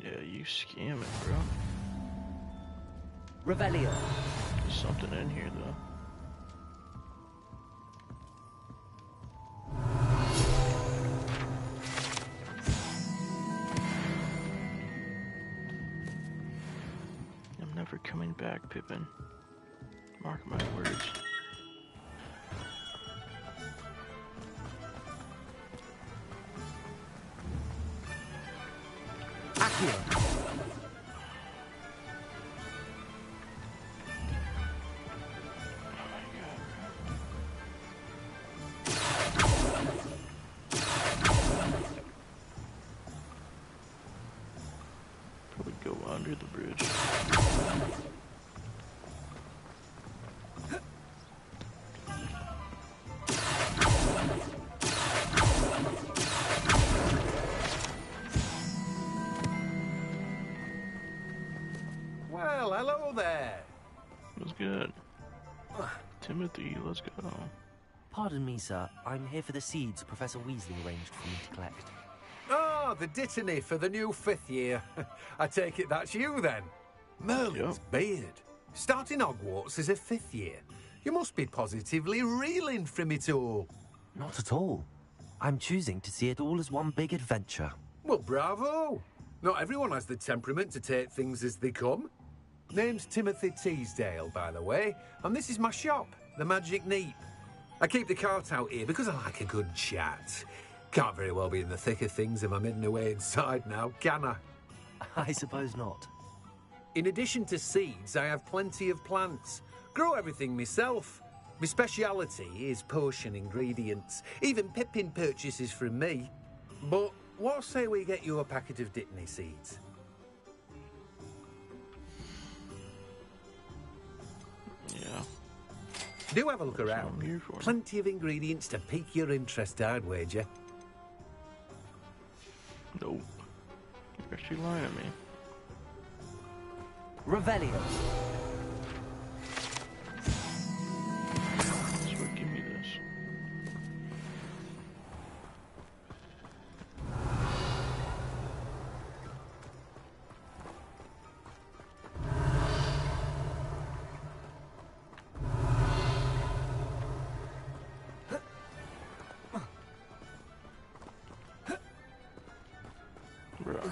Yeah, you scamming, bro. Revelio. There's something in here, though. coming back, Pippin. Mark my words. Accio. Probably go under the bridge. Well, hello there. That's good. Timothy, let's go. Pardon me, sir. I'm here for the seeds Professor Weasley arranged for me to collect. Oh, the dittany for the new 5th year. I take it that's you then. Merlin's beard. Starting Hogwarts as a 5th year. You must be positively reeling from it all. Not at all. I'm choosing to see it all as one big adventure. Well, bravo. Not everyone has the temperament to take things as they come. Name's Timothy Teasdale, by the way, and this is my shop, the Magic Neep. I keep the cart out here because I like a good chat. Can't very well be in the thick of things if I'm hidden away inside now, can I? I suppose not. In addition to seeds, I have plenty of plants. Grow everything myself. My speciality is potion ingredients. Even Pippin purchases from me. But what say we get you a packet of Dittany seeds? Yeah. Do have a look around. Plenty of ingredients to pique your interest, I'd wager. Nope. You're actually lying to me. Revelio. So give me this. Bruh.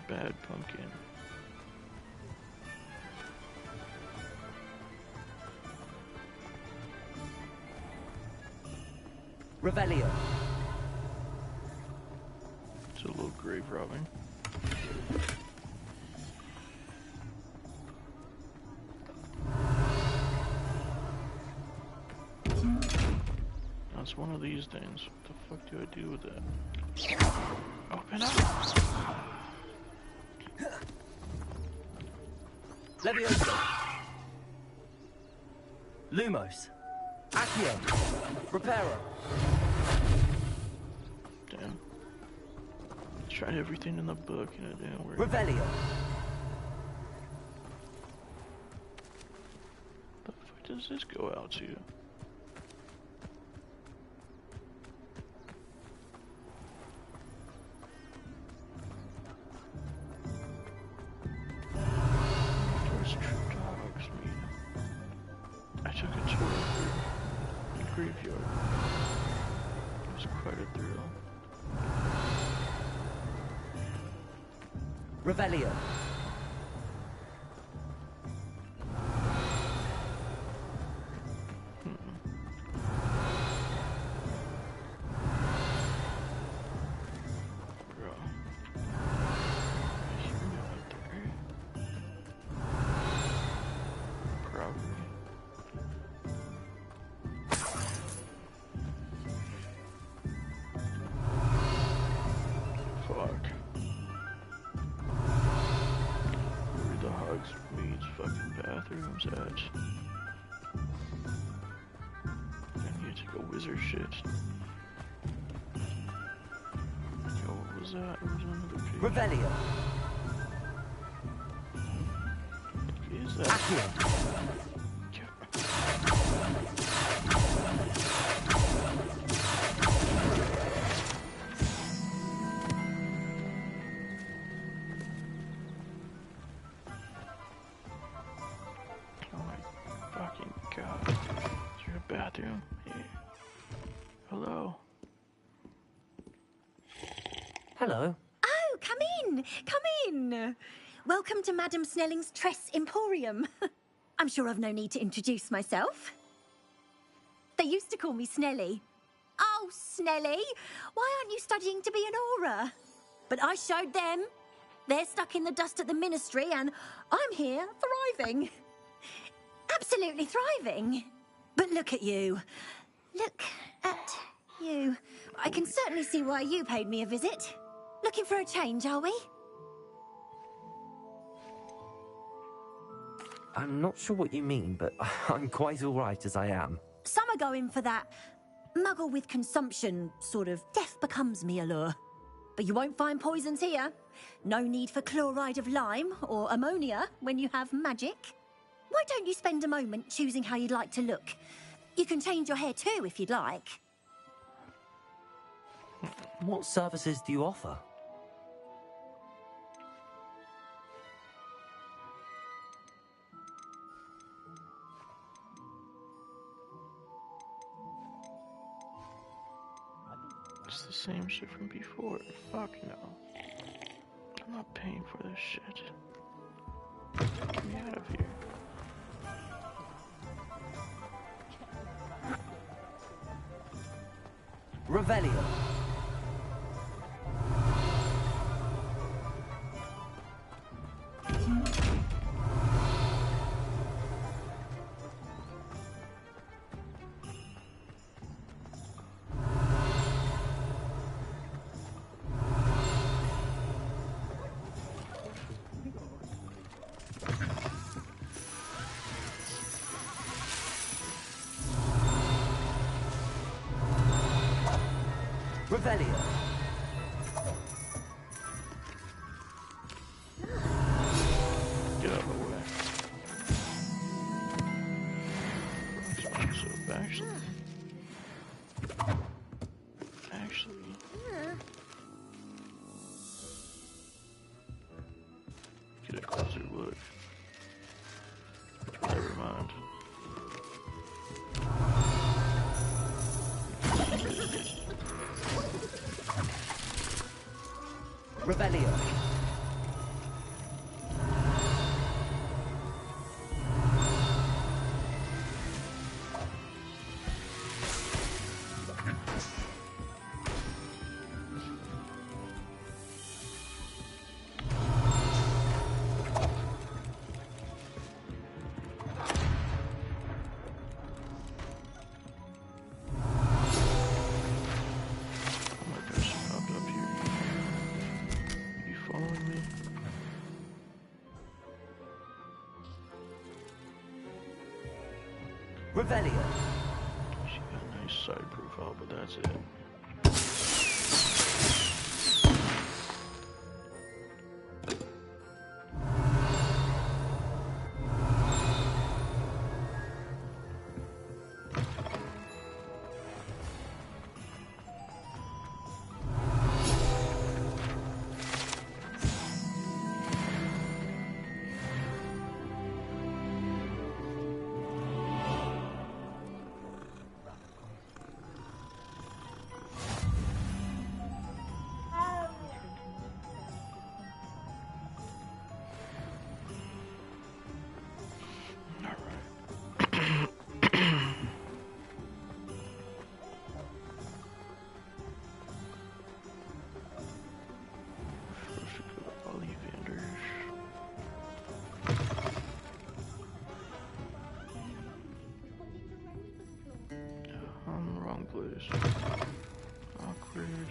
Bad pumpkin. Revelio. It's a little grave robbing. That's one of these things. What the fuck do I do with that? Open up! Levioso. Lumos. Accio. Reparo. Damn. Tried everything in the book and it didn't work. Revelio. The fuck does this go out to? I took a tour of the graveyard. It was quite a thrill. Revelio. Bathrooms at. I need to go wizard shit. Yo, what was that? It was another page. Revelio. What is that? Accio. Bathroom here. Hello. Oh, come in. Come in. Welcome to Madame Snelling's Tress Emporium. I'm sure I've no need to introduce myself. They used to call me Snelly. Oh, Snelly, why aren't you studying to be an Auror? But I showed them. They're stuck in the dust at the Ministry, and I'm here, thriving. Absolutely thriving. But look at you. Look at you. I can certainly see why you paid me a visit. Looking for a change, are we? I'm not sure what you mean, but I'm quite all right as I am. Some are going for that muggle with consumption, sort of death becomes me allure. But you won't find poisons here. No need for chloride of lime or ammonia when you have magic. Why don't you spend a moment choosing how you'd like to look? You can change your hair too if you'd like. What services do you offer? It's the same shit from before. Fuck no. I'm not paying for this shit. Get me out of here. Revelio. Revelio. Get out of the way. So actually, get a closer look. Never mind. Revelio. Revelio. She got a nice side profile, but that's it. Place. Awkward.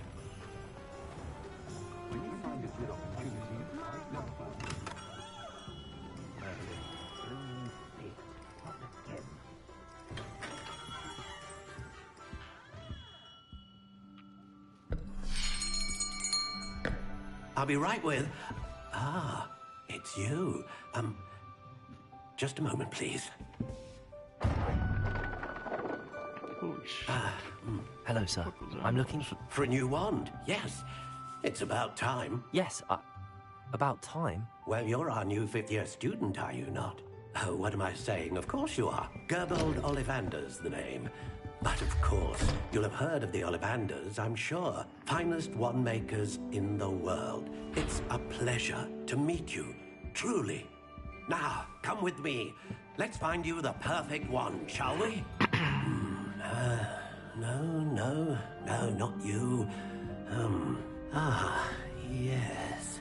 When you find a good opportunity, notify me. I'll be right with... Ah, it's you. Just a moment, please. Hello, sir. I'm looking for a new wand. Yes. It's about time. Yes, about time? Well, you're our new fifth-year student, are you not? Oh, what am I saying? Of course you are. Gerbold Ollivander's the name. But of course, you'll have heard of the Ollivanders, I'm sure. Finest wand makers in the world. It's a pleasure to meet you, truly. Now, come with me. Let's find you the perfect wand, shall we? No, not you. Yes.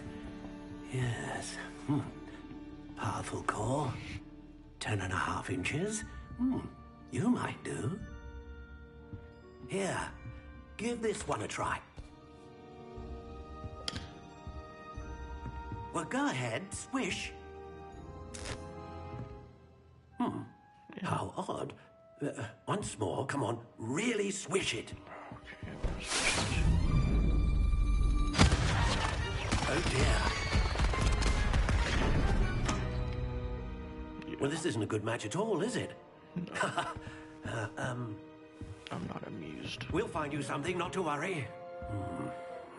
Yes. Powerful core. 10.5 inches. You might do. Here, give this one a try. Well, go ahead, swish. How odd. Once more, come on, really swish it. Oh dear. Well, this isn't a good match at all, is it? I'm not amused. We'll find you something, not to worry.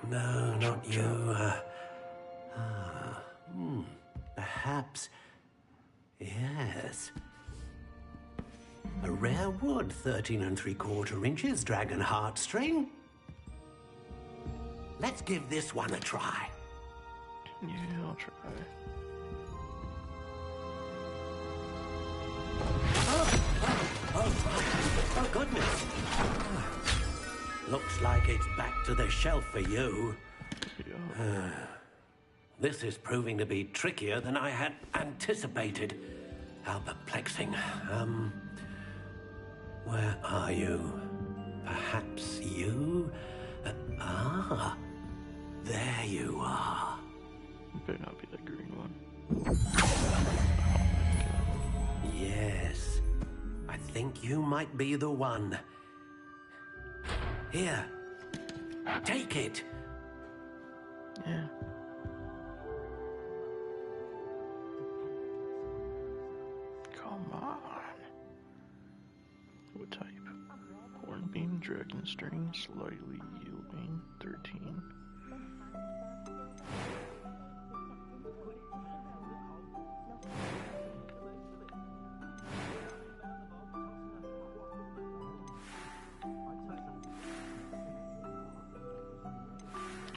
No, not you. Perhaps. Yes. A rare wood, 13 3/4 inches, dragon heartstring. Let's give this one a try. Yeah, I'll try. Oh, goodness. Looks like it's back to the shelf for you. This is proving to be trickier than I had anticipated. How perplexing. Where are you? Perhaps you? There you are. Better not be that green one. Yes. I think you might be the one. Here. Take it. Yeah. Come on. What type? Hornbeam, dragon string, slightly yielding, 13.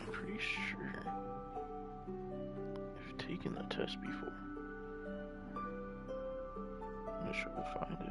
I'm pretty sure I've taken the test before. I'm gonna try to find it.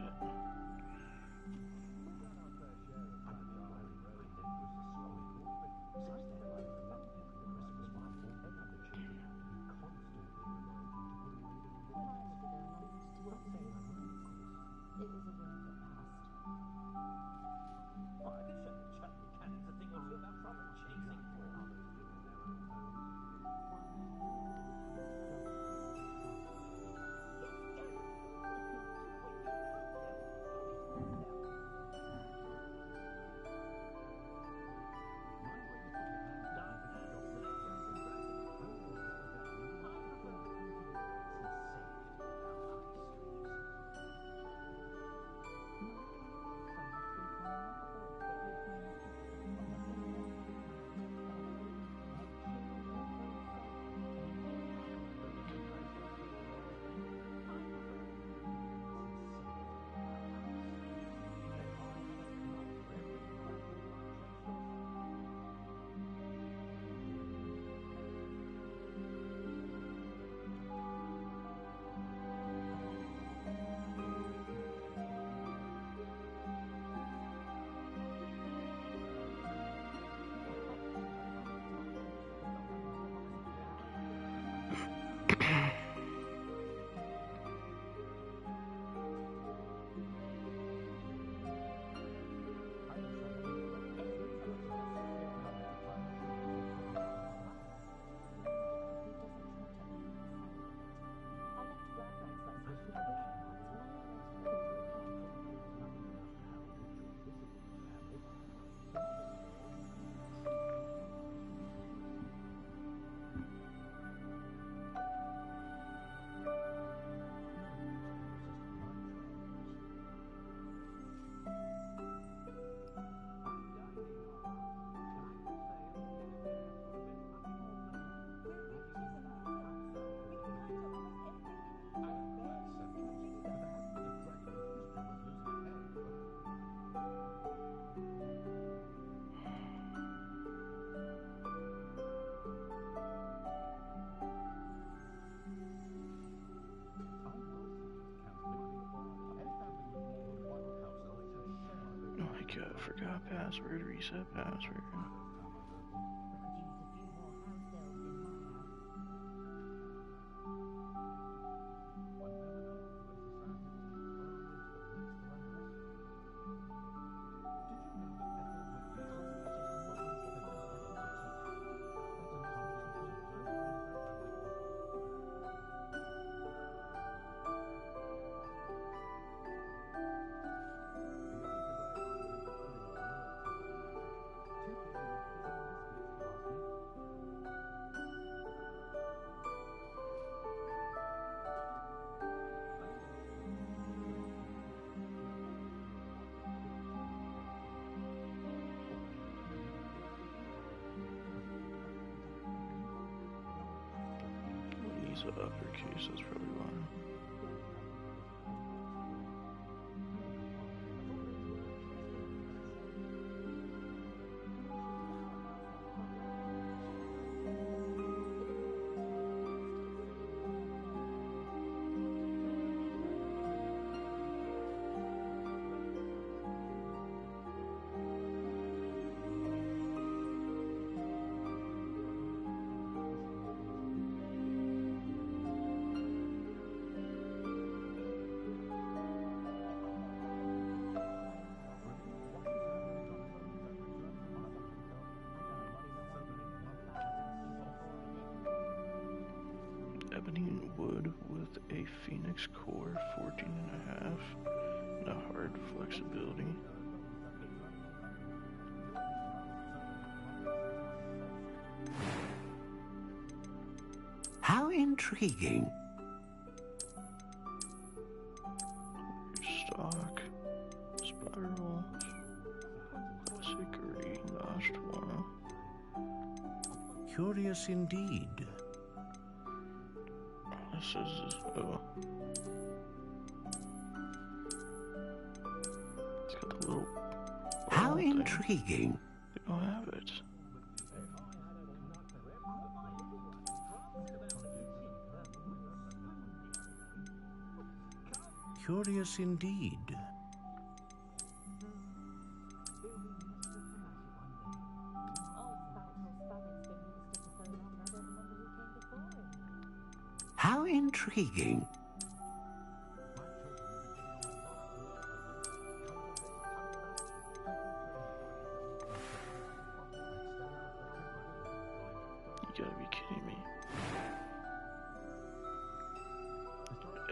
Forgot password, reset password. These are uppercase, that's probably why. Ebony and wood with a phoenix core, 14.5, and a hard flexibility. How intriguing. Stock, spiral, classic green, notched one. Curious indeed. This is, oh. It's got the little... How intriguing. They don't have it. Curious indeed. How intriguing. You gotta be kidding me.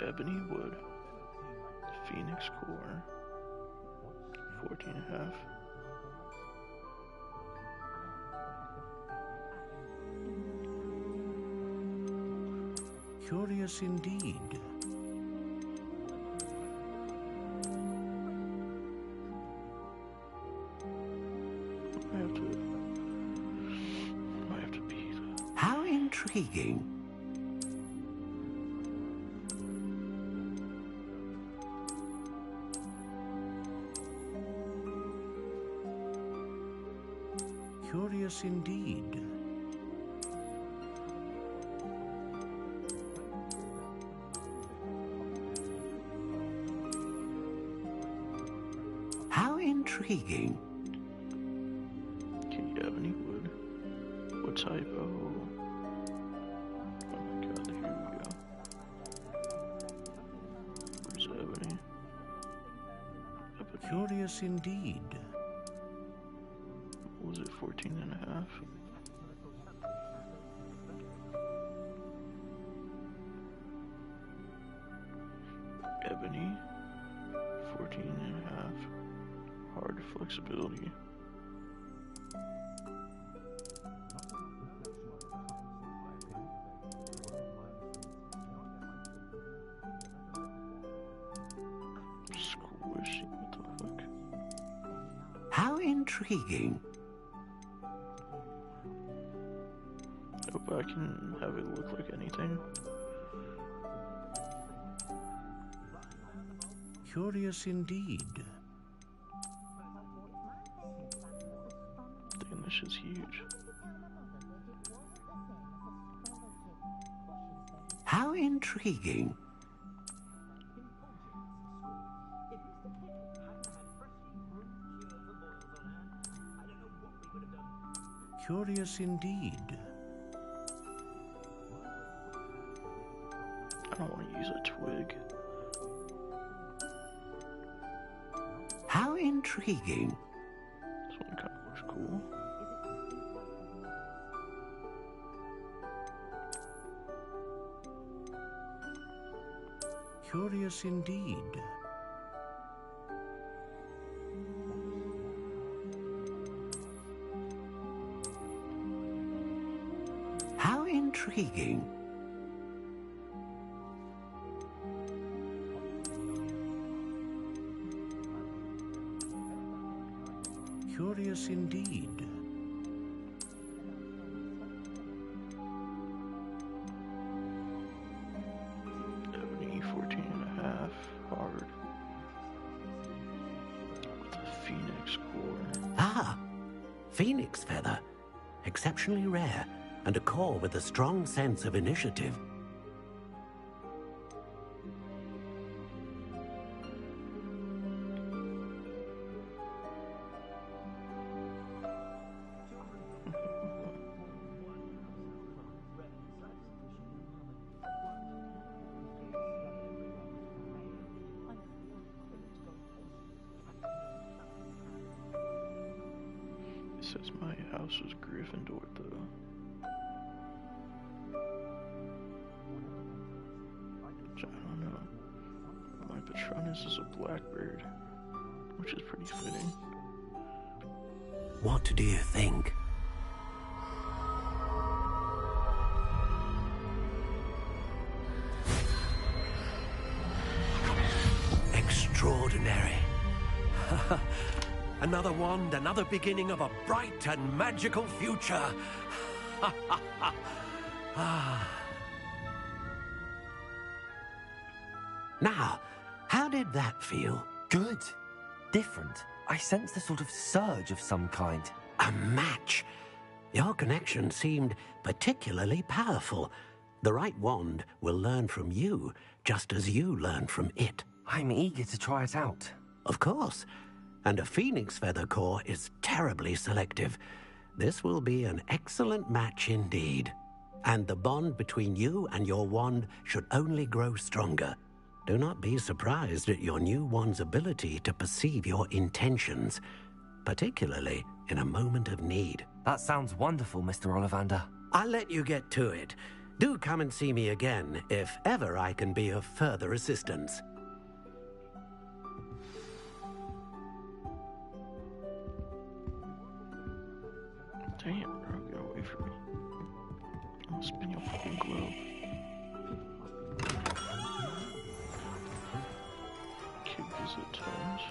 Ebony wood, phoenix core, 14.5. Curious indeed. I have to be the... How intriguing. Curious indeed. How intriguing. Okay, ebony wood. What type? Oh. Oh my god, here we go. Where's ebony? Ebony. Curious indeed. What was it, 14.5? Ebony, 14.5. Hard flexibility. Squishy, what the fuck? How intriguing. Hope I can have it look like anything. Curious indeed. Damn, this shit's huge. How intriguing. Curious indeed. I don't want to use a twig. How intriguing. This one kind of looks cool. Curious indeed. How intriguing. Curious indeed. Ebony 14.5 hard. With a phoenix core. Ah, phoenix feather. Exceptionally rare, and a core with a strong sense of initiative. It says my house was Gryffindor, though. Which I don't know. My Patronus is a blackbird, which is pretty fitting. What do you think? Extraordinary. Another wand, another beginning of a bright and magical future. Now, how did that feel? Good. Different. I sensed a sort of surge of some kind. A match. Your connection seemed particularly powerful. The right wand will learn from you, just as you learn from it. I'm eager to try it out. Of course. And a phoenix feather core is terribly selective. This will be an excellent match indeed. And the bond between you and your wand should only grow stronger. Do not be surprised at your new wand's ability to perceive your intentions, particularly in a moment of need. That sounds wonderful, Mr. Ollivander. I'll let you get to it. Do come and see me again if ever I can be of further assistance. Damn, bro, get away from me. I'll spin your fucking globe. Kid visit tones.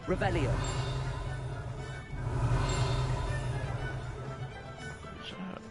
Revelio. What's that?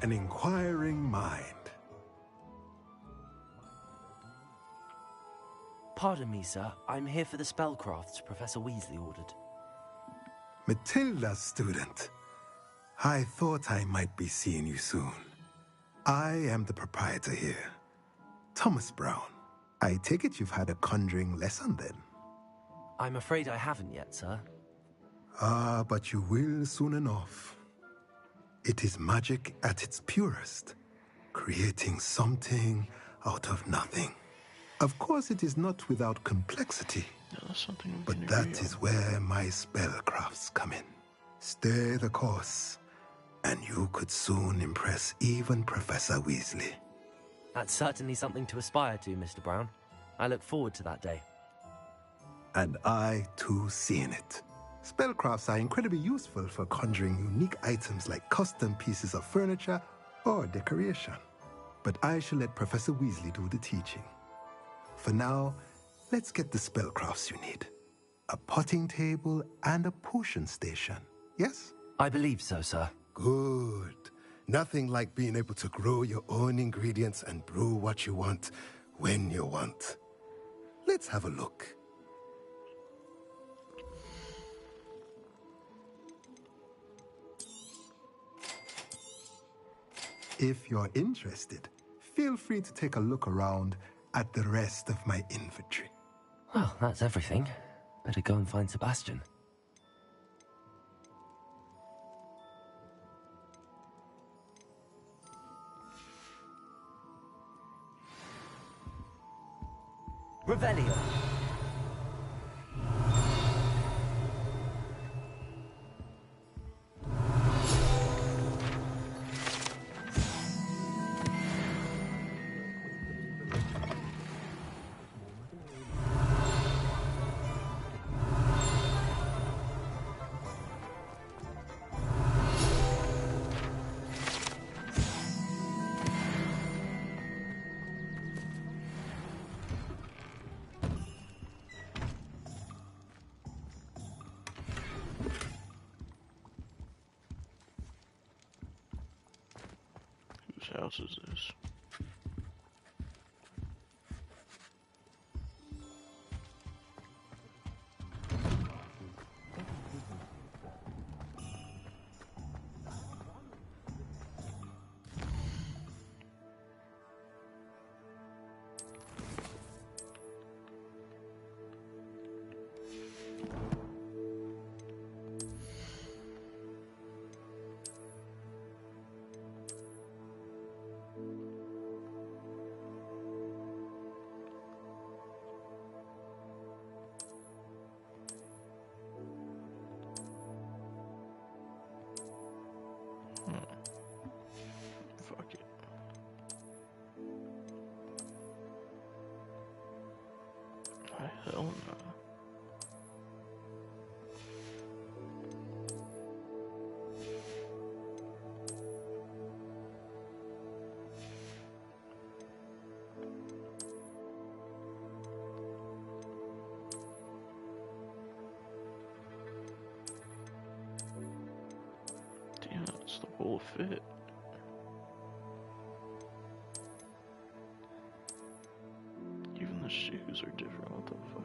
An inquiring mind. Pardon me, sir. I'm here for the spellcrafts Professor Weasley ordered. Matilda, student. I thought I might be seeing you soon. I am the proprietor here, Thomas Brown. I take it you've had a conjuring lesson then? I'm afraid I haven't yet, sir. Ah, but you will soon enough. It is magic at its purest, creating something out of nothing. Of course, it is not without complexity, but that is where my spellcrafts come in. Stay the course, and you could soon impress even Professor Weasley. That's certainly something to aspire to, Mr. Brown. I look forward to that day. And I, too, seeing it. Spellcrafts are incredibly useful for conjuring unique items like custom pieces of furniture or decoration. But I shall let Professor Weasley do the teaching. For now, let's get the spellcrafts you need. A potting table and a potion station, yes? I believe so, sir. Good. Nothing like being able to grow your own ingredients and brew what you want, when you want. Let's have a look. If you're interested, feel free to take a look around at the rest of my inventory. Well, that's everything. Better go and find Sebastian. Revelio. Whose house is this? Fuck it. Why hell no. Damn, that's the whole fit. Even the shoes are different, what the fuck?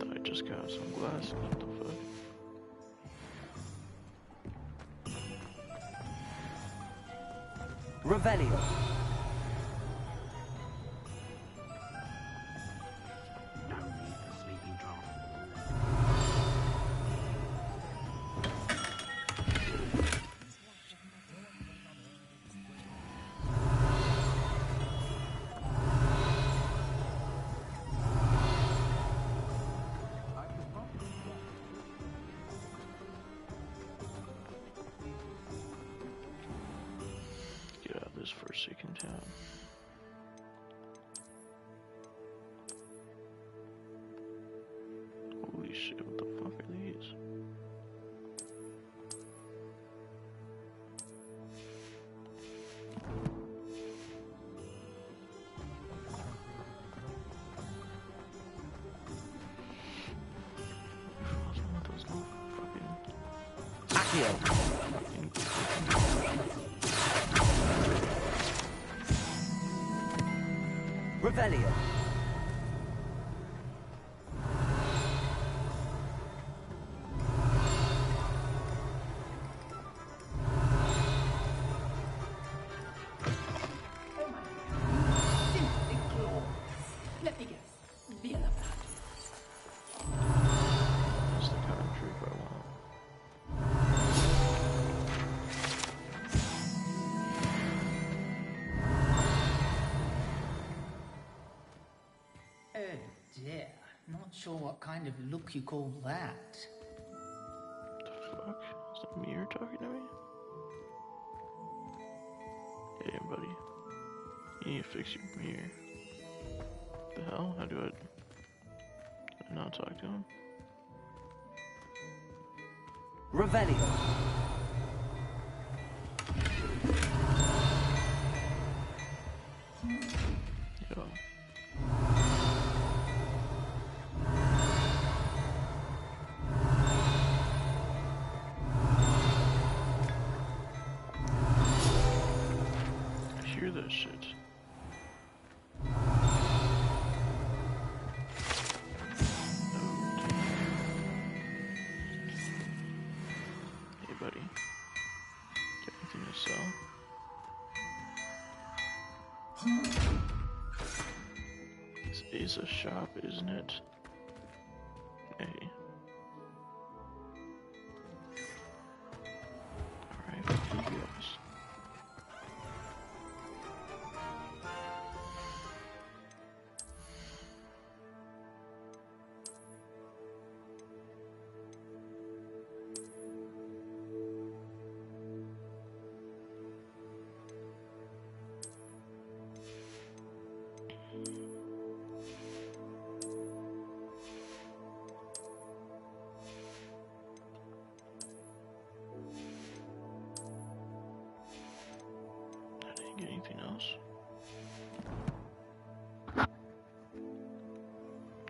I just got some glasses, what the fuck? Revelio. No need for sleeping draught. Forsaken Town. Holy shit, what the fuck are these? Revelio. Let me guess. Vienna blood. That's the kind of troop I want. Oh dear. Not sure what kind of look you call that. The fuck? Is that mirror talking to me? Hey, buddy. You need to fix your mirror. The hell? How do I not talk to him? Revelio. Yo. I hear that shit. Hey, buddy. Got anything to sell? This is a shop, isn't it? Hey. Alright, what do you guys? I didn't get anything else.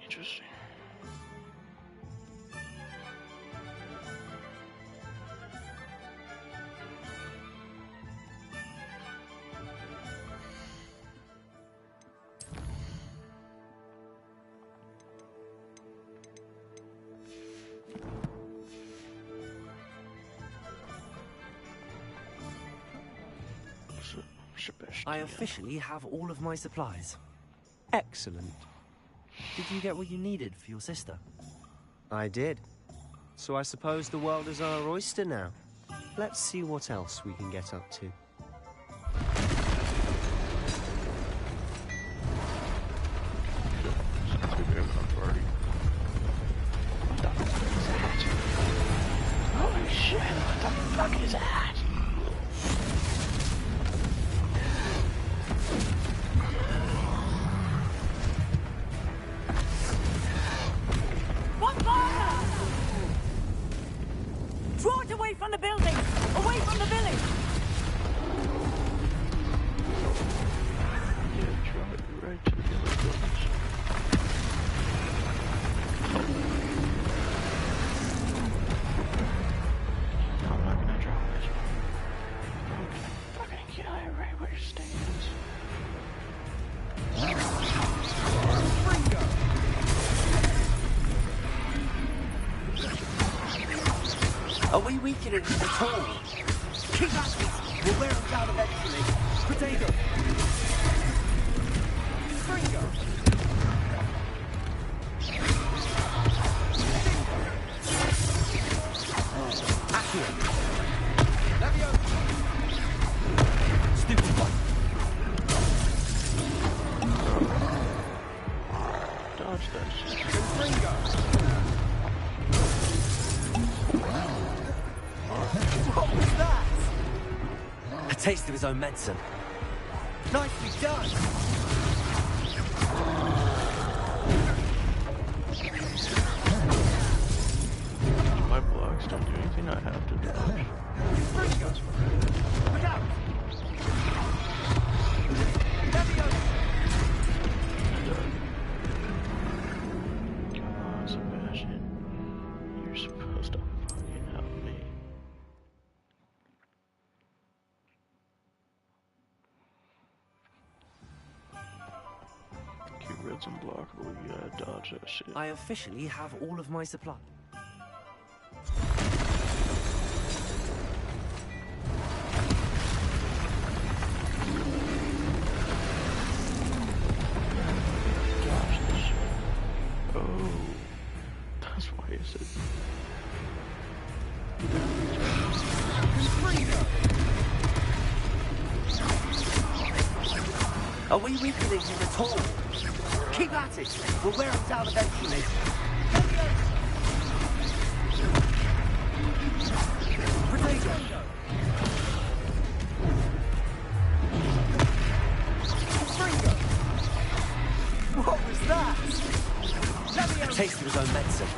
Interesting. I officially have all of my supplies. Excellent. Did you get what you needed for your sister? I did. So I suppose the world is our oyster now. Let's see what else we can get up to. Holy shit, what the fuck is that? What fire? Draw it away from the building! Away from the village! Yeah, draw it right to the other buildings. No, I'm not gonna drop it. I'm gonna fucking kill it right where it stands. Are we weakening them at all? Keep at it! We'll wear them down eventually. Potato! Springo! Accio! Levio! Stupid one! Dodge that shit. Springo! What was that? A taste of his own medicine. Nicely done! My blocks don't do anything, I have to dodge. Look out! Come on, Sebastian. You're supposed to fucking help me. Keep red's unblockable, you gotta dodge that shit. I officially have all of my supply. Oh, that's why I said. Are we weakening him at all? Keep at it! We'll wear him down eventually. Potato! What was that? Taste of his own medicine.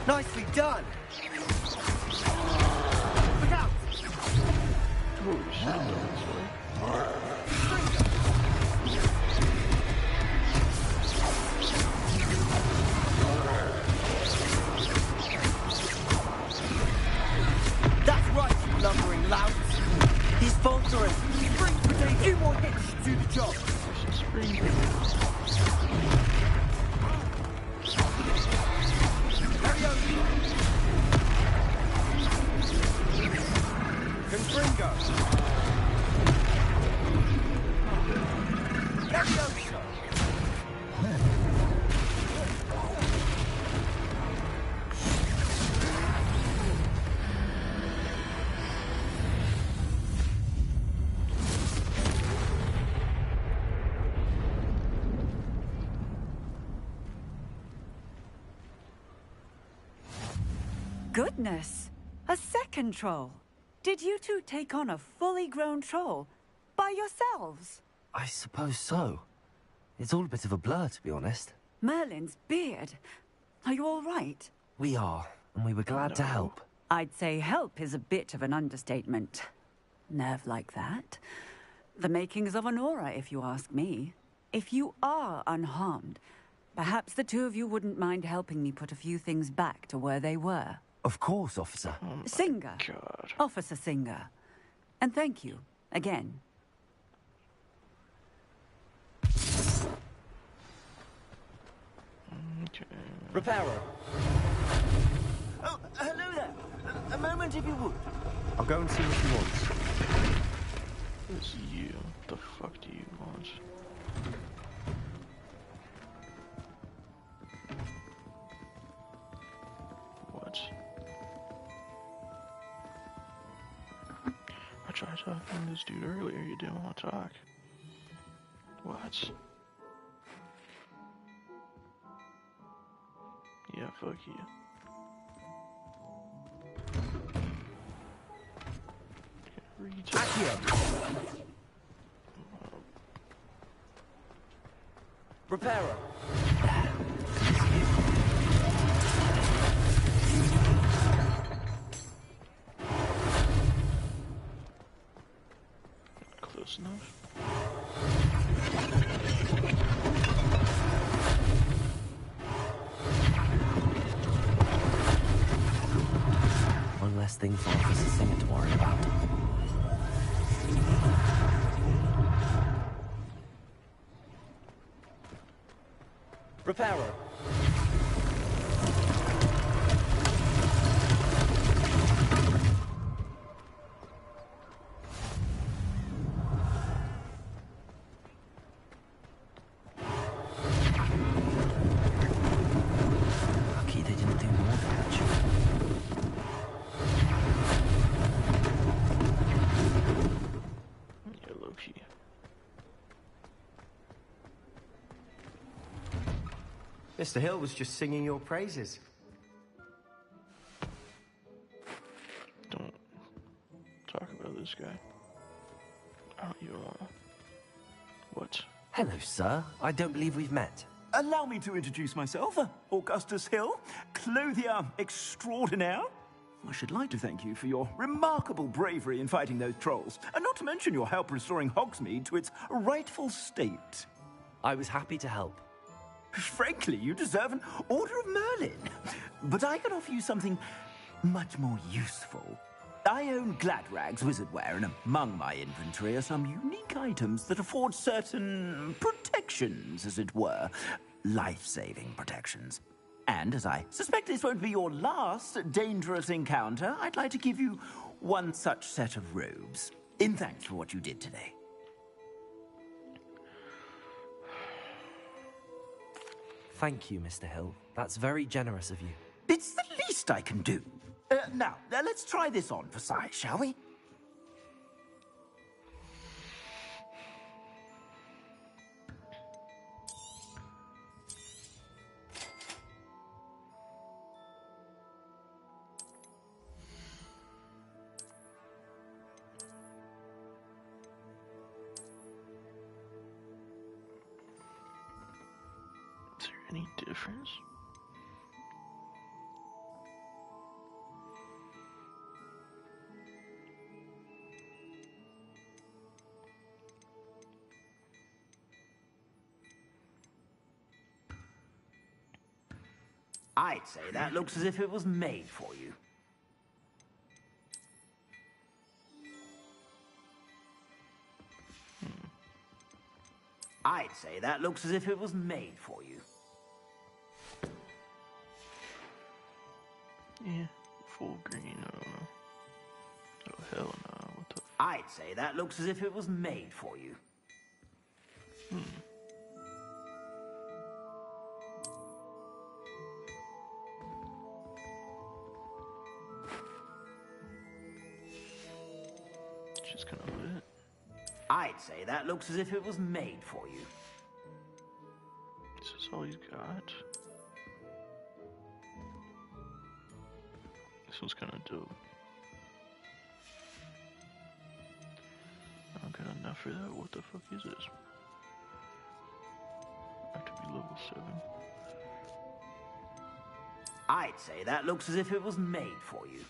Nicely done! Look out! Holy shit, I'm going this way. That's right, you lumbering louts! He's faltering! Spring potato! A few more hits should do the job! Confringo! Leviosa! Goodness! A second troll! Did you two take on a fully grown troll? By yourselves? I suppose so. It's all a bit of a blur, to be honest. Merlin's beard. Are you all right? We are, and we were glad to help. I'd say help is a bit of an understatement. Nerve like that. The makings of an aura, if you ask me. If you are unharmed, perhaps the two of you wouldn't mind helping me put a few things back to where they were. Of course, officer. Singer. God. Officer Singer. And thank you, again. Okay. Reparo. Oh, hello there. A moment if you would. I'll go and see what he wants. It's you. What the fuck do you want? What? I tried talking to this dude earlier, you didn't want to talk. What? Yeah, fuck you. Reparo. Close enough. One less thing for Officer Singer to worry about. Reparo. Lucky they didn't do more damage. Yeah, low-key. Mr. Hill was just singing your praises. Don't talk about this guy. I don't even want to. Hello, sir. I don't believe we've met. Allow me to introduce myself, Augustus Hill, clothier extraordinaire. I should like to thank you for your remarkable bravery in fighting those trolls, and not to mention your help restoring Hogsmeade to its rightful state. I was happy to help. Frankly, you deserve an Order of Merlin. But I can offer you something much more useful. I own Gladrag's wizardware, and among my inventory are some unique items that afford certain protections, as it were. Life-saving protections. And as I suspect this won't be your last dangerous encounter, I'd like to give you one such set of robes, in thanks for what you did today. Thank you, Mr. Hill. That's very generous of you. It's the least I can do. Now, let's try this on for size, shall we? Is there any difference? I'd say that looks as if it was made for you. I'd say that looks as if it was made for you. Yeah, full green, I don't know. Oh, hell no, what the... I'd say that looks as if it was made for you. Just kind of lit. I'd say that looks as if it was made for you. Is this all he's got? This one's kind of dope. I don't got enough for that. What the fuck is this? I have to be level 7. I'd say that looks as if it was made for you.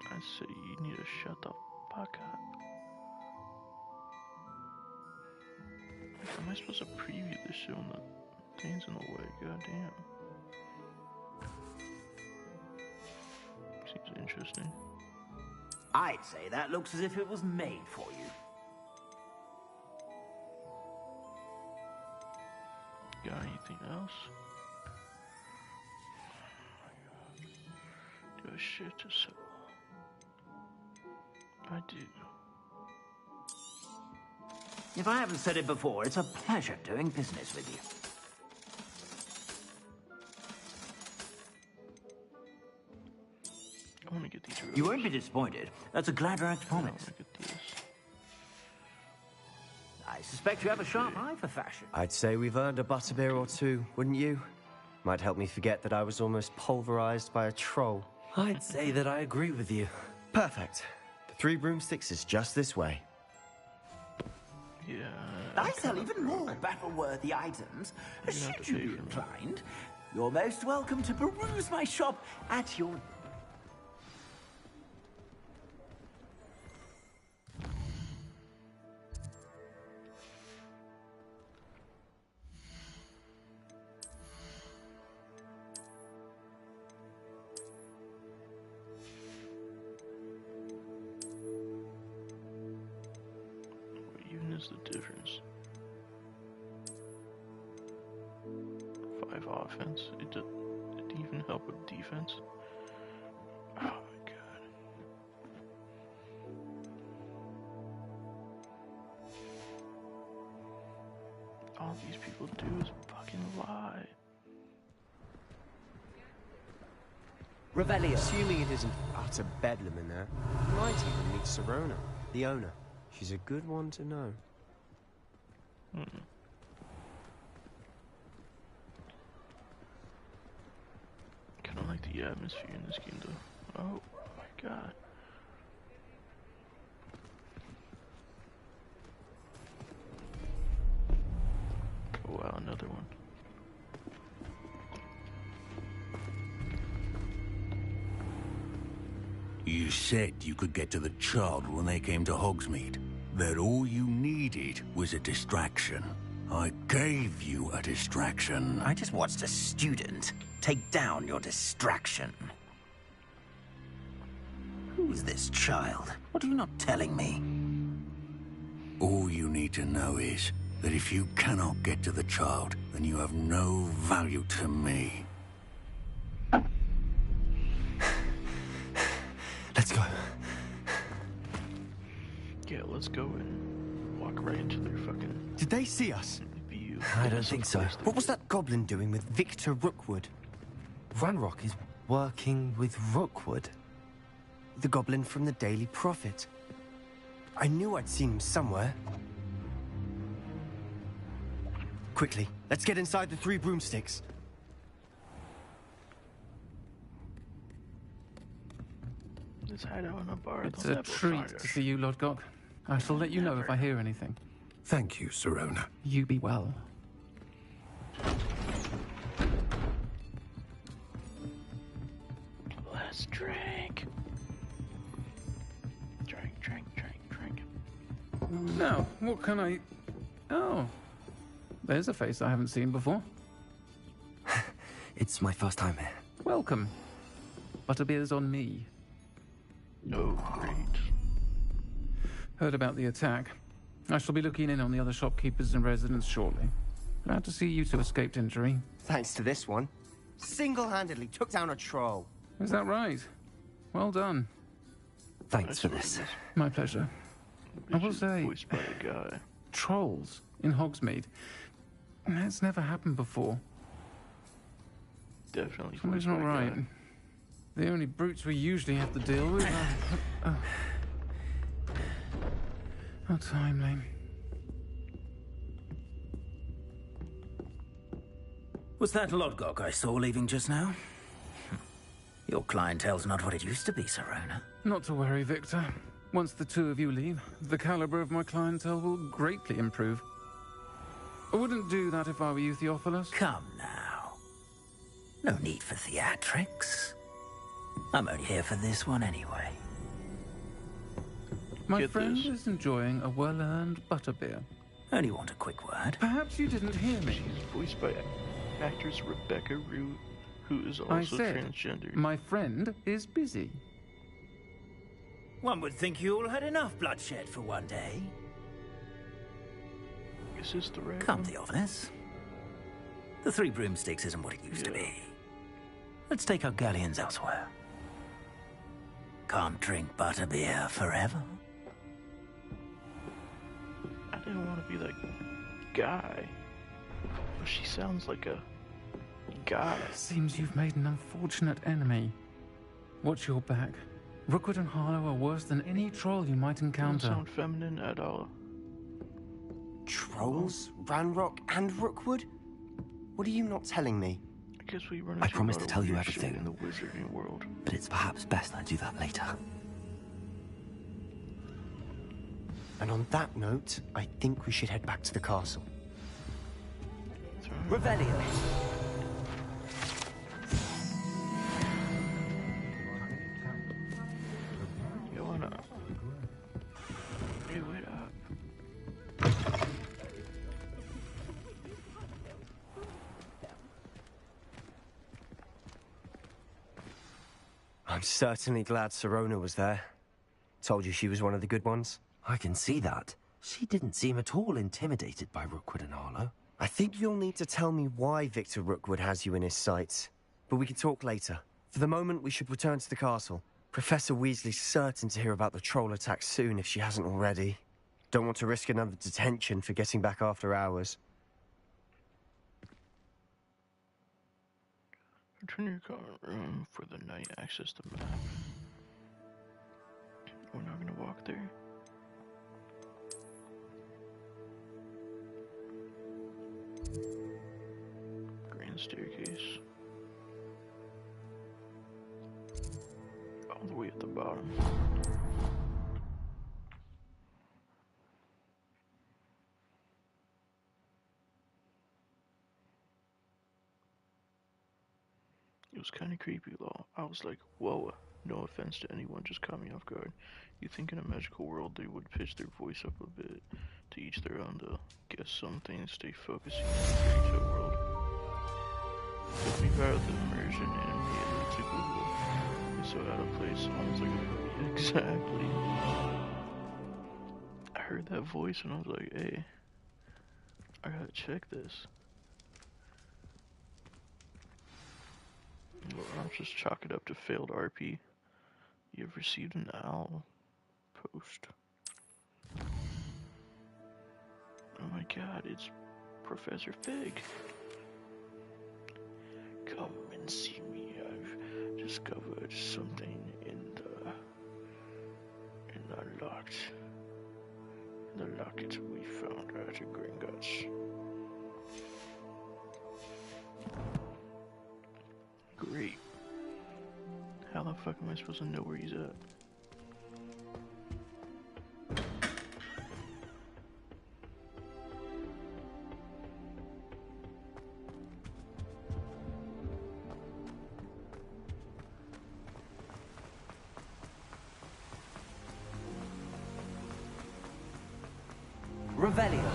I say you need to shut the fuck up. How am I supposed to preview this shit when the thing's in the way? Goddamn. Seems interesting. I'd say that looks as if it was made for you. Got anything else? Do a shit to sell. I do. If I haven't said it before, it's a pleasure doing business with you. I want to get these robes. You won't be disappointed. That's a Gladrax promise. I suspect you have a sharp eye for fashion. I'd say we've earned a butterbeer or two, wouldn't you? Might help me forget that I was almost pulverized by a troll. I'd say that I agree with you. Perfect. The 3 broomsticks is just this way. Yeah. I sell even more battle-worthy items. Should you be inclined, you're most welcome to peruse my shop at your... What even is the difference? 5 offense. It didn't even help with defense. Oh my god. All these people do is fucking lie. Revelio. Assuming it isn't utter bedlam in there, you might even meet Sirona, the owner. She's a good one to know. Kind of like the atmosphere in this game, though. Oh my god. Oh wow, another one. You said you could get to the child when they came to Hogsmeade. That all you needed was a distraction. I gave you a distraction. I just watched a student take down your distraction. Who's this child? What are you not telling me? All you need to know is that if you cannot get to the child, then you have no value to me. Let's go. Yeah, let's go and walk right into their fucking... Did they see us? view. I don't think so. What was that goblin doing with Victor Rookwood? Ranrock is working with Rookwood. The goblin from the Daily Prophet. I knew I'd seen him somewhere. Quickly, let's get inside the 3 broomsticks. Let's hide out in a bar. It's a treat to see you, Lodgok. I shall let you know if I hear anything. Thank you, Sirona. You be well. Let's drink. Drink. Now, what can I... Oh, there's a face I haven't seen before. It's my first time here. Welcome. Butterbeer's on me. Oh, great. Heard about the attack. I shall be looking in on the other shopkeepers and residents shortly. Glad to see you two escaped injury. Thanks to this one. Single-handedly took down a troll. Is that right? Well done. Thanks for this. My pleasure. I will say, Voiced by a guy. trolls in Hogsmeade. That's never happened before. Definitely. Something's voiced not by a right. guy. The only brutes we usually have to deal with are... How timely. Was that Lodgok I saw leaving just now? Your clientele's not what it used to be, Sirona. Not to worry, Victor. Once the two of you leave, the caliber of my clientele will greatly improve. I wouldn't do that if I were you, Theophilus. Come now. No need for theatrics. I'm only here for this one anyway. My Get friend this. is enjoying a well-earned butterbeer. Only want a quick word. Perhaps you didn't hear me. She's voiced by actress Rebecca Root, who is I also said, transgender. my friend is busy. One would think you all had enough bloodshed for one day. Is this the right Come, one? Theophilus. The 3 broomsticks isn't what it used to be. Let's take our galleons elsewhere. Can't drink butterbeer forever. I didn't want to be that guy, but she sounds like a guy. Seems you've made an unfortunate enemy. Watch your back. Rookwood and Harlow are worse than any troll you might Doesn't encounter. sound feminine at all. Trolls? Ranrock and Rookwood? What are you not telling me? I guess we run I into promise a lot to of tell you weird shit everything. in the wizarding world. But it's perhaps best I do that later. And on that note, I think we should head back to the castle. Revelio. You wanna... Do it up. I'm certainly glad Sirona was there. Told you she was one of the good ones. I can see that. She didn't seem at all intimidated by Rookwood and Harlow. I think you'll need to tell me why Victor Rookwood has you in his sights. But we can talk later. For the moment, we should return to the castle. Professor Weasley's certain to hear about the troll attack soon if she hasn't already. Don't want to risk another detention for getting back after hours. Return your car room for the night access to map. We're not gonna walk there. Grand staircase. All the way at the bottom. was kind of creepy though. I was like, whoa, no offense to anyone, just caught me off guard. You think in a magical world they would pitch their voice up a bit, to each their own though. Guess some things stay focusing on the fairy tale world. Took me out of the immersion and immediately to Google. It's so out of place, almost like a movie. Exactly. I heard that voice and I was like, hey, I gotta check this. Well, I'll just chalk it up to failed RP. You have received an owl post. Oh my god, it's Professor Fig. Come and see me. I've discovered something in the locket we found at Gringotts. Great. How the fuck am I supposed to know where he's at? Revelio.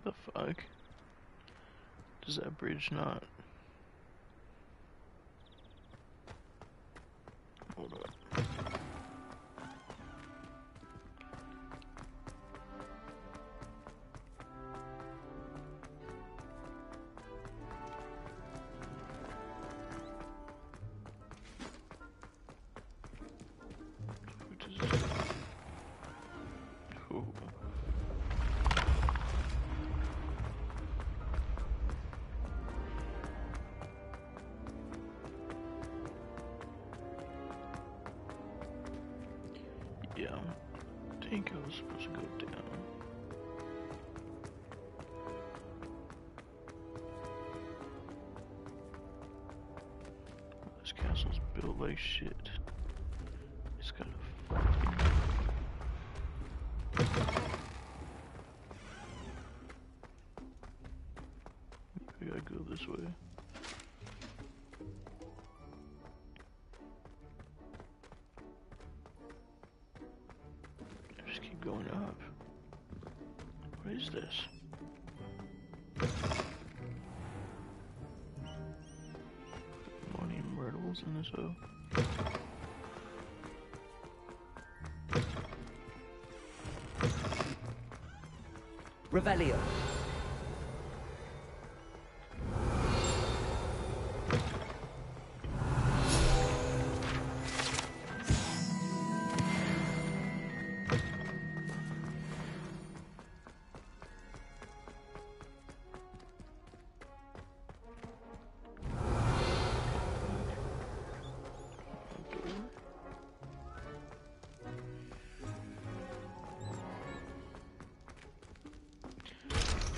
The fuck? Does that bridge not? Hold up. Yeah, I think I was supposed to go down. This castle's built like shit. It's got a fucking... Maybe I gotta go this way. Going up. What is this? Money and myrtles in this hoe. Revelio.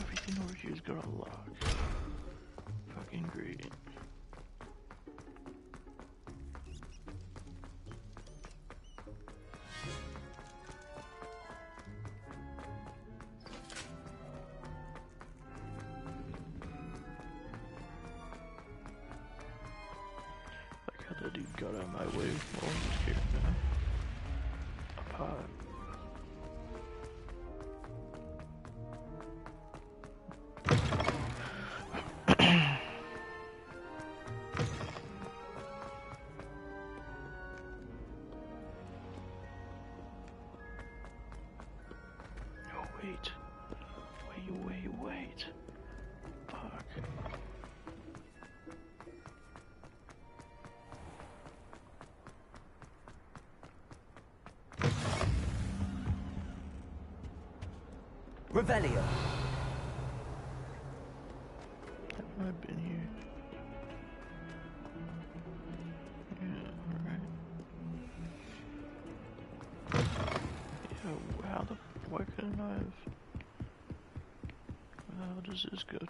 Everything over here's got a lock. Fucking great. Like how that dude got out of my way while I was scared now. A pot. Wait. Fuck. Revelio. Have I been here? Yeah, alright. Yeah, how the... Why couldn't I have... How does this go to?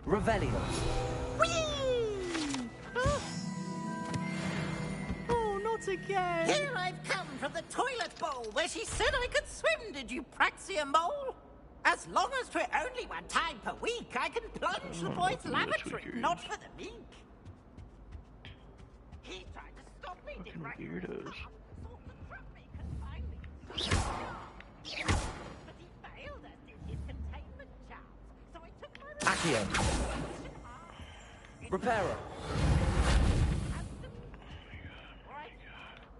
Revelio. Oh, not again! Here I've come from the toilet bowl where she said I could swim, did you Praxia mole? As long as 'twere only one time per week, I can plunge the boy's lavatory, not for the meek. He tried to stop me, did right? Weirdos. But he failed us in his containment charms, so I took my Accio. Reparo.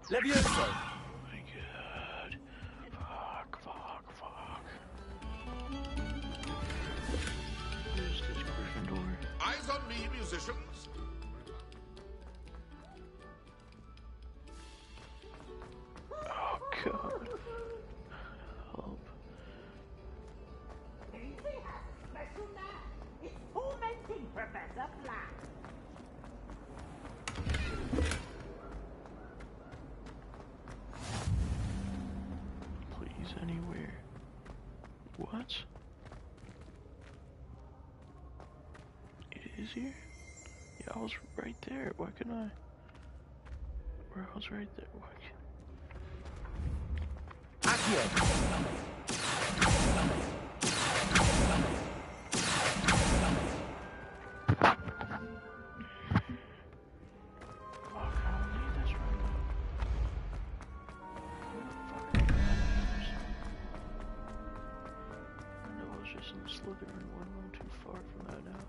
Levioso. Eyes on me, musicians. Oh god. Help. special knack. It's tormenting Professor Flack. Please, anywhere. What? It is here? Yeah, I was right there. Why couldn't I? Where I was right there. Why can't... Slytherin one room too far from that now.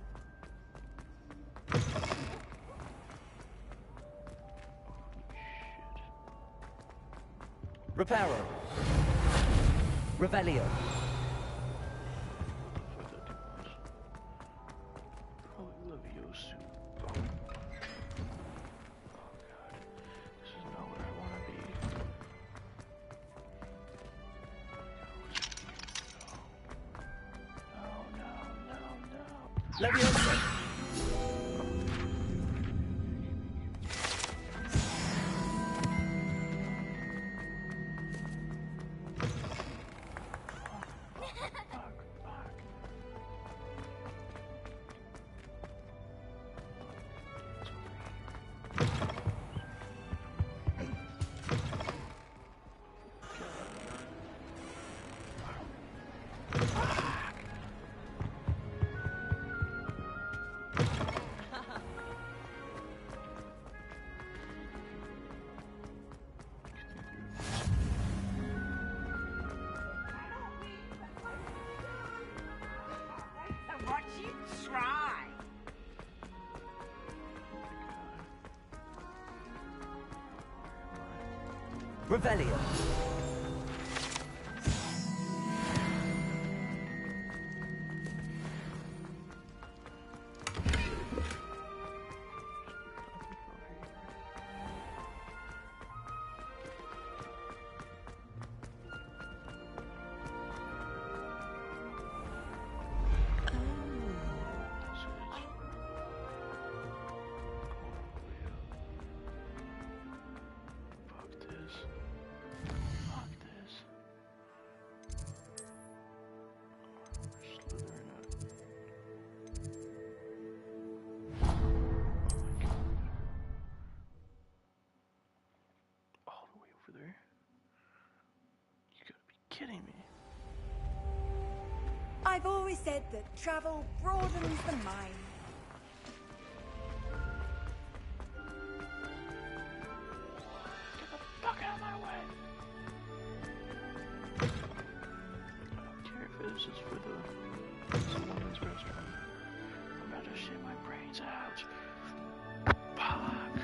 Reparo. Revelio. Probably Levioso. Oh. Oh god. This is not where I want to be. Levioso. What you try? Revelio. Kidding me. I've always said that travel broadens the mind. Get the fuck out of my way. I don't care if this is for the woman's restaurant. I'm about to shit my brains out. Fuck.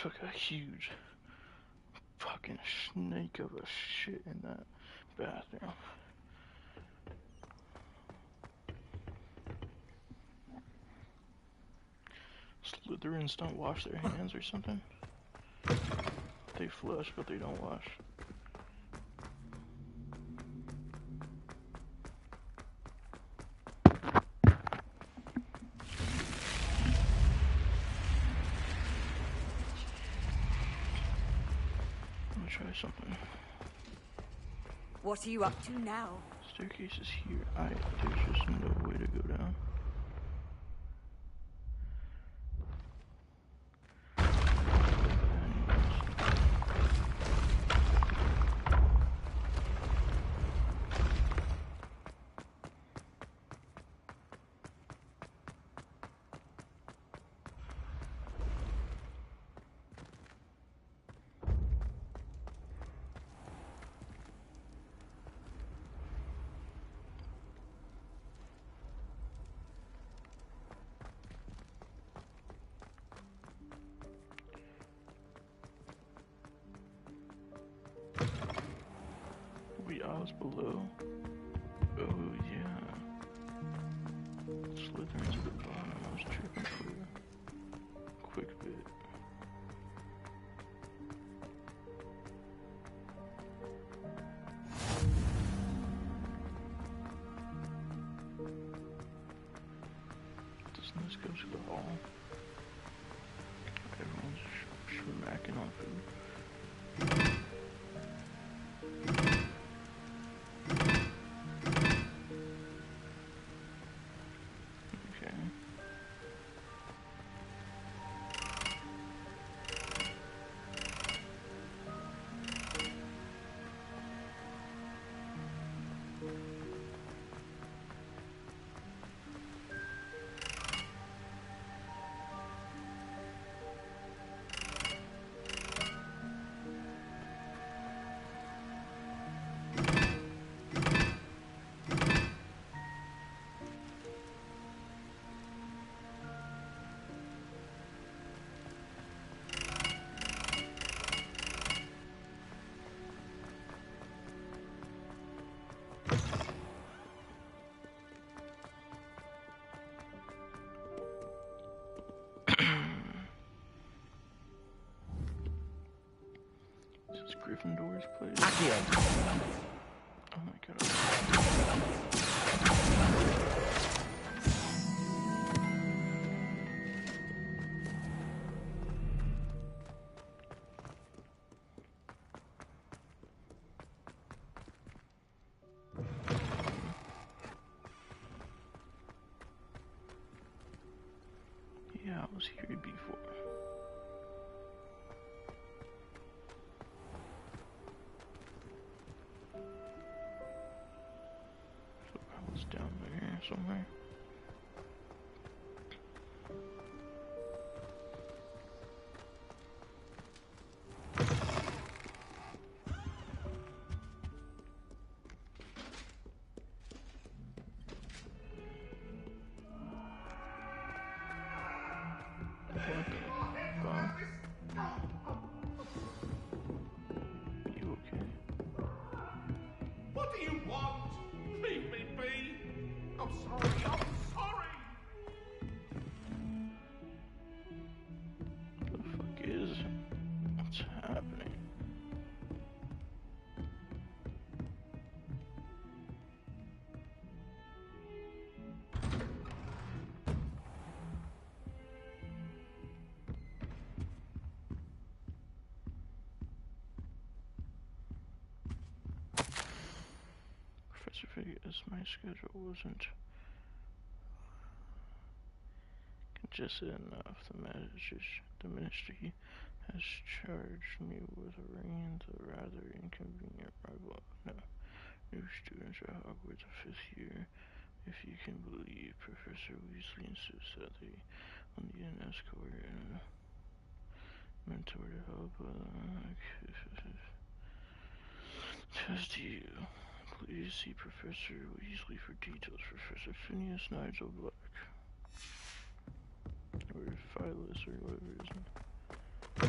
took a huge fucking snake of a shit in that bathroom. Slytherins don't wash their hands or something? They flush, but they don't wash. Let me try something. What are you up to now? Staircase is here. There's just no way to go down. Aisles below. Oh yeah. Slytherin to the bottom. I was tripping for a quick bit. Doesn't this go to the hall? Everyone's smacking on food. This is Gryffindor's place. Oh my god. Yeah, I was here before. Down there somewhere. You okay? What do you want? Leave me be! I'm sorry, I'm sorry! What the fuck is? What's happening? Professor Fig, as my schedule wasn't congested enough, the ministry has charged me with arranging the rather inconvenient arrival of new students at Hogwarts the 5th year. If you can believe, Professor Weasley insists that they will need an escort and a mentor to help test you. Please see Professor Weasley for details. Professor Phineas Nigel Black. Or Phyllis, or whatever his name. I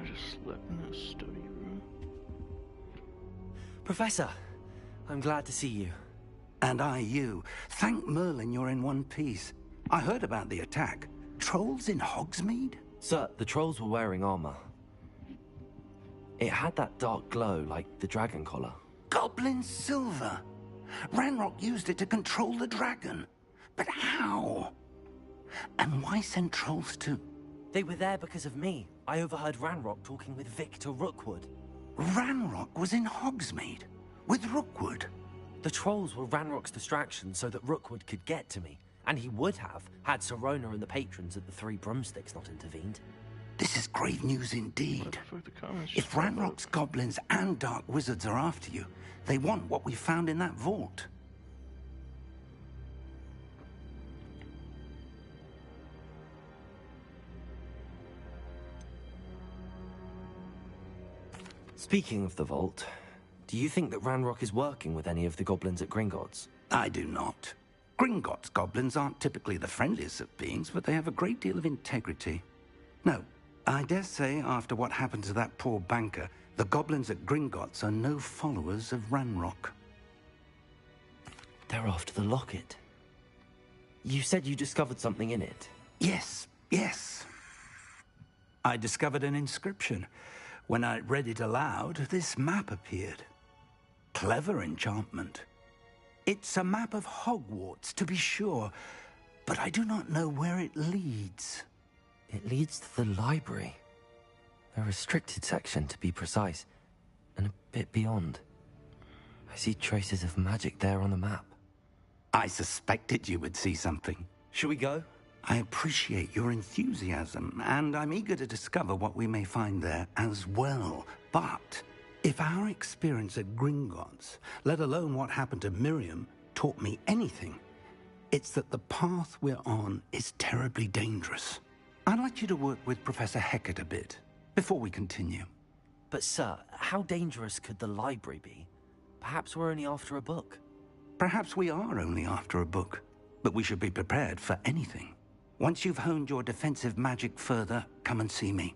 just slept in a study room. Professor, I'm glad to see you. And I you. Thank Merlin you're in one piece. I heard about the attack. Trolls in Hogsmeade? Sir, the trolls were wearing armor. It had that dark glow like the dragon collar. Goblin silver. Ranrock used it to control the dragon. But how? And why send trolls too? They were there because of me. I overheard Ranrock talking with Victor Rookwood. Ranrock was in Hogsmeade? With Rookwood? The trolls were Ranrock's distraction so that Rookwood could get to me. And he would have, had Sirona and the patrons at the Three Broomsticks not intervened. This is grave news indeed. If Ranrock's goblins and dark wizards are after you, they want what we found in that vault. Speaking of the vault, do you think that Ranrock is working with any of the goblins at Gringotts? I do not. Gringotts goblins aren't typically the friendliest of beings, but they have a great deal of integrity. No, I dare say after what happened to that poor banker, the goblins at Gringotts are no followers of Ranrock. They're after the locket. You said you discovered something in it. Yes, yes. I discovered an inscription. When I read it aloud, this map appeared. Clever enchantment. It's a map of Hogwarts, to be sure, but I do not know where it leads. It leads to the library. A restricted section, to be precise, and a bit beyond. I see traces of magic there on the map. I suspected you would see something. Shall we go? I appreciate your enthusiasm, and I'm eager to discover what we may find there as well. But if our experience at Gringotts, let alone what happened to Miriam, taught me anything, it's that the path we're on is terribly dangerous. I'd like you to work with Professor Hecat a bit, before we continue. But sir, how dangerous could the library be? Perhaps we're only after a book. Perhaps we are only after a book, but we should be prepared for anything. Once you've honed your defensive magic further, come and see me.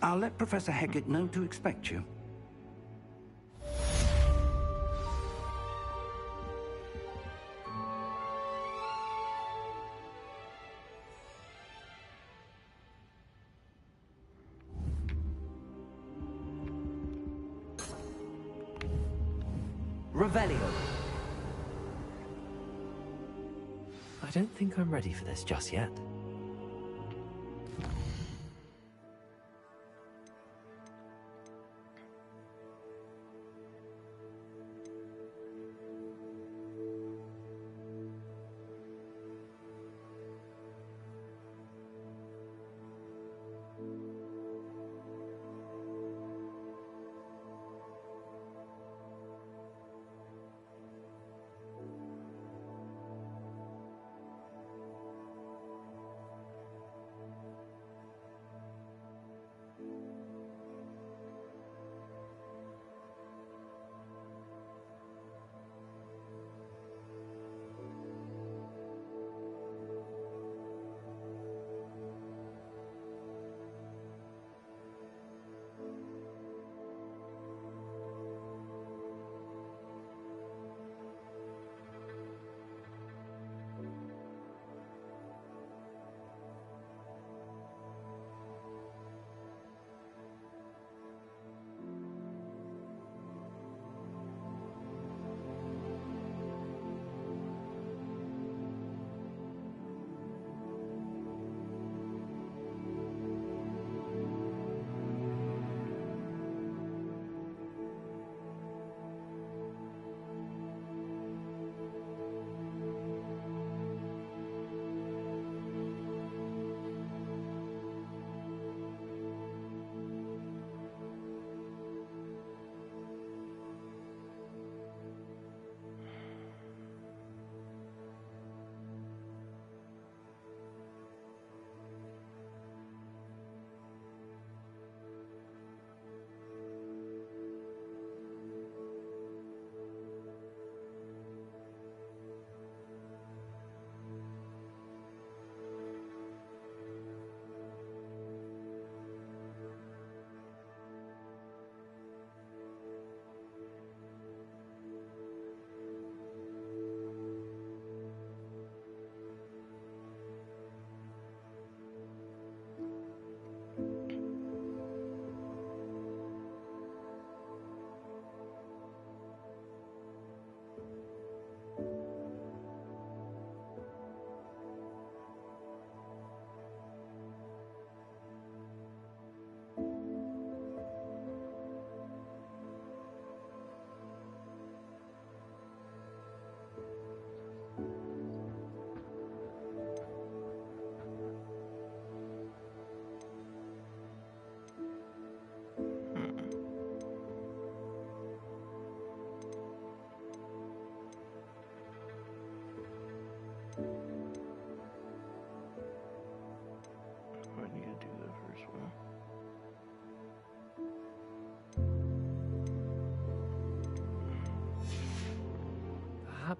I'll let Professor Hecat know to expect you. Revelio. I don't think I'm ready for this just yet.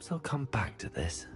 Perhaps I'll come back to this.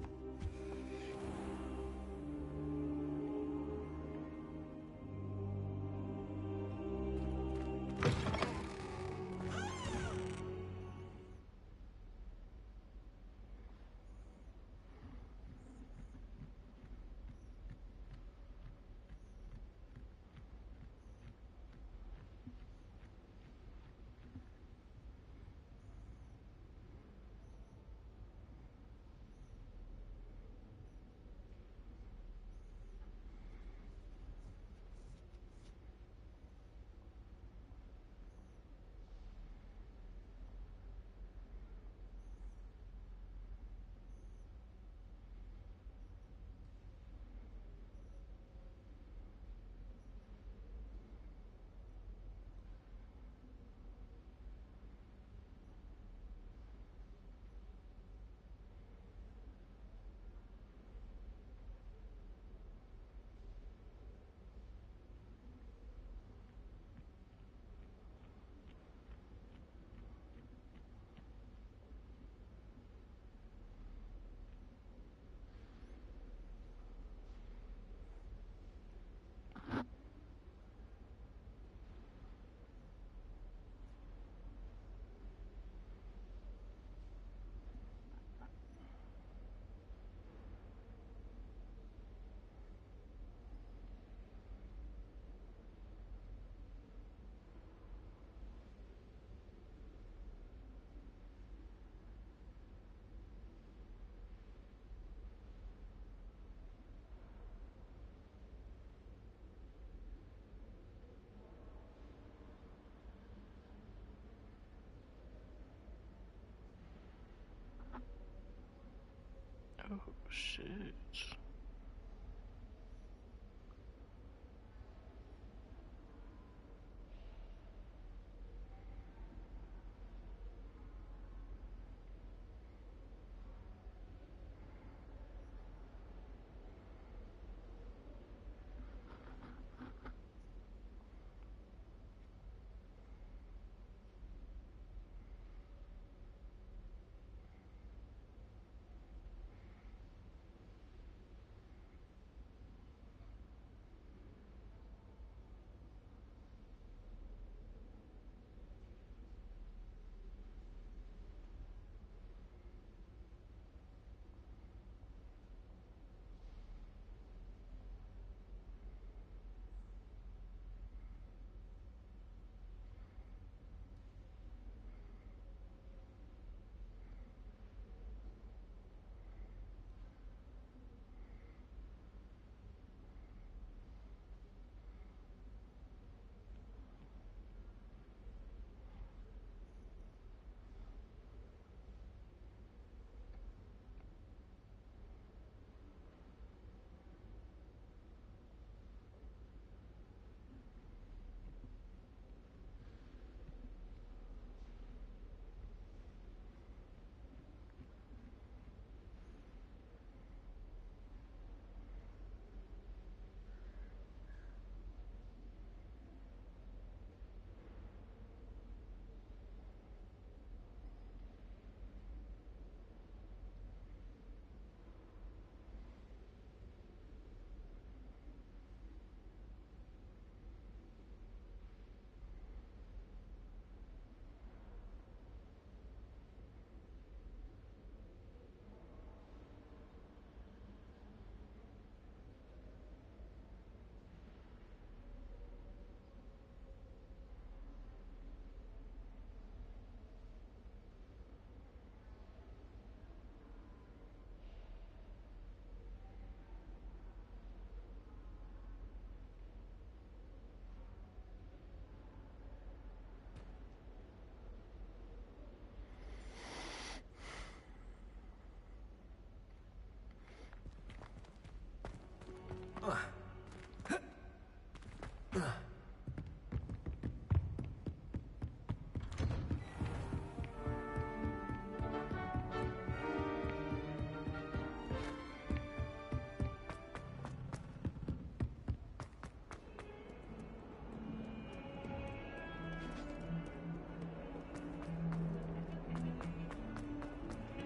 Oh, shit.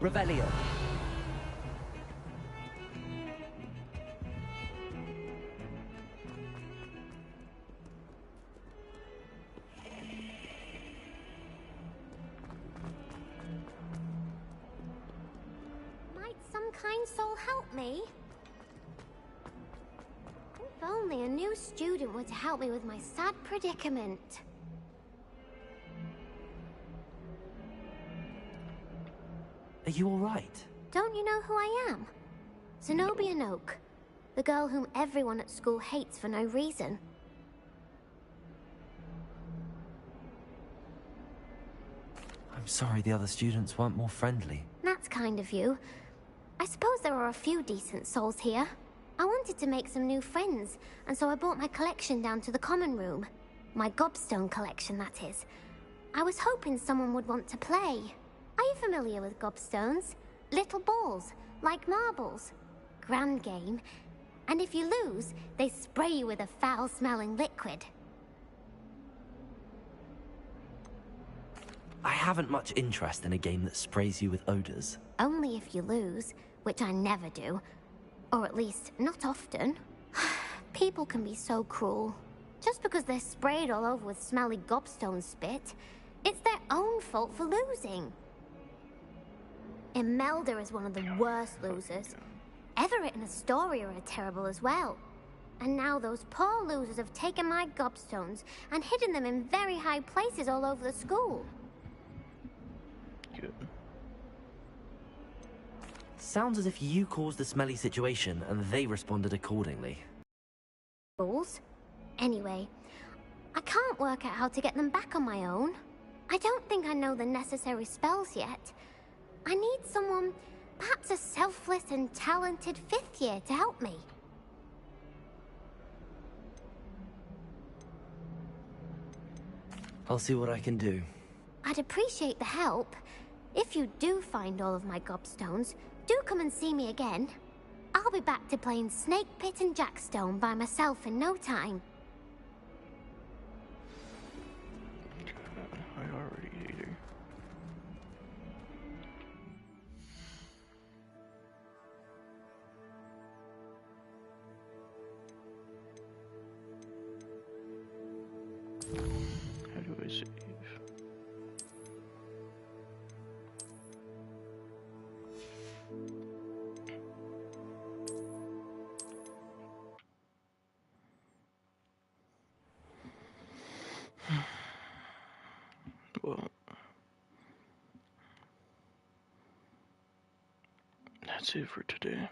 Revelio. kind soul help me? If only a new student were to help me with my sad predicament. Are you all right? Don't you know who I am? Zenobia Noak, the girl whom everyone at school hates for no reason. I'm sorry the other students weren't more friendly. That's kind of you. I suppose there are a few decent souls here. I wanted to make some new friends, and so I brought my collection down to the common room. My gobstone collection, that is. I was hoping someone would want to play. Are you familiar with gobstones? Little balls, like marbles. Grand game. And if you lose, they spray you with a foul-smelling liquid. I haven't much interest in a game that sprays you with odors. Only if you lose, which I never do. Or at least, not often. People can be so cruel. Just because they're sprayed all over with smelly gobstone spit, it's their own fault for losing. Imelda is one of the worst losers. Everett and Astoria are terrible as well. And now those poor losers have taken my gobstones and hidden them in very high places all over the school. Good. Sounds as if you caused the smelly situation and they responded accordingly. Fools. Anyway, I can't work out how to get them back on my own. I don't think I know the necessary spells yet. I need someone, perhaps a selfless and talented 5th year to help me. I'll see what I can do. I'd appreciate the help. If you do find all of my gobstones, do come and see me again. I'll be back to playing Snake Pit and Jackstone by myself in no time. I already hate her. How do I save? Well, that's it for today.